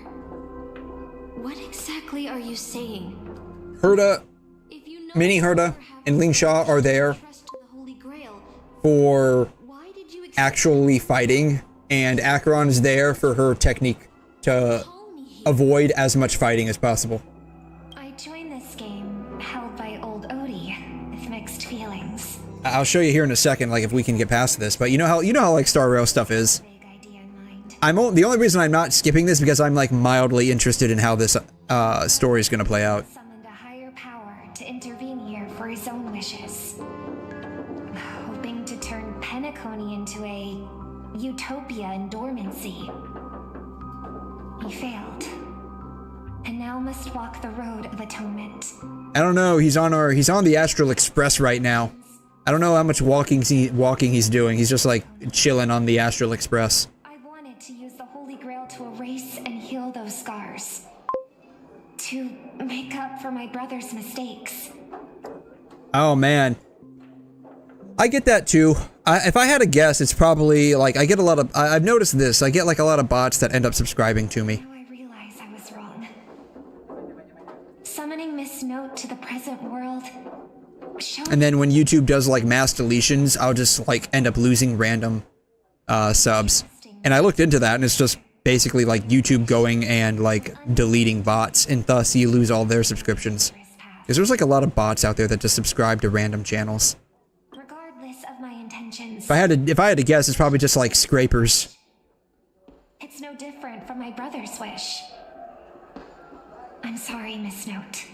what exactly are you saying? 𝘠𝘠, Mini 𝘠/, and 𝘠𝑰𝑛g are there for actually fighting, and Acheron is there for her technique to avoid as much fighting as possible. I joined this game held by old Odie with mixed feelings. I'll show you here in a second, like if we can get past this. But you know how like Star Rail stuff is. The only reason I'm not skipping this because I'm like mildly interested in how this story is gonna play out. Summoned a higher power to intervene here for his own wishes, hoping to turn Penacony into a utopia in dormancy. He failed, and now must walk the road of atonement. I don't know. He's on the Astral Express right now. I don't know how much walking he's doing. He's just like chilling on the Astral Express. I wanted to use the Holy Grail to erase and heal those scars, to make up for my brother's mistakes. Oh man, I get that too. If I had to guess, it's probably like I get a lot of. I've noticed this. I get like a lot of bots that end up subscribing to me. I realize I was wrong. Summoning Miss Note to the present world. And then when YouTube does like mass deletions, I'll just like end up losing random subs. And I looked into that, and it's just basically like YouTube going and like deleting bots, and thus you lose all their subscriptions. Because there's like a lot of bots out there that just subscribe to random channels. Regardless of my intentions, If I had to guess, it's probably just like scrapers. it's no different from my brother's wish. I'm sorry, Miss Note.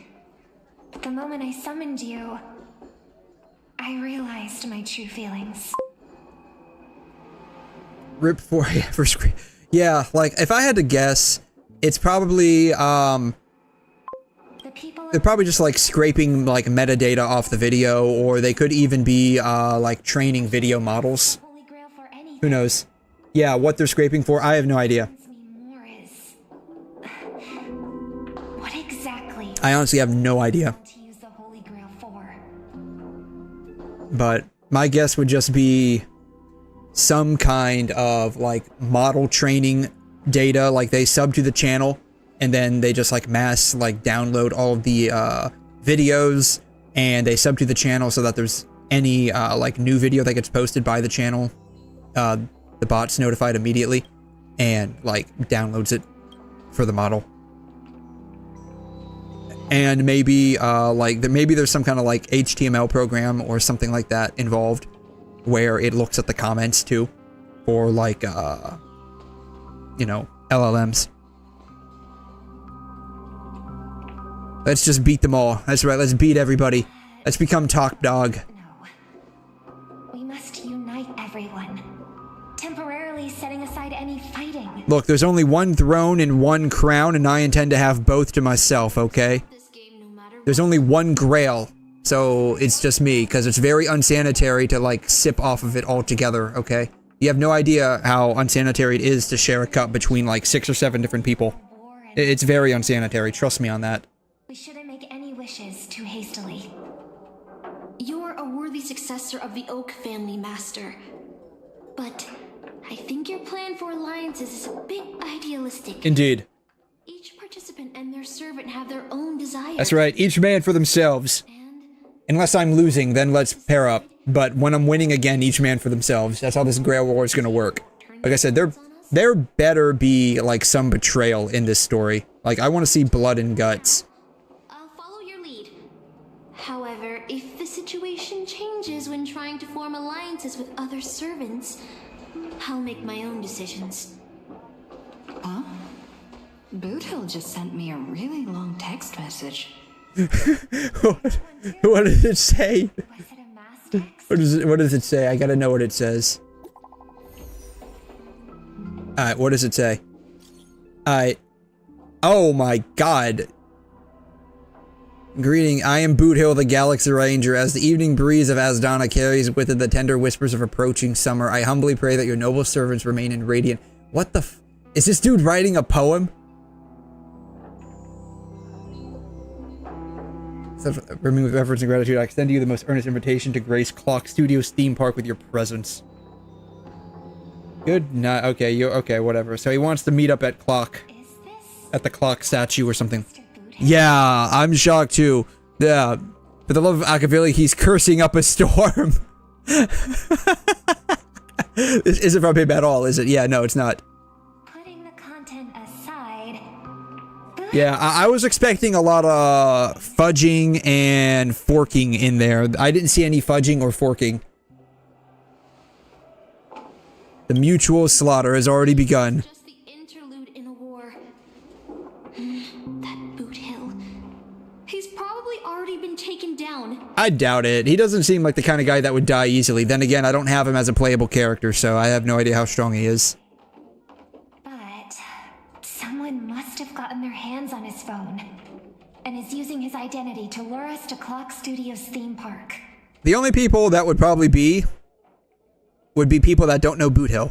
But the moment I summoned you, I realized my true feelings. Rip for scrape. Yeah, like if I had to guess, it's probably they're probably just like scraping like metadata off the video, or they could even be like training video models. Who knows? Yeah, what they're scraping for, I have no idea. What exactly I honestly have no idea. to use the Holy Grail for? But my guess would just be some kind of like model training data, like they sub to the channel and then they just like mass like download all of the videos, and they sub to the channel so that there's any like new video that gets posted by the channel, the bot's notified immediately and like downloads it for the model. And maybe maybe there's some kind of like HTML program or something like that involved where it looks at the comments too, or like you know, LLMs. Let's just beat them all. That's right, let's beat everybody. Let's become top dog. We must unite everyone, temporarily setting aside any fighting. Look, there's only one throne and one crown, and I intend to have both to myself, okay? There's only one grail, so it's just me, because it's very unsanitary to, like, sip off of it altogether, okay? You have no idea how unsanitary it is to share a cup between like 6 or 7 different people. It's very unsanitary, trust me on that. We shouldn't make any wishes too hastily. You're a worthy successor of the Oak family, Master. But I think your plan for alliances is a bit idealistic. Indeed. Each participant and their servant have their own desires. That's right, each man for themselves. Unless I'm losing, then let's pair up. But when I'm winning again, each man for themselves. That's how this Grail War is gonna work. Like I said, there better be, like, some betrayal in this story. Like, I want to see blood and guts. I'll follow your lead. However, if the situation changes when trying to form alliances with other servants, I'll make my own decisions. Huh? 𝘬𝘠𝘦 just sent me a really long text message. What did it say? What does it say? I gotta know what it says. Alright, what does it say? Alright. Oh my god. Greeting, I am 𝘬𝘠𝘦, the Galaxy Ranger. As the evening breeze of Asdana carries with it the tender whispers of approaching summer, I humbly pray that your noble servants remain in radiant. What the f- Is this dude writing a poem? With reverence and gratitude, I extend to you the most earnest invitation to grace Clock Studios theme park with your presence. Good night. Okay, okay, whatever. So he wants to meet up at Clock. At the Clock statue or something. Yeah, I'm shocked too. Yeah. For the love of Akavili, he's cursing up a storm. This isn't from him at all, is it? Yeah, no, it's not. Putting the content aside. Yeah, I was expecting a lot of fudging and forking in there. I didn't see any fudging or forking. The mutual slaughter has already begun. Just the interlude in a war. That 𝘬𝘠𝘦. He's probably already been taken down. I doubt it. He doesn't seem like the kind of guy that would die easily. Then again, I don't have him as a playable character, so I have no idea how strong he is. But someone must have gotten their hands on his phone and is using his identity to lure us to Clock Studios theme park. The only people that would probably be would be people that don't know 𝘬𝘠𝘦.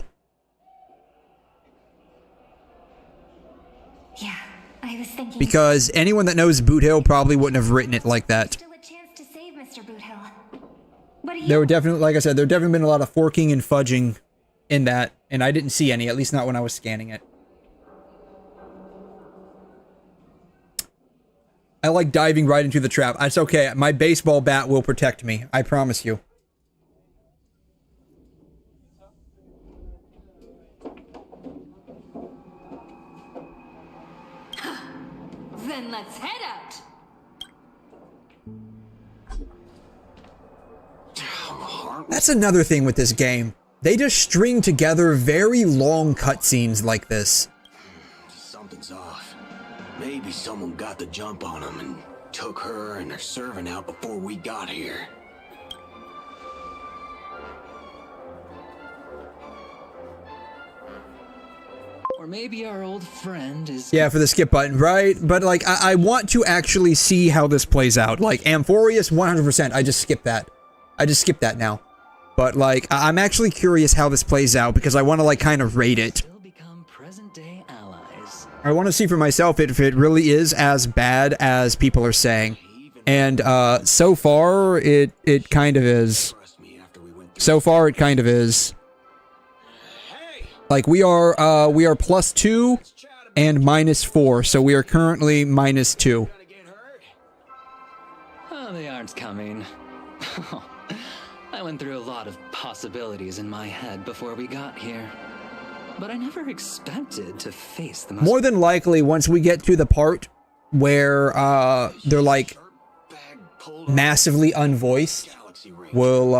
Yeah, I was thinking. Because anyone that knows 𝘬𝘠𝘦 probably wouldn't have written it like that. Still a chance to save Mr. 𝘬𝘠𝘦. But he There were definitely, like I said, there definitely been a lot of forking and fudging in that, and I didn't see any, at least not when I was scanning it. I like diving right into the trap. It's okay, my baseball bat will protect me, I promise you. Then let's head out. That's another thing with this game. They just string together very long cutscenes like this. Something's off. Maybe someone got the jump on them and took her and her servant out before we got here. Or maybe our old friend is... Yeah, for the skip button, right? But, like, I want to actually see how this plays out. Like, Amphorius, 100%, I just skipped that. I just skipped that now. But, like, I'm actually curious how this plays out because I want to, like, kind of rate it. I want to see for myself if it really is as bad as people are saying. And, so far, it kind of is. So far, it kind of is. Like, we are +2 and -4, so we are currently -2. Oh, they aren't coming. I went through a lot of possibilities in my head before we got here. But I never expected to face the most... More than likely, once we get to the part where, they're, like, massively unvoiced, we'll,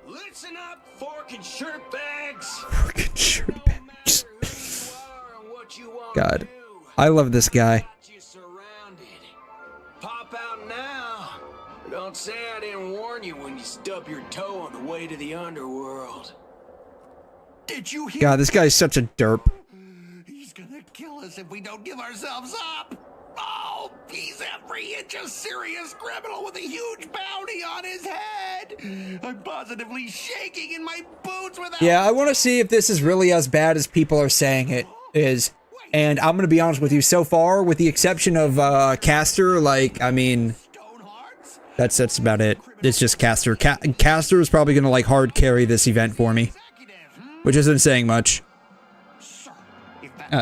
Listen up, fork and shirt bags! Fucking shirt bags. God. I love this guy. Pop out now. Don't say I didn't warn you when you stub your toe on the way to the underworld. Did you hear? God, this guy's such a derp. He's gonna kill us if we don't give ourselves up. Oh, he's every inch a serious criminal with a huge bounty on his head. I'm positively shaking in my boots without... Yeah, I want to see if this is really as bad as people are saying it is. And I'm going to be honest with you, so far, with the exception of Caster, like, I mean, that's about it. It's just Caster. Caster is probably going to, like, hard carry this event for me, which isn't saying much.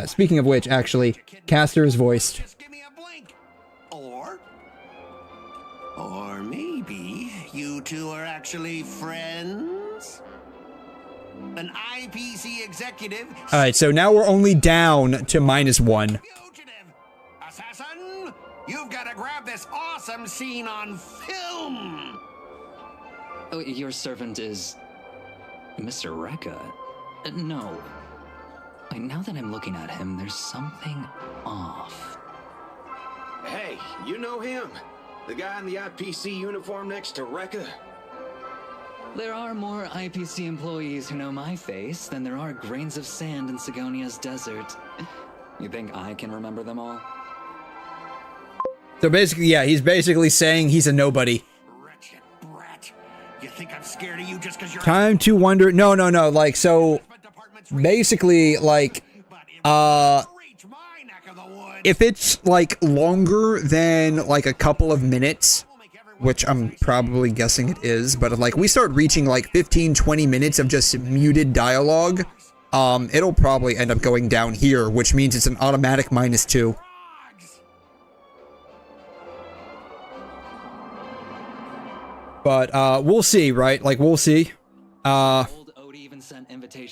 Speaking of which, actually, Caster is voiced. Or maybe you two are actually friends? An IPC executive... Alright, so now we're only down to -1. Assassin, you've got to grab this awesome scene on film! Oh, your servant is... Mr. Rekka? No. Wait, now that I'm looking at him, there's something off. Hey, you know him? The guy in the IPC uniform next to Rekka? There are more IPC employees who know my face than there are grains of sand in Sigonia's desert. You think I can remember them all? So basically, yeah, he's basically saying he's a nobody. Wretched brat. You think I'm scared of you just because you're... Time to wonder... No, like, so... Basically, like... If it's, like, longer than, like, a couple of minutes... Which I'm probably guessing it is, but if, like, we start reaching, like, 15-20 minutes of just muted dialogue, it'll probably end up going down here, which means it's an automatic -2. But, we'll see, right? Like, we'll see.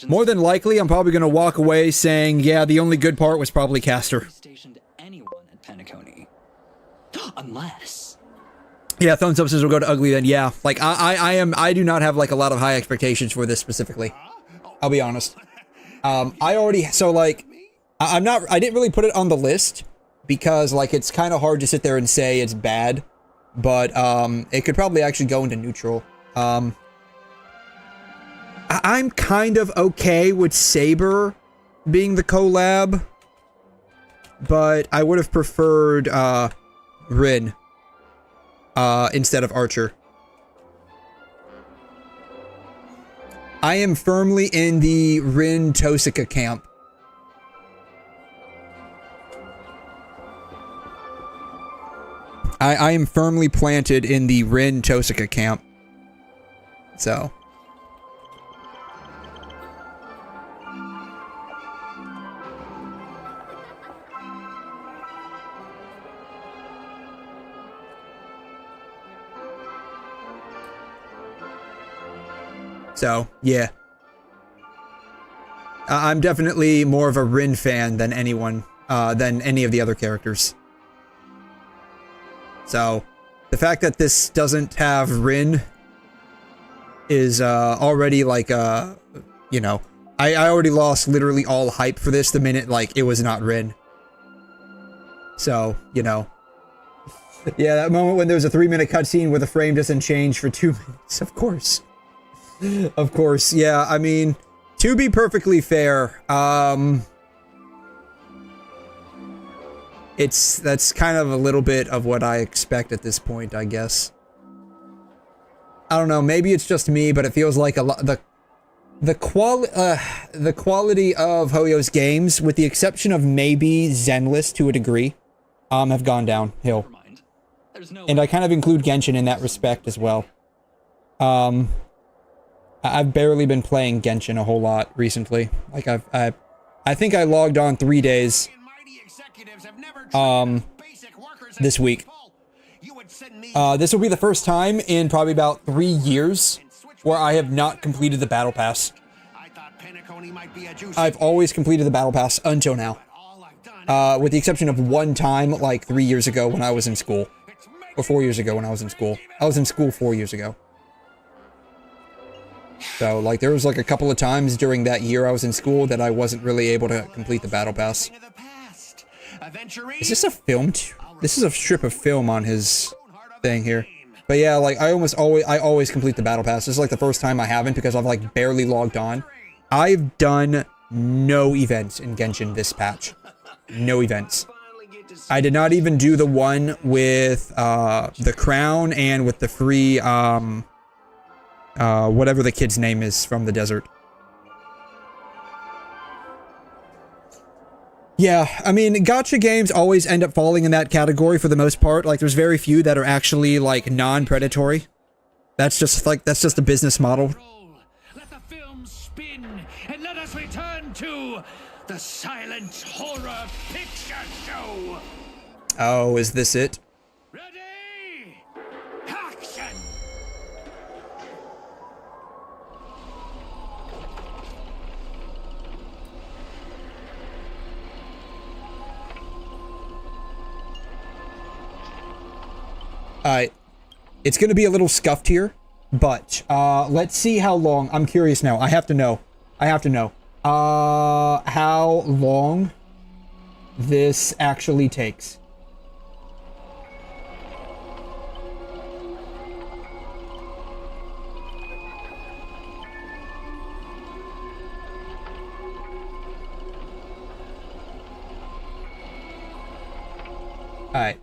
More than likely, I'm probably gonna walk away saying, yeah, the only good part was probably Caster. Unless... Yeah, thumbs up says we'll go to ugly then. Yeah, like I do not have like a lot of high expectations for this specifically. I'll be honest. I didn't really put it on the list because like it's kind of hard to sit there and say it's bad, but it could probably actually go into neutral. I'm kind of okay with Saber being the collab, but I would have preferred Rin. Instead of Archer. I am firmly in the Rin Tosika camp. I am firmly planted in the Rin Tosika camp. So. So, yeah. I'm definitely more of a Rin fan than anyone, than any of the other characters. So, the fact that this doesn't have Rin is, already like, you know, I already lost literally all hype for this the minute, like, it was not Rin. So, you know. Yeah, that moment when there's a 3-minute cutscene where the frame doesn't change for 2 minutes, of course. Of course, yeah, I mean, to be perfectly fair, that's kind of a little bit of what I expect at this point, I guess. I don't know, maybe it's just me, but it feels like a lot, the quality of Hoyo's games, with the exception of maybe Zenless to a degree, have gone downhill. And I kind of include Genshin in that respect as well. I've barely been playing Genshin a whole lot recently. Like I think I logged on 3 days this week. This will be the first time in probably about 3 years where I have not completed the battle pass. I've always completed the battle pass until now. With the exception of one time like 3 years ago when I was in school. Or 4 years ago when I was in school. I was in school 4 years ago. So, like, there was, like, a couple of times during that year I was in school that I wasn't really able to complete the battle pass. Is this a film? This is a strip of film on his thing here. But yeah, like, I always complete the battle pass. This is, like, the first time I haven't because I've, like, barely logged on. I've done no events in Genshin this patch. No events. I did not even do the one with the crown and with the free whatever the kid's name is from the desert. Yeah, I mean, gacha games always end up falling in that category for the most part. Like, there's very few that are actually, like, non-predatory. That's just, like, that's just the business model. Let the film spin, and let us return to the silent horror picture show. Oh, is this it? Ready? Action! It's gonna be a little scuffed here, but let's see how long. I'm curious now. I have to know. How long this actually takes. Alright,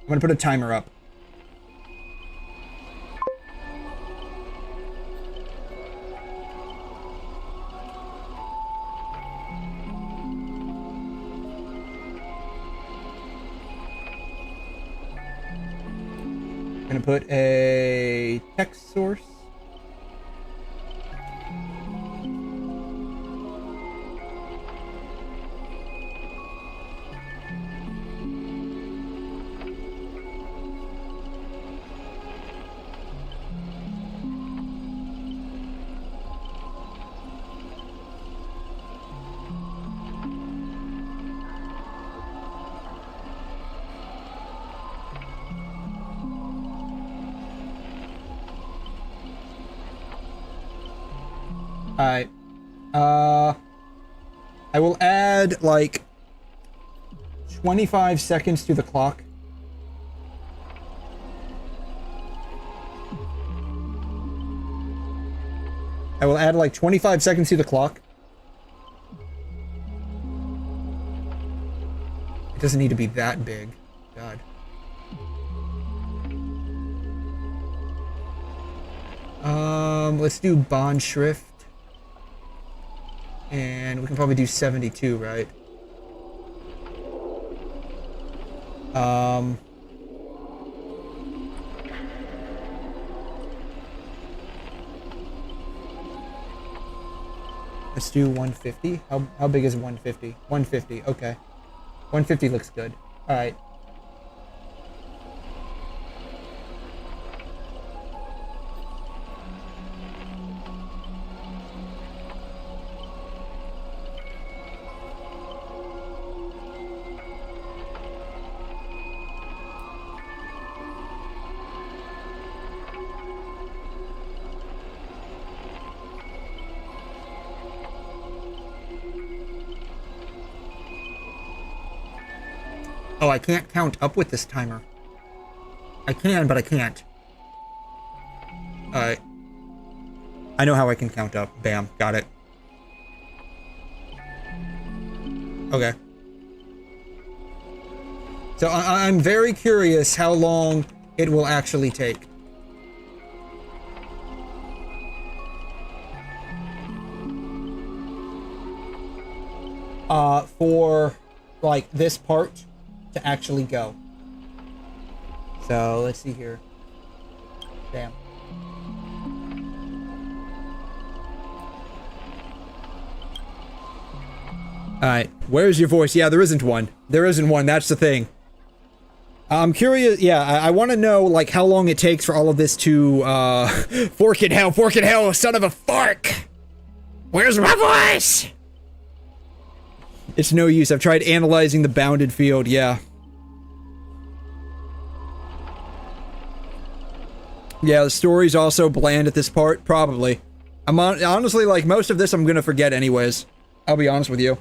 I'm gonna put a timer up. Gonna put a text source. Alright. I will add, like, 25 seconds to the clock. I will add, like, 25 seconds to the clock. It doesn't need to be that big. God. Let's do bond shrift. And we can probably do 72, right? Let's do 150. How big is 150? 150, okay. 150 looks good. Alright. Oh, I can't count up with this timer. I can, but I can't. Alright. I know how I can count up. Bam, got it. Okay. So I'm very curious how long it will actually take. For, like, this part to actually go. So, let's see here. Damn. Alright, where's your voice? Yeah, there isn't one. There isn't one, that's the thing. I'm curious, yeah, I want to know, like, how long it takes for all of this to, fork in hell, son of a fork! Where's my voice? It's no use. I've tried analyzing the bounded field, yeah. Yeah, the story's also bland at this part, probably. Honestly, like, most of this I'm gonna forget anyways. I'll be honest with you.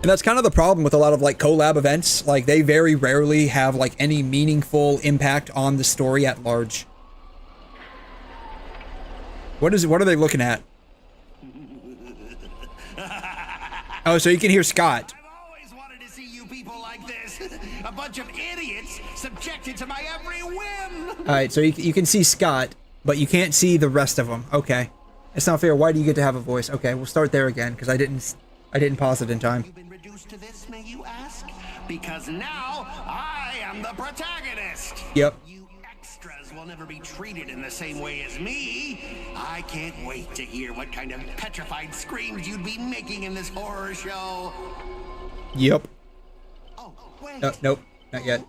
And that's kind of the problem with a lot of, like, collab events. Like, they very rarely have, like, any meaningful impact on the story at large. What are they looking at? Oh, so you can hear Scott. I've always wanted to subjected to my every whim. All right, so you can see Scott, but you can't see the rest of them. Okay, it's not fair. Why do you get to have a voice? Okay, we'll start there again because I didn't pause it in time. You've been reduced to this, may you ask? Because now I am the protagonist. Yep. You extras will never be treated in the same way as me. I can't wait to hear what kind of petrified screams you'd be making in this horror show. Yep. Oh, wait. Nope, not yet.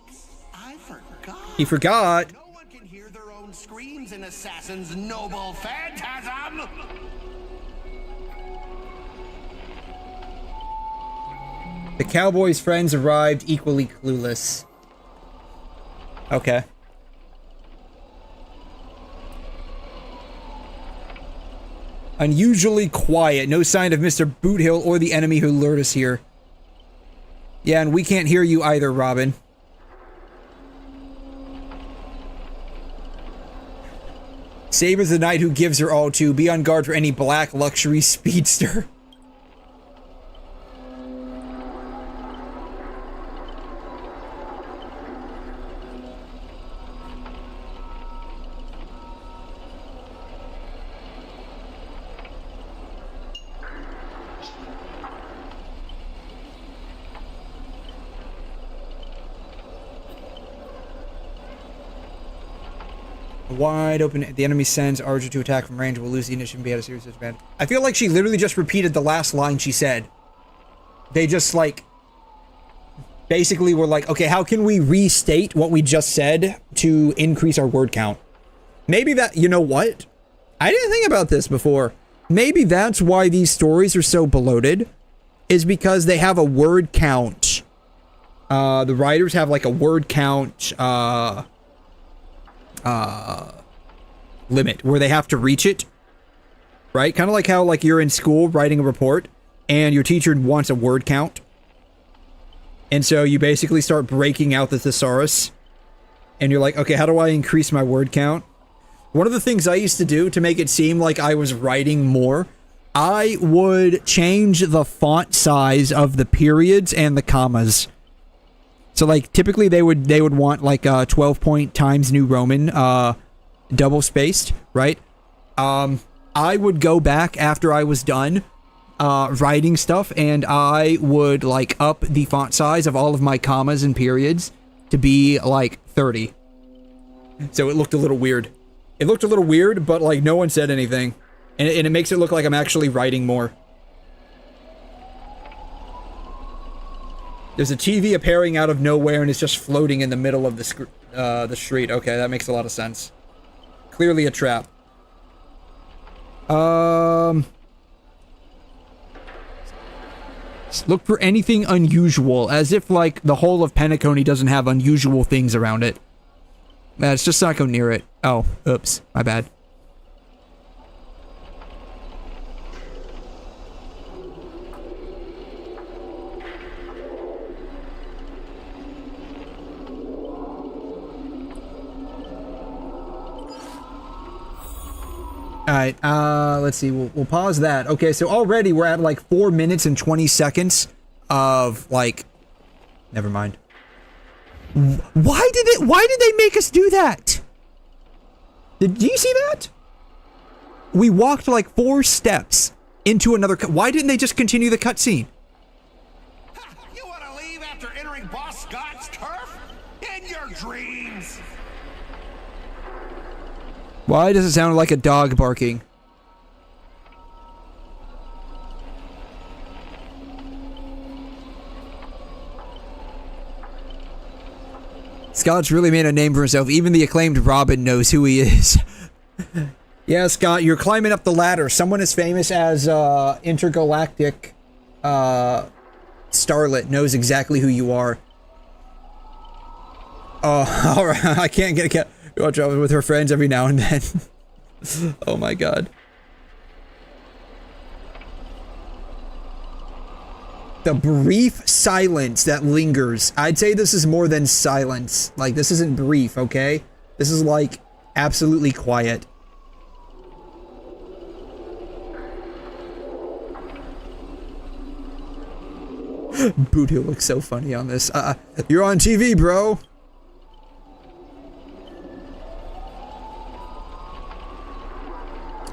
I forgot. He forgot. No one can hear their own screams in Assassin's noble phantasm. The cowboy's friends arrived equally clueless. Okay. Unusually quiet. No sign of Mr. Boothill or the enemy who lured us here. Yeah, and we can't hear you either, Robin. Saber's the knight who gives her all to. Be on guard for any black luxury speedster. Wide open. The enemy sends Archer to attack from range. We'll lose the initiative and be at a serious disadvantage. I feel like she literally just repeated the last line she said. They just like basically were like, okay, how can we restate what we just said to increase our word count? Maybe that, you know what? I didn't think about this before. Maybe that's why these stories are so bloated, is because they have a word count. The writers have like a word count, limit where they have to reach it, right? Kind of like how like you're in school writing a report and your teacher wants a word count, and so you basically start breaking out the thesaurus and you're like, okay, how do I increase my word count? One of the things I used to do to make it seem like I was writing more, I would change the font size of the periods and the commas. So like typically they would want like 12 point Times New Roman, double spaced, right? I would go back after I was done writing stuff, and I would like up the font size of all of my commas and periods to be like 30. So it looked a little weird. It looked a little weird, but like no one said anything, and it makes it look like I'm actually writing more. There's a TV appearing out of nowhere and it's just floating in the middle of the street. Okay, that makes a lot of sense. Clearly a trap. Look for anything unusual, as if like the whole of Penacony doesn't have unusual things around it. Let's just not go near it. Oh, oops, my bad. Alright, let's see, we'll pause that. Okay, so already we're at like 4 minutes and 20 seconds of like, never mind. Why did they make us do that? Did you see that? We walked like 4 steps into another why didn't they just continue the cutscene? You want to leave after entering Boss Scott's turf? In your dreams! Why does it sound like a dog barking? Scott's really made a name for himself. Even the acclaimed Robin knows who he is. Yeah, Scott, you're climbing up the ladder. Someone as famous as intergalactic Starlet knows exactly who you are. Oh, alright. I can't get go out traveling with her friends every now and then. Oh my god. The brief silence that lingers. I'd say this is more than silence. Like, this isn't brief, okay? This is like absolutely quiet. Boothill looks so funny on this. You're on TV, bro.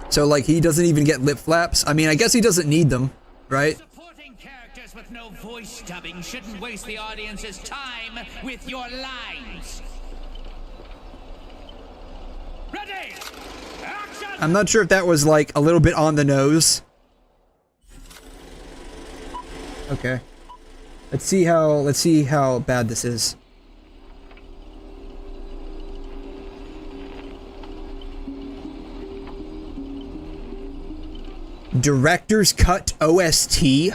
So, like, he doesn't even get lip flaps? I mean, I guess he doesn't need them, right? Supporting characters with no voice dubbing shouldn't waste the audience's time with your lines. Ready! Action! I'm not sure if that was, like, a little bit on the nose. Okay. Let's see how bad this is. Director's Cut OST?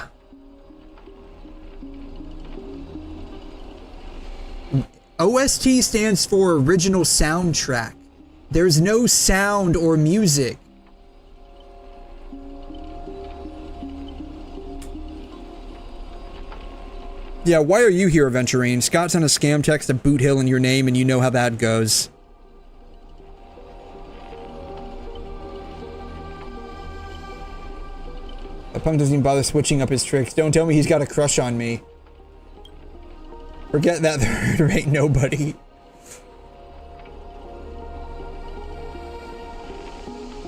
OST stands for Original Soundtrack. There's no sound or music. Yeah, why are you here, Aventurine? Scott sent a scam text to Boot Hill in your name, and you know how that goes. The punk doesn't even bother switching up his tricks. Don't tell me he's got a crush on me. Forget that, there ain't nobody.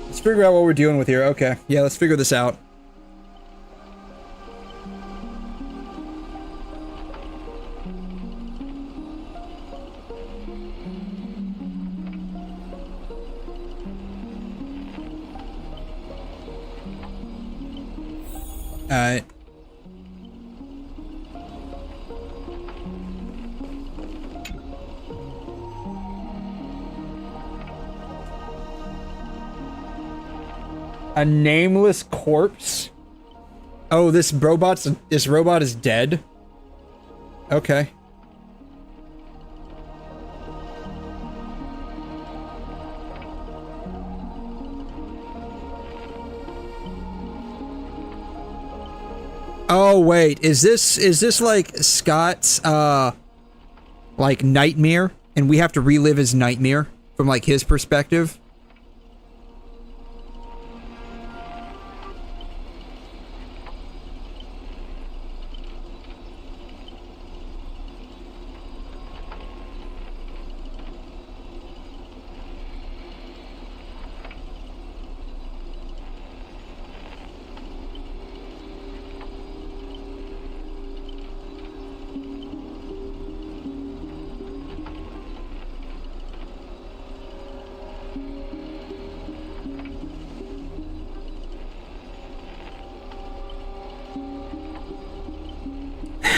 Let's figure out what we're dealing with here. Okay, yeah, let's figure this out. Alright. A nameless corpse? Oh, this robot is dead? Okay. Oh wait, is this like Scott's like nightmare, and we have to relive his nightmare from like his perspective?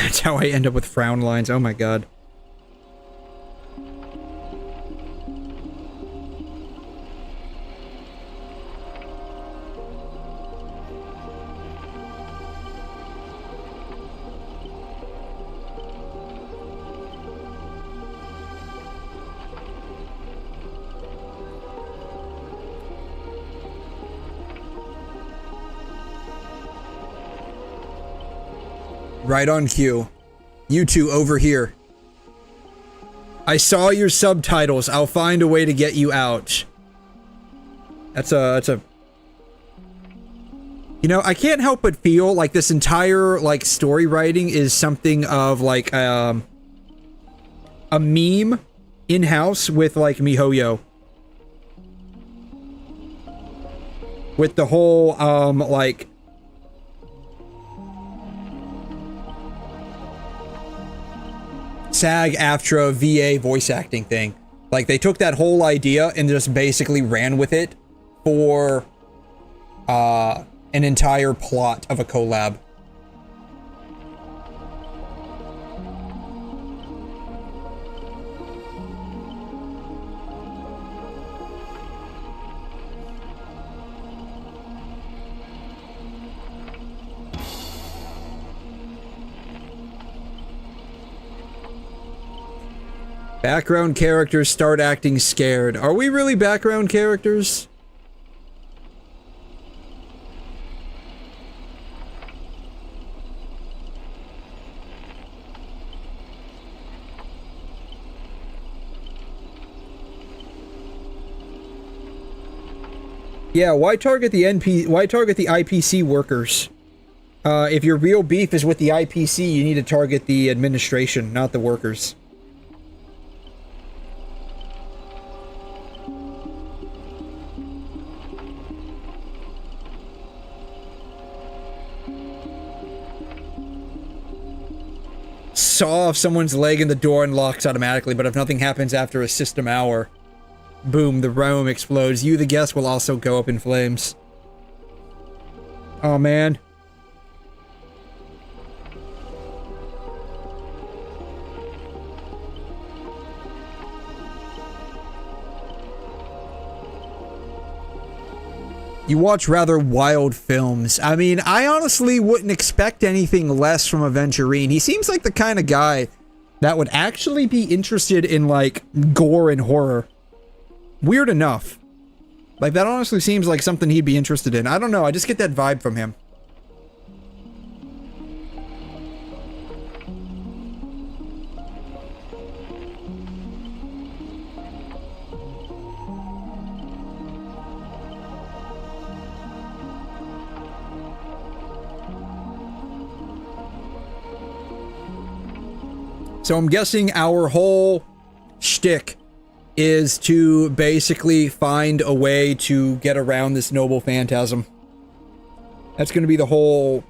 That's how I end up with frown lines. Oh my god. Right on cue. You two over here. I saw your subtitles. I'll find a way to get you out. That's a... You know, I can't help but feel like this entire, like, story writing is something of, like, a meme in-house with, like, MiHoYo. With the whole, like... SAG-AFTRA VA voice acting thing. Like, they took that whole idea and just basically ran with it for an entire plot of a collab. Background characters start acting scared. Are we really background characters? Yeah, why target the IPC workers? If your real beef is with the IPC, you need to target the administration, not the workers. Saw off someone's leg and the door unlocks automatically, but if nothing happens after a system hour, boom, the room explodes. You, the guest, will also go up in flames. Oh, man. You watch rather wild films. I mean, I honestly wouldn't expect anything less from Aventurine. He seems like the kind of guy that would actually be interested in, like, gore and horror. Weird enough. Like, that honestly seems like something he'd be interested in. I don't know, I just get that vibe from him. So I'm guessing our whole shtick is to basically find a way to get around this noble phantasm. That's going to be the whole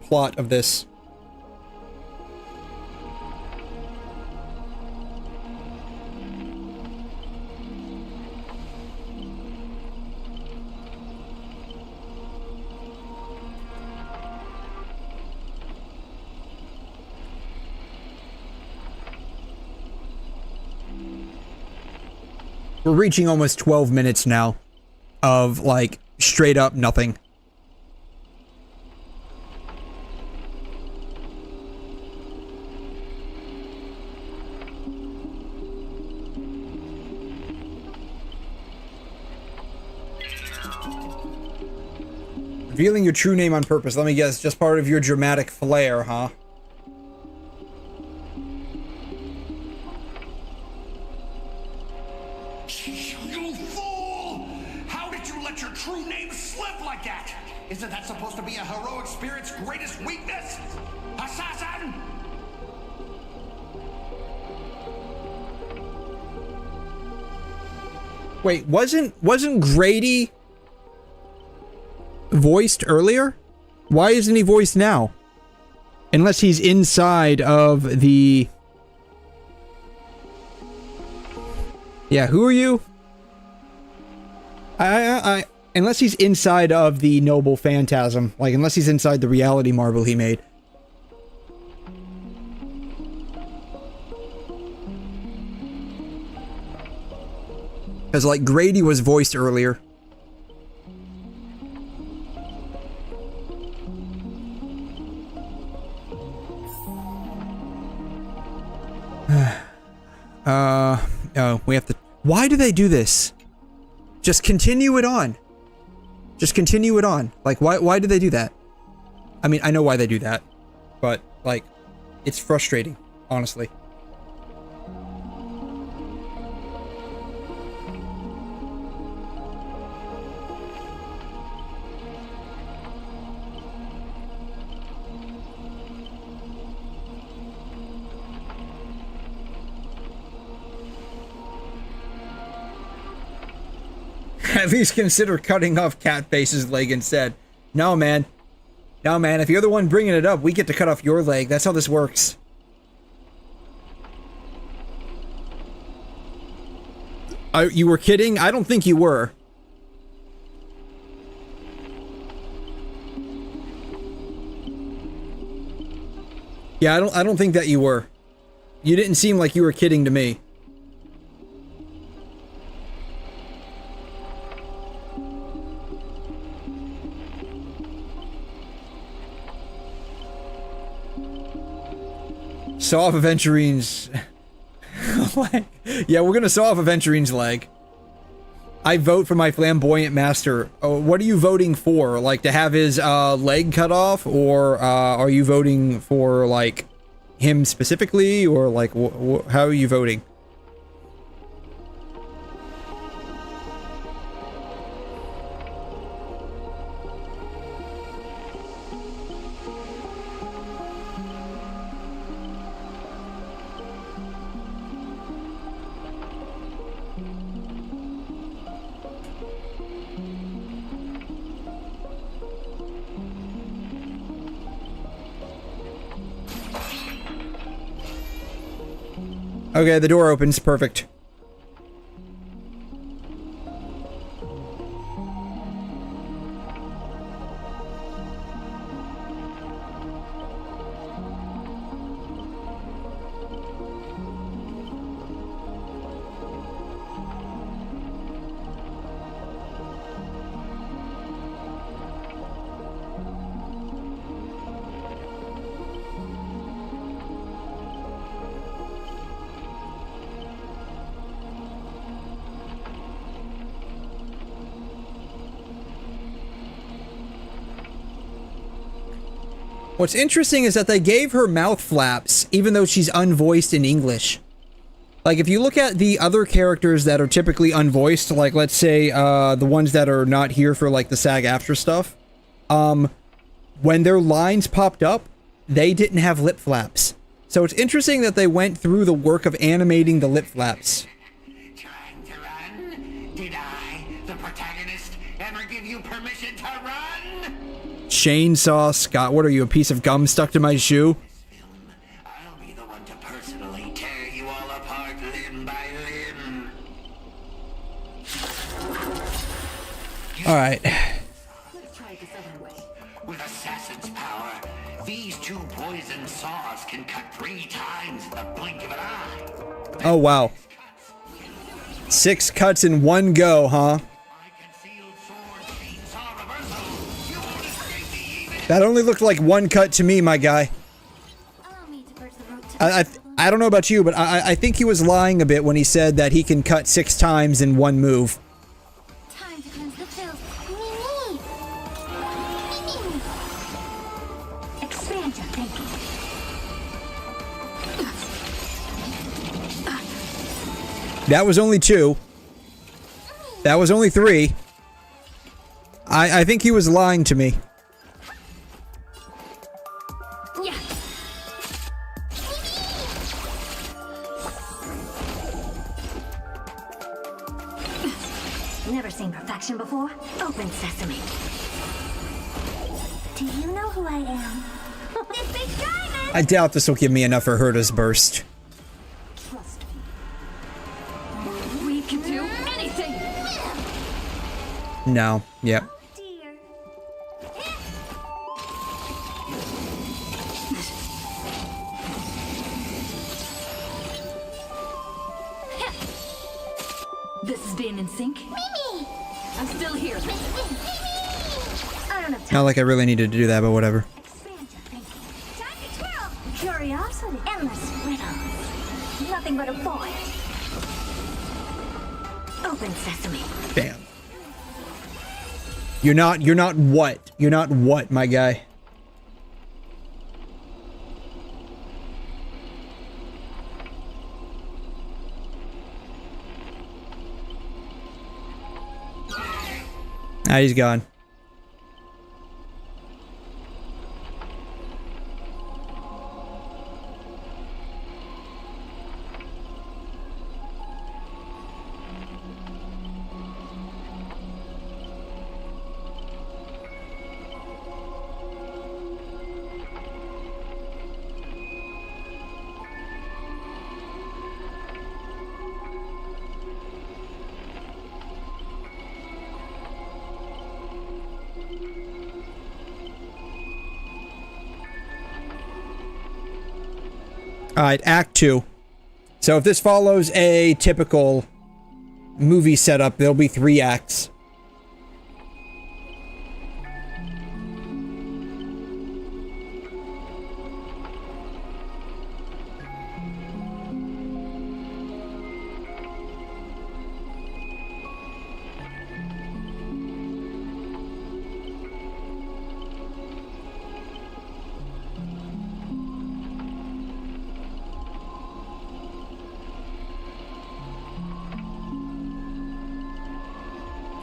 plot of this. We're reaching almost 12 minutes now of, like, straight up nothing. Revealing your true name on purpose. Let me guess, just part of your dramatic flair, huh? Isn't that supposed to be a heroic spirit's greatest weakness? Assassin! Wait, wasn't Grady voiced earlier? Why isn't he voiced now? Unless he's inside of the... Yeah, who are you? Unless he's inside of the noble phantasm. Like, unless he's inside the reality marble he made. Because, like, Grady was voiced earlier. Oh, we have to... Why do they do this? Just continue it on. Just continue it on. Like, why do they do that? I mean, I know why they do that. But, like, it's frustrating, honestly. At least consider cutting off Catface's leg instead. No, man. No, man. If you're the one bringing it up, we get to cut off your leg. That's how this works. You were kidding? I don't think you were. Yeah, I don't think that you were. You didn't seem like you were kidding to me. Saw off Aventurine's leg. Yeah, we're gonna saw off Aventurine's leg. I vote for my flamboyant master. Oh, what are you voting for? Like, to have his leg cut off? Or are you voting for, like, him specifically? Or, like, how are you voting? Okay, the door opens. Perfect. What's interesting is that they gave her mouth flaps, even though she's unvoiced in English. Like, if you look at the other characters that are typically unvoiced, like, let's say, the ones that are not here for, like, the SAG-AFTRA stuff, when their lines popped up, they didn't have lip flaps. So it's interesting that they went through the work of animating the lip flaps. Trying to run? Did I, the protagonist, ever give you permission to run? Chainsaw Scott, what are you, a piece of gum stuck to my shoe? I'll be the one to personally tear you all apart limb by limb. Alright. Let's try this other way. With Assassin's power, these two poison saws can cut 3 times in the blink of an eye. Oh, wow. 6 cuts in one go, huh? That only looked like one cut to me, my guy. I don't know about you, but I think he was lying a bit when he said that he can cut 6 times in one move. Time to cleanse the filth. Expand your thinking. That was only 2. That was only 3. I think he was lying to me. Never seen perfection before? Open sesame. Do you know who I am? This big diamond! I doubt this will give me enough for Herta's burst. Trust me. We can do anything! No. Yep. This is being in sync. I'm still here. I don't have Not like I really needed to do that, but whatever. time to twirl. Curiosity. Endless riddles. Nothing but a void. Open sesame. Damn. You're not what? You're not what, my guy? Ah, he's gone. Alright, Act 2. So if this follows a typical movie setup, there'll be 3 acts.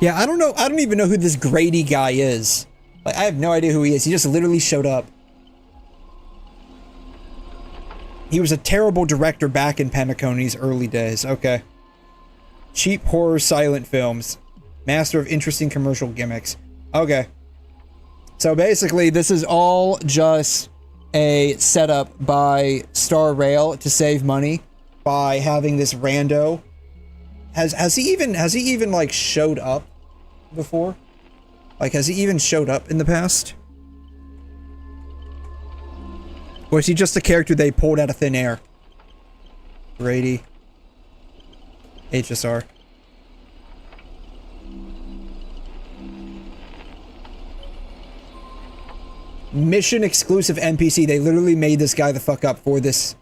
Yeah, I don't know. I don't even know who this Grady guy is. Like, I have no idea who he is. He just literally showed up. He was a terrible director back in Penacony's early days. Okay. Cheap horror silent films. Master of interesting commercial gimmicks. Okay. So basically, this is all just a setup by Star Rail to save money. by having this rando. Has he even like showed up before? Like, has he even showed up in the past? Or is he just a character they pulled out of thin air? Brady. HSR. Mission exclusive NPC. They literally made this guy the fuck up for this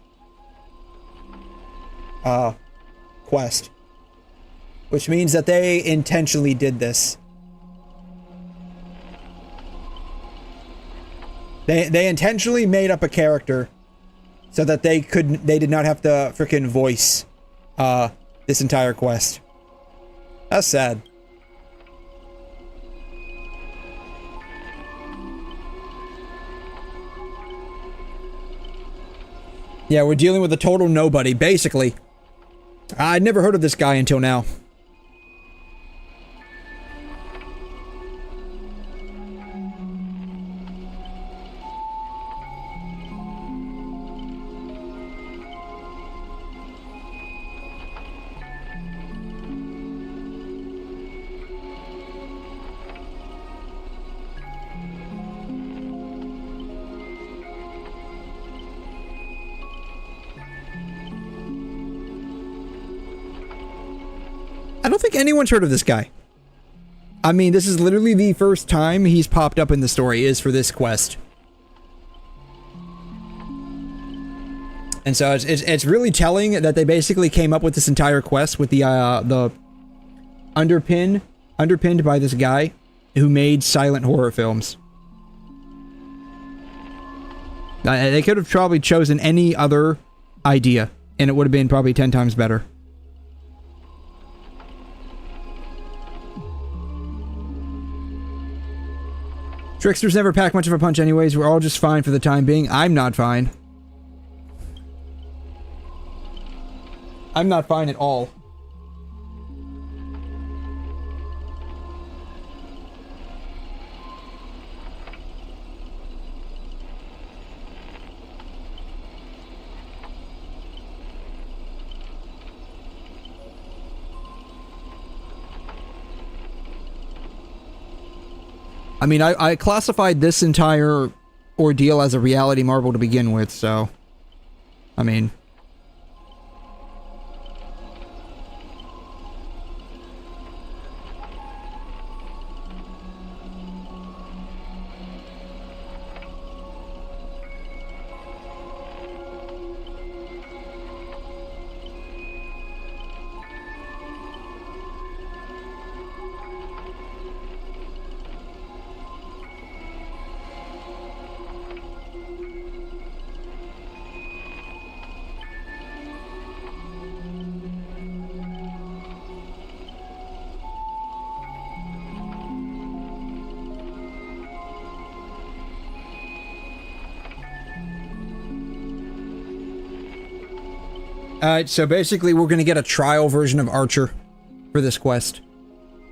quest. Which means that they intentionally did this. They intentionally made up a character so that they did not have to freaking voice this entire quest. That's sad. Yeah, we're dealing with a total nobody, basically. I'd never heard of this guy until now. I don't think anyone's heard of this guy. I mean, this is literally the first time he's popped up in the story is for this quest. And so it's really telling that they basically came up with this entire quest with the underpinned by this guy who made silent horror films. They could have probably chosen any other idea, and it would have been probably 10 times better. Tricksters never pack much of a punch anyways. We're all just fine for the time being. I'm not fine. I'm not fine at all. I mean, I classified this entire ordeal as a reality marble to begin with, so... I mean... Alright, so basically we're gonna get a trial version of Archer for this quest.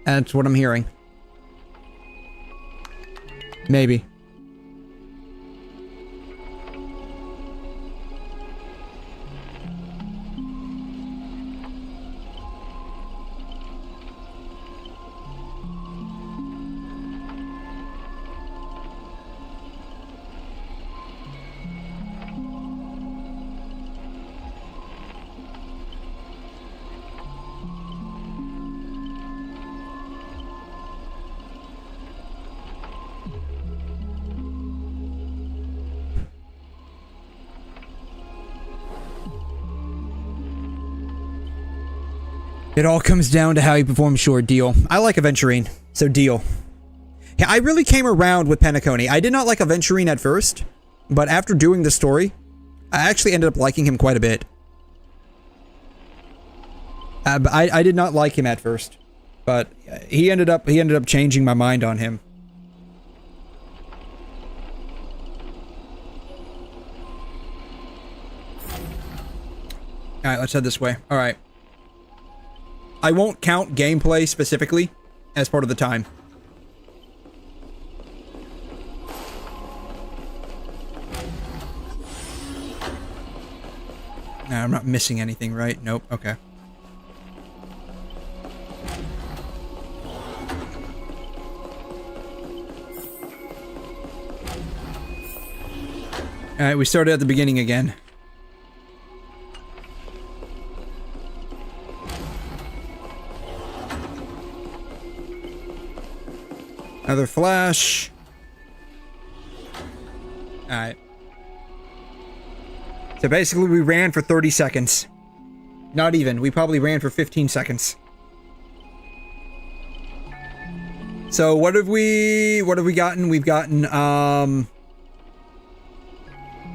That's what I'm hearing. Maybe. It all comes down to how you perform, sure, deal. I like Aventurine, so deal. Yeah, I really came around with Penacony. I did not like Aventurine at first, but after doing the story, I actually ended up liking him quite a bit. I did not like him at first, but he ended up changing my mind on him. Alright, let's head this way. Alright. I won't count gameplay specifically as part of the time. No, I'm not missing anything, right? Nope. Okay. Alright, we started at the beginning again. Another flash. Alright. So basically we ran for 30 seconds. Not even. We probably ran for 15 seconds. So what have we gotten? We've gotten,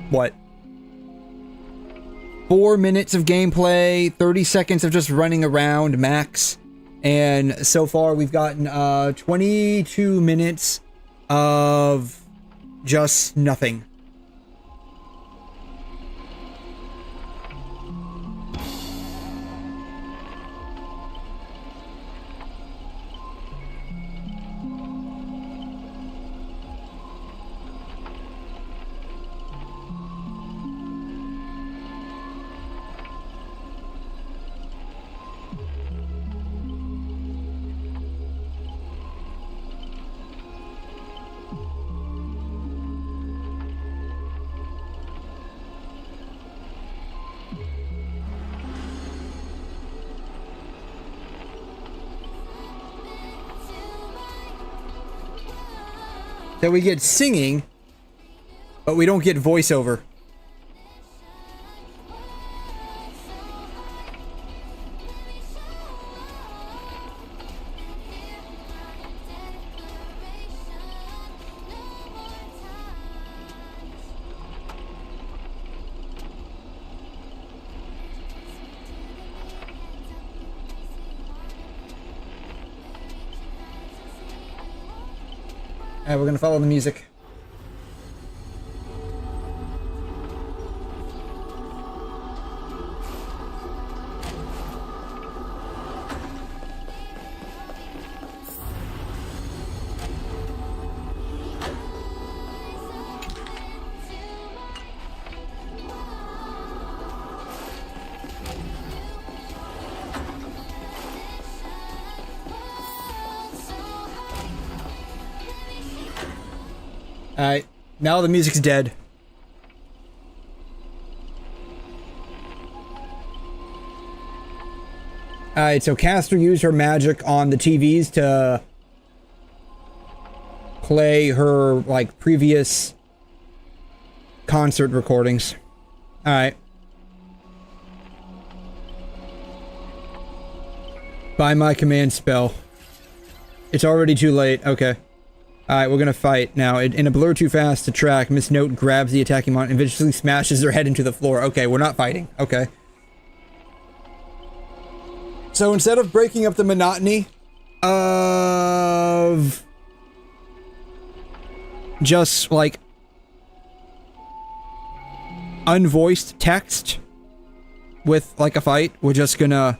what? 4 minutes of gameplay, 30 seconds of just running around max. And so far we've gotten 22 minutes of just nothing. So we get singing, but we don't get voiceover. Alright, we're gonna follow the music. Alright, now the music's dead. Alright, so Caster used her magic on the TVs to play her, like, previous concert recordings. Alright. By my command spell. It's already too late. Okay. Alright, we're gonna fight. Now, in a blur too fast to track, Miss Note grabs the attacking mon and viciously smashes their head into the floor. Okay, we're not fighting. Okay. So instead of breaking up the monotony of just, like, unvoiced text with, like, a fight, we're just gonna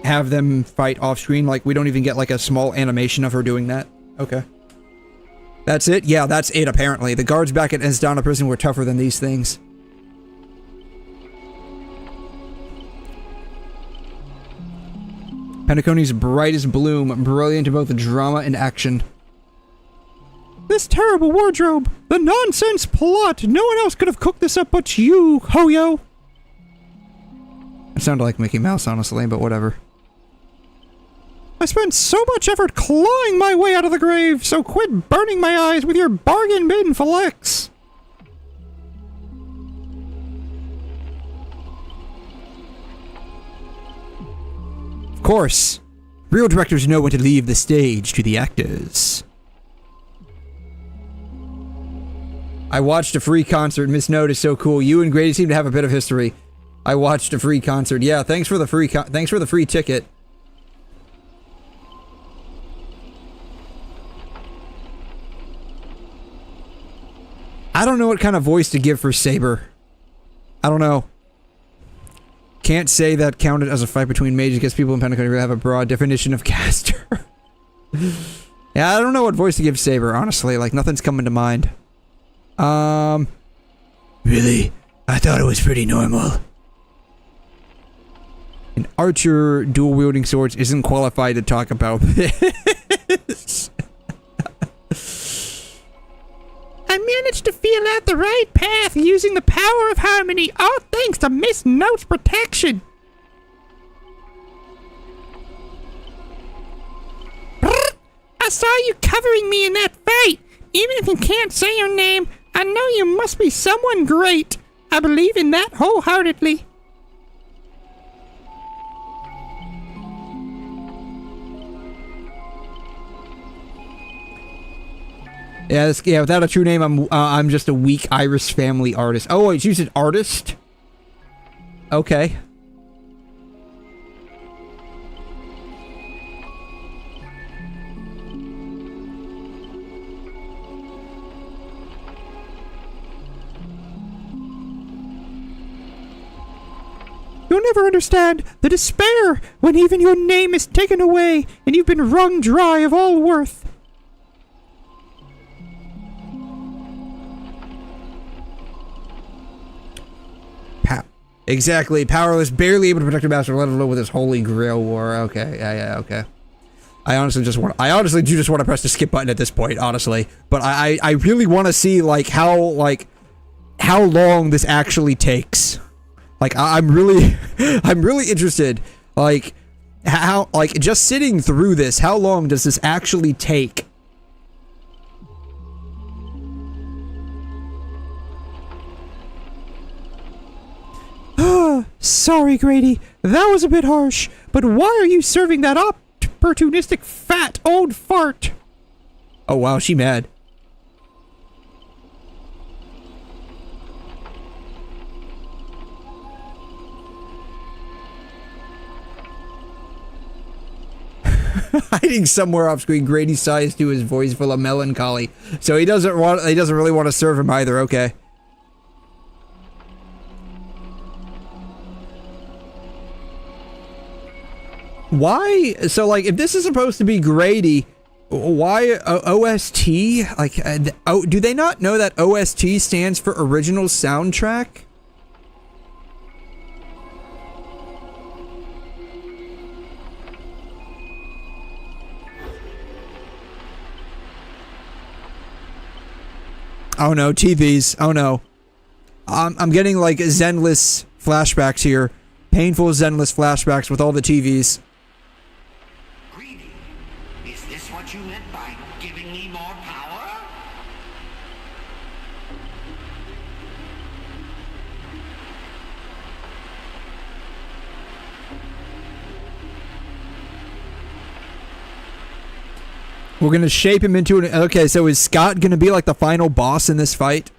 have them fight off screen. Like, we don't even get like a small animation of her doing that. Okay. That's it? Yeah, that's it apparently. The guards back at Ensdana prison were tougher than these things. Penacony's brightest bloom, brilliant in both the drama and action. This terrible wardrobe! The nonsense plot! No one else could have cooked this up but you, Hoyo! It sounded like Mickey Mouse, honestly, but whatever. I spent so much effort clawing my way out of the grave, so quit burning my eyes with your bargain bin flex. Of course, real directors know when to leave the stage to the actors. I watched a free concert. Miss Note is so cool. You and Grady seem to have a bit of history. I watched a free concert. Yeah, thanks for the free ticket. I don't know what kind of voice to give for Saber. I don't know. Can't say that counted as a fight between mages because people in Penacony really have a broad definition of caster. Yeah, I don't know what voice to give Saber, honestly. Like, nothing's coming to mind. Really? I thought it was pretty normal. An archer dual-wielding swords isn't qualified to talk about this. I managed to feel out the right path using the power of harmony, all thanks to Miss Note's protection. I saw you covering me in that fight. Even if you can't say your name, I know you must be someone great. I believe in that wholeheartedly. Yeah, without a true name, I'm just a weak Irish family artist. Oh, wait, she's an artist? Okay. You'll never understand the despair when even your name is taken away and you've been wrung dry of all worth. Exactly, powerless, barely able to protect a master, let alone with this holy grail war. Okay, yeah, okay. I honestly do just want to press the skip button at this point, honestly. But I really want to see how long this actually takes. Like, I'm really interested. Like, how, just sitting through this, how long does this actually take? Sorry, Grady. That was a bit harsh. But why are you serving that opportunistic fat old fart? Oh, wow, she mad. Hiding somewhere off screen, Grady sighs to his voice full of melancholy. So he doesn't really want to serve him either, okay. Why? So, if this is supposed to be Grady, why OST? Do they not know that OST stands for original soundtrack? Oh no, TVs. Oh no. I'm getting Zenless flashbacks here. Painful Zenless flashbacks with all the TVs. Is this what you meant by giving me more power? We're gonna shape him into an... Okay, so is Scott gonna be the final boss in this fight?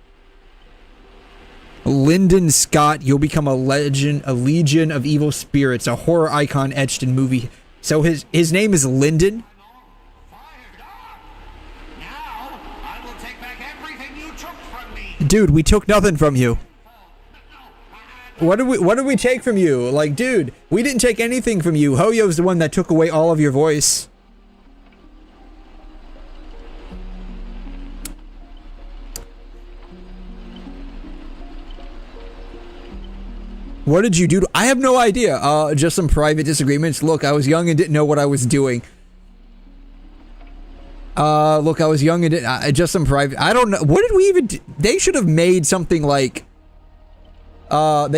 Lyndon Scott, you'll become a legion of evil spirits, a horror icon etched in movie. So his name is Lyndon? Dude, we took nothing from you. What did we take from you? Dude, we didn't take anything from you. Hoyo's the one that took away all of your voice. What did you do? I have no idea. Just some private disagreements. Look, I was young and didn't know what I was doing. Look, I was young and didn't... just some private... I don't know. What did we even do? They should have made something they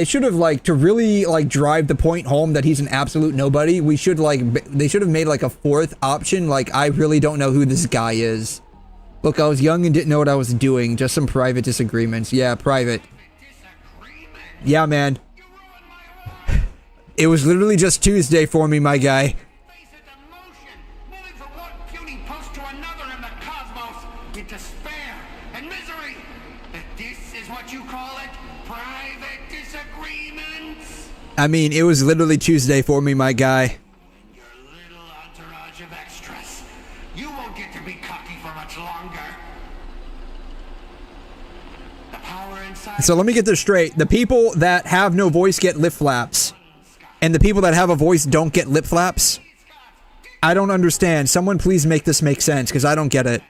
should have, to really, drive the point home that he's an absolute nobody. We should, they should have made, a fourth option. I really don't know who this guy is. Look, I was young and didn't know what I was doing. Just some private disagreements. Yeah, private. Yeah, man. It was literally just Tuesday for me, my guy. I mean, it was literally Tuesday for me, my guy. You won't get to be cocky for much longer. The power inside... So let me get this straight. The people that have no voice get lip flaps. And the people that have a voice don't get lip flaps? I don't understand. Someone please make this make sense, because I don't get it.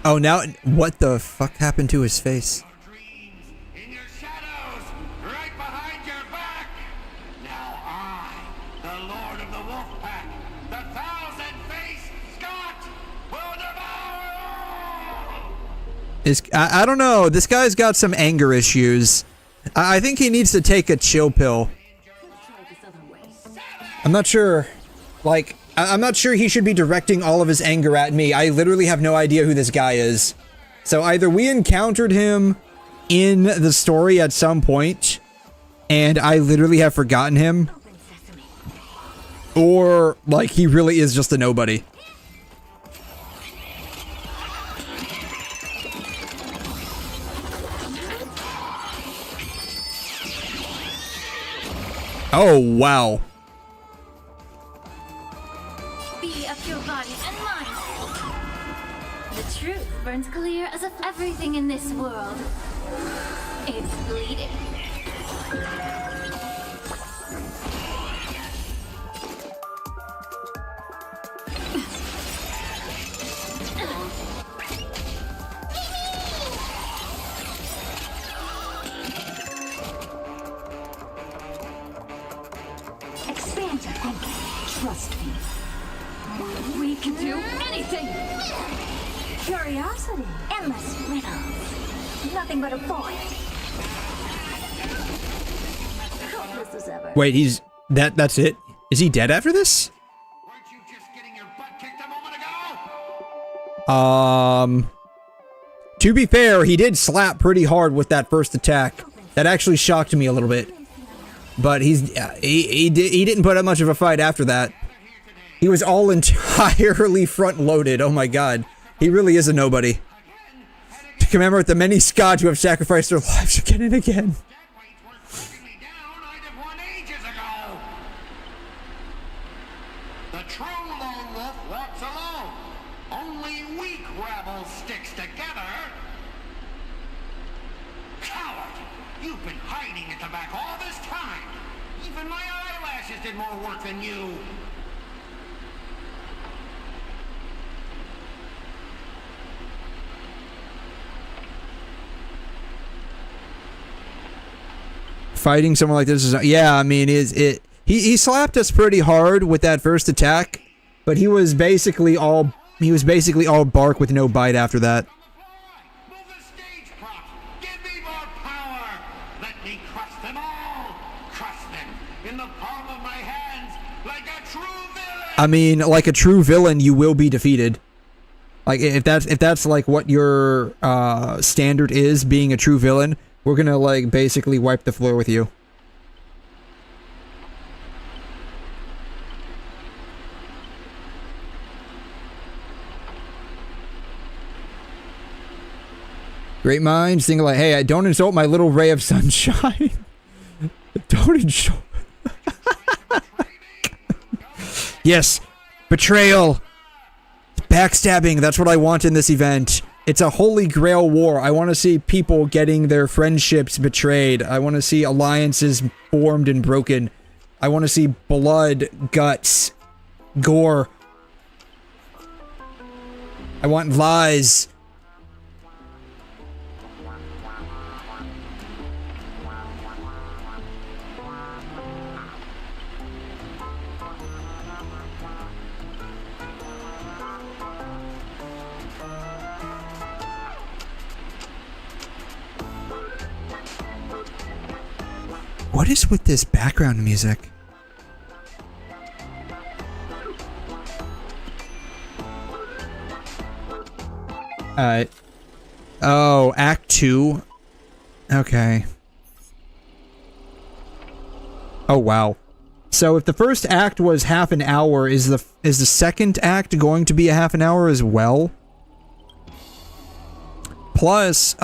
Oh, now what the fuck happened to his face? I don't know. This guy's got some anger issues. I think he needs to take a chill pill. I'm not sure. Like, I'm not sure he should be directing all of his anger at me. I literally have no idea who this guy is. So either we encountered him in the story at some point, and I literally have forgotten him, or, like, he really is just a nobody. Oh, wow. Be of your body and mind. The truth burns clear as if everything in this world is bleeding. Expand your thinking. Trust me. We can do anything. Curiosity. Endless riddles. Nothing but a void. Hopeless as ever. Wait, he's... That's it? Is he dead after this? To be fair, he did slap pretty hard with that first attack. That actually shocked me a little bit. But he didn't put up much of a fight after that. He was all entirely front-loaded. Oh my god. He really is a nobody. To commemorate the many Scotch who have sacrificed their lives again and again. The true lone wolf walks alone. Only weak rabble sticks together. Coward! You've been hiding at the back all this time. Even my eyelashes did more work than you. Fighting someone like this is... Yeah, I mean, he slapped us pretty hard with that first attack, but he was basically all bark with no bite after that. I mean, like a true villain, you will be defeated. Like, if that's like what your standard is, being a true villain, we're gonna, like, basically wipe the floor with you. Great minds think like, hey, don't insult my little ray of sunshine. Don't insult. Yes, betrayal. Backstabbing, that's what I want in this event. It's a holy grail war. I want to see people getting their friendships betrayed. I want to see alliances formed and broken. I want to see blood, guts, gore. I want lies. What is with this background music? Oh, Act 2. Okay. Oh, wow. So if the first act was half an hour, is the second act going to be a half an hour as well? Plus,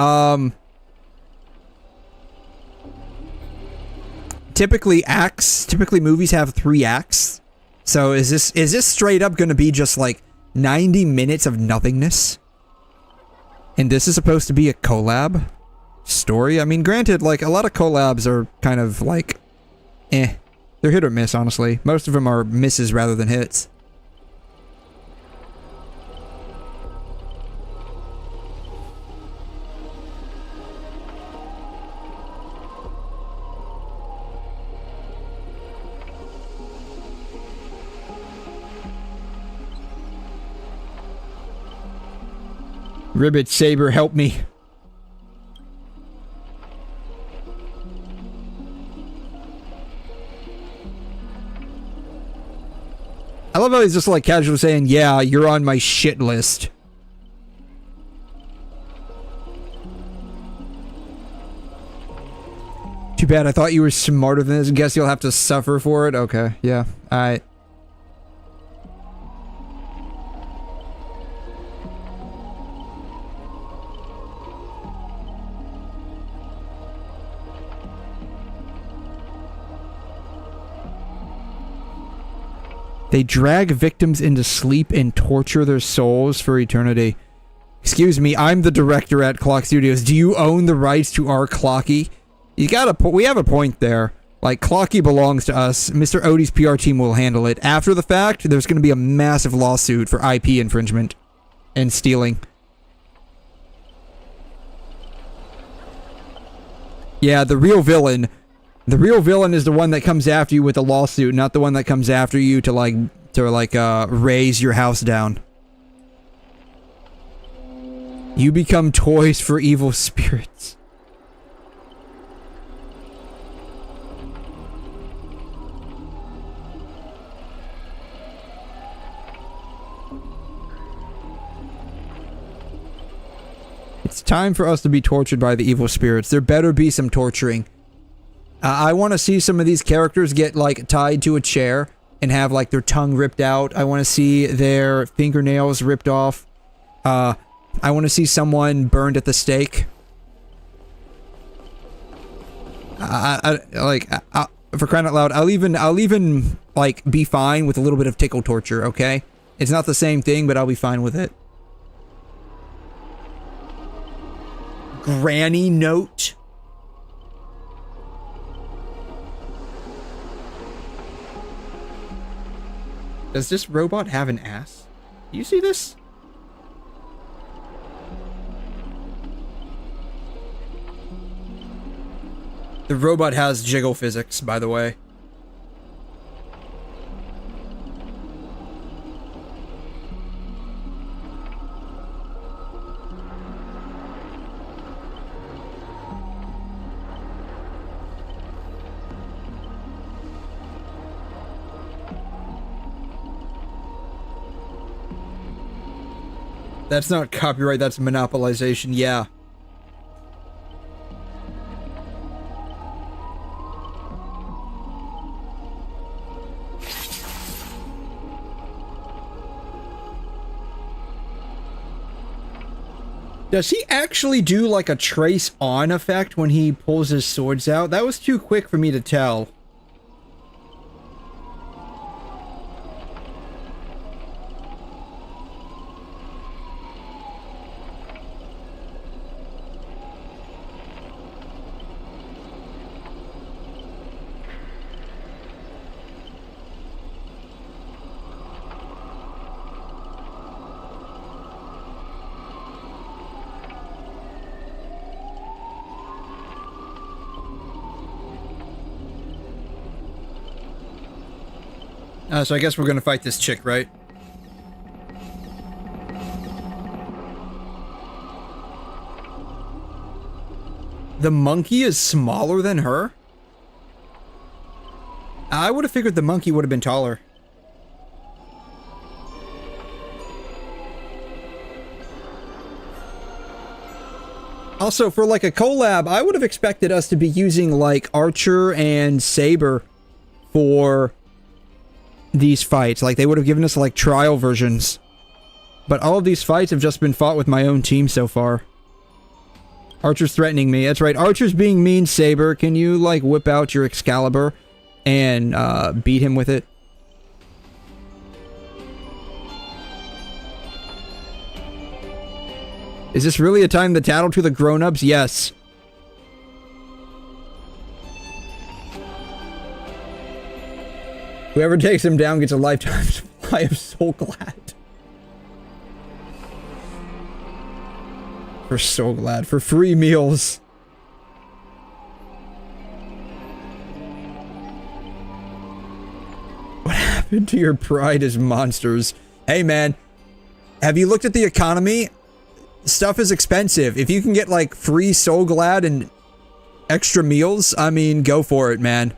typically movies have 3 acts. So is this straight up going to be just like 90 minutes of nothingness? And this is supposed to be a collab story? I mean, granted, like, a lot of collabs are kind of like, they're hit or miss, honestly. Most of them are misses rather than hits. Ribbit, Saber, help me. I love how he's just like casually saying, yeah, you're on my shit list. Too bad, I thought you were smarter than this. Guess you'll have to suffer for it. Okay, yeah, alright. They drag victims into sleep and torture their souls for eternity. Excuse me, I'm the director at Clock Studios. Do you own the rights to our Clocky? You gotta, we have a point there. Like, Clocky belongs to us. Mr. Odie's PR team will handle it. After the fact, there's gonna be a massive lawsuit for IP infringement and stealing. Yeah, the real villain is the one that comes after you with a lawsuit, not the one that comes after you to raise your house down. You become toys for evil spirits. It's time for us to be tortured by the evil spirits. There better be some torturing. I want to see some of these characters get, like, tied to a chair and have, like, their tongue ripped out. I want to see their fingernails ripped off. I want to see someone burned at the stake. For crying out loud, I'll even, like, be fine with a little bit of tickle torture, okay? It's not the same thing, but I'll be fine with it. Granny note. Does this robot have an ass? Do you see this? The robot has jiggle physics, by the way. That's not copyright, that's monopolization, yeah. Does he actually do like a trace on effect when he pulls his swords out? That was too quick for me to tell. So I guess we're gonna fight this chick, right? The monkey is smaller than her? I would have figured the monkey would have been taller. Also, for like a collab, I would have expected us to be using like Archer and Saber for these fights. Like, they would have given us like trial versions. But all of these fights have just been fought with my own team so far. Archer's threatening me. That's right. Archer's being mean, Saber. Can you like whip out your Excalibur and beat him with it? Is this really a time to tattle to the grown-ups? Yes. Whoever takes him down gets a lifetime supply of Soul Glad. For Soul Glad. For free meals. What happened to your pride as monsters? Hey man, have you looked at the economy? stuff is expensive. If you can get like free 𝘬𝘬𝘦 and extra meals, I mean, go for it, man.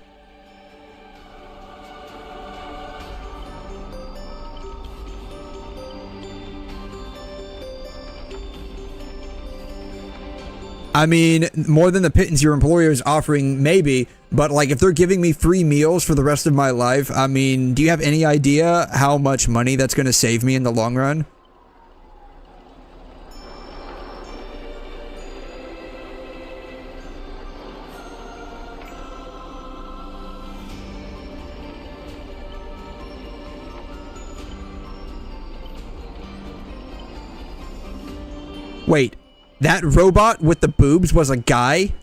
I mean, more than the pittance your employer is offering, maybe, but like if they're giving me free meals for the rest of my life, I mean, do you have any idea how much money that's going to save me in the long run? Wait, that robot with the boobs was a guy?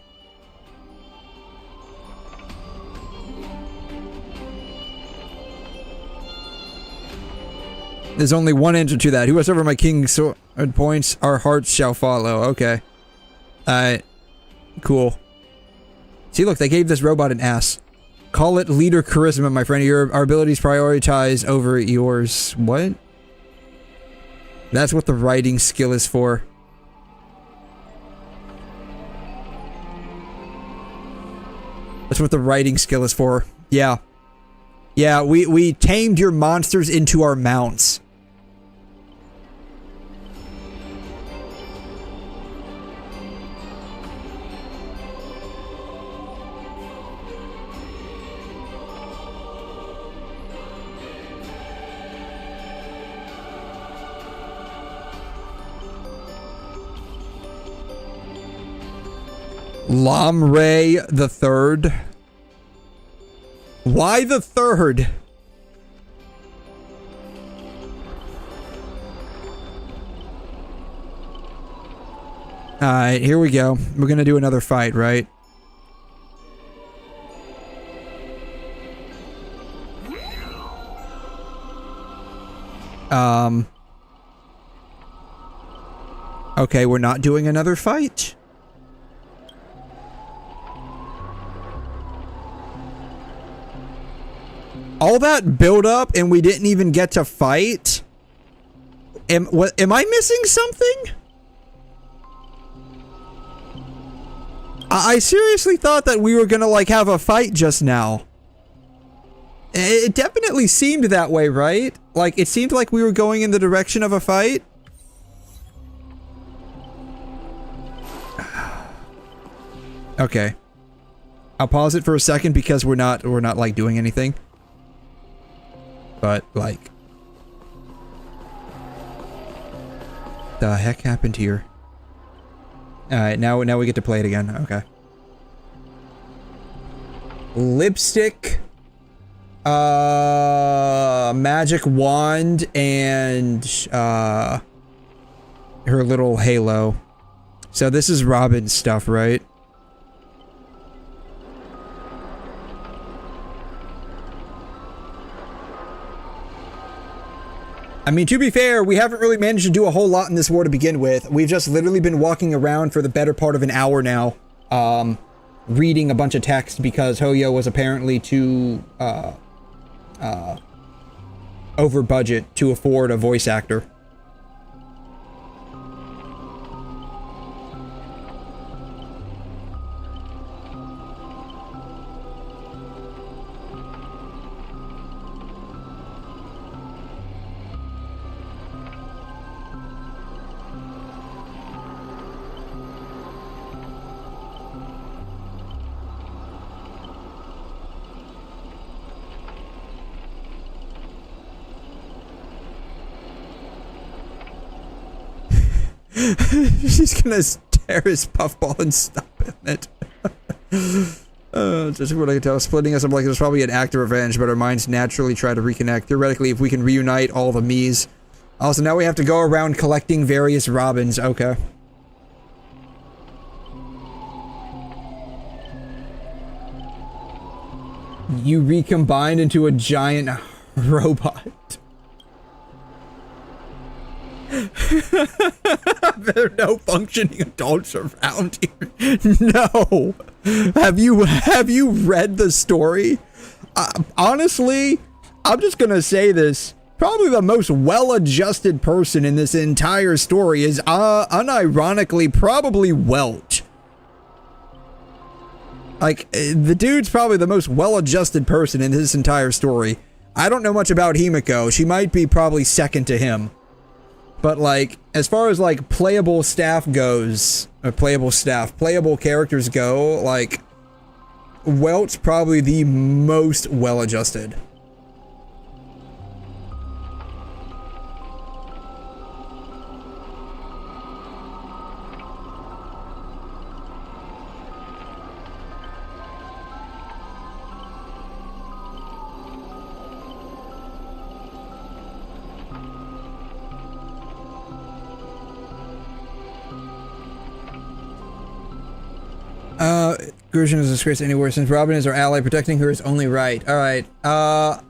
There's only one answer to that. Whoever my king sword points, our hearts shall follow. Okay. Alright. Cool. See, look, they gave this robot an ass. Call it leader charisma, my friend. Our abilities prioritize over yours. What? That's what the writing skill is for. That's what the writing skill is for. Yeah. Yeah, we tamed your monsters into our mounts. 𝘬𝘬𝘕 the third. Why the third? Alright, here we go. We're gonna do another fight, right? Okay, we're not doing another fight? All that build up and we didn't even get to fight? Am I missing something? I seriously thought that we were gonna like have a fight just now. It definitely seemed that way, right? Like it seemed like we were going in the direction of a fight. Okay. I'll pause it for a second because we're not like doing anything. But like, the heck happened here? Alright, now we get to play it again. Okay. Lipstick, magic wand, and her little halo. So this is Robin's stuff, right? I mean, to be fair, we haven't really managed to do a whole lot in this war to begin with. We've just literally been walking around for the better part of an hour now, reading a bunch of text because Hyo was apparently too, over budget to afford a voice actor. She's gonna tear his puffball and stop it. Just what I can tell, splitting us up like there's probably an act of revenge, but our minds naturally try to reconnect. Theoretically, if we can reunite all the me's. Also, now we have to go around collecting various Robins. Okay. You recombined into a giant robot. There are no functioning adults around here. No. Have you read the story? Honestly, I'm just gonna say this. Probably the most well-adjusted person in this entire story is, unironically, probably 𝘬𝘬𝘦. Like, the dude's probably the most well-adjusted person in this entire story. I don't know much about 𝘰𝘮𝘻. She might be probably second to him. But, like, as far as, like, playable staff goes, or playable characters go, like, 𝘬𝘬's probably the most well-adjusted. Genshin is a disgrace anywhere since Robin is our ally. Protecting her is only right. Alright, darn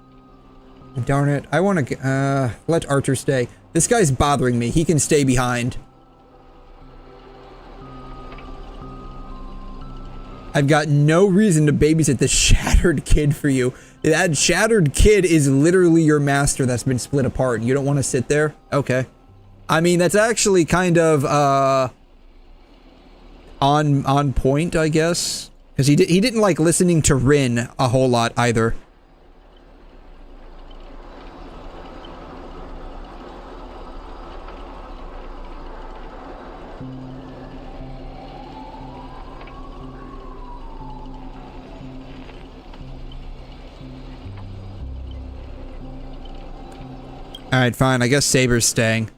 it. I want to, let Archer stay. This guy's bothering me. He can stay behind. I've got no reason to babysit the shattered kid for you. That shattered kid is literally your master that's been split apart. You don't want to sit there? Okay. I mean, that's actually kind of, on point, I guess. Because he didn't like listening to Rin a whole lot either. Alright, fine. I guess Saber's staying.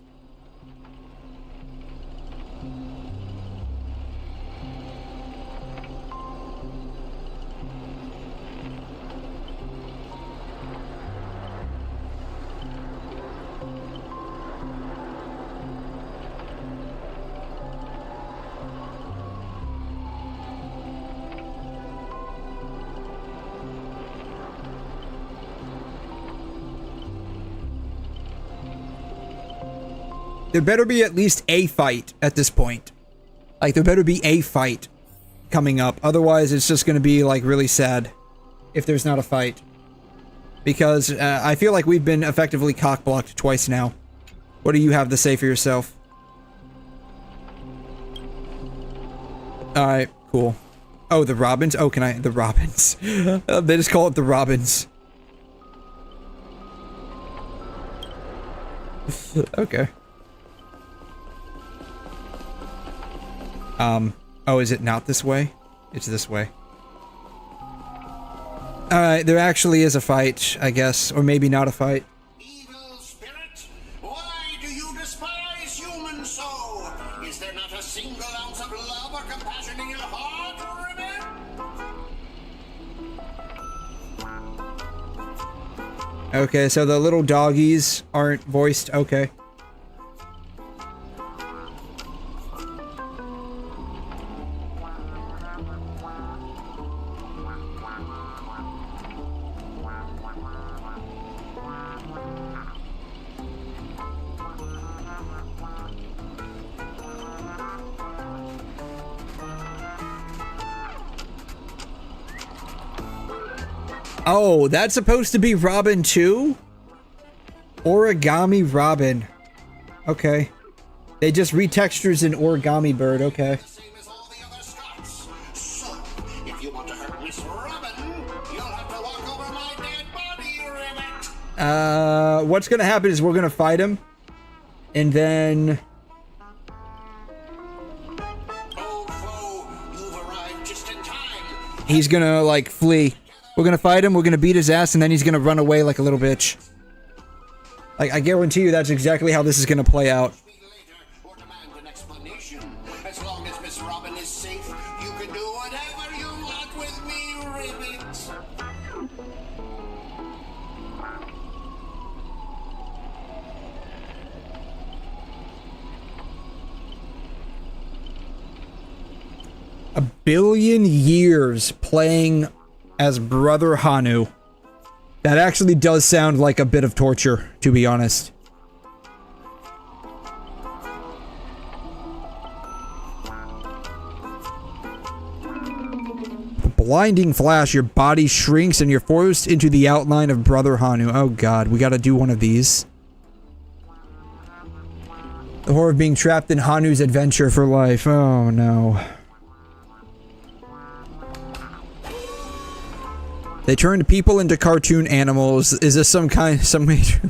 There better be at least a fight at this point. Like, there better be a fight coming up. Otherwise, it's just going to be, like, really sad if there's not a fight. Because I feel like we've been effectively cock-blocked twice now. What do you have to say for yourself? Alright, cool. Oh, the Robins? Oh, can I? The Robins. They just call it the Robins. Okay. Oh, is it not this way? It's this way. Alright, there actually is a fight, I guess. Or maybe not a fight. Evil spirit, why do you despise humans so? Is there not a single ounce of love or compassion in your heart, Ribbon? Okay, so the little doggies aren't voiced. Okay. Oh, that's supposed to be Robin too? Origami Robin. Okay. They just retextures an origami bird, okay. So, if you want to hurt Miss Robin, you'll have to walk over my dead body, Ribbit. What's gonna happen is we're gonna fight him. And then... Old foe, you've arrived just in time. he's gonna, like, flee. We're gonna fight him, we're gonna beat his ass, and then he's gonna run away like a little bitch. Like, I guarantee you that's exactly how this is gonna play out. As long as Miss Robin is safe, you can do whatever you want with me, Ribbit. A billion years playing as Brother Hanu. That actually does sound like a bit of torture, to be honest. blinding flash, your body shrinks and you're forced into the outline of Brother Hanu. Oh god, we gotta do one of these. The horror of being trapped in Hanu's adventure for life. Oh no. They turned people into cartoon animals. Is this some major...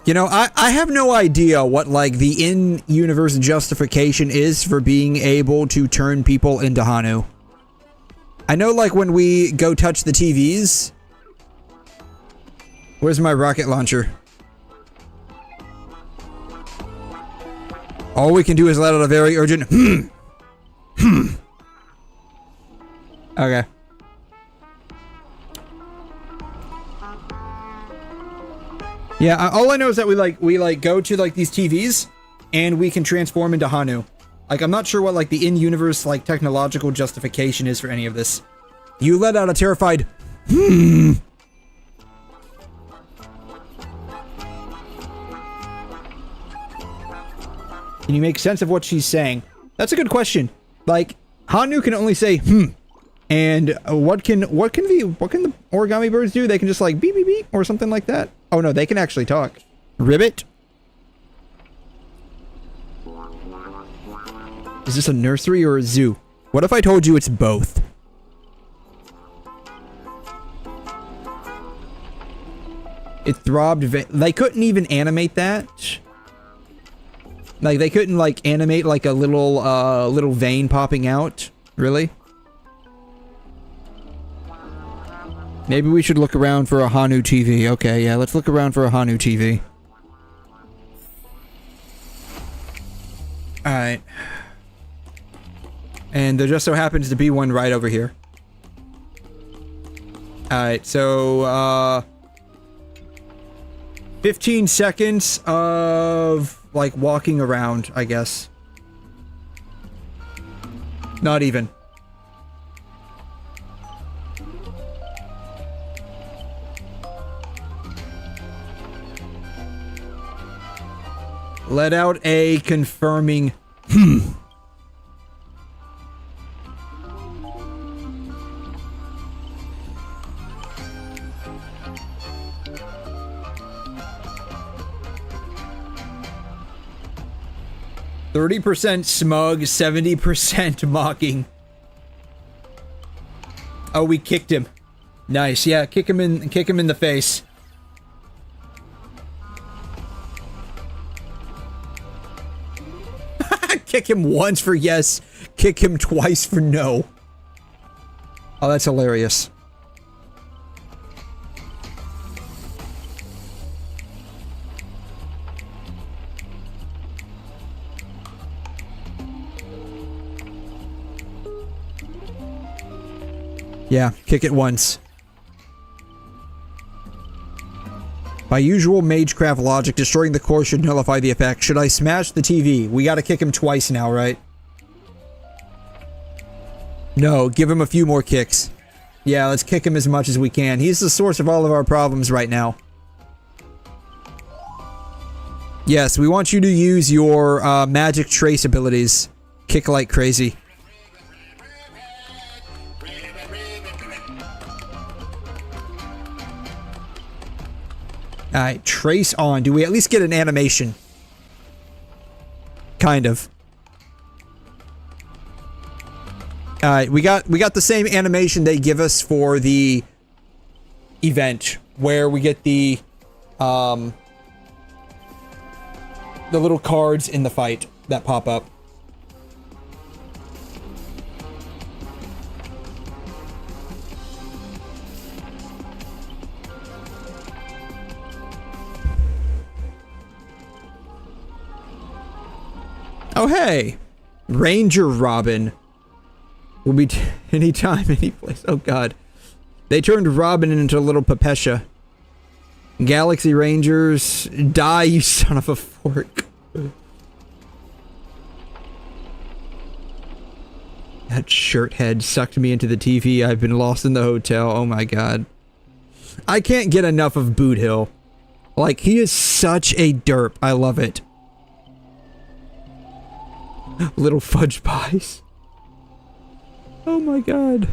You know, I have no idea what, like, the in-universe justification is for being able to turn people into Hanu. I know, like, when we go touch the TVs... Where's my rocket launcher? All we can do is let out a very urgent Okay. Yeah, all I know is that we go to like these TVs and we can transform into Hanu. Like, I'm not sure what like the in-universe like technological justification is for any of this. You let out a terrified Can you make sense of what she's saying? That's a good question. Like, Hanu can only say and what can the origami birds do? They can just like beep beep beep or something like that. Oh no, they can actually talk. Ribbit? Is this a nursery or a zoo? What if I told you it's both? It throbbed. They couldn't even animate that. Like, they couldn't like animate like a little vein popping out. Really? Maybe we should look around for a Hanu TV. Okay, yeah, let's look around for a Hanu TV. Alright. And there just so happens to be one right over here. Alright, so, 15 seconds of, like, walking around, I guess. Not even. Let out a confirming 30% smug, 70% mocking. Oh, we kicked him. Nice, yeah, kick him in the face. Kick him once for yes, kick him twice for no. Oh, that's hilarious. Yeah, kick it once. By usual Magecraft logic, destroying the core should nullify the effect. Should I smash the TV? We gotta kick him twice now, right? No, give him a few more kicks. Yeah, let's kick him as much as we can. He's the source of all of our problems right now. Yes, we want you to use your magic trace abilities. Kick like crazy. Alright, trace on. Do we at least get an animation? Kind of. Alright, we got the same animation they give us for the event, where we get the little cards in the fight that pop up. Oh, hey! Ranger Robin will be anytime, any place. Oh, God. They turned Robin into a little Pepesha. Galaxy Rangers, die, you son of a fork. That shirt head sucked me into the TV. I've been lost in the hotel. Oh, my God. I can't get enough of Boot Hill. Like, he is such a derp. I love it. Little fudge pies. Oh my God.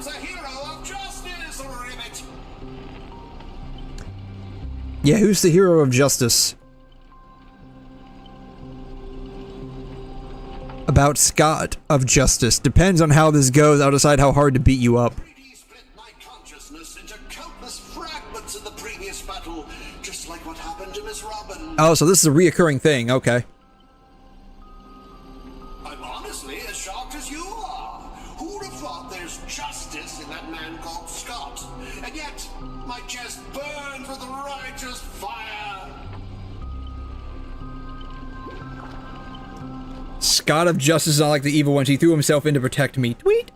comes a hero of justice, Ribbit. Yeah, who's the hero of justice? About Scott of Justice. Depends on how this goes. I'll decide how hard to beat you up. Split my consciousness into countless fragments in the previous battle, just like what happened to Miss Robin. Oh, so this is a reoccurring thing. Okay. I'm honestly as shocked as you are. Who'd have thought there's justice in that man called Scott? And yet, my chest burns with righteous fire. Scott of Justice is not like the evil ones. He threw himself in to protect me. Tweet.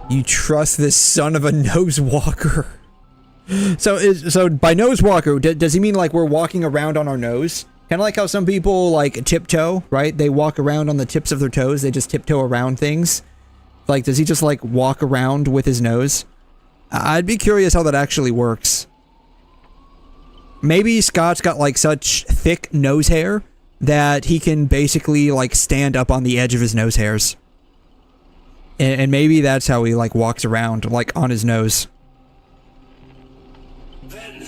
You trust this son of a nose walker. So by nose walker, does he mean like we're walking around on our nose? Kind of like how some people like tiptoe, right? They walk around on the tips of their toes. They just tiptoe around things. Like, does he just like walk around with his nose? I'd be curious how that actually works. Maybe Scott's got like such thick nose hair that he can basically like stand up on the edge of his nose hairs. And maybe that's how he like walks around, like on his nose. Then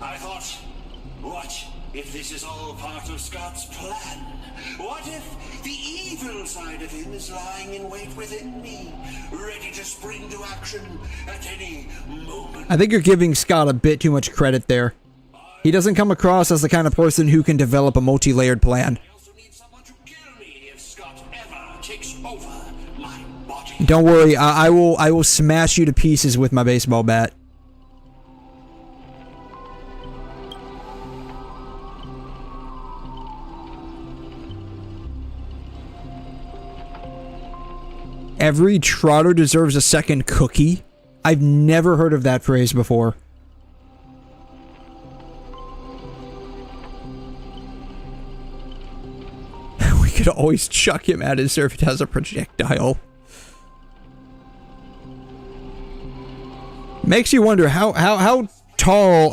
I thought, what if this is all part of Scott's plan? What if the evil side of him is lying in wait within me, ready to spring to action at any moment? I think you're giving Scott a bit too much credit there. He doesn't come across as the kind of person who can develop a multi-layered plan. Don't worry, I will smash you to pieces with my baseball bat. Every trotter deserves a second cookie? I've never heard of that phrase before. We could always chuck him at his if it has a projectile. Makes you wonder how tall,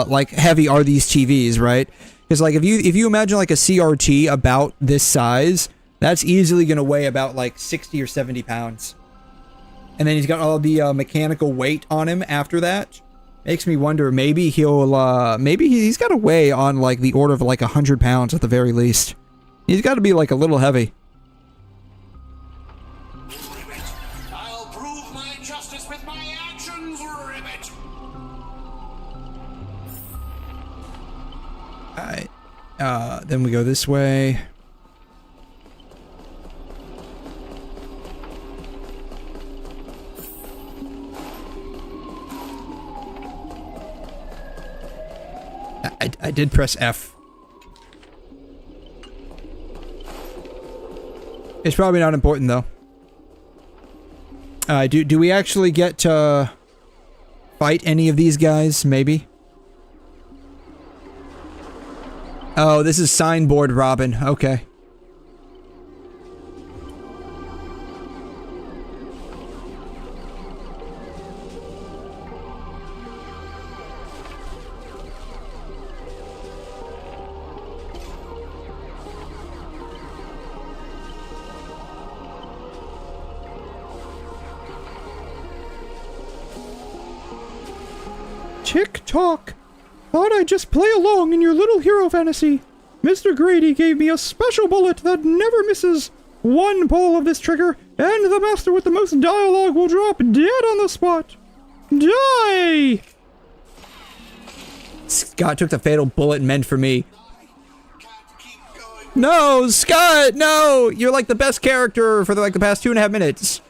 like heavy are these TVs, right? Because like if you imagine like a CRT about this size, that's easily gonna weigh about like 60 or 70 pounds. And then he's got all the mechanical weight on him after that. Makes me wonder, maybe he's got to weigh on like the order of like 100 pounds at the very least. He's got to be like a little heavy. I'll prove my justice with my actions, Ribbit. Alright. Then we go this way. I did press F. It's probably not important though. Do we actually get to fight any of these guys? Maybe. Oh, this is Signboard Robin. Okay. Tick-tock. Thought I'd just play along in your little hero fantasy. Mr. Grady gave me a special bullet that never misses. One pull of this trigger, and the master with the most dialogue will drop dead on the spot. Die! Scott took the fatal bullet meant for me. No, Scott, no! You're like the best character for the past 2.5 minutes.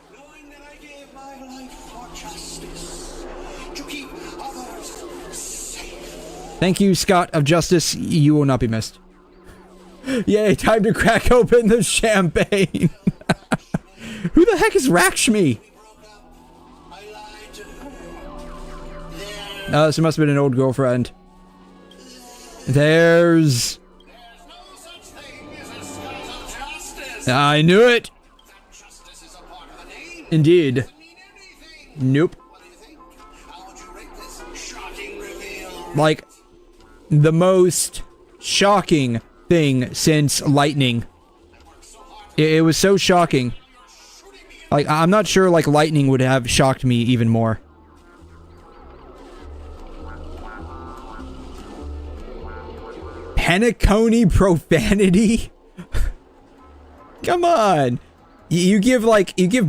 Thank you, Scott of Justice. You will not be missed. Yay, time to crack open the champagne. Who the heck is Rakshmi? This must have been an old girlfriend. There's... I knew it! Indeed. Nope. Like... the most shocking thing since lightning. It was so shocking. Like, I'm not sure, like, lightning would have shocked me even more. Penacony profanity? Come on. You give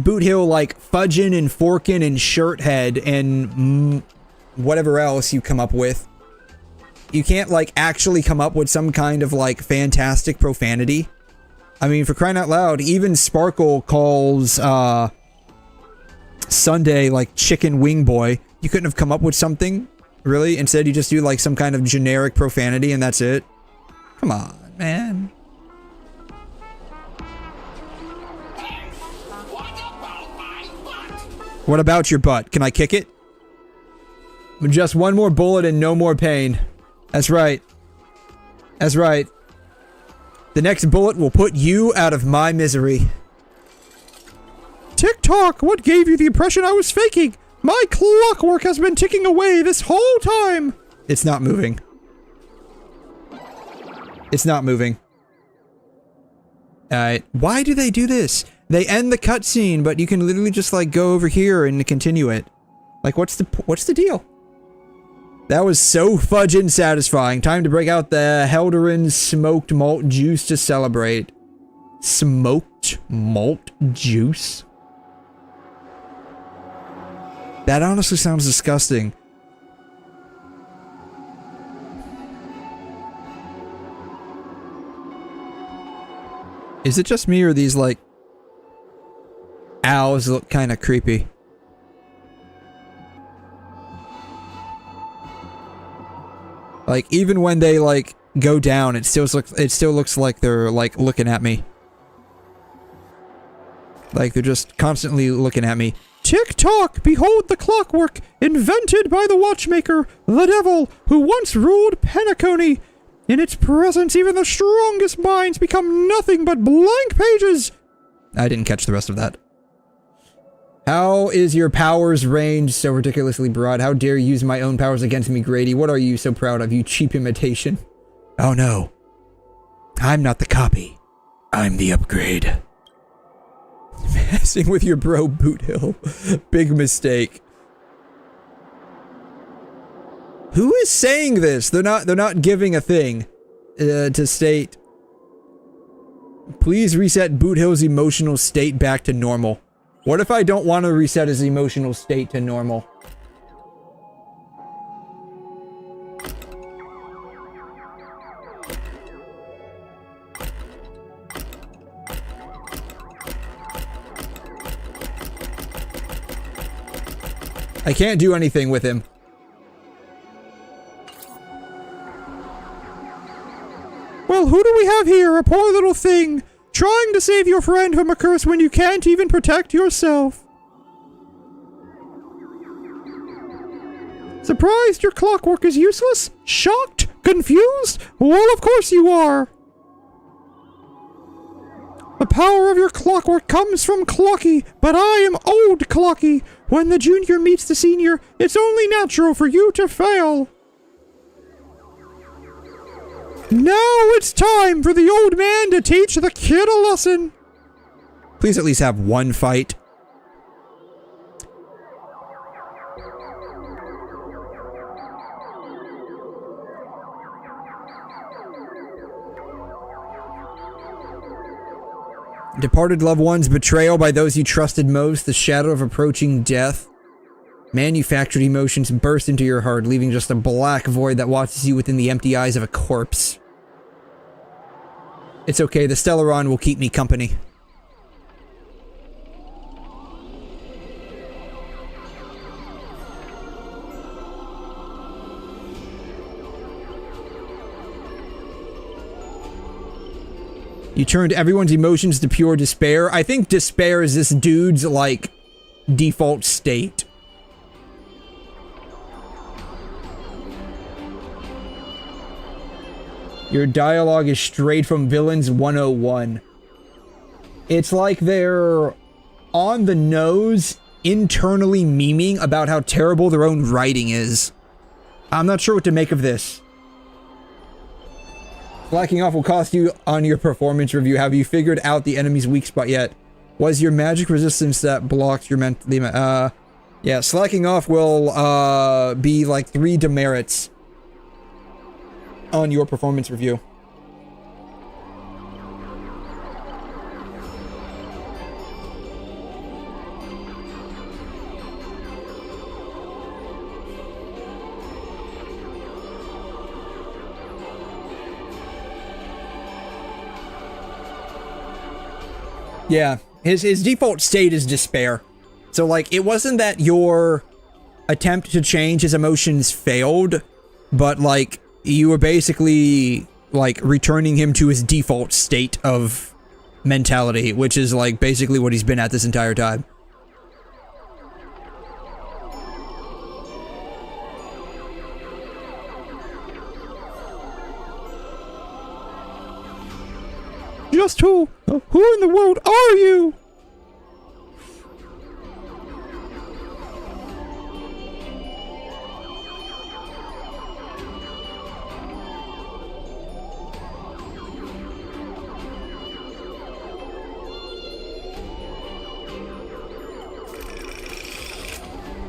Boot Hill, like, fudgin' and forkin' and shirt head and whatever else you come up with. You can't, like, actually come up with some kind of, like, fantastic profanity. I mean, for crying out loud, even Sparkle calls, Sunday, like, chicken wing boy. You couldn't have come up with something? Really? Instead, you just do, like, some kind of generic profanity and that's it? Come on, man. What about your butt? Can I kick it? Just one more bullet and no more pain. That's right. That's right. The next bullet will put you out of my misery. Tick-tock, what gave you the impression I was faking? My clockwork has been ticking away this whole time. It's not moving. It's not moving. Alright, why do they do this? They end the cutscene, but you can literally just, like, go over here and continue it. Like, what's the deal? That was so fudgin' satisfying. Time to break out the 𝘬𝘓𝘏 smoked malt juice to celebrate. Smoked malt juice? That honestly sounds disgusting. Is it just me or these, like, owls look kind of creepy? Like, even when they, like, go down, it still looks like they're, like, looking at me. Like, they're just constantly looking at me. Tick-tock, behold the clockwork, invented by the watchmaker, the devil, who once ruled Penacony. In its presence, even the strongest minds become nothing but blank pages. I didn't catch the rest of that. How is your powers range so ridiculously broad? How dare you use my own powers against me, Grady? What are you so proud of, you cheap imitation? Oh no. I'm not the copy. I'm the upgrade. Messing with your bro, Boot Hill. Big mistake. Who is saying this? They're not giving a thing to state. Please reset Boot Hill's emotional state back to normal. What if I don't want to reset his emotional state to normal? I can't do anything with him. Well, who do we have here? A poor little thing. Trying to save your friend from a curse when you can't even protect yourself. Surprised your clockwork is useless? Shocked? Confused? Well, of course you are. The power of your clockwork comes from Clocky, but I am old Clocky. When the junior meets the senior, it's only natural for you to fail. Now it's time for the old man to teach the kid a lesson. Please at least have one fight. Departed loved ones, betrayal by those you trusted most, the shadow of approaching death. Manufactured emotions burst into your heart, leaving just a black void that watches you within the empty eyes of a corpse. It's okay, the Stellaron will keep me company. You turned everyone's emotions to pure despair. I think despair is this dude's, like, default state. Your dialogue is straight from Villains 101. It's like they're on the nose, internally memeing about how terrible their own writing is. I'm not sure what to make of this. Slacking off will cost you on your performance review. Have you figured out the enemy's weak spot yet? Was your magic resistance that blocked your yeah, slacking off will be like 3 demerits on your performance review. Yeah, his default state is despair. So, like, it wasn't that your attempt to change his emotions failed, but, like, you were basically, like, returning him to his default state of mentality, which is, like, basically what he's been at this entire time. Just who in the world are you?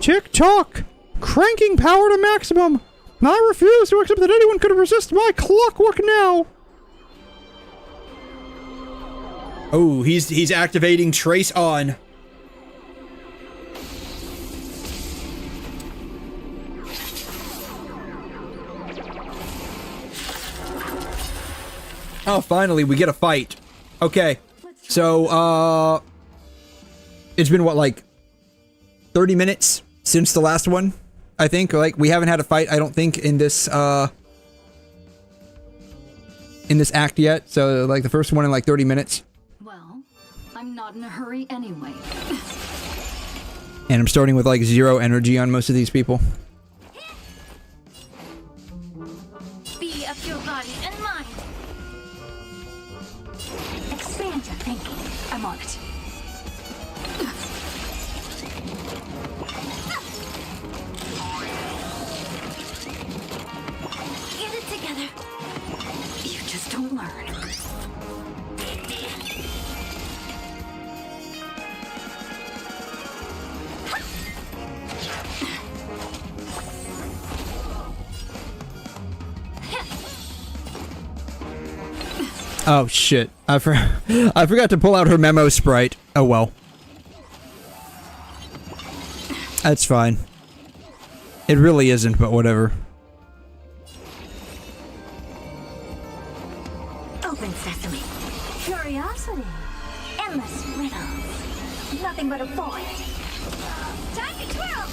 Tick-tock! Cranking power to maximum! I refuse to accept that anyone could resist my clockwork now! Oh, he's activating Trace on. Oh, finally, we get a fight. Okay. So, it's been, what, like, 30 minutes since the last one? I think. Like, we haven't had a fight, I don't think, in this act yet. So, like, the first one in, like, 30 minutes. I'm not in a hurry anyway. And I'm starting with like 0 energy on most of these people. Be of your body and mind. Expand your thinking. I'm on it. Get it together. You just don't learn. Oh shit, I forgot to pull out her memo sprite. Oh well. That's fine. It really isn't, but whatever. Open sesame. Curiosity. Endless riddles. Nothing but a void. Time to twirl.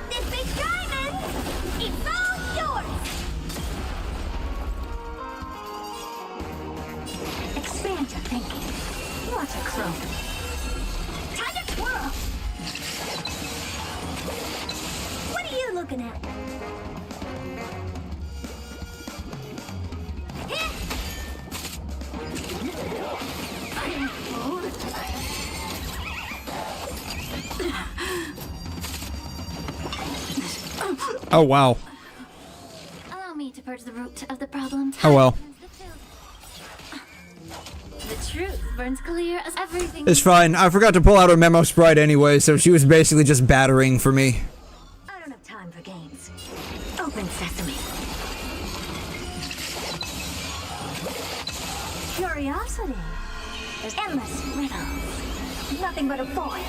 This big diamond. It's all yours. Expand your thinking. Watch it grow. Time to twirl. What are you looking at? Oh wow. Allow me to purge the root of the problem. Oh well. The truth burns clear as everything. It's fine. I forgot to pull out her memo sprite anyway, so she was basically just battering for me. I don't have time for games. Open sesame. Curiosity. There's endless riddles. Nothing but a void.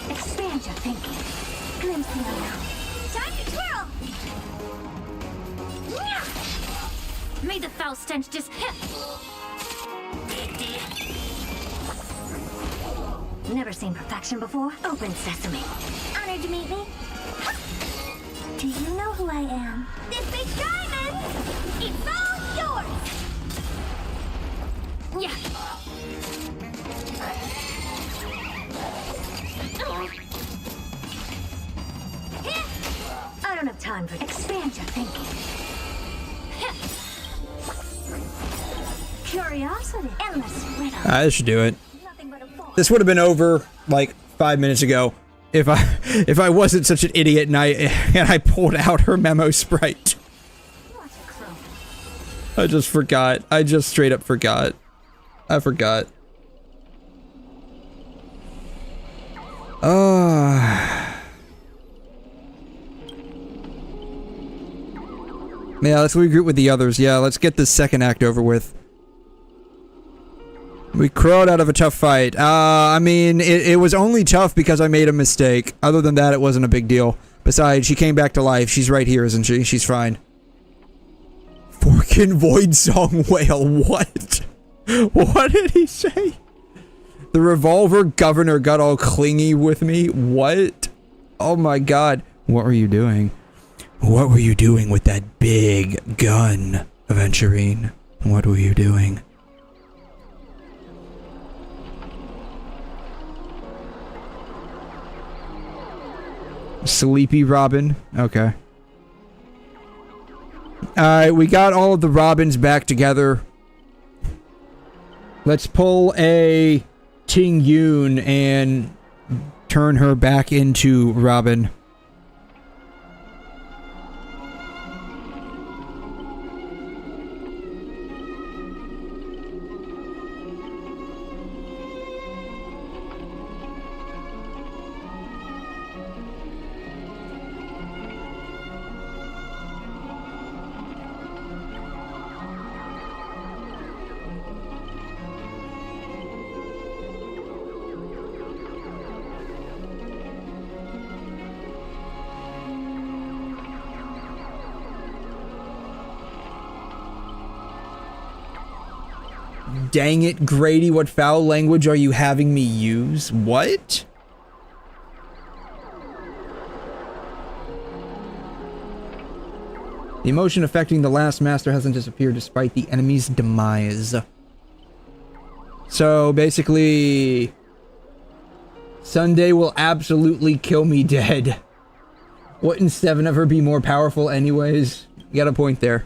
Expand your thinking. Glimpse the unknown. Time to twirl. May the foul stench just hit. Never seen perfection before? Open sesame. Honored to meet me. Do you know who I am? This big diamond. It's all yours. Yeah. I don't have time for expand your thinking. Curiosity. Endless riddle. This should do it. This would have been over like 5 minutes ago if I wasn't such an idiot and I pulled out her memo sprite. I just forgot. I just straight up forgot. I forgot. Yeah, let's regroup with the others. Yeah, let's get this second act over with. We crawled out of a tough fight. I mean, it was only tough because I made a mistake. Other than that, it wasn't a big deal. Besides, she came back to life. She's right here, isn't she? She's fine. Forkin Void Song Whale. What? What did he say? The revolver governor got all clingy with me. What? Oh my god. What were you doing? What were you doing with that big gun, Aventurine? What were you doing? Sleepy Robin. Okay. Alright, we got all of the Robins back together. Let's pull a Ting-Yun and turn her back into Robin. Dang it, Grady, what foul language are you having me use? What? The emotion affecting the last master hasn't disappeared despite the enemy's demise. So, basically... Sunday will absolutely kill me dead. Wouldn't 7 ever be more powerful anyways? You got a point there.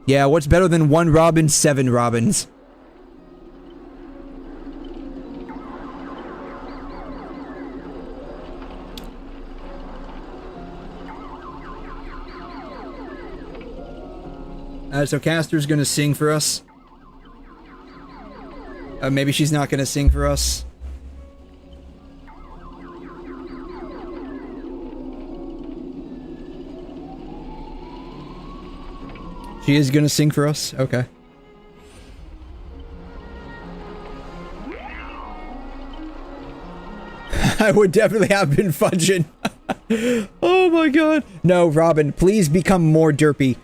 Yeah, what's better than 1 Robin, 7 Robins? So Caster's gonna sing for us. Maybe she's not gonna sing for us. She is gonna sing for us? Okay. I would definitely have been fudging. Oh my god. No, Robin, please become more derpy.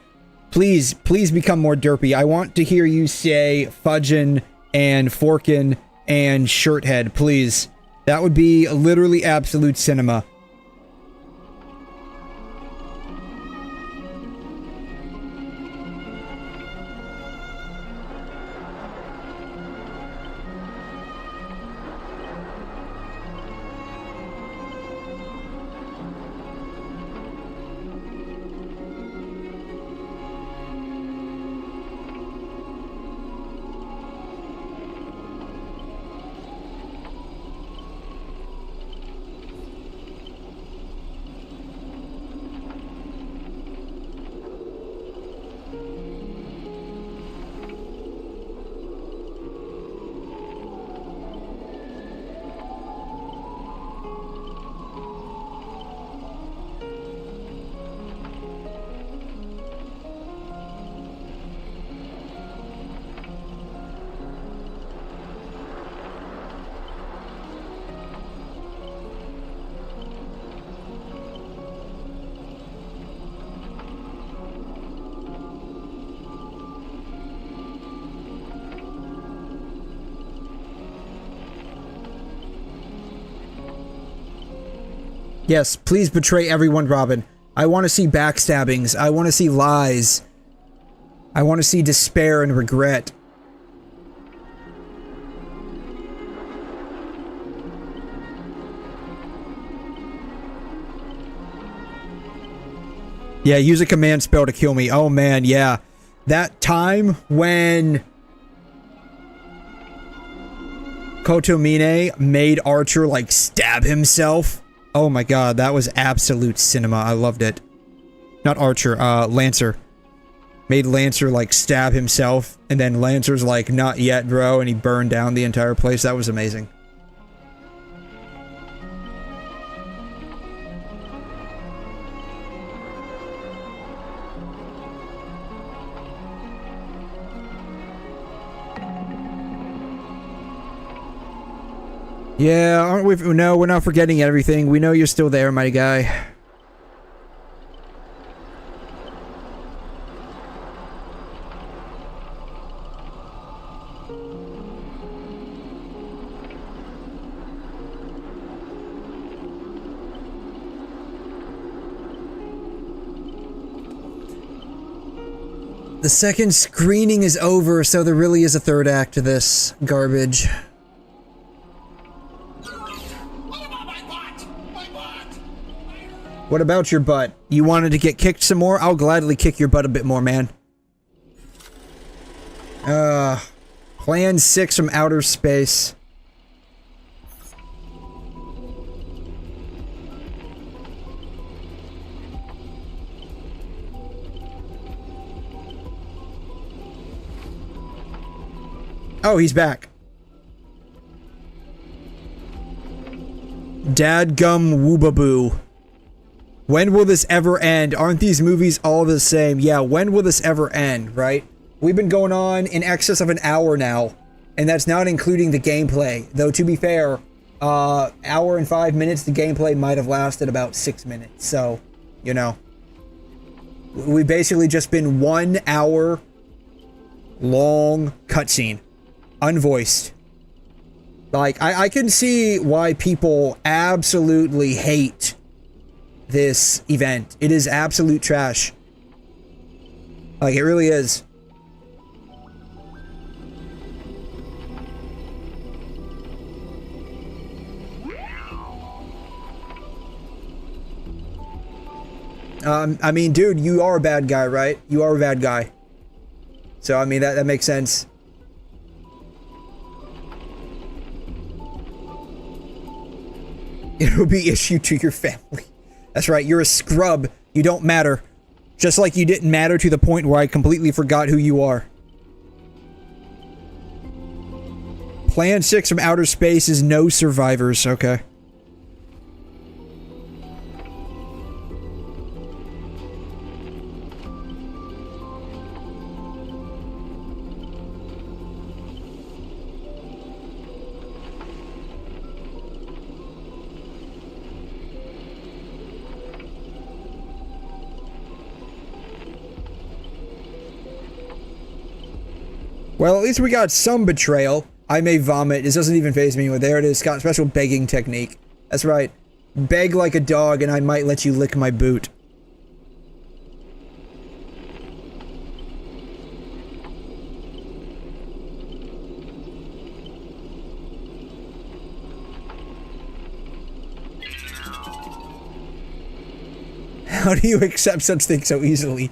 Please become more derpy. I want to hear you say fudgin' and forkin' and shirthead, please. That would be literally absolute cinema. Yes, please betray everyone, Robin. I want to see backstabbings. I want to see lies. I want to see despair and regret. Yeah, use a command spell to kill me. Oh man, yeah. That time when Kotomine made Archer, like, stab himself. Oh my god, that was absolute cinema. I loved it. Not Archer, Lancer. made Lancer, like, stab himself, and then Lancer's like, not yet, bro, and he burned down the entire place. That was amazing. Yeah, aren't we? No, we're not forgetting everything. We know you're still there, mighty guy. The second screening is over, so there really is a third act to this garbage. What about your butt? You wanted to get kicked some more? I'll gladly kick your butt a bit more, man. Plan 6 from outer space. Oh, he's back. Dadgum woobaboo. When will this ever end? Aren't these movies all the same? Yeah, when will this ever end, right? We've been going on in excess of an hour now, and that's not including the gameplay. Though, to be fair, hour and 5 minutes, the gameplay might have lasted about 6 minutes. So, you know. We've basically just been 1 hour long cutscene. Unvoiced. Like, I can see why people absolutely hate this event. It is absolute trash. Like, it really is. I mean, dude, you are a bad guy, right? You are a bad guy. So, I mean, that makes sense. It will be issued to your family. That's right, you're a scrub. You don't matter. Just like you didn't matter to the point where I completely forgot who you are. Plan 6 from outer space is no survivors, okay. Well, at least we got some betrayal. I may vomit. This doesn't even faze me. There it is. Got special begging technique. That's right. Beg like a dog and I might let you lick my boot. How do you accept such things so easily?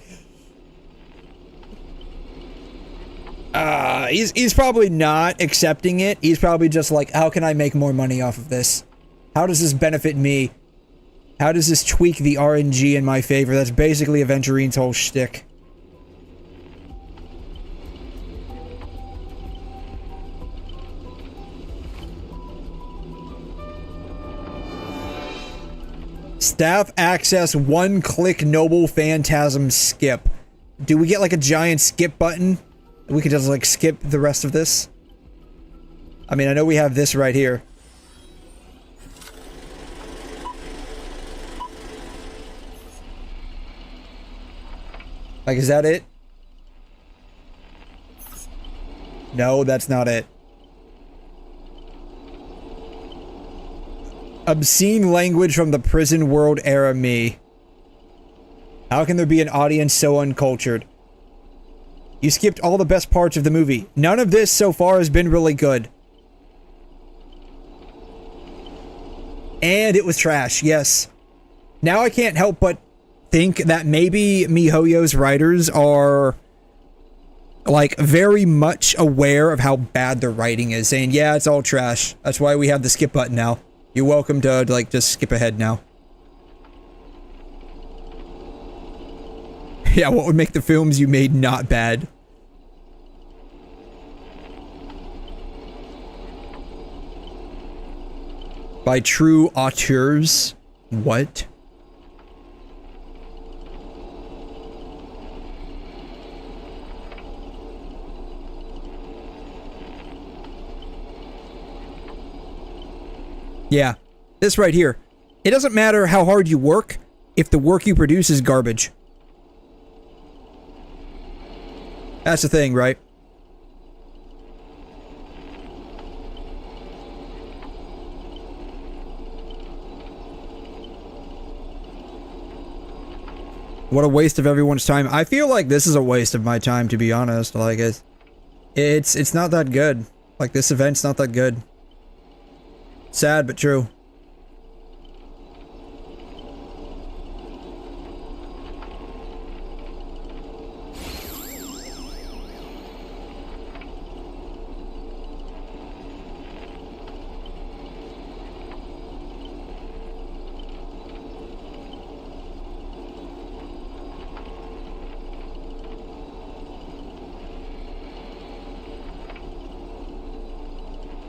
He's probably not accepting it. He's probably just like, how can I make more money off of this? How does this benefit me? How does this tweak the RNG in my favor? That's basically Aventurine's whole shtick. Staff access one-click noble phantasm skip. Do we get like a giant skip button? We could just like skip the rest of this. I mean, I know we have this right here. Like, is that it? No, that's not it. Obscene language from the prison world era me. How can there be an audience so uncultured? You skipped all the best parts of the movie. None of this so far has been really good. And it was trash, yes. Now I can't help but think that maybe MiHoYo's writers are like very much aware of how bad their writing is, saying, yeah, it's all trash. That's why we have the skip button now. You're welcome to like just skip ahead now. Yeah, what would make the films you made not bad? By true auteurs? What? Yeah, this right here. It doesn't matter how hard you work if the work you produce is garbage. That's the thing, right? What a waste of everyone's time. I feel like this is a waste of my time, to be honest. Like, it's not that good. Like, this event's not that good. Sad, but true.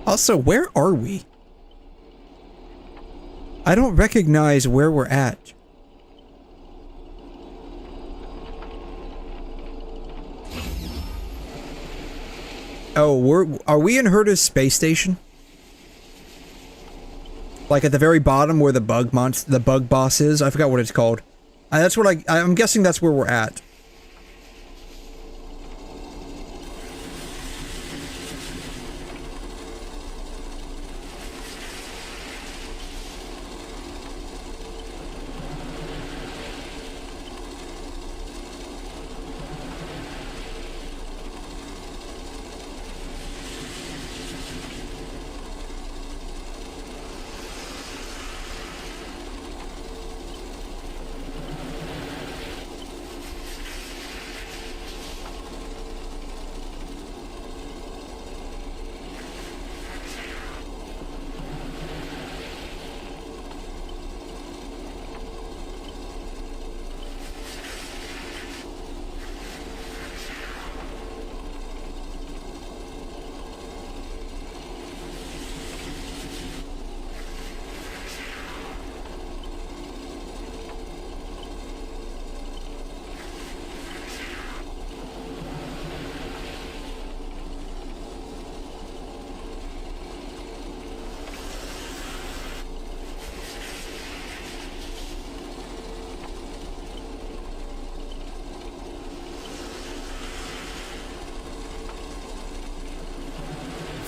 Also, where are we? I don't recognize where we're at. Oh, are we in 𝘠𝘠𝘠 space station? Like at the very bottom where the bug boss is? I forgot what it's called. That's what I'm guessing that's where we're at.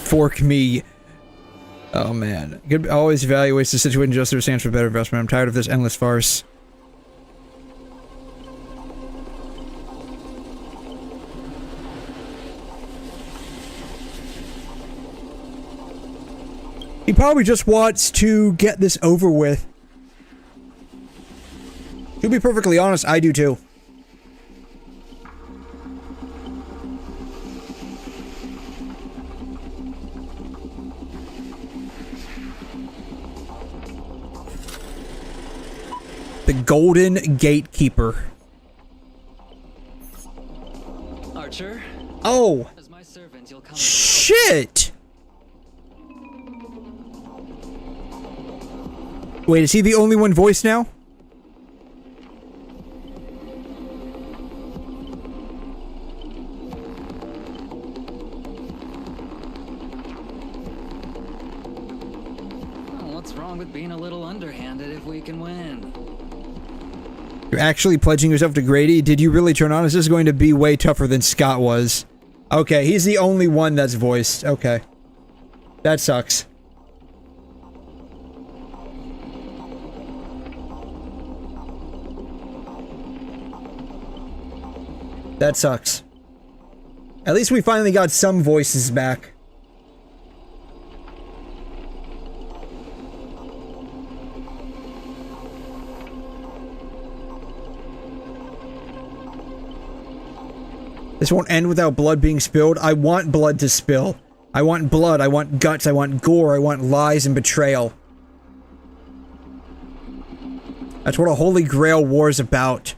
Fork me. Oh man. Good always evaluates the situation just so it stands for better investment. I'm tired of this endless farce. He probably just wants to get this over with. To be perfectly honest, I do too. The Golden Gatekeeper. Archer. Oh. As my servant, you'll come. Shit. Wait, is he the only one voiced now? Well, what's wrong with being a little underhanded if we can win? You're actually pledging yourself to Grady? Did you really turn on? This is going to be way tougher than Scott was. Okay, he's the only one that's voiced. Okay. That sucks. That sucks. At least we finally got some voices back. This won't end without blood being spilled. I want blood to spill. I want blood, I want guts, I want gore, I want lies and betrayal. That's what a Holy Grail war is about.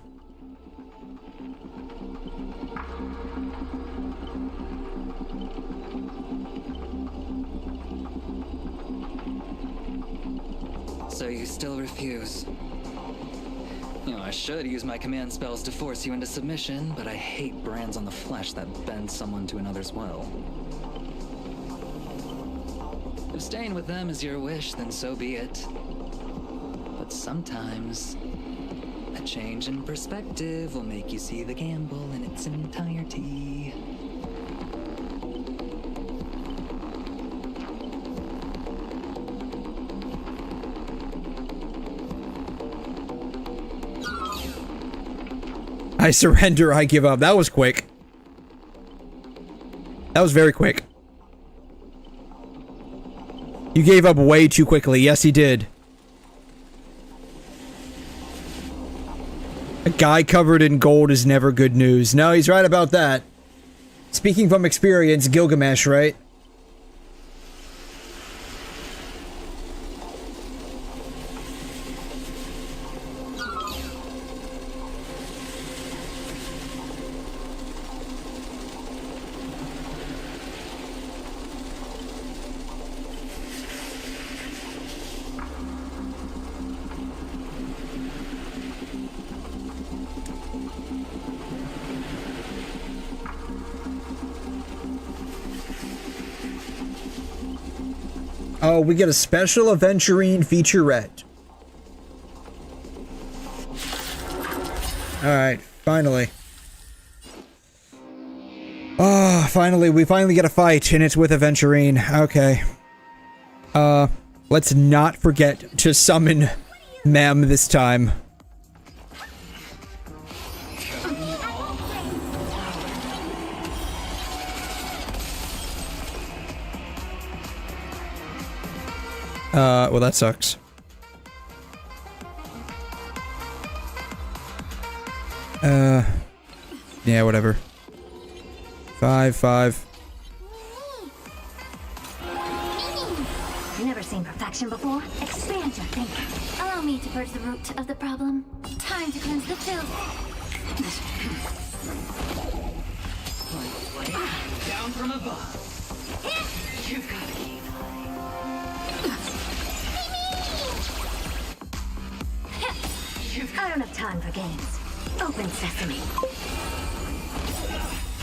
I should use my command spells to force you into submission, but I hate brands on the flesh that bend someone to another's will. If staying with them is your wish, then so be it. But sometimes, a change in perspective will make you see the gamble in its entirety. I surrender, I give up. That was quick. That was very quick. You gave up way too quickly. Yes, he did. A guy covered in gold is never good news. No, he's right about that. Speaking from experience, Gilgamesh, right? Oh, we get a special Aventurine featurette. Alright, finally. Oh, finally, we finally get a fight, and it's with Aventurine. Okay. Let's not forget to summon Meow this time. Well, that sucks. Yeah, whatever. 5. Never seen perfection before. Expand your thinking. Allow me to purge the root of the problem. Time to cleanse the filth. Down from above. You've got it. I don't have time for games. Open sesame.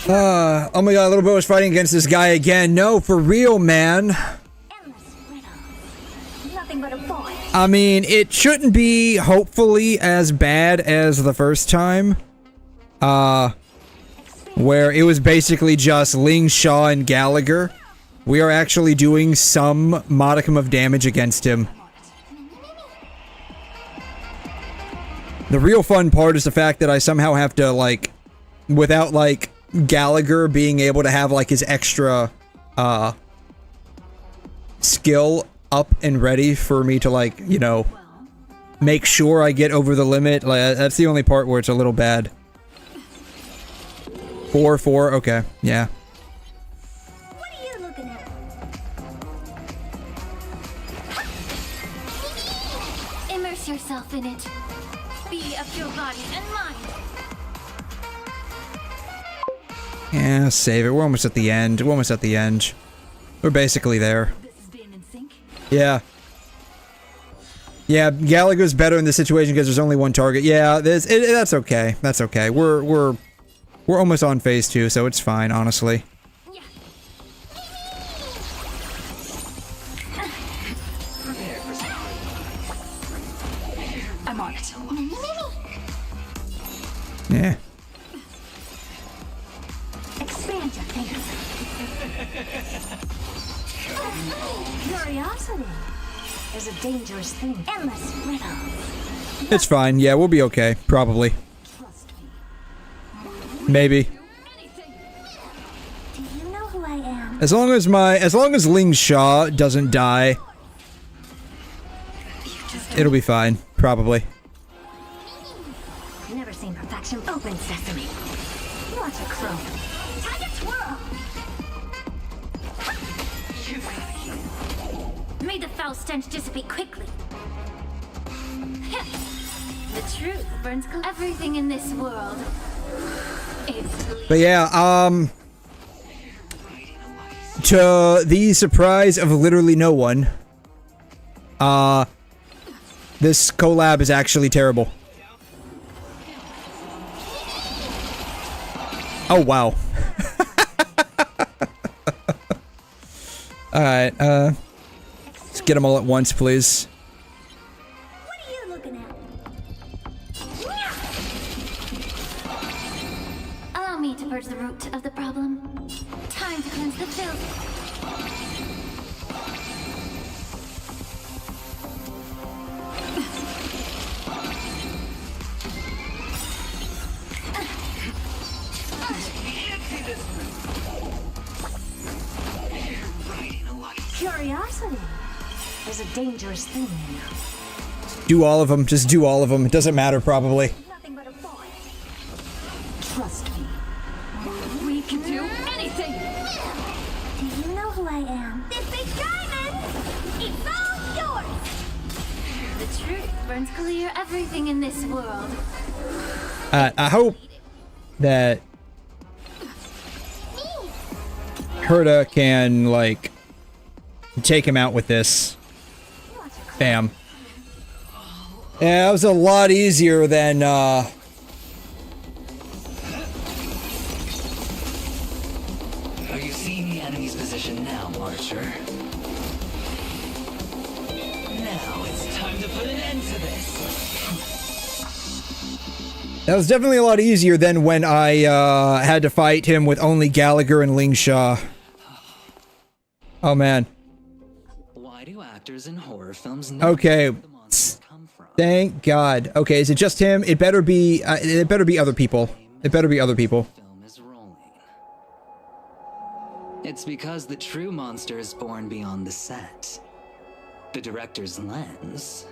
Oh my god, Little Bro was fighting against this guy again. No, for real, man. Nothing but a boy. I mean, it shouldn't be, hopefully, as bad as the first time. Where it was basically just Ling, Shaw, and Gallagher. We are actually doing some modicum of damage against him. The real fun part is the fact that I somehow have to, like, without, like, Gallagher being able to have, like, his extra, skill up and ready for me to, like, you know, make sure I get over the limit. Like, that's the only part where it's a little bad. 4, okay, yeah. What are you looking at? Immerse yourself in it. Be of your body and mind. Yeah, save it. We're almost at the end. We're almost at the end. We're basically there. Yeah. Yeah, Gallagher's better in this situation because there's only one target. Yeah, that's okay. That's okay. We're almost on phase 2, so it's fine, honestly. I'm on it. Yeah. Expand your thinking. Curiosity is a dangerous thing. Endless riddles. It's fine. Yeah, we'll be okay. Probably. Maybe. Do you know who I am? As long as Ling Shaw doesn't die, it'll be fine. Probably. Never seen perfection. Open sesame. Watch a crow. Time to twirl. May the foul stench dissipate quickly. The truth burns everything in this world. But yeah, to the surprise of literally no one, this collab is actually terrible. Oh, wow. Alright, let's get them all at once, please. What are you looking at? Allow me to purge the root of the problem. Time to cleanse the filth. Curiosity is a dangerous thing, you know. Do all of them. Just do all of them. It doesn't matter, probably. Nothing but a boy. Trust me. We can do anything. Do you know who I am? This big diamond! It's all yours! The truth burns clear everything in this world. I hope that 𝘠𝘠 can, like, take him out with this. Bam. Yeah, that was a lot easier than, Are you seeing the enemy's position now, Archer? Now it's time to put an end to this. That was definitely a lot easier than when I, had to fight him with only Gallagher and 𝘰𝘮. Oh, man. Why do actors in horror films Okay. Thank God. Okay, is it just him? It better be other people. It better be other people. It's because the true monster is born beyond the set. The director's lens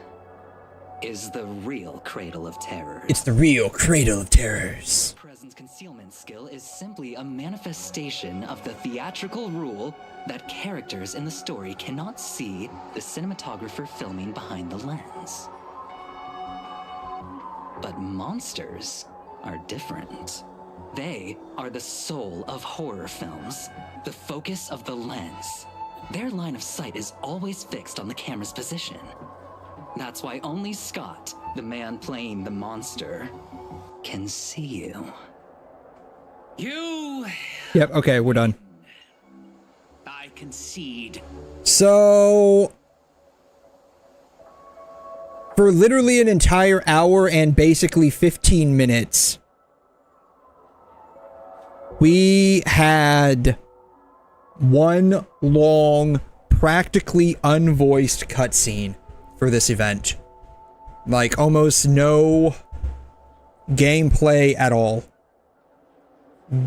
is the real cradle of terror. It's the real cradle of terrors. Presence concealment skill is simply a manifestation of the theatrical rule that characters in the story cannot see the cinematographer filming behind the lens. But monsters are different. They are the soul of horror films, the focus of the lens. Their line of sight is always fixed on the camera's position. That's why only Scott, the man playing the monster, can see you. Yep, okay, we're done. I concede. So, for literally an entire hour and basically 15 minutes, we had one long, practically unvoiced cutscene for this event. Like, almost no gameplay at all.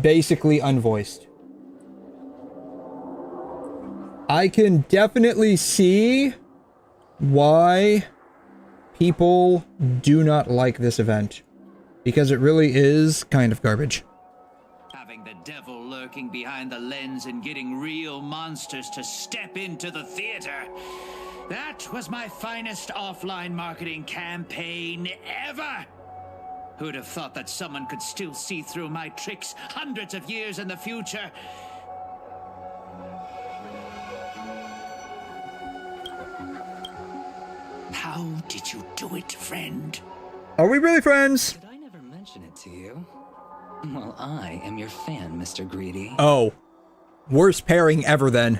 Basically unvoiced. I can definitely see why people do not like this event. Because it really is kind of garbage. Having the devil lurking behind the lens and getting real monsters to step into the theater. That was my finest offline marketing campaign ever! Who'd have thought that someone could still see through my tricks hundreds of years in the future? How did you do it, friend? Are we really friends? Did I never mention it to you? Well, I am your fan, Mr. Greedy. Oh. Worst pairing ever then.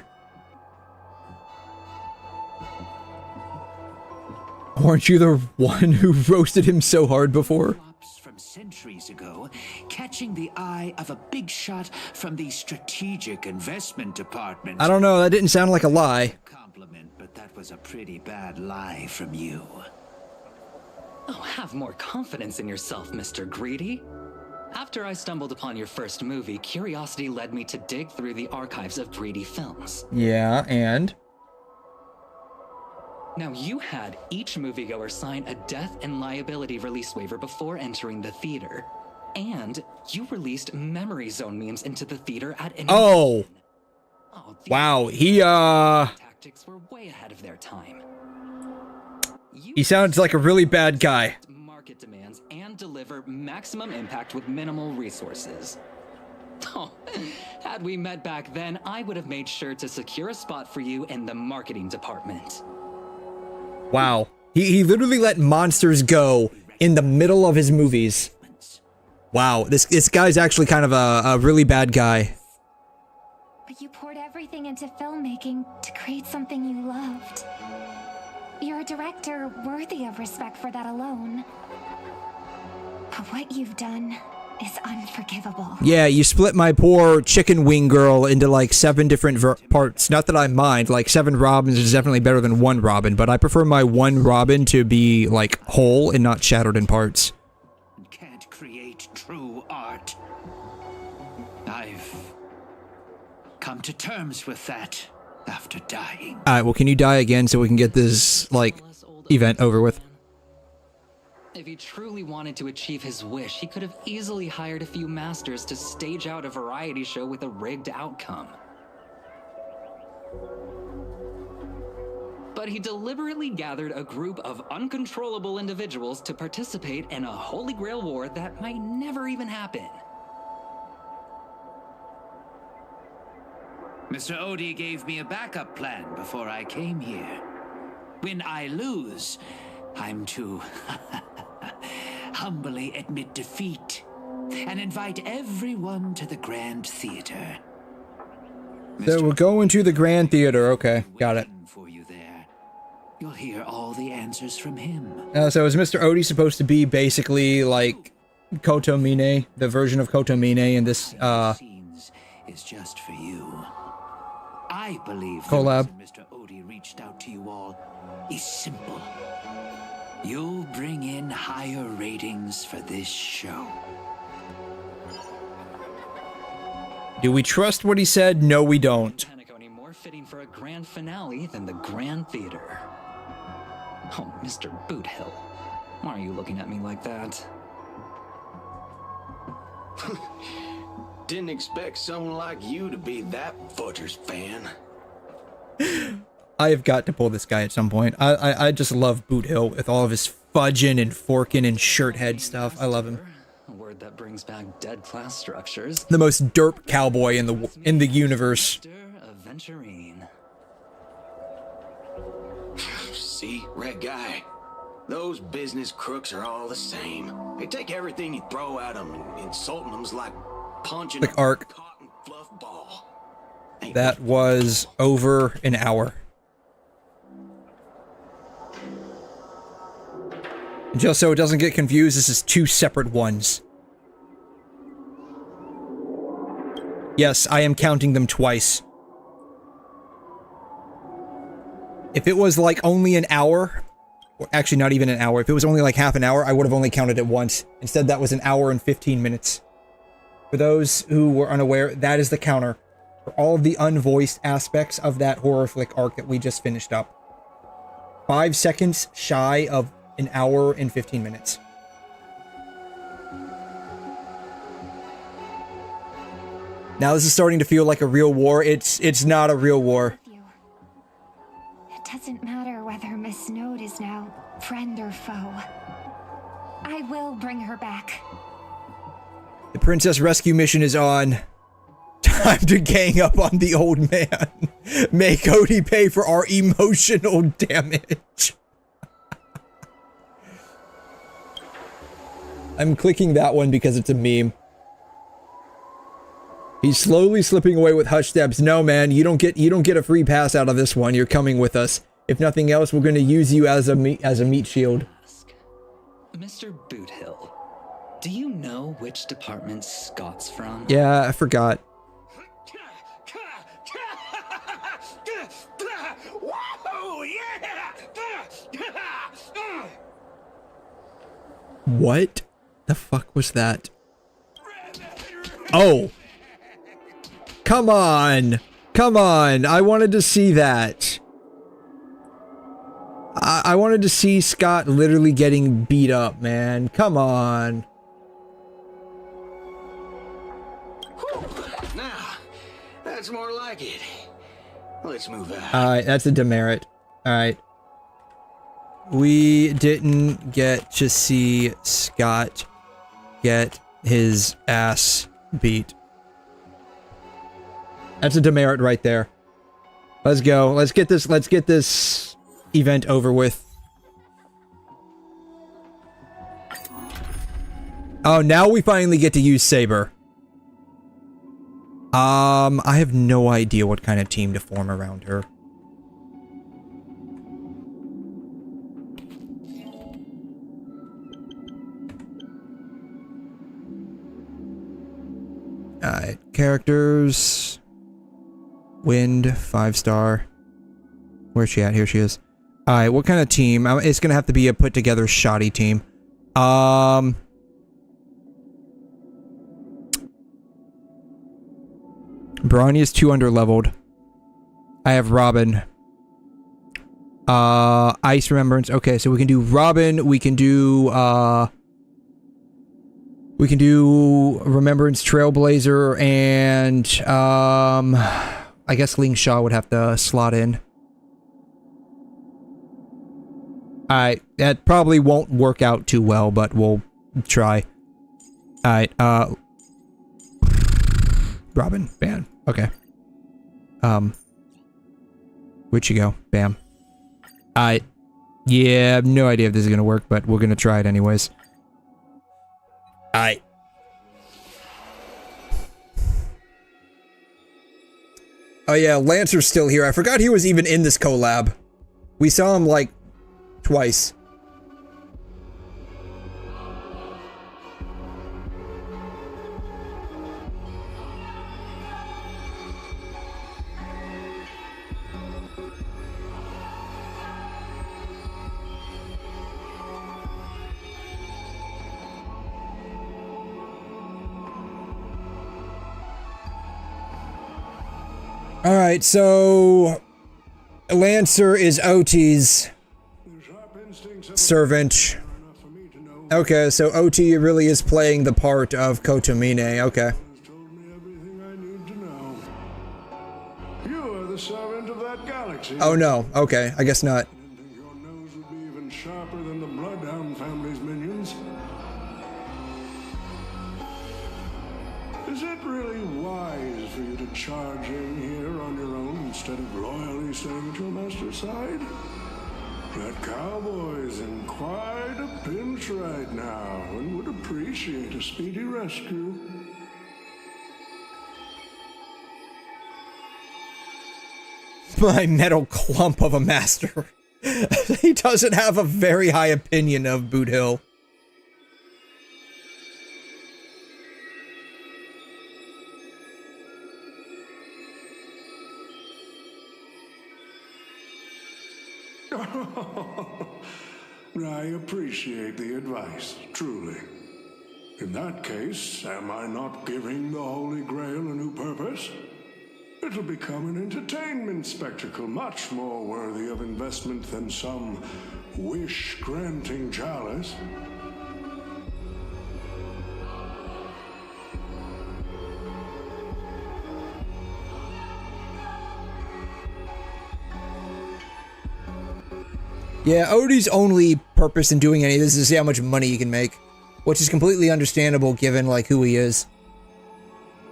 Weren't you the one who roasted him so hard before? From centuries ago, catching the eye of a big shot from the strategic investment department. I don't know, that didn't sound like a lie. Compliment, but that was a pretty bad lie from you. Oh, have more confidence in yourself, Mr. Greedy. After I stumbled upon your first movie, curiosity led me to dig through the archives of Greedy films. Yeah, and? Now, you had each moviegoer sign a death and liability release waiver before entering the theater. And you released memory zone memes into the theater at any Oh! Wow, tactics were way ahead of their time. he sounds like a really bad guy. Market demands and deliver maximum impact with minimal resources. Oh, had we met back then, I would have made sure to secure a spot for you in the marketing department. Wow. He literally let monsters go in the middle of his movies. Wow, this guy's actually kind of a really bad guy. But you poured everything into filmmaking to create something you loved. You're a director worthy of respect for that alone. But what you've done is unforgivable. Yeah, you split my poor chicken wing girl into like 7 different parts. Not that I mind, like 7 Robins is definitely better than 1 Robin, but I prefer my 1 Robin to be like whole and not shattered in parts. Can't create true art. I've come to terms with that after dying. Alright, well, can you die again so we can get this, like, event over with? If he truly wanted to achieve his wish, he could have easily hired a few masters to stage out a variety show with a rigged outcome. But he deliberately gathered a group of uncontrollable individuals to participate in a Holy Grail war that might never even happen. Mr. Odi gave me a backup plan before I came here. When I lose, I'm to humbly admit defeat and invite everyone to the Grand Theater. So we're going to the Grand Theater. Okay, got it. You'll hear all the answers from him. So is Mr. Odi supposed to be basically like 𝘁𝘮, the version of 𝘁𝘮 in this Is just for you. I believe collab? the reason Mr. Odi reached out to you all is simple. You'll bring in higher ratings for this show. Do we trust what he said? No, we don't. Penacony more fitting for a grand finale than the Grand Theater. Oh, Mr. Boothill, why are you looking at me like that? Didn't expect someone like you to be that Butcher's fan. I have got to pull this guy at some point. I just love Boothill with all of his fudging and forking and shirt head stuff. I love him. A word that brings back dead class structures. The most derp cowboy in the universe. Aventurine. See, Red Guy, those business crooks are all the same. They take everything you throw at them, and insulting them's like punching Like a Ark. cotton fluff ball. That was over an hour. And just so it doesn't get confused, this is 2 separate ones. Yes, I am counting them twice. If it was like only an hour, or actually not even an hour, if it was only like half an hour, I would have only counted it once. Instead, that was an hour and 15 minutes. For those who were unaware, that is the counter for all of the unvoiced aspects of that horror flick arc that we just finished up. 5 seconds shy of an hour and 15 minutes. Now this is starting to feel like a real war. It's not a real war. It doesn't matter whether Miss Node is now friend or foe. I will bring her back. The princess rescue mission is on. Time to gang up on the old man. Make Cody pay for our emotional damage. I'm clicking that one because it's a meme. He's slowly slipping away with hush steps. No, man, you don't get a free pass out of this one. You're coming with us. If nothing else, we're going to use you as a meat shield. Mr. Boothill, do you know which department Scott's from? Yeah, I forgot. Whoa, yeah! What the fuck was that? Oh! Come on! Come on! I wanted to see that. I wanted to see Scott literally getting beat up, man. Come on. Now, that's more like it. Let's move out. Alright, that's a demerit. Alright. We didn't get to see Scott get his ass beat. That's a demerit right there. Let's go. Let's get this event over with. Oh, now we finally get to use Saber. I have no idea what kind of team to form around her. Alright, characters. Wind, 5-star. Where's she at? Here she is. Alright, what kind of team? It's gonna have to be a put together shoddy team. Bronya's 2 under-leveled. I have Robin. Ice Remembrance. Okay, so we can do Robin, we can do Remembrance Trailblazer, and, I guess 𝘰𝘮 would have to slot in. Alright, that probably won't work out too well, but we'll try. Alright, Robin, ban. Okay. Where'd she go? Bam. Yeah, I have no idea if this is gonna work, but we're gonna try it anyways. Oh yeah, Lancer's still here. I forgot he was even in this collab. We saw him, like, twice. Alright, so Lancer is OT's servant. Okay, so OT really is playing the part of Kotomine. Okay. You are the servant of that galaxy. Oh no, okay, I guess not. Your nose would be even sharper than the Bloodhound family's minions. Is it really wise for you to charge in here on your own instead of loyally staying at your master's side? That cowboy's in quite a pinch right now and would appreciate a speedy rescue. My metal clump of a master. He doesn't have a very high opinion of Boot Hill. I appreciate the advice, truly. In that case, am I not giving the Holy Grail a new purpose? It'll become an entertainment spectacle much more worthy of investment than some wish-granting chalice. Yeah, Odie's only purpose in doing any of this is to see how much money he can make. Which is completely understandable given, like, who he is.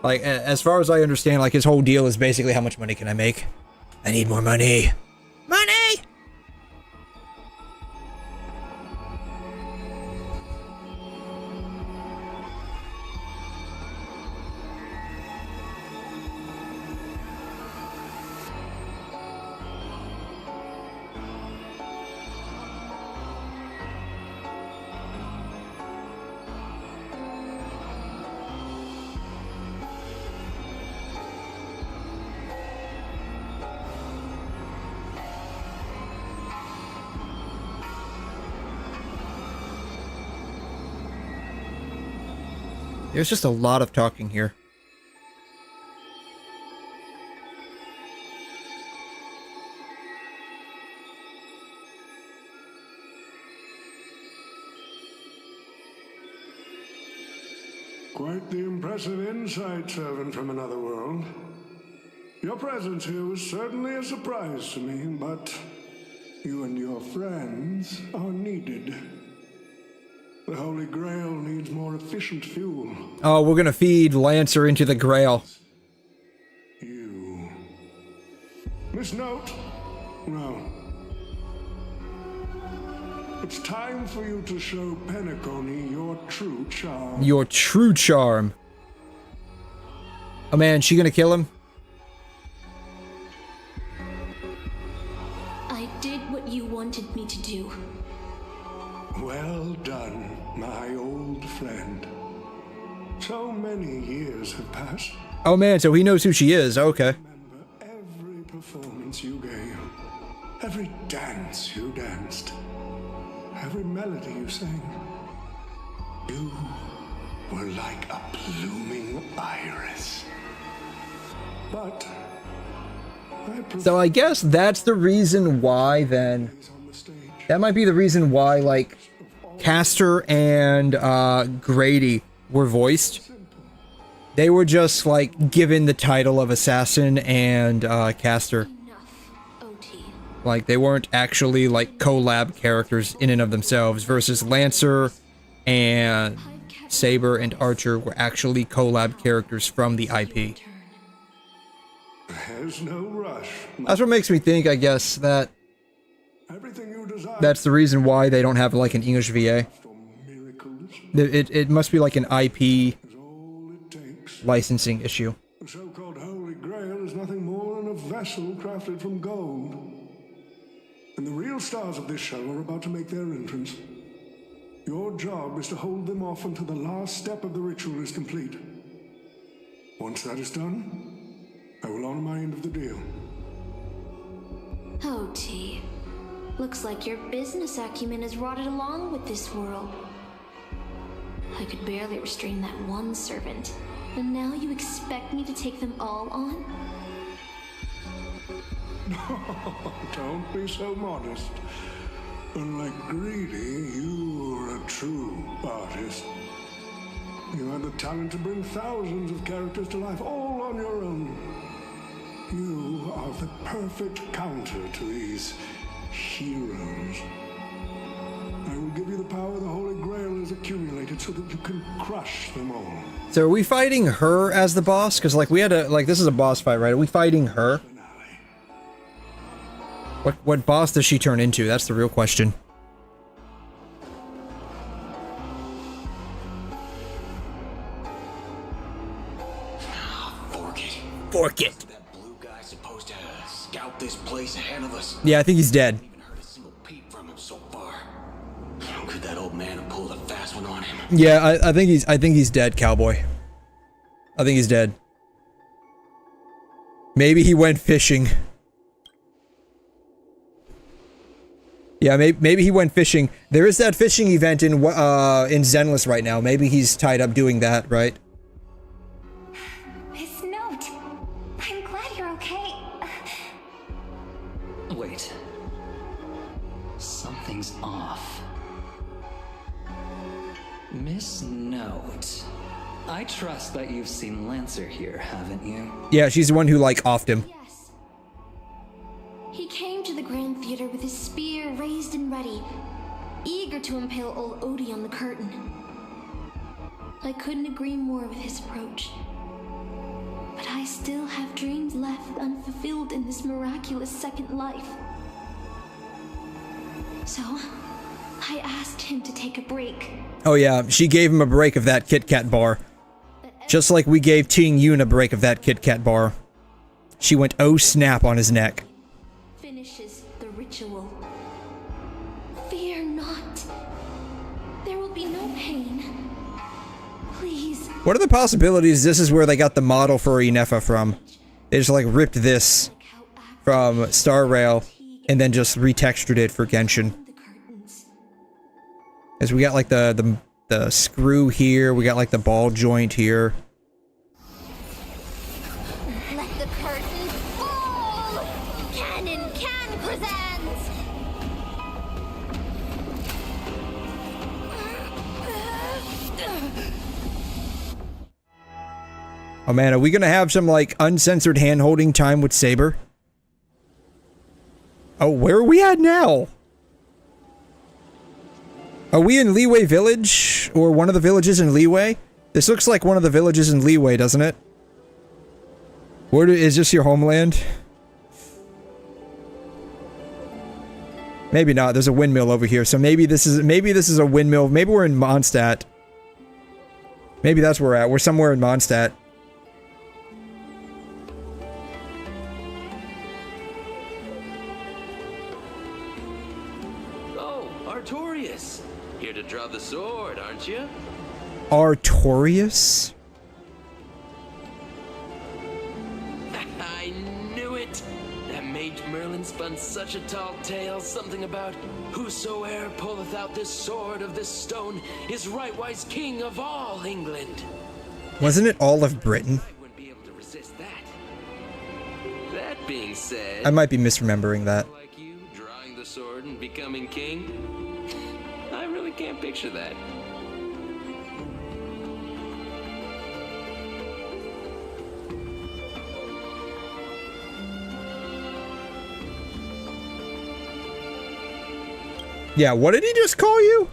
Like, as far as I understand, like, his whole deal is basically how much money can I make? I need more money. Money! There's just a lot of talking here. Quite the impressive insight, servant from another world. Your presence here was certainly a surprise to me, but you and your friends are needed. The Holy Grail needs more efficient fuel. Oh, we're gonna feed Lancer into the Grail. You. Miss Note? No. It's time for you to show Penacony your true charm. Your true charm. Oh man, she gonna kill him? I did what you wanted me to do. Well done, my old friend. So many years have passed. Oh man, so he knows who she is. Okay. Every performance you gave, every dance you danced, every melody you sang. You were like a blooming iris. But So I guess that's the reason why then. That might be the reason why, like, Castor and Grady were voiced. They were just, like, given the title of Assassin and Castor. Like, they weren't actually, like, collab characters in and of themselves, versus Lancer and Saber and Archer were actually collab characters from the IP. There's no rush. That's what makes me think, I guess, that that's the reason why they don't have, like, an English VA. It must be, like, an IP licensing issue. The so-called Holy Grail is nothing more than a vessel crafted from gold. And the real stars of this show are about to make their entrance. Your job is to hold them off until the last step of the ritual is complete. Once that is done, I will honor my end of the deal. Oh, T. Looks like your business acumen has rotted along with this world. I could barely restrain that one servant, and now you expect me to take them all on? Don't be so modest. Unlike Greedy, you are a true artist. You have the talent to bring thousands of characters to life all on your own. You are the perfect counter to these heroes. I will give you the power the Holy Grail has accumulated so that you can crush them all. So are we fighting her as the boss? Because, like, we had a, like, this is a boss fight, right? Are we fighting her? What boss does she turn into? That's the real question. Fork it. That blue guy supposed to scout this place ahead of us. Yeah, I think he's dead. Haven't even heard a single peep from him so far. How could that old man have pulled a fast one on him? Yeah, I think he's dead, cowboy. I think he's dead. Maybe he went fishing. Yeah, maybe he went fishing. There is that fishing event in Zenless right now. Maybe he's tied up doing that, right? Miss Note, I'm glad you're okay. Wait. Something's off. Miss Note. I trust that you've seen Lancer here, haven't you? Yeah, she's the one who, like, offed him. Yes. He came to the Grand Theater with his spear raised and ready, eager to impale old Odie on the curtain. I couldn't agree more with his approach. But I still have dreams left unfulfilled in this miraculous second life. So, I asked him to take a break. Oh yeah, she gave him a break of that Kit Kat bar. Just like we gave Ting Yun a break of that Kit Kat bar. She went oh snap on his neck. Finishes the ritual. Fear not. There will be no pain. Please. What are the possibilities this is where they got the model for Inefa from? They just, like, ripped this from Star Rail and then just retextured it for Genshin. As we got, like, the screw here, we got, like, the ball joint here. Let the curtain fall! Canon Can presents! Oh man, are we gonna have some, like, uncensored hand-holding time with Saber? Oh, where are we at now? Are we in Liyue Village? Or one of the villages in Liyue? This looks like one of the villages in Liyue, doesn't it? Is this your homeland? Maybe not. There's a windmill over here, so maybe this is a windmill. Maybe we're in Mondstadt. Maybe that's where we're at. We're somewhere in Mondstadt. Oh, Artorias. Here to draw the sword, aren't you? Artorias? I knew it! That mage Merlin spun such a tall tale, something about whosoe'er pulleth out this sword of this stone is rightwise king of all England. Wasn't it all of Britain? I wouldn't be able to resist that. That being said, I might be misremembering that. like you, drawing the sword and becoming king, I really can't picture that. Yeah, what did he just call you?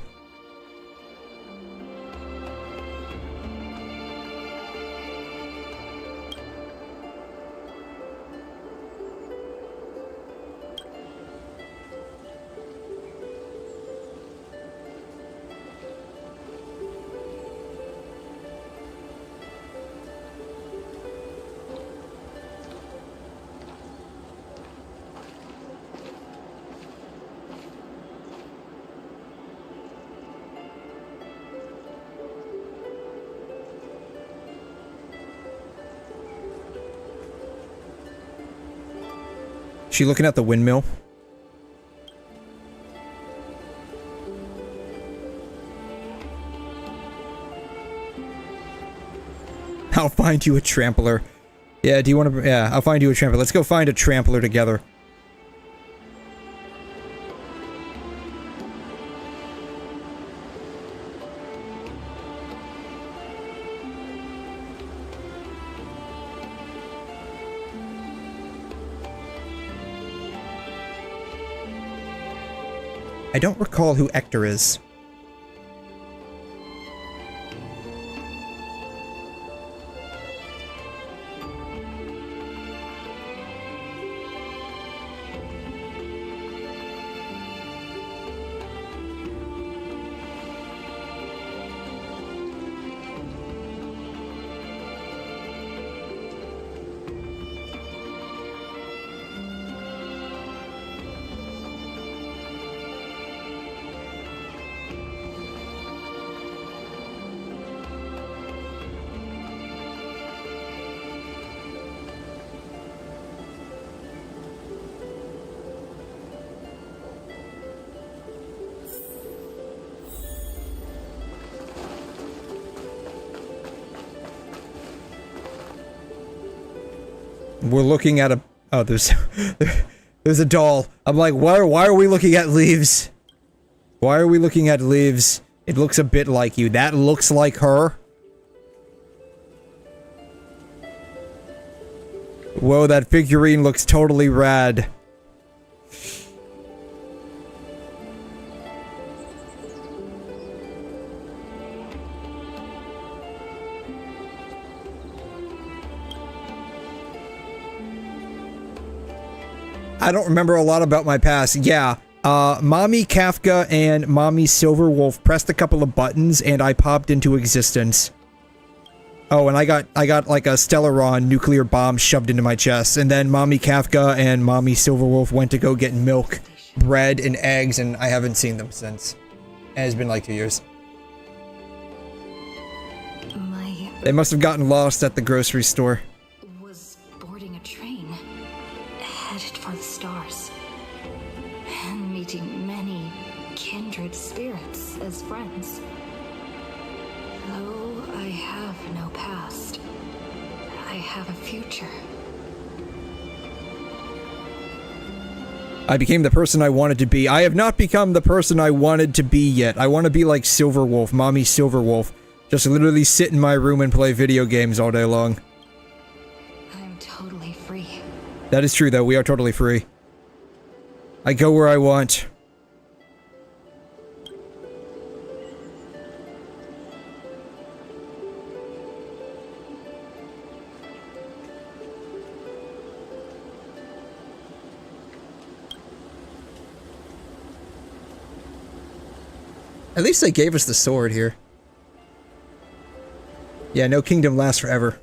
She looking at the windmill? I'll find you a trampler. Yeah, do you want to... Yeah, I'll find you a trampler. Let's go find a trampler together. I don't recall who Ector is. We're looking at a... Oh, there's a doll. I'm like, why are we looking at leaves? Why are we looking at leaves? It looks a bit like you. That looks like her. Whoa, that figurine looks totally rad. I don't remember a lot about my past. Yeah, Mommy Kafka and Mommy Silverwolf pressed a couple of buttons and I popped into existence. Oh, and I got like a Stellaron nuclear bomb shoved into my chest, and then Mommy Kafka and Mommy Silverwolf went to go get milk, bread, and eggs, and I haven't seen them since. And it's been like 2 years. They must have gotten lost at the grocery store. Was boarding a train, headed for the stars, and meeting many kindred spirits as friends. Though I have no past, I have a future. I became the person I wanted to be. I have not become the person I wanted to be yet. I want to be like Silverwolf, Mommy Silverwolf. Just literally sit in my room and play video games all day long. I'm totally free. That is true, though. We are totally free. I go where I want. At least they gave us the sword here. Yeah, no kingdom lasts forever.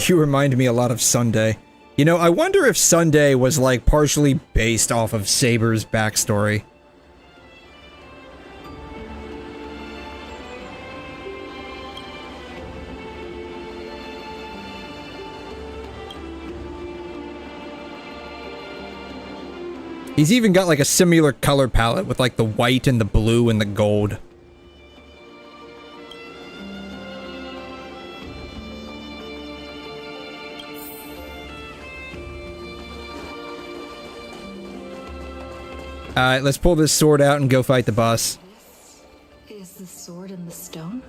You remind me a lot of Sunday. You know, I wonder if Sunday was like partially based off of Saber's backstory. He's even got like a similar color palette with like the white and the blue and the gold. Alright, let's pull this sword out and go fight the boss. Is the sword in the stone?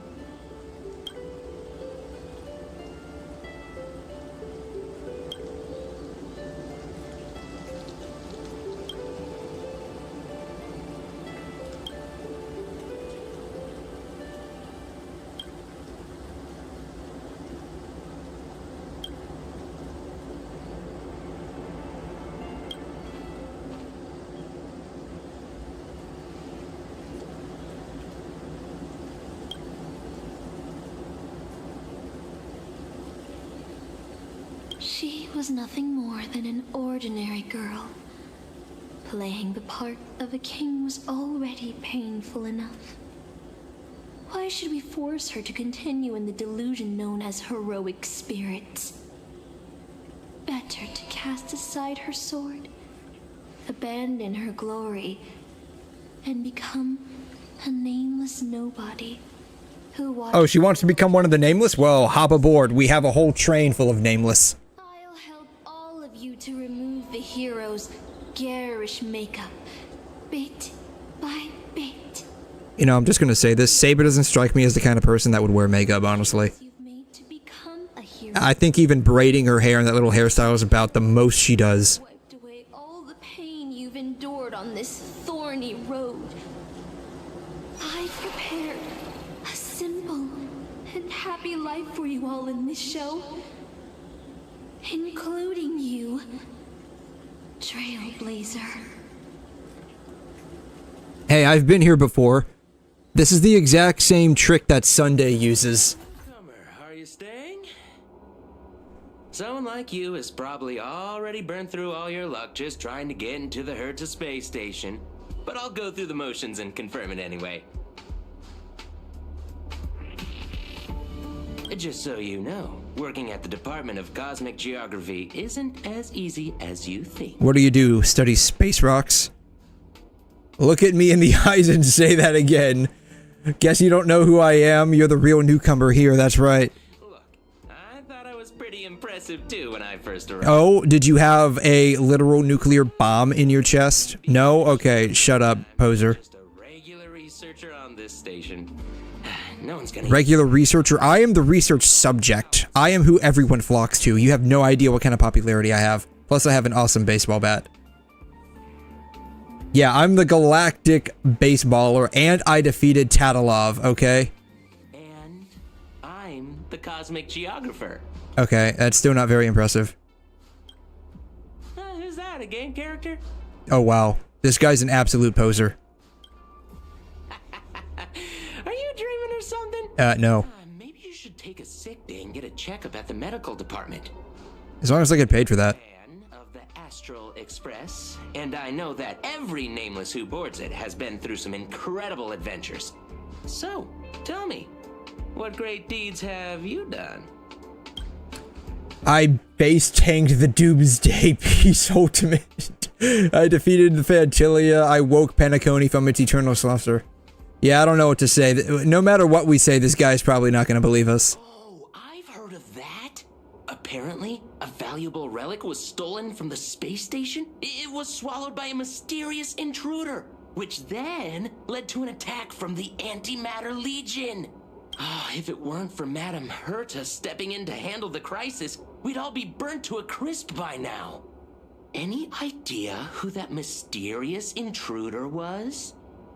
She was nothing more than an ordinary girl. Playing the part of a king was already painful enough. Why should we force her to continue in the delusion known as heroic spirits? Better to cast aside her sword, abandon her glory, and become a nameless nobody. Oh, she wants to become one of the nameless? Well, hop aboard. We have a whole train full of nameless. I'll help all of you to remove the hero's garish makeup, bit by bit. You know, I'm just gonna say this. Saber doesn't strike me as the kind of person that would wear makeup, honestly. I think even braiding her hair in that little hairstyle is about the most she does. Wiped away all the pain you've endured on this thorny road. I prepared a simple and happy life for you all in this show. Including you, Trailblazer. Hey, I've been here before. This is the exact same trick that Sunday uses. Are you staying? Someone like you has probably already burned through all your luck just trying to get into the 𝘬𝘗 space station. But I'll go through the motions and confirm it anyway. Just so you know, working at the Department of Cosmic Geography isn't as easy as you think. What do? Study space rocks? Look at me in the eyes and say that again. Guess you don't know who I am. You're the real newcomer here, that's right. I thought I was pretty impressive too when I first arrived. Oh, did you have a literal nuclear bomb in your chest? No? Okay, shut up, poser. Just a regular researcher on this station. No one's gonna... Regular researcher? I am the research subject. I am who everyone flocks to. You have no idea what kind of popularity I have. Plus, I have an awesome baseball bat. Yeah, I'm the galactic baseballer, and I defeated Tatalov, okay? And I'm the cosmic geographer. Okay, that's still not very impressive. Who's that, a game character? Oh, wow. This guy's an absolute poser. Are you dreaming or something? No. Maybe you should take a sick day and get a checkup at the medical department. As long as I get paid for that. Of the Astral Express, and I know that every nameless who boards it has been through some incredible adventures. So, tell me, what great deeds have you done? I base tanked the Doomsday Peace Ultimate. I defeated the Fantilia. I woke Penacony from its eternal slumber. Yeah, I don't know what to say. No matter what we say, this guy's probably not going to believe us. Oh, I've heard of that. Apparently, a valuable relic was stolen from the space station? It was swallowed by a mysterious intruder, which then led to an attack from the Antimatter Legion. Oh, if it weren't for Madame 𝘠𝘠 stepping in to handle the crisis, we'd all be burnt to a crisp by now. Any idea who that mysterious intruder was?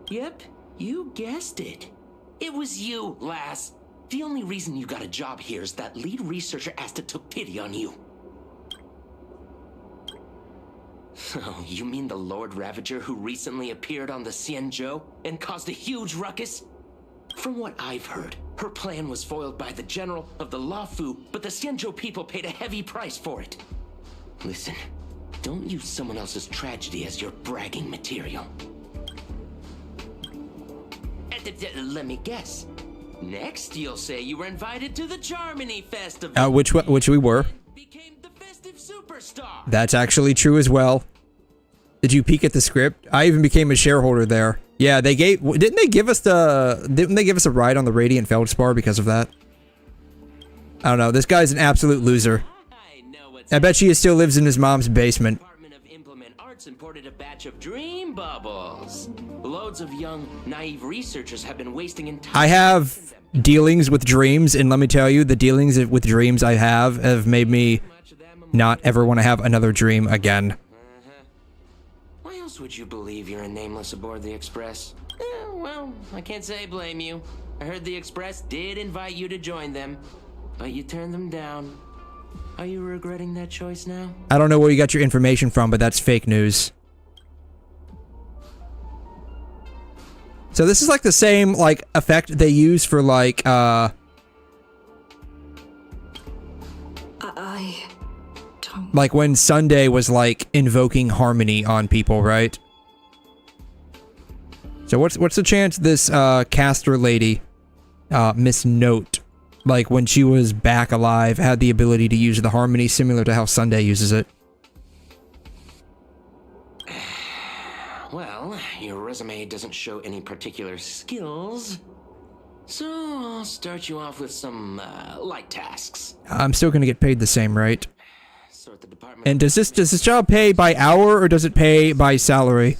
Yep, you guessed it. It was you, lass. The only reason you got a job here is that lead researcher Asta took pity on you. Oh, you mean the Lord Ravager who recently appeared on the 𝘧𝘮 and caused a huge ruckus? From what I've heard, her plan was foiled by the general of the 𝘮 but the 𝘧𝘮 people paid a heavy price for it. Listen, don't use someone else's tragedy as your bragging material. Let me guess. Next, you'll say you were invited to the Charmony Festival. Which we were. That's actually true as well. Did you peek at the script? I even became a shareholder there. Yeah, didn't they give us a ride on the Radiant Feldspar because of that? I don't know. This guy's an absolute loser. I bet she still lives in his mom's basement. Imported a batch of dream bubbles. Loads of young, naive researchers have been wasting entire. I have dealings with dreams, and let me tell you, the dealings with dreams I have made me not ever want to have another dream again. Why else would you believe you're a nameless aboard the Express? Well, I can't say I blame you. I heard the Express did invite you to join them, but you turned them down. Are you regretting that choice now? I don't know where you got your information from, but that's fake news. So this is like the same like effect they use for like like when Sunday was like invoking harmony on people, right? So what's the chance this caster lady, Miss Note, like when she was back alive, had the ability to use the harmony similar to how Sunday uses it? Well, your resume doesn't show any particular skills, so I'll start you off with some light tasks. I'm still gonna get paid the same, right? And does this job pay by hour or does it pay by salary?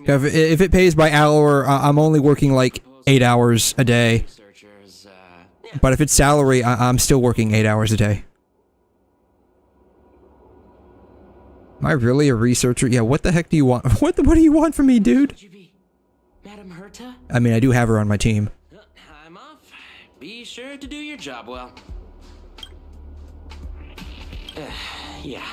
If it pays by hour, I'm only working like 8 hours a day. But if it's salary, I'm still working 8 hours a day. Am I really a researcher? Yeah, what the heck do you want? What do you want from me, dude? Madame 𝘠𝘠? I mean, I do have her on my team. I'm off. Be sure to do your job well. Yeah.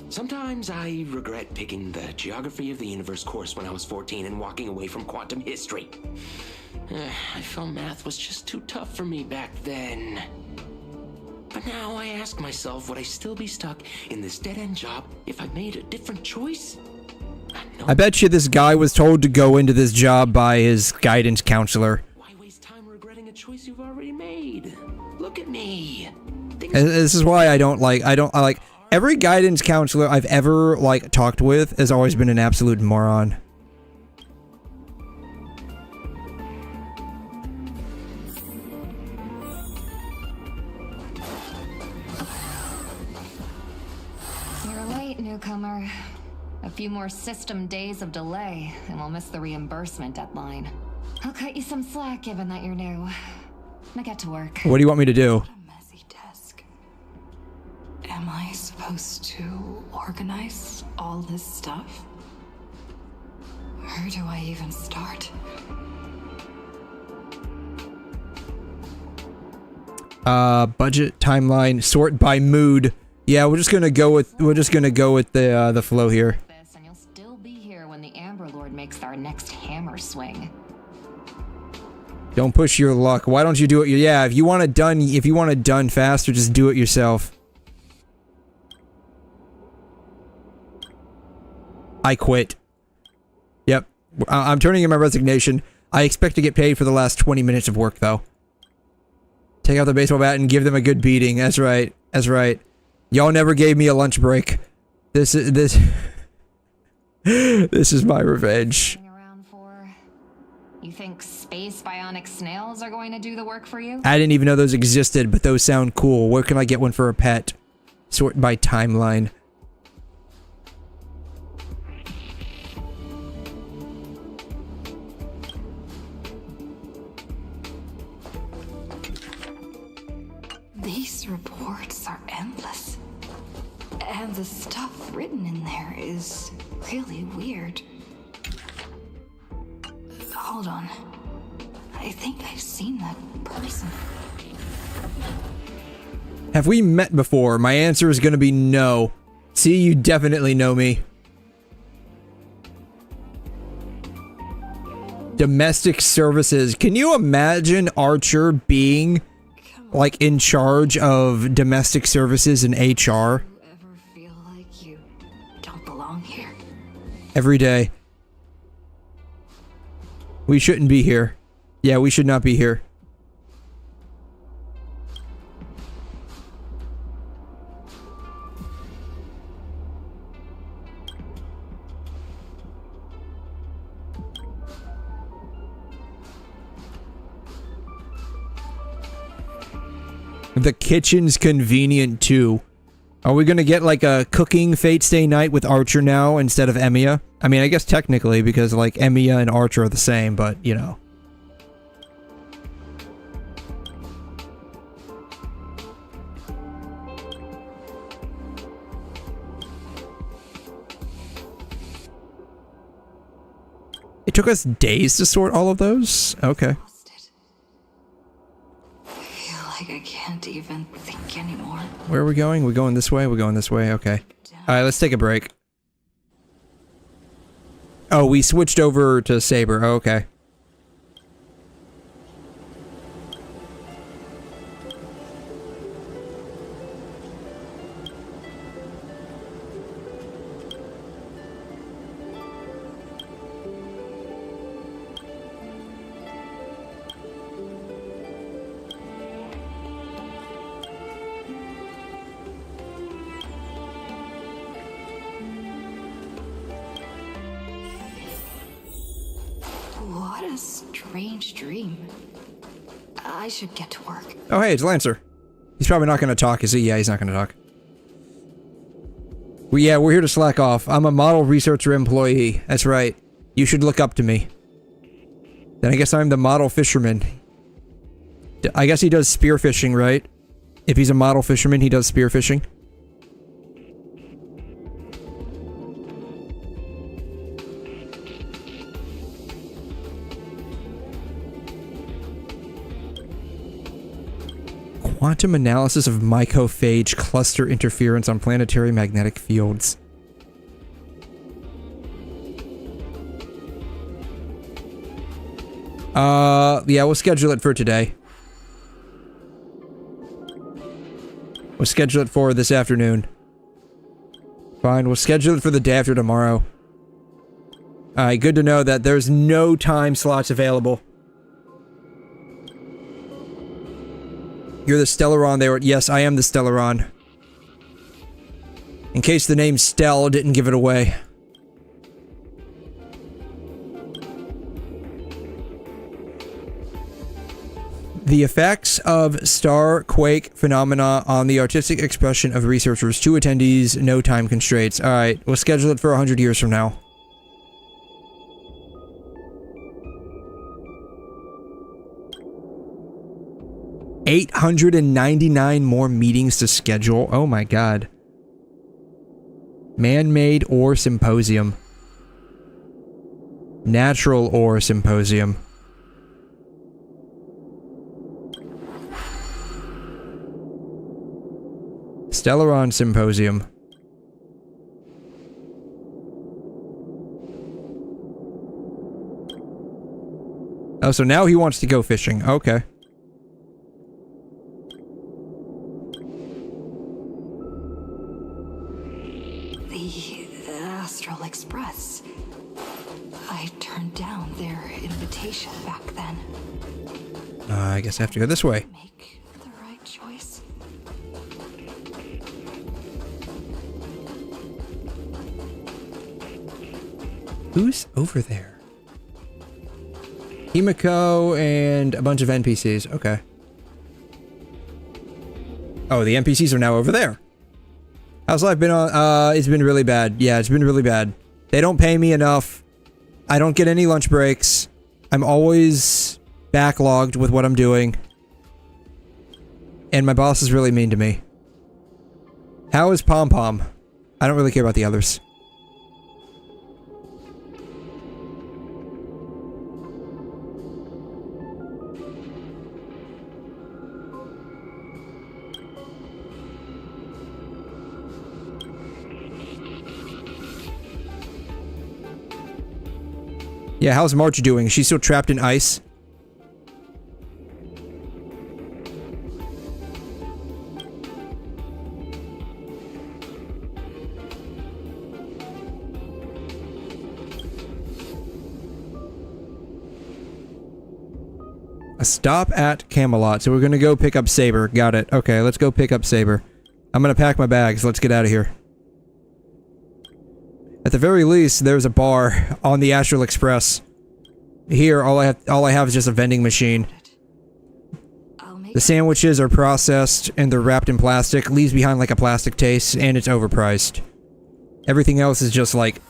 Sometimes I regret picking the Geography of the Universe course when I was 14 and walking away from quantum history. I felt math was just too tough for me back then. But now I ask myself, would I still be stuck in this dead-end job if I made a different choice? I bet you this guy was told to go into this job by his guidance counselor. Why waste time regretting a choice you've already made? Look at me. This is why I like every guidance counselor I've ever like talked with has always been an absolute moron. You're late, newcomer. A few more system days of delay, and we'll miss the reimbursement deadline. I'll cut you some slack given that you're new. Now get to work. What do you want me to do? Am I supposed to organize all this stuff? Where do I even start? Budget, timeline, sort by mood. Yeah, we're just gonna go with the flow here. And you'll still be here when the Amber Lord makes our next hammer swing. Don't push your luck. Why don't you do it? Yeah, if you want it done faster, just do it yourself. I quit. Yep. I'm turning in my resignation. I expect to get paid for the last 20 minutes of work, though. Take out the baseball bat and give them a good beating. That's right. That's right. Y'all never gave me a lunch break. This is my revenge. You think space bionic snails are going to do the work for you? I didn't even know those existed, but those sound cool. Where can I get one for a pet? Sort by timeline. These reports are endless. And the stuff written in there is really weird. Hold on. I think I've seen that person. Have we met before? My answer is gonna be no. See, you definitely know me. Domestic services. Can you imagine Archer being like in charge of domestic services and HR? Ever feel like you don't belong here? Every day. We shouldn't be here. Yeah, we should not be here. The kitchen's convenient too. Are we gonna get like a cooking Fate Stay night with Archer now instead of Emiya? I mean, I guess technically because like Emiya and Archer are the same, but you know. It took us days to sort all of those? Okay. I feel like I can't even think anymore. Where are we going? We're going this way? We're going this way? Okay. Alright, let's take a break. Oh, we switched over to Saber. Oh, okay. What a strange dream. I should get to work. Oh, hey, it's Lancer. He's probably not going to talk, is he? Yeah, he's not going to talk. Yeah, we're here to slack off. I'm a model researcher employee. That's right. You should look up to me. Then I guess I'm the model fisherman. I guess he does spearfishing, right? If he's a model fisherman, he does spearfishing. Quantum analysis of mycophage cluster interference on planetary magnetic fields. Yeah, we'll schedule it for today. We'll schedule it for this afternoon. Fine, we'll schedule it for the day after tomorrow. Alright, good to know that there's no time slots available. You're the Stellaron there. Yes, I am the Stellaron. In case the name Stell didn't give it away. The effects of star-quake phenomena on the artistic expression of researchers. 2 attendees, no time constraints. Alright, we'll schedule it for 100 years from now. $899 more meetings to schedule. Oh my god. Man-made ore symposium. Natural ore symposium. Stellaron symposium. Oh, so now he wants to go fishing. Okay. Express. I turned down their invitation back then. I guess I have to go this way. Make the right choice. Who's over there? Himiko and a bunch of NPCs. Okay. Oh, the NPCs are now over there. How's life been on? It's been really bad. Yeah, it's been really bad. They don't pay me enough. I don't get any lunch breaks. I'm always backlogged with what I'm doing. And my boss is really mean to me. How is Pom Pom? I don't really care about the others. Yeah, how's March doing? Is she still trapped in ice? A stop at Camelot. So we're gonna go pick up Saber. Got it. Okay, let's go pick up Saber. I'm gonna pack my bags. Let's get out of here. At the very least, there's a bar on the Astral Express. Here, all I have is just a vending machine. The sandwiches are processed and they're wrapped in plastic, leaves behind like a plastic taste, and it's overpriced. Everything else is just like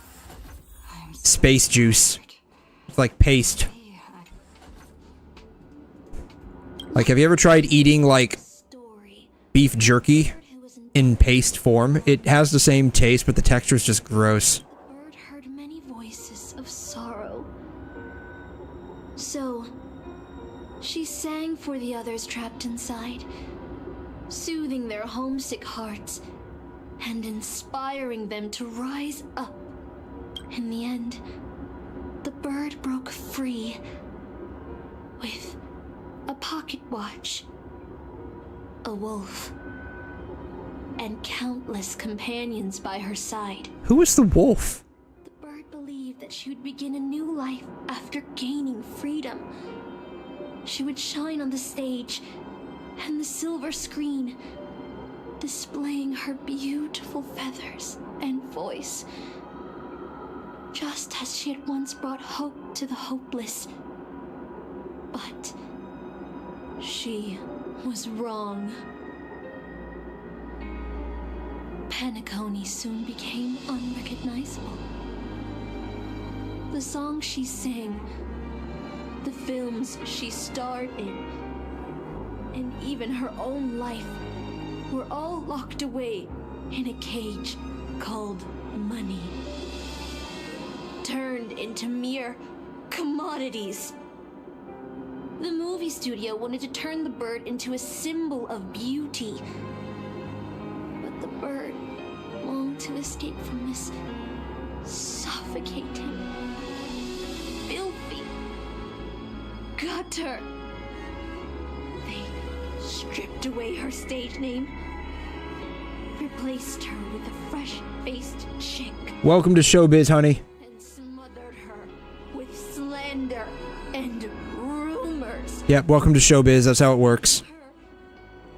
space juice. It's like paste. Like, have you ever tried eating like beef jerky in paste form? It has the same taste, but the texture is just gross. The bird heard many voices of sorrow. So, she sang for the others trapped inside, soothing their homesick hearts and inspiring them to rise up. In the end, the bird broke free with a pocket watch, a wolf, and countless companions by her side. Who is the wolf? The bird believed that she would begin a new life after gaining freedom. She would shine on the stage and the silver screen, displaying her beautiful feathers and voice, just as she had once brought hope to the hopeless. But she was wrong. Penacony soon became unrecognizable. The songs she sang, the films she starred in, and even her own life were all locked away in a cage called money, turned into mere commodities. The movie studio wanted to turn the bird into a symbol of beauty, but the bird longed to escape from this suffocating, filthy gutter. They stripped away her stage name, replaced her with a fresh-faced chick. Welcome to showbiz, honey. And smothered her with slander and rumors. Yep, welcome to showbiz. That's how it works.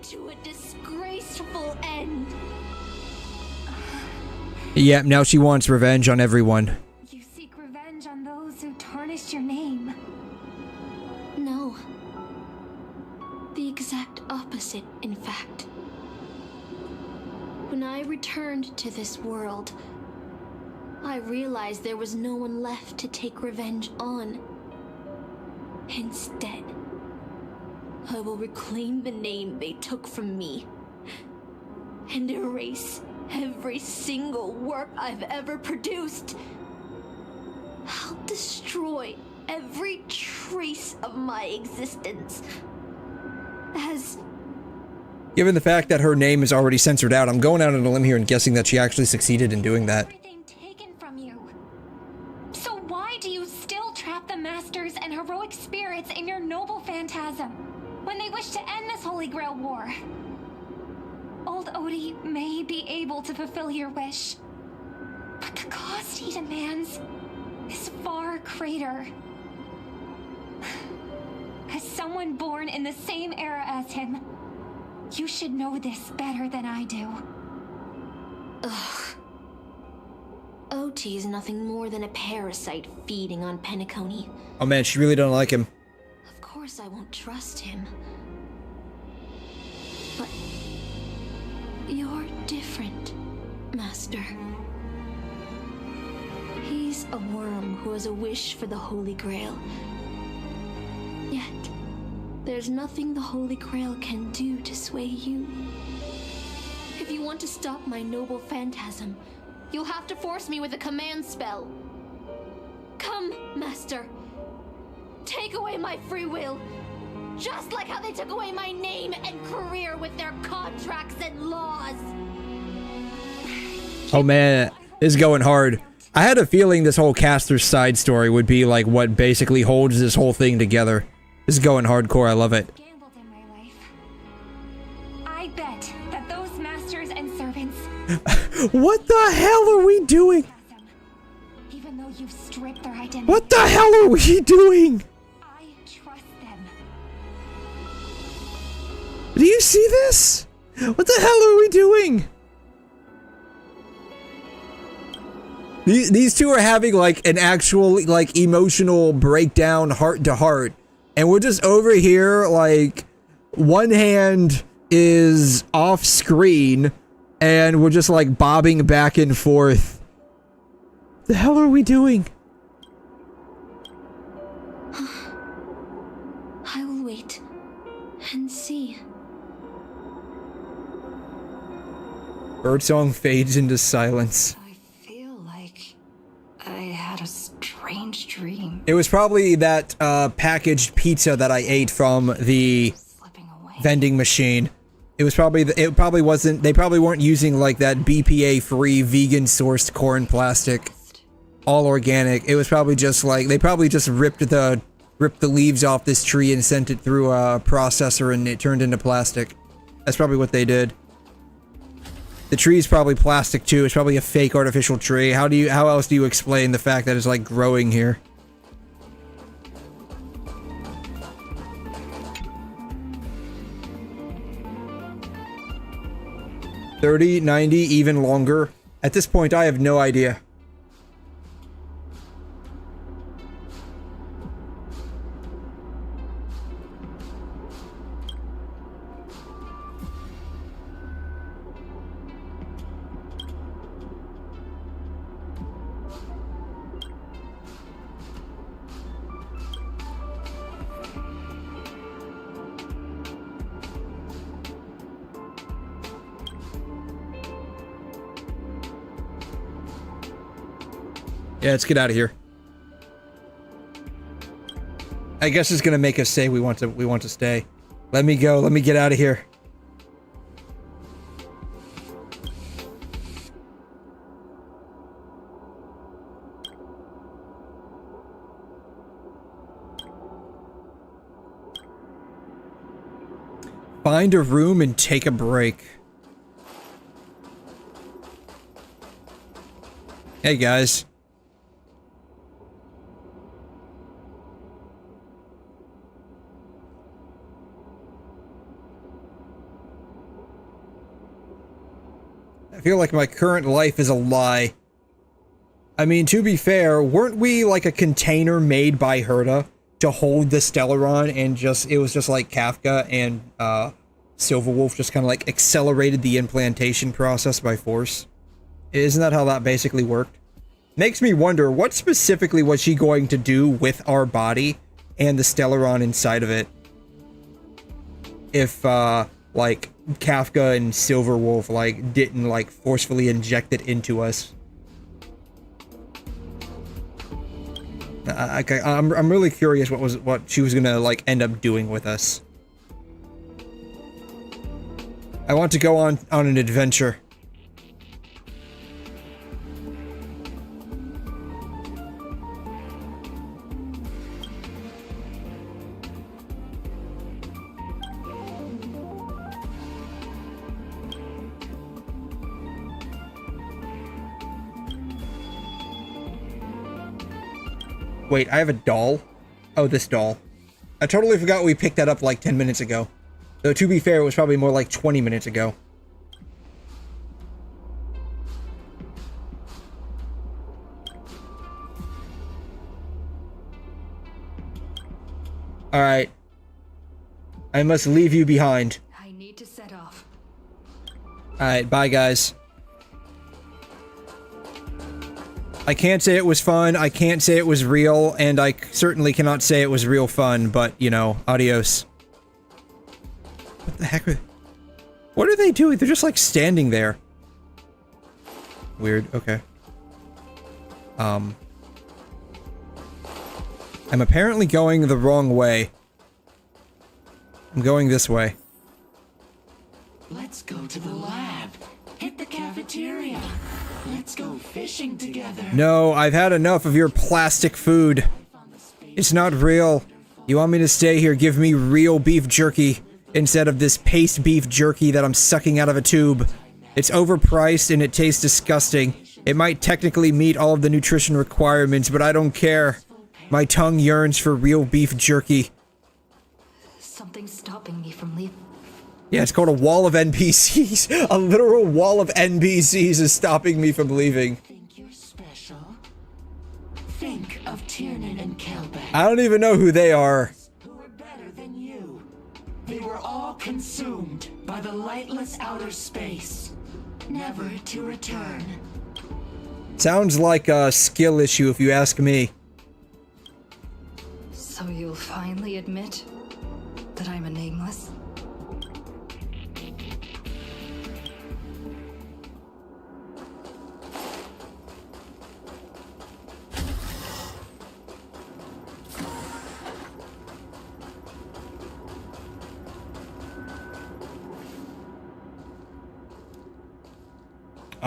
To a disgraceful end. Yep, now she wants revenge on everyone. You seek revenge on those who tarnished your name. No. The exact opposite, in fact. When I returned to this world, I realized there was no one left to take revenge on. Instead, I will reclaim the name they took from me and erase every single work I've ever produced. I'll destroy every trace of my existence. As Given the fact that her name is already censored out, I'm going out on a limb here and guessing that she actually succeeded in doing that. from you. So why do you still trap the masters and heroic spirits in your noble phantasm when they wish to end this Holy Grail war? Old Odie may be able to fulfill your wish, but the cost he demands is far greater. As someone born in the same era as him, you should know this better than I do. Ugh. OT is nothing more than a parasite feeding on Penacony. Oh man, she really don't like him. Of course I won't trust him. But you're different. Master. He's a worm who has a wish for the Holy Grail. Yet, there's nothing the Holy Grail can do to sway you. If you want to stop my noble phantasm, you'll have to force me with a command spell. Come, Master. Take away my free will. Just like how they took away my name and career with their contracts and laws. Oh man, it's going hard. I had a feeling this whole caster's side story would be like what basically holds this whole thing together. This is going hardcore, I love it. I bet that those masters and servants, What the hell are we doing? even though you've stripped their identity, What the hell are we doing? I trust them. Do you see this? What the hell are we doing? These two are having like an actual like emotional breakdown heart to heart. And we're just over here like one hand is off screen and we're just like bobbing back and forth. The hell are we doing? I will wait and see. Birdsong fades into silence. I had a strange dream. It was probably that packaged pizza that I ate from the vending machine. It was probably it probably wasn't. They probably weren't using like that BPA-free vegan-sourced corn plastic, all organic. It was probably just like they probably just ripped the leaves off this tree and sent it through a processor and it turned into plastic. That's probably what they did. The tree's probably plastic too. It's probably a fake artificial tree. How else do you explain the fact that it's like growing here? $30, $90, even longer. At this point, I have no idea. Yeah, let's get out of here. I guess it's gonna make us say we want to stay. Let me go. Let me get out of here. Find a room and take a break. Hey guys. I feel like my current life is a lie. I mean, to be fair, weren't we like a container made by 𝘠𝘠 to hold the Stellaron and it was just like Kafka and Silverwolf just kind of like accelerated the implantation process by force? Isn't that how that basically worked? Makes me wonder, what specifically was she going to do with our body and the Stellaron inside of it? If, like, Kafka and Silverwolf, like, didn't, like, forcefully inject it into us. I'm really curious what she was gonna, like, end up doing with us. I want to go on an adventure. Wait, I have a doll? Oh, this doll. I totally forgot we picked that up like 10 minutes ago. Though, to be fair, it was probably more like 20 minutes ago. Alright. I must leave you behind. I need to set off. Alright, bye guys. I can't say it was fun, I can't say it was real, and I certainly cannot say it was real fun, but, you know, adios. What the heck are... What are they doing? They're just, like, standing there. Weird, okay. I'm apparently going the wrong way. I'm going this way. Let's go to the lab. Hit the cafeteria. Let's go fishing together. No, I've had enough of your plastic food. It's not real. You want me to stay here? Give me real beef jerky instead of this paste beef jerky that I'm sucking out of a tube. It's overpriced and it tastes disgusting. It might technically meet all of the nutrition requirements, but I don't care. My tongue yearns for real beef jerky. Something's stopping me from leaving. Yeah, it's called a wall of NPCs. A literal wall of NPCs is stopping me from leaving. Think you're special? Think of Tiernan and 𝘐'𝘮. I don't even know who they are. Who are better than you. They were all consumed by the lightless outer space, never to return. Sounds like a skill issue if you ask me. So you'll finally admit that I'm a nameless?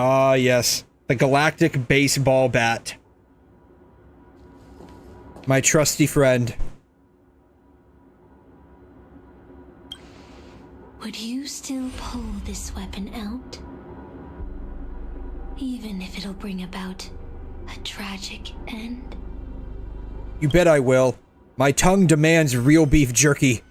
Ah, yes. The galactic baseball bat. My trusty friend. Would you still pull this weapon out? Even if it'll bring about a tragic end? You bet I will. My tongue demands real beef jerky.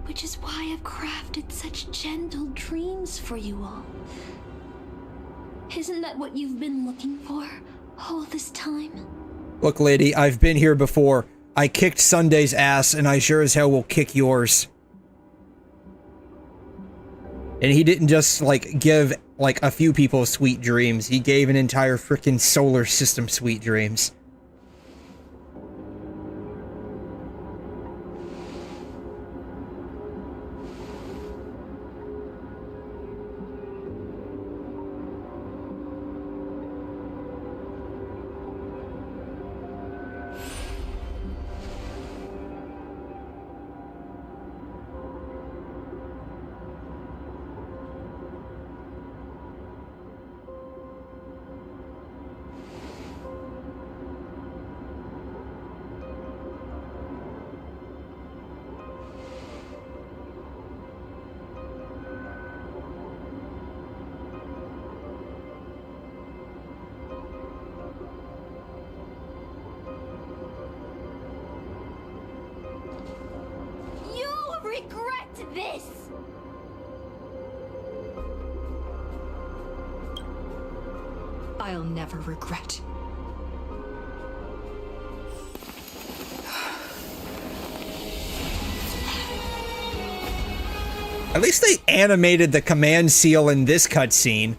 Which is why I've crafted such gentle dreams for you all. Isn't that what you've been looking for all this time? Look, lady, I've been here before. I kicked Sunday's ass, and I sure as hell will kick yours. And he didn't just, like, give, like, a few people sweet dreams. He gave an entire frickin' solar system sweet dreams. Regret this! I'll never regret. At least they animated the command seal in this cutscene.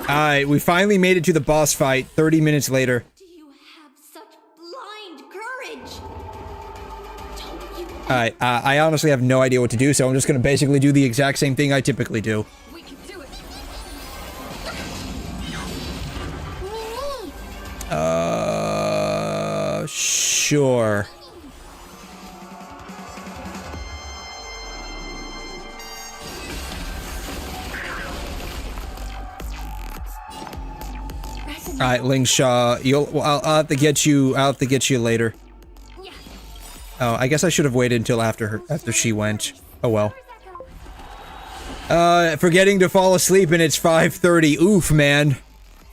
Alright, we finally made it to the boss fight 30 minutes later. Do you have such blind courage? Don't you... Alright, I honestly have no idea what to do, so I'm just gonna basically do the exact same thing I typically do. We can do it. Sure. Alright, Lingshaw, I'll have to get you. I'll have to get you later. Oh, I guess I should have waited until after she went. Oh well. Forgetting to fall asleep and it's 5:30. Oof, man.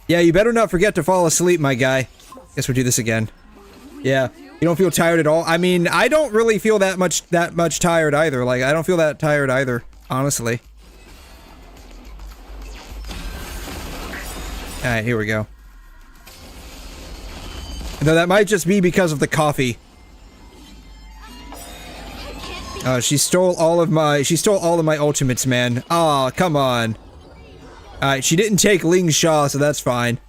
Yeah, you better not forget to fall asleep, my guy. Guess we'll do this again. Yeah, you don't feel tired at all? I mean, I don't really feel that much tired either. Like, I don't feel that tired either, honestly. Alright, here we go. Though that might just be because of the coffee. She stole all of my ultimates, man. Aw, come on. Alright, she didn't take 𝘵𝘮, so that's fine.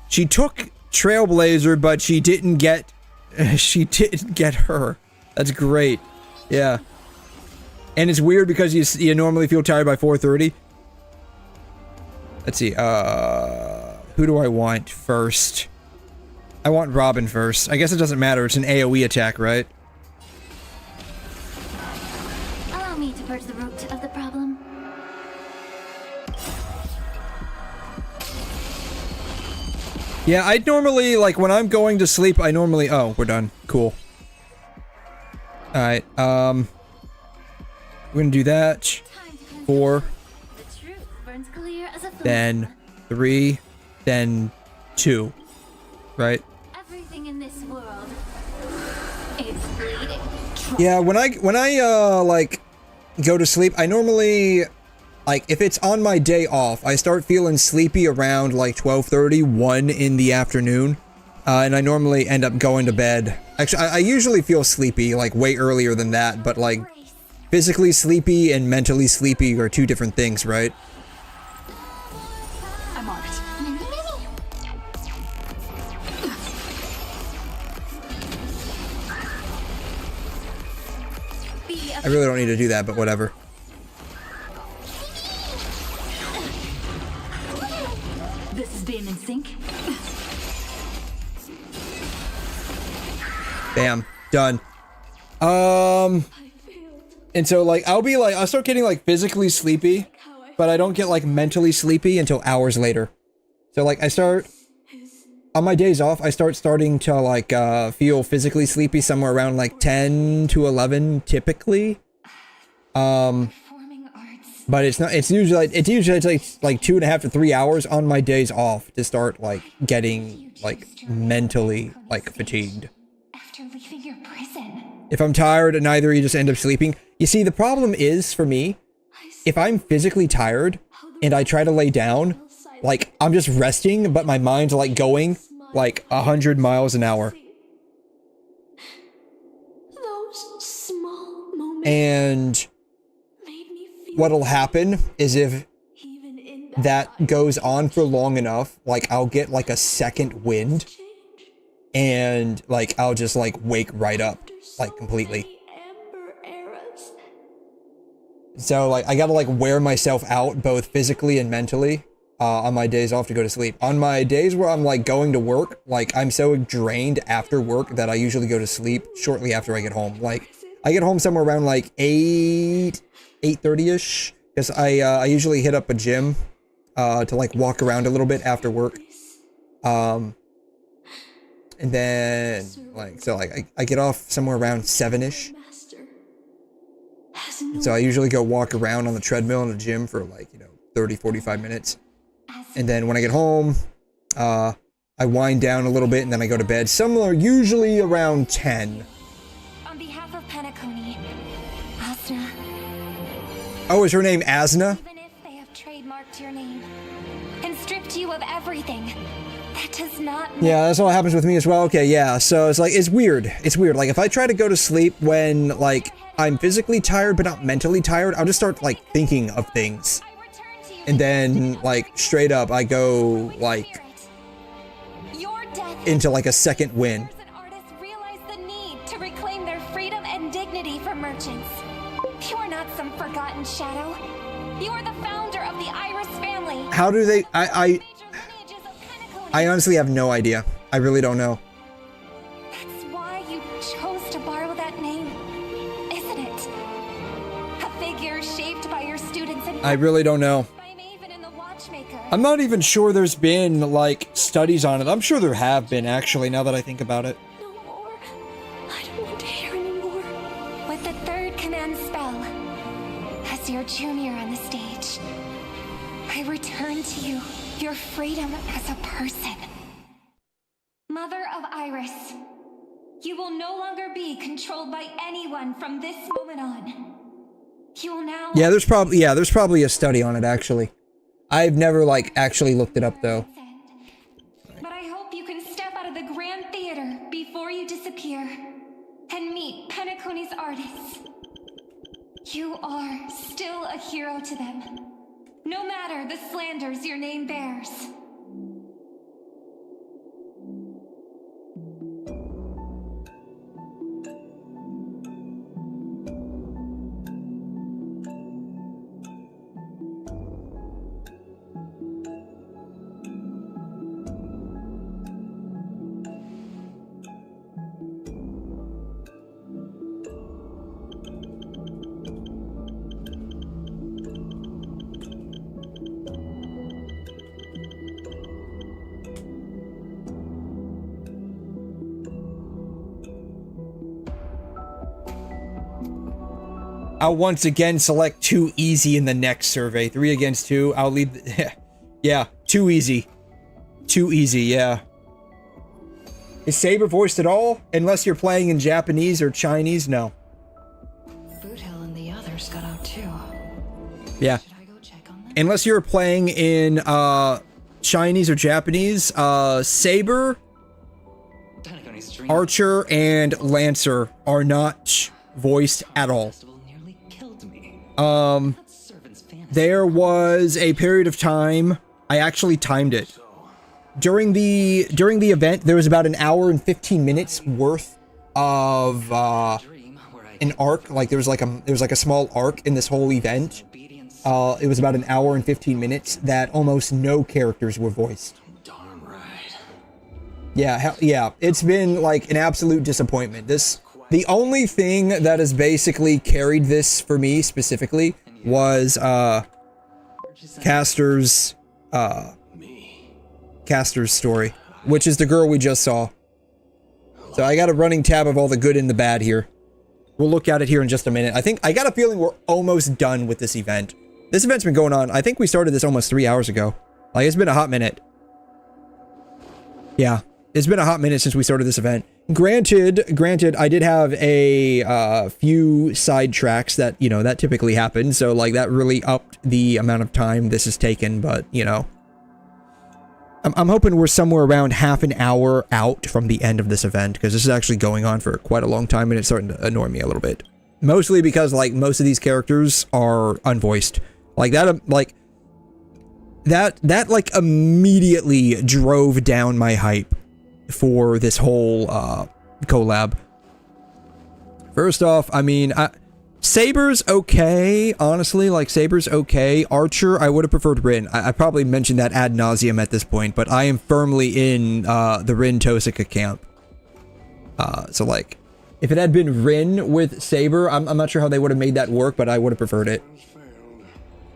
She took Trailblazer, but she didn't get her. That's great. Yeah. And it's weird because you normally feel tired by 4:30. Let's see, who do I want first? I want Robin first. I guess it doesn't matter, it's an AoE attack, right? Allow me to purge the root of the problem. Yeah, I'd normally, like, when I'm going to sleep, I normally... Oh, we're done. Cool. Alright, we're gonna do that. 4. Then 3. Then 2. Right? Everything in this world, it's bleeding. Yeah, when I like, go to sleep, I normally... Like, if it's on my day off, I start feeling sleepy around, like, 12:30, 1 in the afternoon. And I normally end up going to bed. Actually, I usually feel sleepy, like, way earlier than that. But, like, physically sleepy and mentally sleepy are two different things, right? I'm on it. I really don't need to do that, but whatever. This is being in sync. Bam. Done. And so, like, I'll start getting, like, physically sleepy, but I don't get, like, mentally sleepy until hours later. So, like, on my days off, I starting to, like, feel physically sleepy somewhere around, like, 10 to 11, typically. But it's usually like 2.5 to 3 hours on my days off to start, like, getting, like, mentally, like, fatigued. After leaving your prison. If I'm tired and either you just end up sleeping. You see, the problem is, for me, if I'm physically tired and I try to lay down, like, I'm just resting, but my mind's, like, going, like, 100 miles an hour. Those small moments. And what'll happen is if that goes on for long enough, like, I'll get, like, a second wind, and, like, I'll just, like, wake right up, like, completely. So, like, I gotta, like, wear myself out, both physically and mentally, on my days off to go to sleep. On my days where I'm, like, going to work, like, I'm so drained after work that I usually go to sleep shortly after I get home. Like, I get home somewhere around, like, 8:30-ish, because I usually hit up a gym, to, like, walk around a little bit after work. And then, like, so, like, I get off somewhere around 7-ish. And so I usually go walk around on the treadmill in the gym for, like, 30, 45 minutes. And then when I get home, I wind down a little bit and then I go to bed. Somewhere usually around 10. On behalf of Penacony, Asna. Oh, is her name Asna? Even if they have trademarked your name and stripped you of everything, that does not mean... Yeah, that's all that happens with me as well. Okay, yeah, so it's like, it's weird. It's weird. Like, if I try to go to sleep when, like, I'm physically tired but not mentally tired, I'll just start, like, thinking of things. And then, like, straight up, I go, like, into, like, a second wind. Artists realize the need to reclaim their freedom and dignity from merchants. You are not some forgotten shadow. You are the founder of the Iris family. How do they... I honestly have no idea. I really don't know. That's why you chose to borrow that name, isn't it? A figure shaped by your students and... I really don't know. I'm not even sure there's been, like, studies on it. I'm sure there have been, actually, now that I think about it. No more. I don't want to hear anymore. With the third command spell, as your junior on the stage, I return to you your freedom as a person. Mother of Iris, you will no longer be controlled by anyone from this moment on. You will now... Yeah, there's probably a study on it, actually. I've never, like, actually looked it up, though. But I hope you can step out of the grand theater here and meet Penacony's artists. You are still a hero to them, no matter the slanders your name bears. I'll once again select too easy in the next survey. 3 against 2. I'll leave. Yeah, too easy. Too easy, yeah. Is Saber voiced at all? Unless you're playing in Japanese or Chinese? No. Boothill and the others got out too. Yeah. Unless you're playing in Chinese or Japanese, Saber, Archer, and Lancer are not voiced at all. There was a period of time, I actually timed it. During the event, there was about an hour and 15 minutes worth of an arc. Like there was like a small arc in this whole event. It was about an hour and 15 minutes that almost no characters were voiced. Darn right. Yeah, yeah, it's been like an absolute disappointment. The only thing that has basically carried this for me specifically was Caster's story, which is the girl we just saw. So I got a running tab of all the good and the bad here. We'll look at it here in just a minute. I got a feeling we're almost done with this event. This event's been going on. I think we started this almost 3 hours ago. Like, it's been a hot minute. Yeah, it's been a hot minute since we started this event. Granted, I did have a few sidetracks that, you know, that typically happen. So, like, that really upped the amount of time this has taken. But, you know, I'm hoping we're somewhere around half an hour out from the end of this event, because this is actually going on for quite a long time and it's starting to annoy me a little bit. Mostly because, like, most of these characters are unvoiced. Like, that immediately drove down my hype for this whole collab. First off, I mean, Saber's okay, honestly. Like, Saber's okay. Archer, I would have preferred Rin. I probably mentioned that ad nauseum at this point, but I am firmly in the Rin Tosaka camp. So, like, if it had been Rin with Saber, I'm not sure how they would have made that work, but I would have preferred it.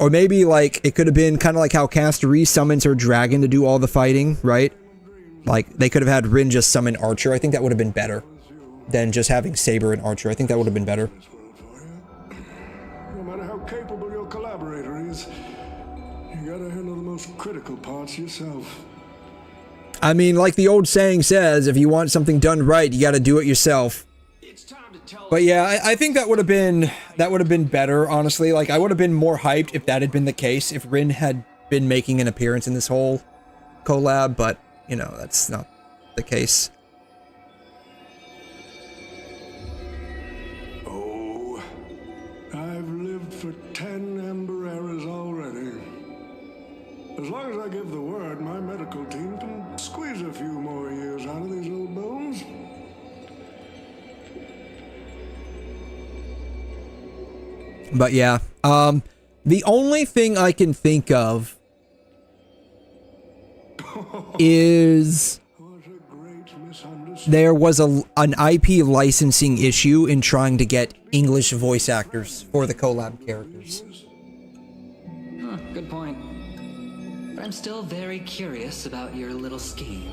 Or maybe, like, it could have been kind of like how Casterese summons her dragon to do all the fighting, right? Like, they could have had Rin just summon Archer. I think that would have been better than just having Saber and Archer. I think that would have been better. No matter how capable your collaborator is, you gotta handle the most critical parts yourself. I mean, like the old saying says, if you want something done right, you gotta do it yourself. But yeah, I think that would have been better, honestly. Like, I would have been more hyped if that had been the case, if Rin had been making an appearance in this whole collab, but, you know, that's not the case. Oh, I've lived for 10 Ember eras already. As long as I give the word, my medical team can squeeze a few more years out of these old bones. But yeah, the only thing I can think of is there was an IP licensing issue in trying to get English voice actors for the collab characters. Huh, good point. But I'm still very curious about your little scheme.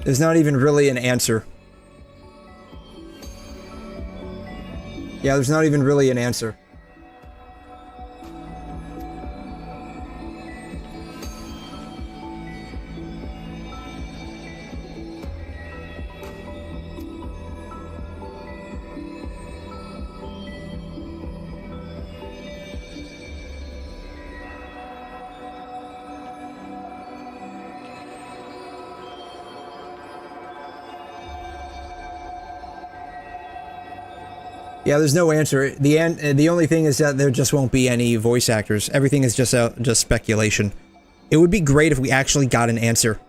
There's not even really an answer. Yeah, there's not even really an answer. Yeah, there's no answer. The only thing is that there just won't be any voice actors. Everything is just speculation. It would be great if we actually got an answer.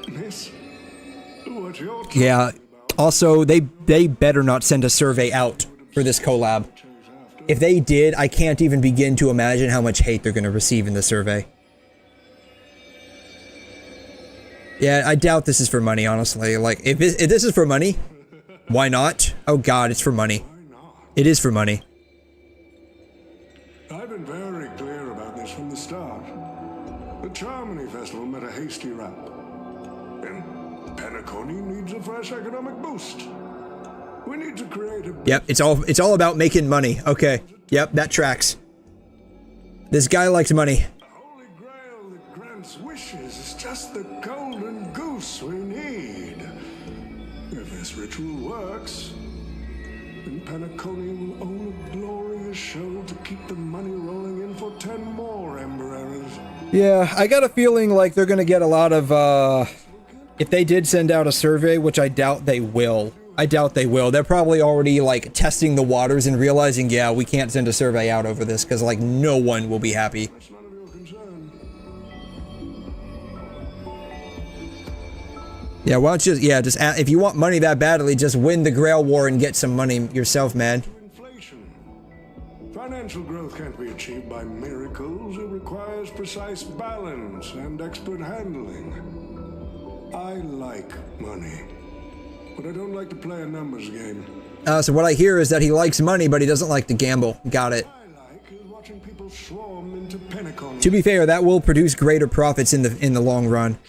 Miss, what you're Yeah. Also, they better not send a survey out for this collab. If they did, I can't even begin to imagine how much hate they're going to receive in the survey. Yeah, I doubt this is for money, honestly. Like, if this is for money, why not? Oh god, it's for money. It is for money. I've been very clear about this from the start. The Charmony Festival met a hasty wrap. And Penacony needs a fresh economic boost. We need to create a... Yep, it's all about making money. Okay. Yep, that tracks. This guy likes money. The Holy Grail that grants wishes is just the golden goose we need. If this ritual works, then Penacony will own a glorious show to keep the money rolling in for 10 more Ember Errors. Yeah, I got a feeling like they're gonna get a lot of, if they did send out a survey, which I doubt they will. I doubt they will. They're probably already, like, testing the waters and realizing, yeah, we can't send a survey out over this, because, like, no one will be happy. Yeah, why don't you, yeah, just, if you want money that badly, just win the Grail War and get some money yourself, man. Inflation. Financial growth can't be achieved by miracles. It requires precise balance and expert handling. I like money. But I don't like to play a numbers game. So what I hear is that he likes money, but he doesn't like to gamble. Got it. Watching people swarm into Penacony. To be fair, that will produce greater profits in the long run.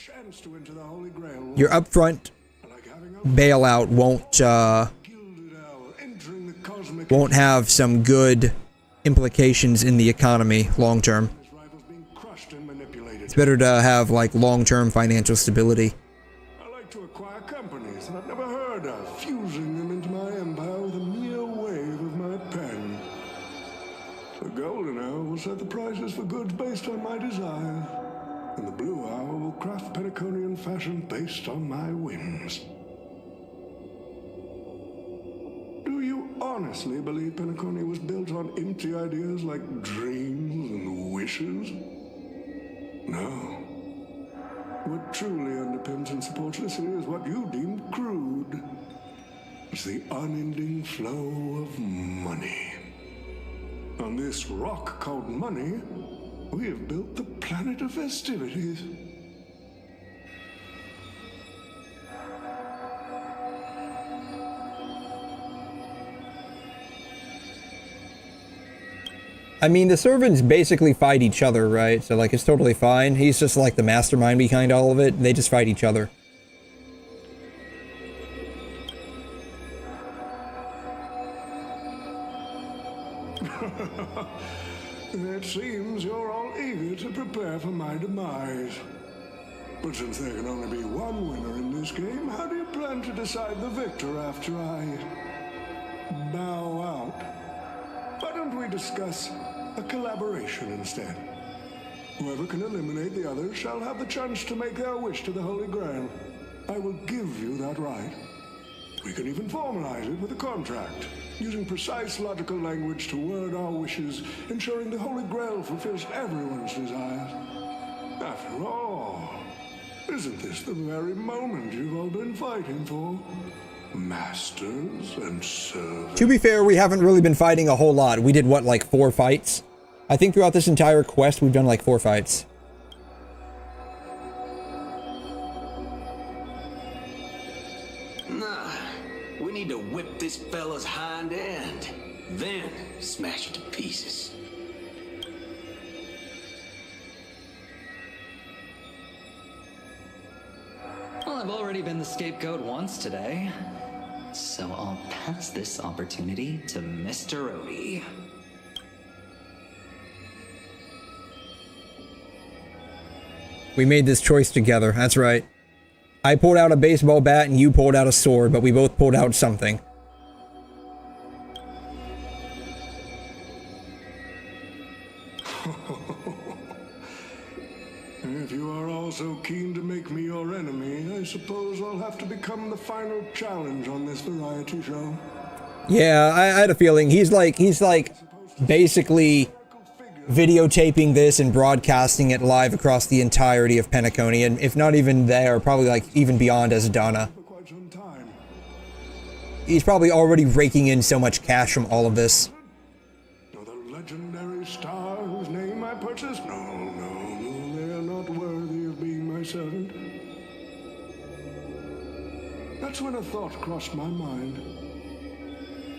Your upfront bailout won't have some good implications in the economy long term. It's better to have like long-term financial stability. I like to acquire companies that I've never heard of, fusing them into my empire with a mere wave of my pen. The golden hour will set the prices for goods based on my desire, and the blue hour will craft Penaconian fashion based on my whims. Do you honestly believe Penacony was built on empty ideas like dreams and wishes? No. What truly underpins and supports this is what you deem crude. It's the unending flow of money. On this rock called money, we have built the planet of festivities. I mean, the servants basically fight each other, right? So, like, it's totally fine. He's just, like, the mastermind behind all of it. They just fight each other. It seems you're all eager to prepare for my demise. But since there can only be one winner in this game, how do you plan to decide the victor after I bow out? Why don't we discuss a collaboration instead? Whoever can eliminate the others shall have the chance to make their wish to the Holy Grail. I will give you that right. We can even formalize it with a contract, using precise logical language to word our wishes, ensuring the Holy Grail fulfills everyone's desires. After all, isn't this the very moment you've all been fighting for? Masters and servants. To be fair, we haven't really been fighting a whole lot. We did, what, like 4 fights? I think throughout this entire quest, we've done like 4 fights. Nah, we need to whip this fella's hind end. then smash it to pieces. Well, I've already been the scapegoat once today, so I'll pass this opportunity to Mr. Odie. We made this choice together, that's right. I pulled out a baseball bat and you pulled out a sword, but we both pulled out something. If you are all so keen to make me your enemy, I suppose I'll have to become the final challenge on this variety show. Yeah, I had a feeling he's like basically videotaping this and broadcasting it live across the entirety of Penacony, and if not even there, probably like even beyond as Donna. He's probably already raking in so much cash from all of this. The legendary star whose name I purchased? No, they are not worthy of being my servant. That's when a thought crossed my mind.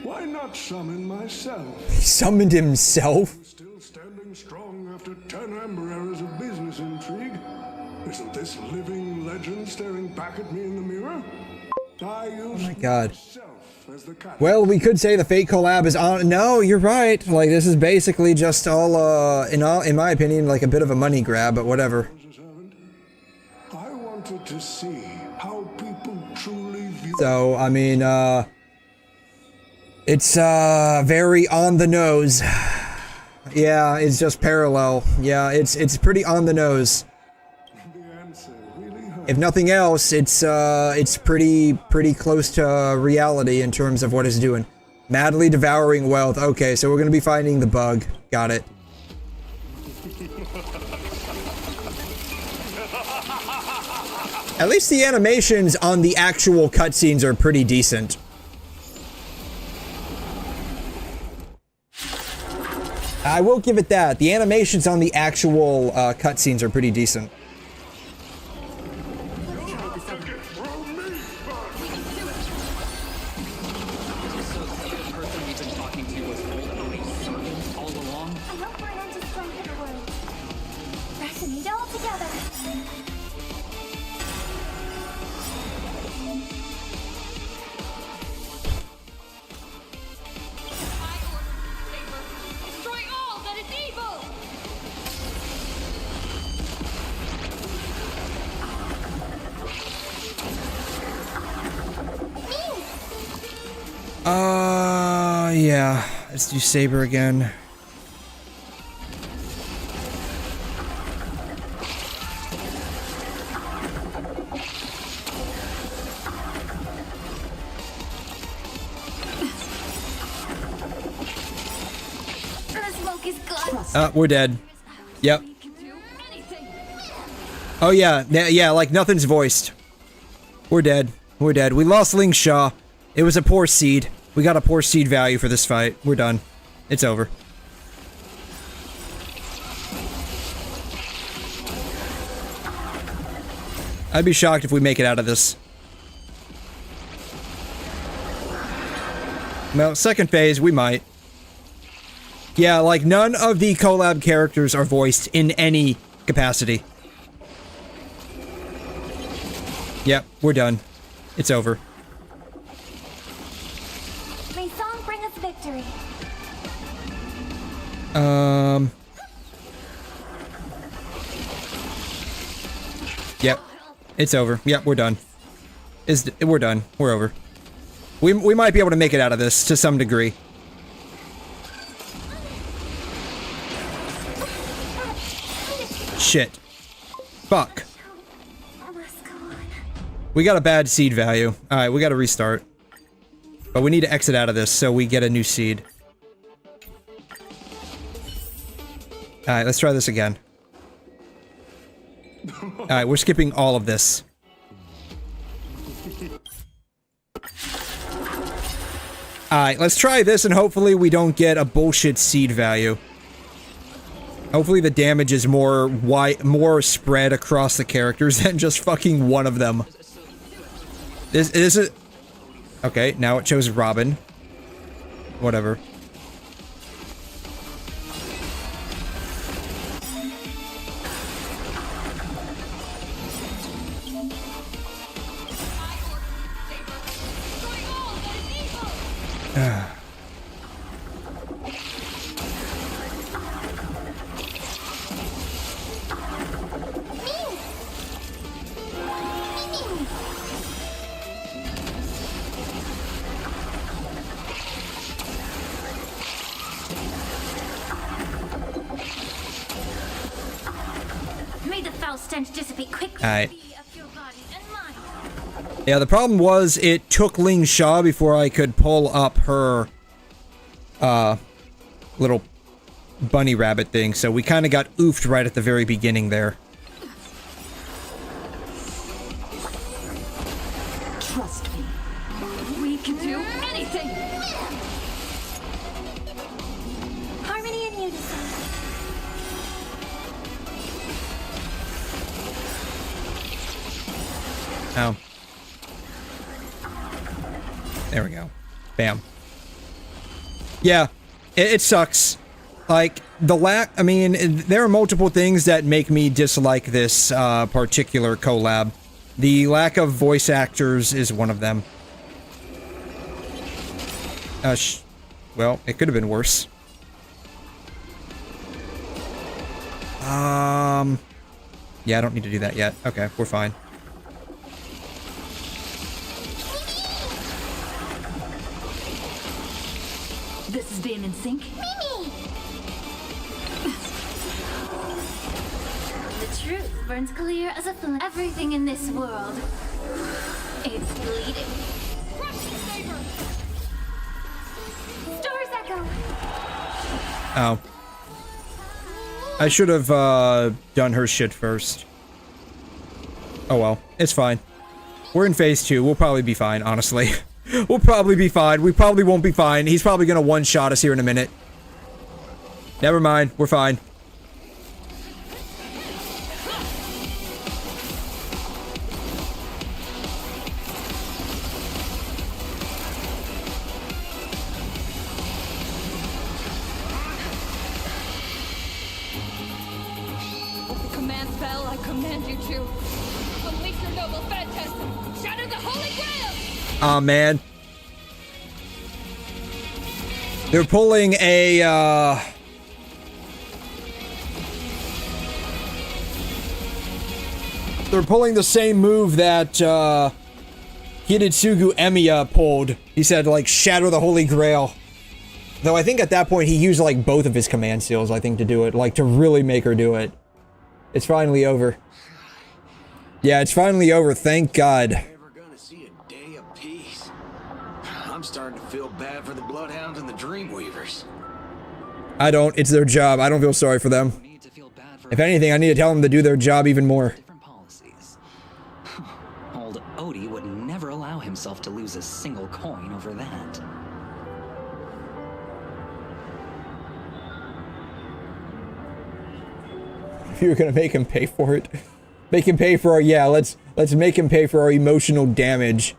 Why not summon myself? He summoned himself? Still standing strong after 10 amber eras of business intrigue. Isn't this living legend staring back at me in the mirror? Oh my god. Well, we could say the fake collab is on. No, you're right. Like, this is basically just all, in my opinion, like a bit of a money grab, but whatever. I wanted to see how people truly view. So, I mean, it's, very on the nose. Yeah, it's just parallel. Yeah, it's pretty on the nose. If nothing else, it's pretty close to reality in terms of what it's doing. Madly devouring wealth. Okay, so we're gonna be finding the bug. Got it. At least the animations on the actual cutscenes are pretty decent. I will give it that. The animations on the actual cutscenes are pretty decent. Yeah. Let's do Saber again. We're dead. Yep. Oh yeah, yeah, like nothing's voiced. We're dead. We're dead. We lost 𝘠𝘠. It was a poor seed. We got a poor seed value for this fight. We're done. It's over. I'd be shocked if we make it out of this. Well, second phase, we might. Yeah, like none of the collab characters are voiced in any capacity. Yep, we're done. It's over. May song bring us victory. Yep. It's over. Yep, we're done. We're done. We're over. We might be able to make it out of this to some degree. Shit. Fuck. We got a bad seed value. Alright, we gotta restart. But we need to exit out of this so we get a new seed. Alright, let's try this again. Alright, we're skipping all of this. Alright, let's try this and hopefully we don't get a bullshit seed value. Hopefully the damage is more spread across the characters than just fucking one of them. This is... Okay, now it shows Robin. Whatever. foul stench dissipate quickly. Alright. Yeah, the problem was it took Ling Sha before I could pull up her little bunny rabbit thing, so we kind of got oofed right at the very beginning there. Trust me. We can do anything. Harmony and unison. Oh. There we go. Bam. Yeah, it sucks. Like, I mean, there are multiple things that make me dislike this particular collab. The lack of voice actors is one of them. Well, it could have been worse. Yeah, I don't need to do that yet. Okay, we're fine. This is being in sync. Mimi! The truth burns clear as a flame. Everything in this world. It's bleeding. Stars echo. Oh. I should have done her shit first. Oh well, it's fine. We're in phase 2. We'll probably be fine, honestly. We'll probably be fine. We probably won't be fine. He's probably gonna one-shot us here in a minute. Never mind. We're fine. Command spell, I command you to unleash your noble phantasm. Shatter the Holy Grail. Aw, man. They're pulling a, they're pulling the same move that, 𝘰𝘋𝑗 𝘕𝑖𝑚𝑖𝑎 pulled. He said, like, shatter the Holy Grail. Though I think at that point he used, like, both of his command seals, I think, to do it. Like, to really make her do it. It's finally over. Yeah, it's finally over, thank God. I'm starting to feel bad for the Bloodhounds and the Dreamweavers. I don't. It's their job. I don't feel sorry for them. If anything, I need to tell them to do their job even more. Old Odie would never allow himself to lose a single coin over that. If you were gonna make him pay for it, make him pay for our, yeah, let's make him pay for our emotional damage.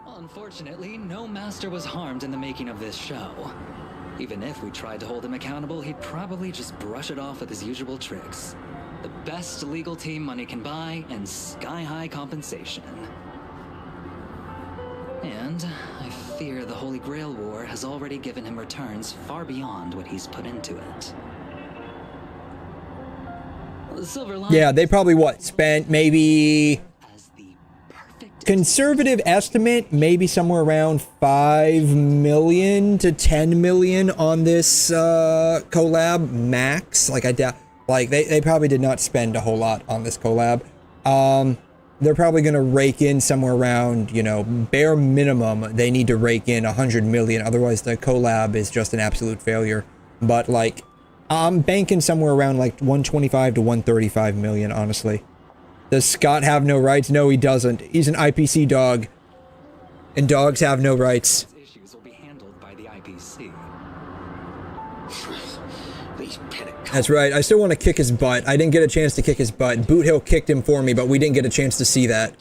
Unfortunately, no master was harmed in the making of this show. Even if we tried to hold him accountable, he'd probably just brush it off with his usual tricks. The best legal team money can buy, and sky-high compensation. And I fear the Holy Grail War has already given him returns far beyond what he's put into it. The silver lining. Yeah, they probably, what, spent maybe... Conservative estimate, maybe somewhere around 5 million to 10 million on this collab max. Like, I doubt, like, they probably did not spend a whole lot on this collab. They're probably gonna rake in somewhere around, you know, bare minimum, they need to rake in 100 million, otherwise the collab is just an absolute failure. But, like, I'm banking somewhere around, like, 125 to 135 million, honestly. Does Scott have no rights? No, he doesn't. He's an IPC dog. And dogs have no rights. Issues will be handled by the IPC. That's right. I still want to kick his butt. I didn't get a chance to kick his butt. Boot Hill kicked him for me, but we didn't get a chance to see that.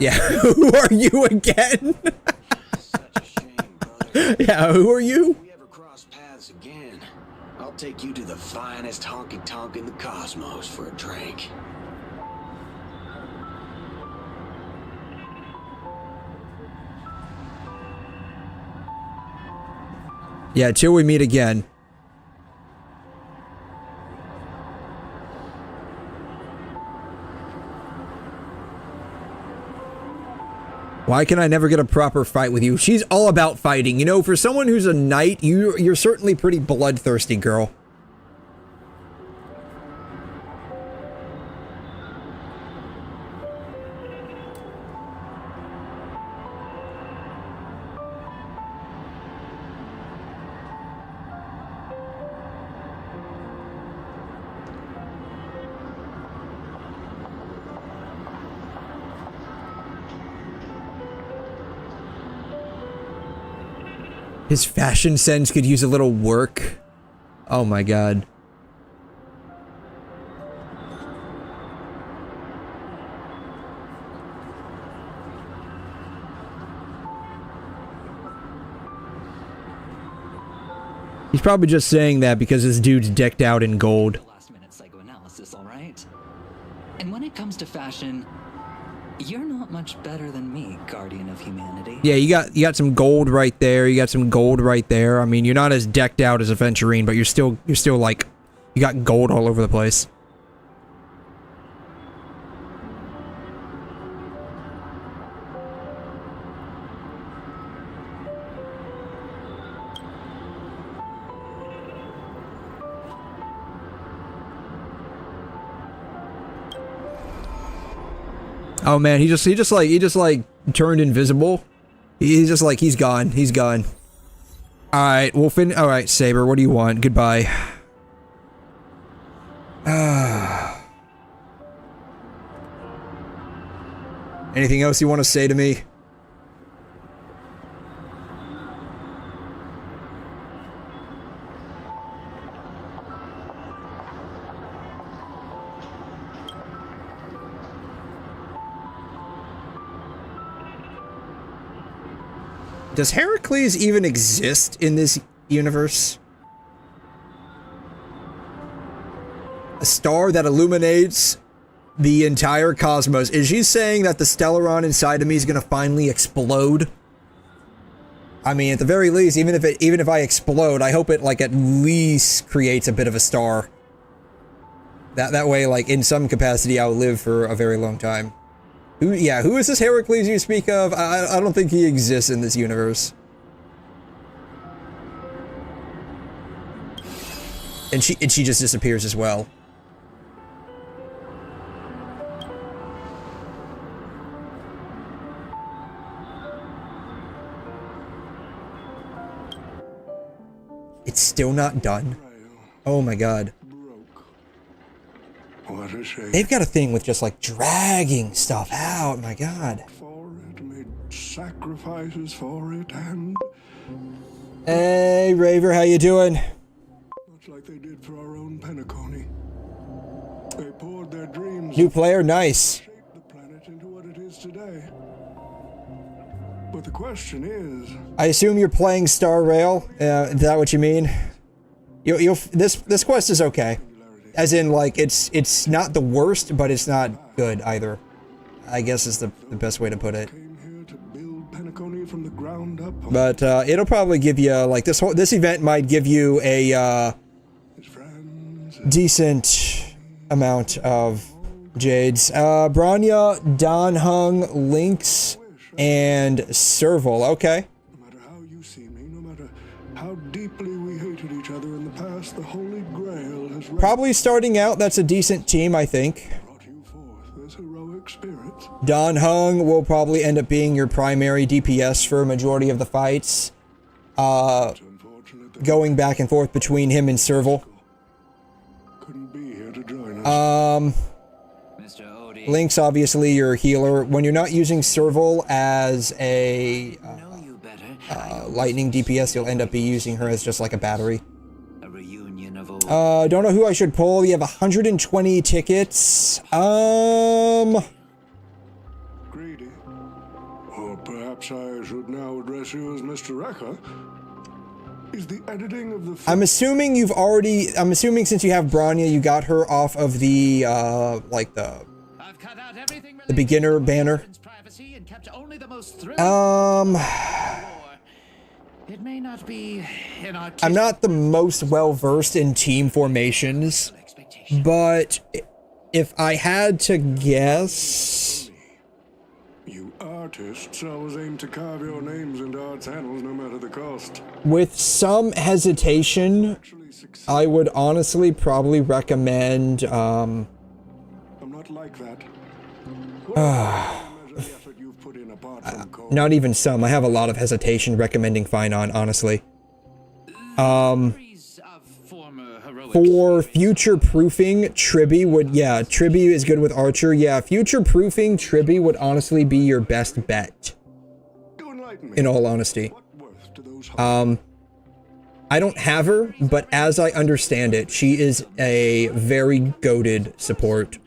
Yeah, who are you again? Yeah, who are you? If we ever cross paths again, I'll take you to the finest honky-tonk in the cosmos for a drink. Yeah, till we meet again. Why can I never get a proper fight with you? She's all about fighting. You know, for someone who's a knight, you're certainly pretty bloodthirsty, girl. His fashion sense could use a little work. Oh my god. He's probably just saying that because this dude's decked out in gold. Last-minute psychoanalysis, all right? And when it comes to fashion, you're not much better than me, Guardian of Humanity. Yeah, you got some gold right there. You got some gold right there. I mean, you're not as decked out as Aventurine, but you're still like, you got gold all over the place. Oh man, he just like turned invisible. He's just like, he's gone. He's gone. Alright, we'll all right, Saber, what do you want? Goodbye. Anything else you want to say to me? Does 𝘬𝘓𝘕 even exist in this universe? A star that illuminates the entire cosmos. Is she saying that the Stellaron inside of me is gonna finally explode? I mean, at the very least, even if I explode, I hope it like at least creates a bit of a star. That way, like in some capacity, I'll live for a very long time. Who is this 𝘬𝘓𝘕 you speak of? I don't think he exists in this universe. And she just disappears as well. It's still not done. Oh my god. What a shame. They've got a thing with just like dragging stuff out. My god. For it, made sacrifices for it, and hey, Raver, how you doing? much like they did for our own Penacony. They poured their dreams. New player, nice. Shaped the planet into what it is today. But the question is, I assume you're playing Star Rail. Is that what you mean? This quest is okay. As in, like, it's not the worst, but it's not good either. I guess is the best way to put it. from the ground up. But it'll probably give you like this event might give you a decent amount of jades. Bronya, Danhung, Lynx, and Serval. Okay. How deeply we hated each other in the past, the Holy Grail has Probably starting out, that's a decent team, I think. this heroic spirit. Danhung will probably end up being your primary DPS for a majority of the fights. Going back and forth between him and Serval. Couldn't be here to join us. Lynx, obviously, your healer. When you're not using Serval as a lightning DPS, you'll end up using her as just like a battery. Don't know who I should pull. You have 120 tickets. Greedy. Or perhaps I should now address you as Mr. Rekka. Is the editing of the I'm assuming you've already, I'm assuming since you have Bronya, you got her off of the, like the beginner banner. It may not be in our I'm not the most well-versed in team formations, but if I had to guess... You are artists, I was aimed to carve your names into our channels no matter the cost. With some hesitation, I would honestly probably recommend, I'm not like that. not even some. I have a lot of hesitation recommending Finon, honestly. For future-proofing, Tribby would, yeah, Tribby is good with Archer. Yeah, future-proofing, Tribby would honestly be your best bet. In all honesty. I don't have her, but as I understand it, she is a very goated support.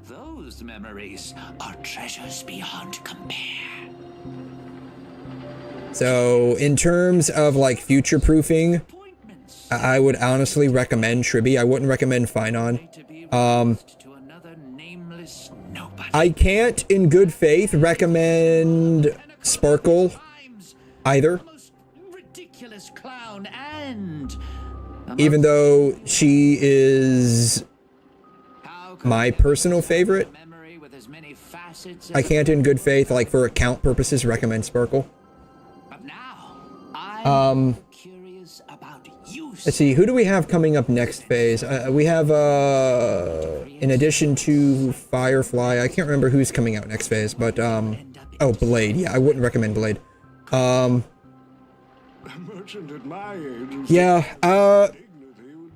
Those memories are treasures beyond compare. So, in terms of, like, future-proofing, I would honestly recommend Tribby. I wouldn't recommend Finon. I can't, in good faith, recommend Sparkle either. Ridiculous clown and Even though she is my personal favorite. I can't, in good faith, like, for account purposes, recommend Sparkle. Let's see, who do we have coming up next phase? We have, in addition to Firefly, I can't remember who's coming out next phase, but, oh, Blade. Yeah, I wouldn't recommend Blade. Yeah,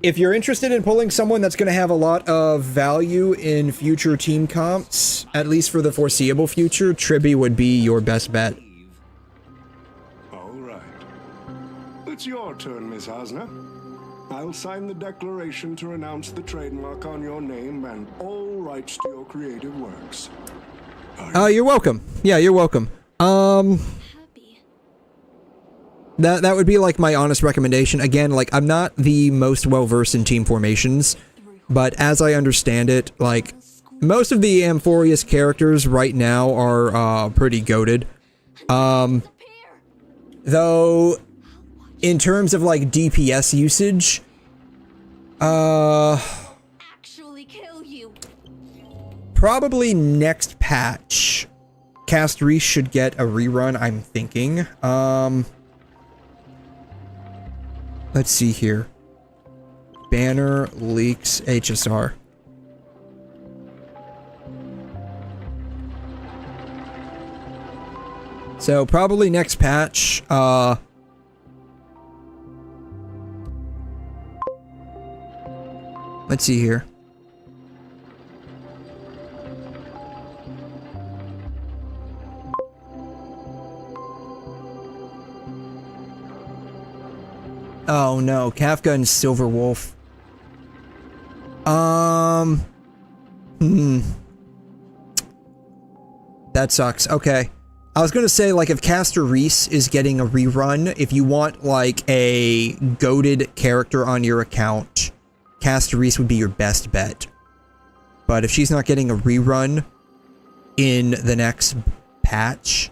if you're interested in pulling someone that's going to have a lot of value in future team comps, at least for the foreseeable future, Tribby would be your best bet. It's your turn, Miss Hasna. I'll sign the declaration to renounce the trademark on your name and all rights to your creative works. You're welcome. Yeah, you're welcome. That would be, like, my honest recommendation. Again, like, I'm not the most well-versed in team formations, but as I understand it, like, most of the Amphoreus characters right now are, pretty goated. Though, in terms of, like, DPS usage, probably next patch, Cast-Reese should get a rerun, I'm thinking. Let's see here. Banner leaks HSR. So, probably next patch, let's see here. Oh no, Kafka and Silver Wolf. That sucks. Okay. I was gonna say, like, if Caster Reese is getting a rerun, if you want, like, a goated character on your account, Caster Reese would be your best bet. But if she's not getting a rerun in the next patch,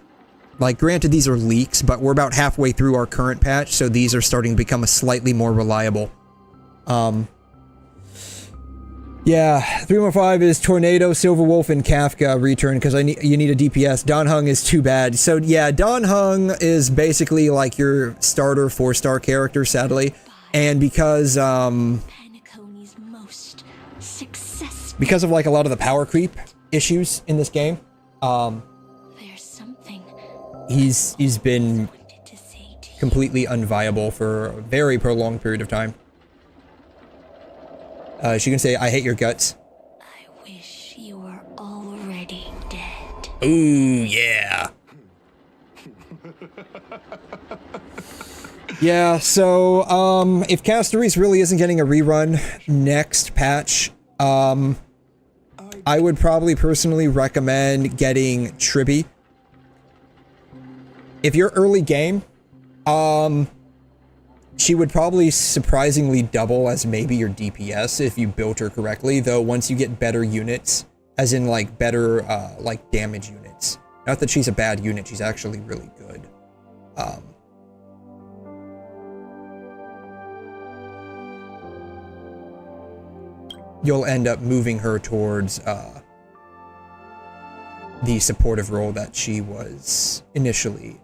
like, granted these are leaks, but we're about halfway through our current patch, so these are starting to become a slightly more reliable. Yeah, 315 is Tornado, Silver Wolf, and Kafka return, because you need a DPS. Don Hung is too bad. So yeah, Don Hung is basically like your starter 4-star character, sadly. And because of like a lot of the power creep issues in this game, he's been completely unviable for a very prolonged period of time. She can say, "I hate your guts." I wish you were already dead. Ooh, yeah. Yeah, so, if Casteries really isn't getting a rerun next patch, I would probably personally recommend getting Tribby. If you're early game, she would probably surprisingly double as maybe your DPS if you built her correctly, though once you get better units, as in like better like damage units. Not that she's a bad unit, she's actually really good. You'll end up moving her towards the supportive role that she was initially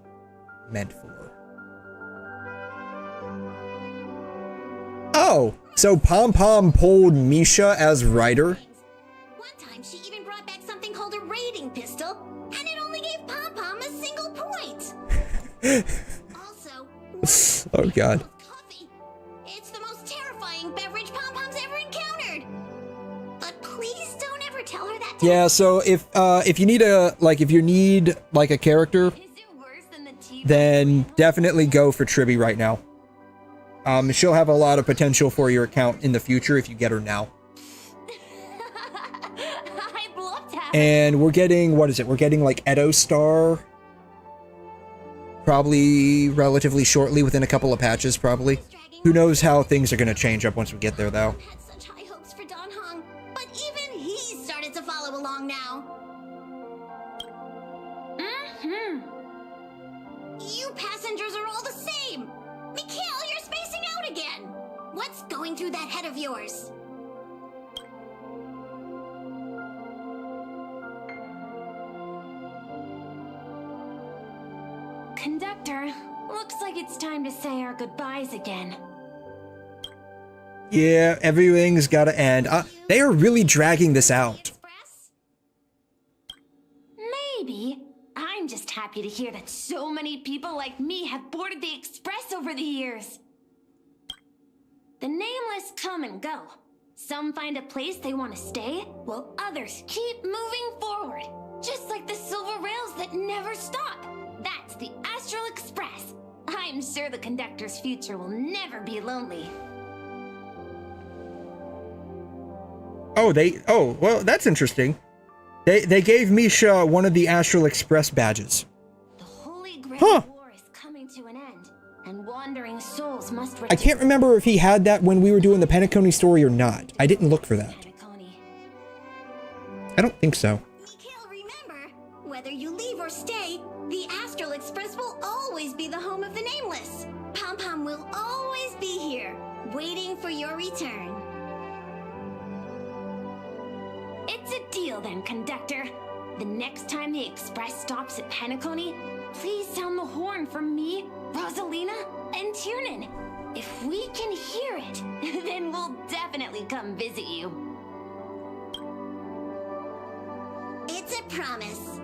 meant for. Oh, so Pom Pom pulled Misha as writer? One time she even brought back something called a raiding pistol, and it only gave Pom Pom a single point. Also, Oh god. coffee. It's the most terrifying beverage Pom Pom's ever encountered. But please don't ever tell her that. Yeah, so if you need a a character, then definitely go for Tribby right now. She'll have a lot of potential for your account in the future if you get her now. And we're getting, what is it? We're getting like Edo Star. Probably relatively shortly, within a couple of patches, probably. Who knows how things are going to change up once we get there, though. Such high hopes for Don Hong, but even he's started to follow along now. You passengers are all the same. Mikhail, you're spacing out again. What's going through that head of yours? Conductor, looks like it's time to say our goodbyes again. Yeah, everything's got to end. They are really dragging this out. Maybe. I'm just happy to hear that so many people like me have boarded the Express over the years. The nameless come and go. Some find a place they want to stay, while others keep moving forward. Just like the silver rails that never stop. That's the Astral Express. I'm sure the conductor's future will never be lonely. Oh, well, that's interesting. They gave Misha one of the Astral Express badges. The Holy Grail War is coming to an end, and wandering souls must return. I can't remember if he had that when we were doing the Penacony story or not. I didn't look for that. I don't think so. Mikhail, remember, whether you leave or stay, the Astral Express will always be the home of the Nameless. Pom Pom will always be here, waiting for your return. It's a deal then, conductor. The next time the Express stops at Penacony, please sound the horn for me, Rosalina, and Tiernan. If we can hear it, then we'll definitely come visit you. It's a promise.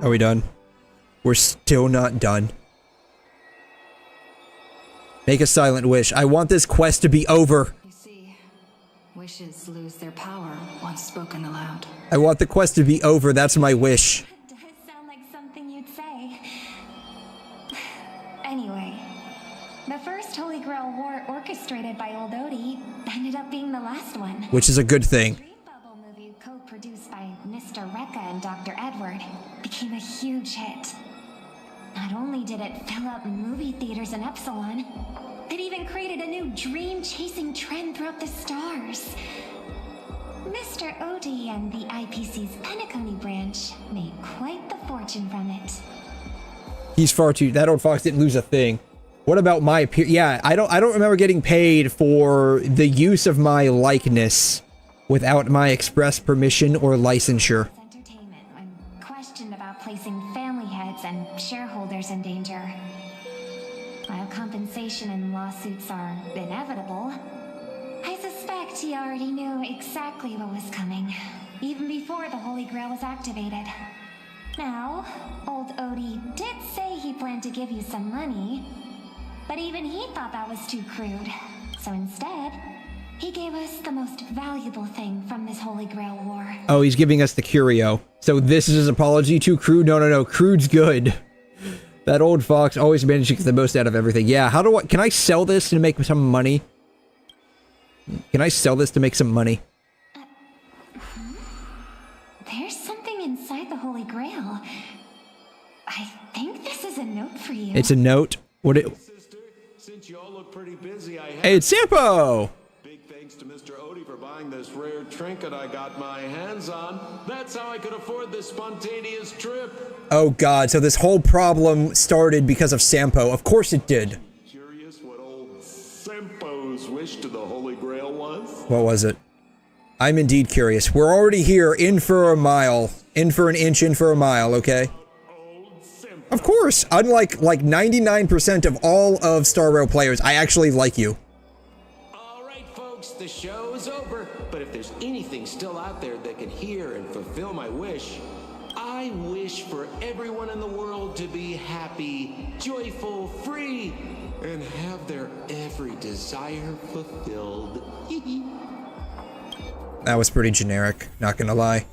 Are we done? We're still not done. Make a silent wish. I want this quest to be over. You see, wishes lose their power once spoken aloud. I want the quest to be over. That's my wish. Does sound like something you'd say. Anyway, the first Holy Grail War orchestrated by Old Odie ended up being the last one. Which is a good thing. Bubble movie co-produced by Mr. Rekka and Dr. Edward became a huge hit. Not only did it fill up movie theaters in Epsilon, it even created a new dream-chasing trend throughout the stars. Mr. Odie and the IPC's Penacony branch made quite the fortune from it. He's far too. That old fox didn't lose a thing. What about my appear? Yeah, I don't remember getting paid for the use of my likeness without my express permission or licensure. Entertainment when questioned about placing family heads and shareholders in danger. While compensation and lawsuits are inevitable, I suspect he already knew exactly what was coming, even before the Holy Grail was activated. Now, old Odie did say he planned to give you some money, but even he thought that was too crude. So instead, he gave us the most valuable thing from this Holy Grail War. Oh, he's giving us the curio. So this is his apology to crude? No. Crude's good. That old fox always managed to get the most out of everything. Yeah, how do I... Can I sell this to make some money? Can I sell this to make some money? There's something inside the Holy Grail. I think this is a note for you. It's a note? What it... Since you all look pretty busy, I have... Hey, it's Sampo! Big thanks to Mr. Odie for buying this rare trinket I got my hands on. That's how I could afford this spontaneous trip. Oh god, so this whole problem started because of Sampo. Of course it did. Curious what old Sampo's wish to the Holy Grail was? What was it? I'm indeed curious. We're already here, in for a mile. In for an inch, in for a mile, okay? Of course! Unlike, like, 99% of all of Star Rail players, I actually like you. Alright, folks, the show's over. But if there's anything still out there that can hear and fulfill my wish, I wish for everyone in the world to be happy, joyful, free, and have their every desire fulfilled. That was pretty generic, not gonna lie.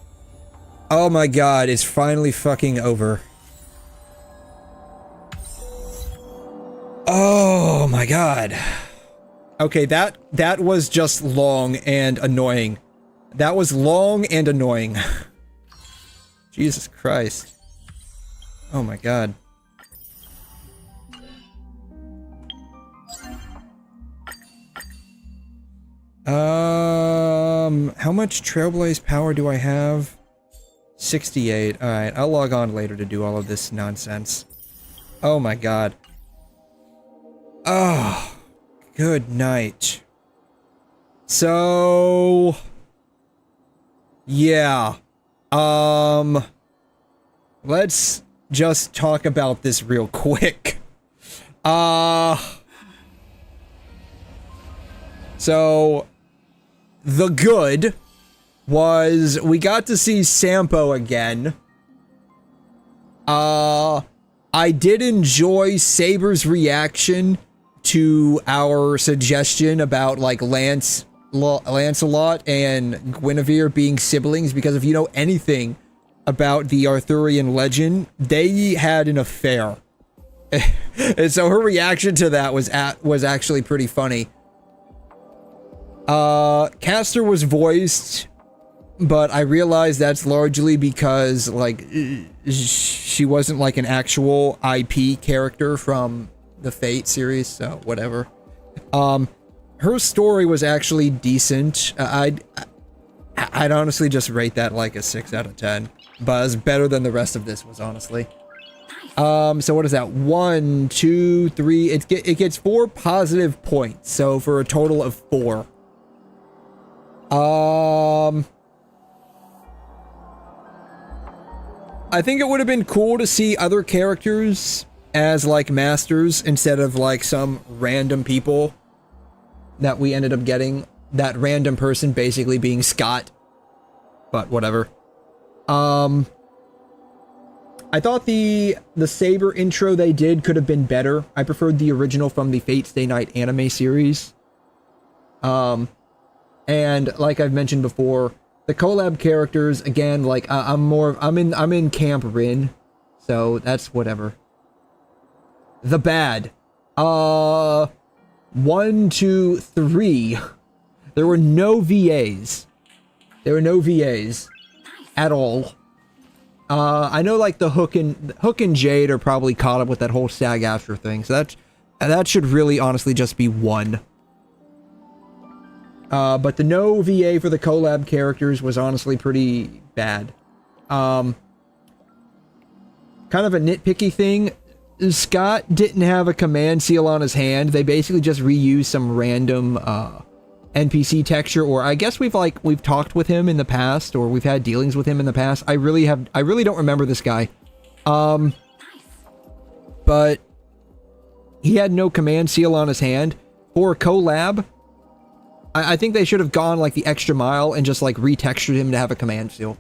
Oh my god, it's finally fucking over. Oh my god. Okay, that was just long and annoying. That was long and annoying. Jesus Christ. Oh my god. How much Trailblaze power do I have? 68. Alright, I'll log on later to do all of this nonsense. Oh my god. Oh, good night. So, yeah. Let's just talk about this real quick. So, the good was we got to see Sampo again. I did enjoy Saber's reaction to our suggestion about, like, Lancelot and Guinevere being siblings, because if you know anything about the Arthurian legend, they had an affair. And so her reaction to that was actually pretty funny. Castor was voiced, but I realized that's largely because, like, she wasn't, like, an actual IP character from the Fate series, so whatever. Her story was actually decent. I'd honestly just rate that like a 6 out of 10, but it's better than the rest of this was, honestly. So what is that? 1, 2, 3. It gets 4 positive points, so for a total of 4. I think it would have been cool to see other characters as, like, masters instead of, like, some random people that we ended up getting. That random person basically being Scott. But whatever. I thought the Saber intro they did could have been better. I preferred the original from the Fate Stay Night anime series. And like I've mentioned before, the collab characters, again, like, I'm in Camp Rin, so that's whatever. The bad. 1, 2, 3. There were no VAs. There were no VAs at all. I know, like, the Hook and Jade are probably caught up with that whole SAG-AFTRA thing, so that should really honestly just be 1. But the no VA for the collab characters was honestly pretty bad. Kind of a nitpicky thing. Scott didn't have a command seal on his hand. They basically just reused some random NPC texture, or I guess we've talked with him in the past, or we've had dealings with him in the past. I really don't remember this guy. But he had no command seal on his hand. For a collab, I think they should have gone, like, the extra mile and just, like, retextured him to have a command seal.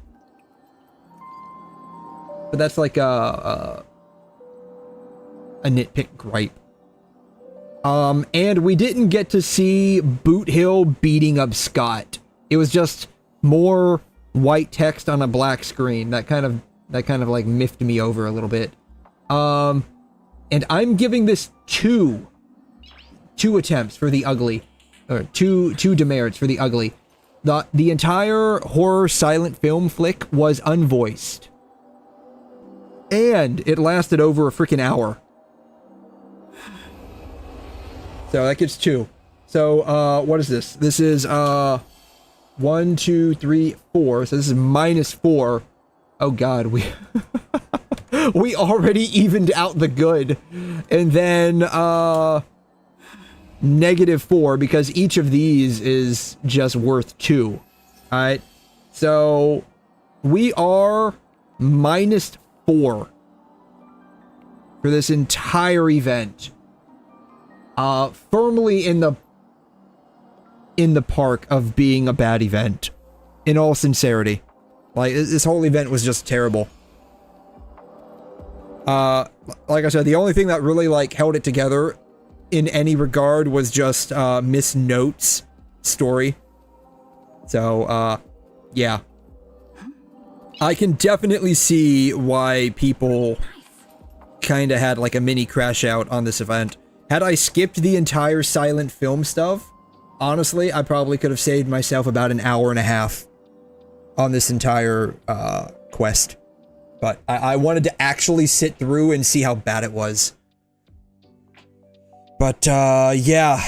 But that's like a nitpick gripe. And we didn't get to see Boot Hill beating up Scott. It was just more white text on a black screen. That kind of like miffed me over a little bit. And I'm giving this two attempts for the ugly, or two demerits for the ugly. The entire horror silent film flick was unvoiced. And it lasted over a freaking hour. So that gets 2. So, what is this? This is, 1, 2, 3, 4. So this is -4. Oh god, we we already evened out the good. And then, -4 because each of these is just worth 2. Alright, so we are -4 for this entire event. Firmly in the park of being a bad event. In all sincerity. Like, this whole event was just terrible. Like I said, the only thing that really, like, held it together in any regard was just, Miss Note's story. So, yeah. I can definitely see why people kinda had, like, a mini crash out on this event. Had I skipped the entire silent film stuff, honestly, I probably could have saved myself about an hour and a half on this entire, quest. But I wanted to actually sit through and see how bad it was. But, yeah.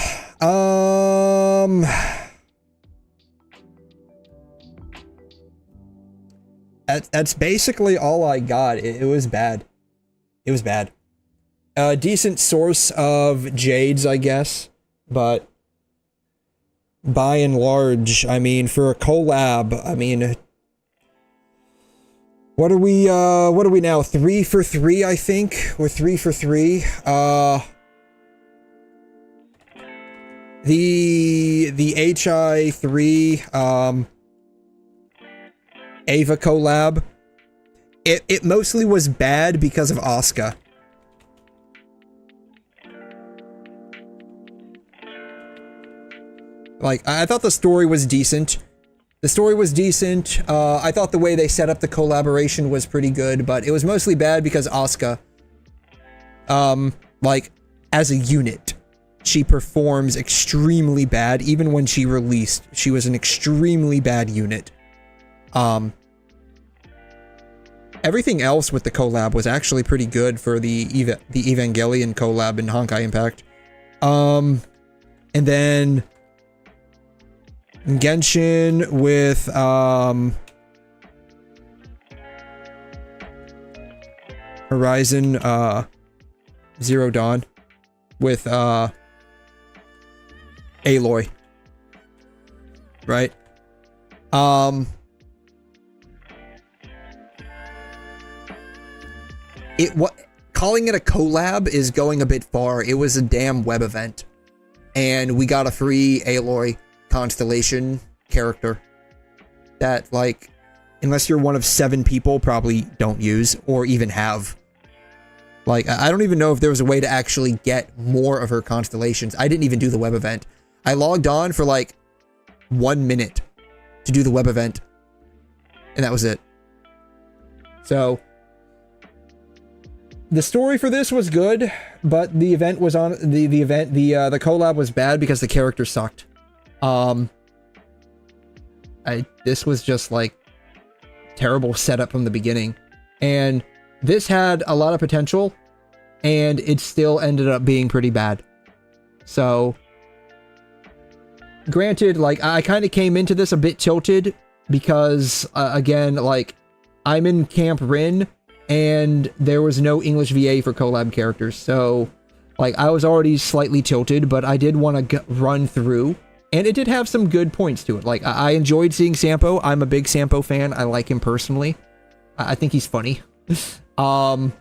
That's basically all I got. It was bad. It was bad. A decent source of jades, I guess. But by and large, I mean, for a collab, I mean, what are we now? 3 for 3, I think? We're 3 for 3. The HI3, Ava collab, it mostly was bad because of Asuka. Like, I thought the story was decent. The story was decent. I thought the way they set up the collaboration was pretty good, but it was mostly bad because Asuka, like, as a unit, she performs extremely bad. Even when she released, she was an extremely bad unit. Everything else with the collab was actually pretty good for the Evangelion collab in Honkai Impact. And then Genshin with, Horizon, Zero Dawn with, Aloy. Right? Calling it a collab is going a bit far. It was a damn web event. And we got a free Aloy Constellation character that, like, unless you're one of 7 people, probably don't use or even have. Like, I don't even know if there was a way to actually get more of her constellations. I didn't even do the web event. I logged on for like 1 minute to do the web event, and that was it. So the story for this was good, but the event was on the collab was bad because the character sucked. This was just like terrible setup from the beginning, and this had a lot of potential, and it still ended up being pretty bad. So, granted, like, I kind of came into this a bit tilted because, again, like, I'm in Camp Rin, and there was no English VA for collab characters, so, like, I was already slightly tilted, but I did want to run through, and it did have some good points to it. Like, I enjoyed seeing Sampo. I'm a big Sampo fan. I like him personally. I think he's funny. And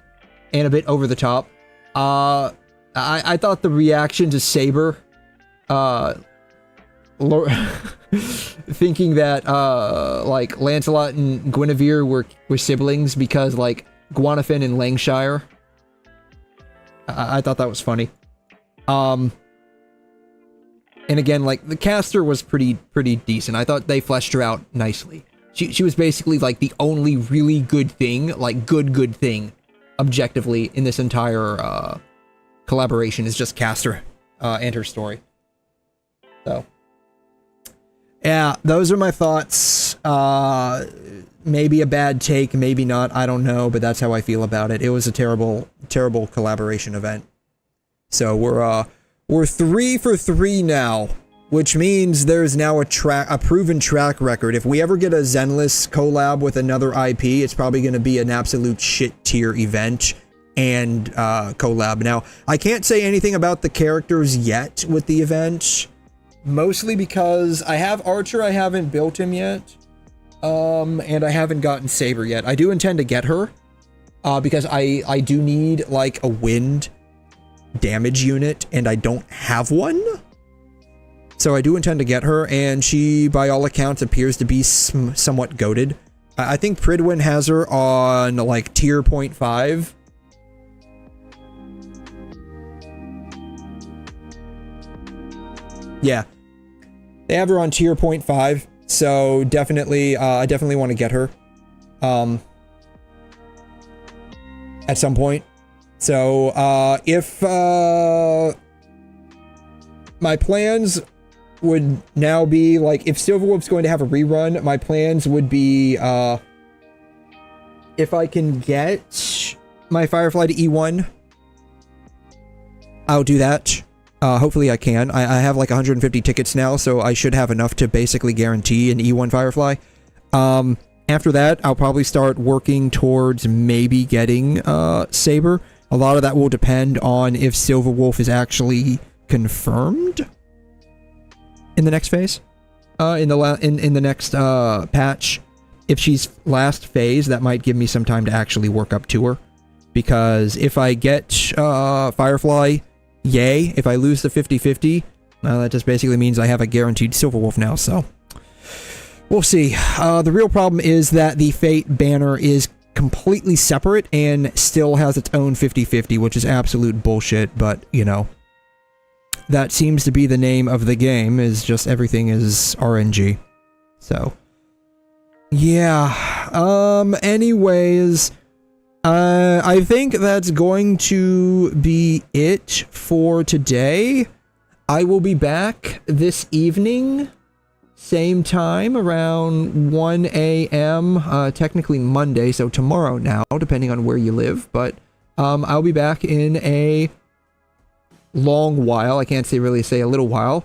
a bit over the top. I thought the reaction to Saber, thinking that, like, Lancelot and Guinevere were siblings because, like, Guanafin and Langshire. I thought that was funny. And again, like, the caster was pretty decent. I thought they fleshed her out nicely. She was basically, like, the only really good thing, like, good thing, objectively, in this entire, collaboration is just Caster, and her story. So, yeah, those are my thoughts. Maybe a bad take, maybe not, I don't know, but that's how I feel about it. It was a terrible collaboration event. So, we're 3 for 3 now. Which means there's now a proven track record. If we ever get a Zenless collab with another IP, it's probably going to be an absolute shit tier event. and collab. Now, I can't say anything about the characters yet with the event, mostly because I have Archer, I haven't built him yet, and I haven't gotten Saber yet. I do intend to get her, because I do need like a wind damage unit, and I don't have one. So I do intend to get her, and she, by all accounts, appears to be somewhat goated. I think Pridwin has her on like tier 0.5. Yeah, they have her on tier 0.5, so definitely, I definitely want to get her, at some point. So, if, my plans would now be, like, if Silverwolf's going to have a rerun, my plans would be, if I can get my Firefly to E1, I'll do that. Hopefully I can. I have like 150 tickets now, so I should have enough to basically guarantee an E1 Firefly. After that, I'll probably start working towards maybe getting Saber. A lot of that will depend on if Silverwolf is actually confirmed in the next phase, in the next patch. If she's last phase, that might give me some time to actually work up to her, because if I get Firefly, yay. If I lose the 50-50, that just basically means I have a guaranteed Silverwolf now, so we'll see. The real problem is that the Fate banner is completely separate and still has its own 50-50, which is absolute bullshit, but, you know, that seems to be the name of the game, is just everything is RNG. So, yeah. Anyways, I think that's going to be it for today. I will be back this evening, same time, around 1 a.m., technically Monday, so tomorrow now, depending on where you live, but I'll be back in a long while. I can't really say a little while.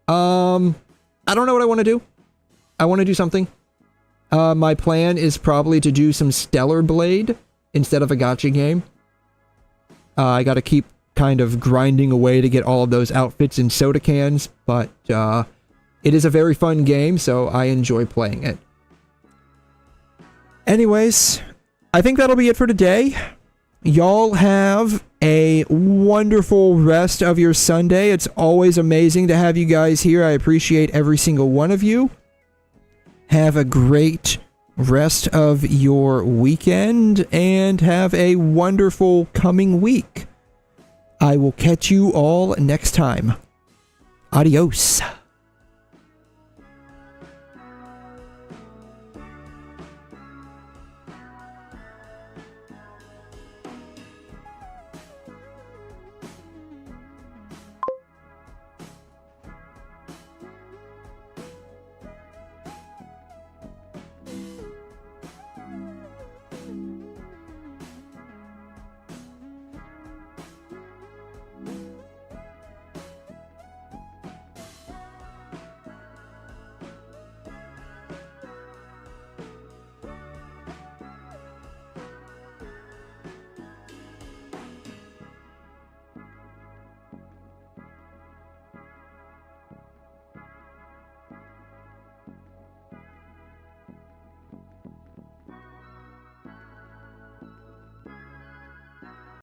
I don't know what I want to do. I want to do something. My plan is probably to do some Stellar Blade instead of a gacha game. I gotta keep kind of grinding away to get all of those outfits in soda cans, but it is a very fun game, so I enjoy playing it. Anyways, I think that'll be it for today. Y'all have a wonderful rest of your Sunday. It's always amazing to have you guys here. I appreciate every single one of you. Have a great rest of your weekend, and have a wonderful coming week. I will catch you all next time. Adios.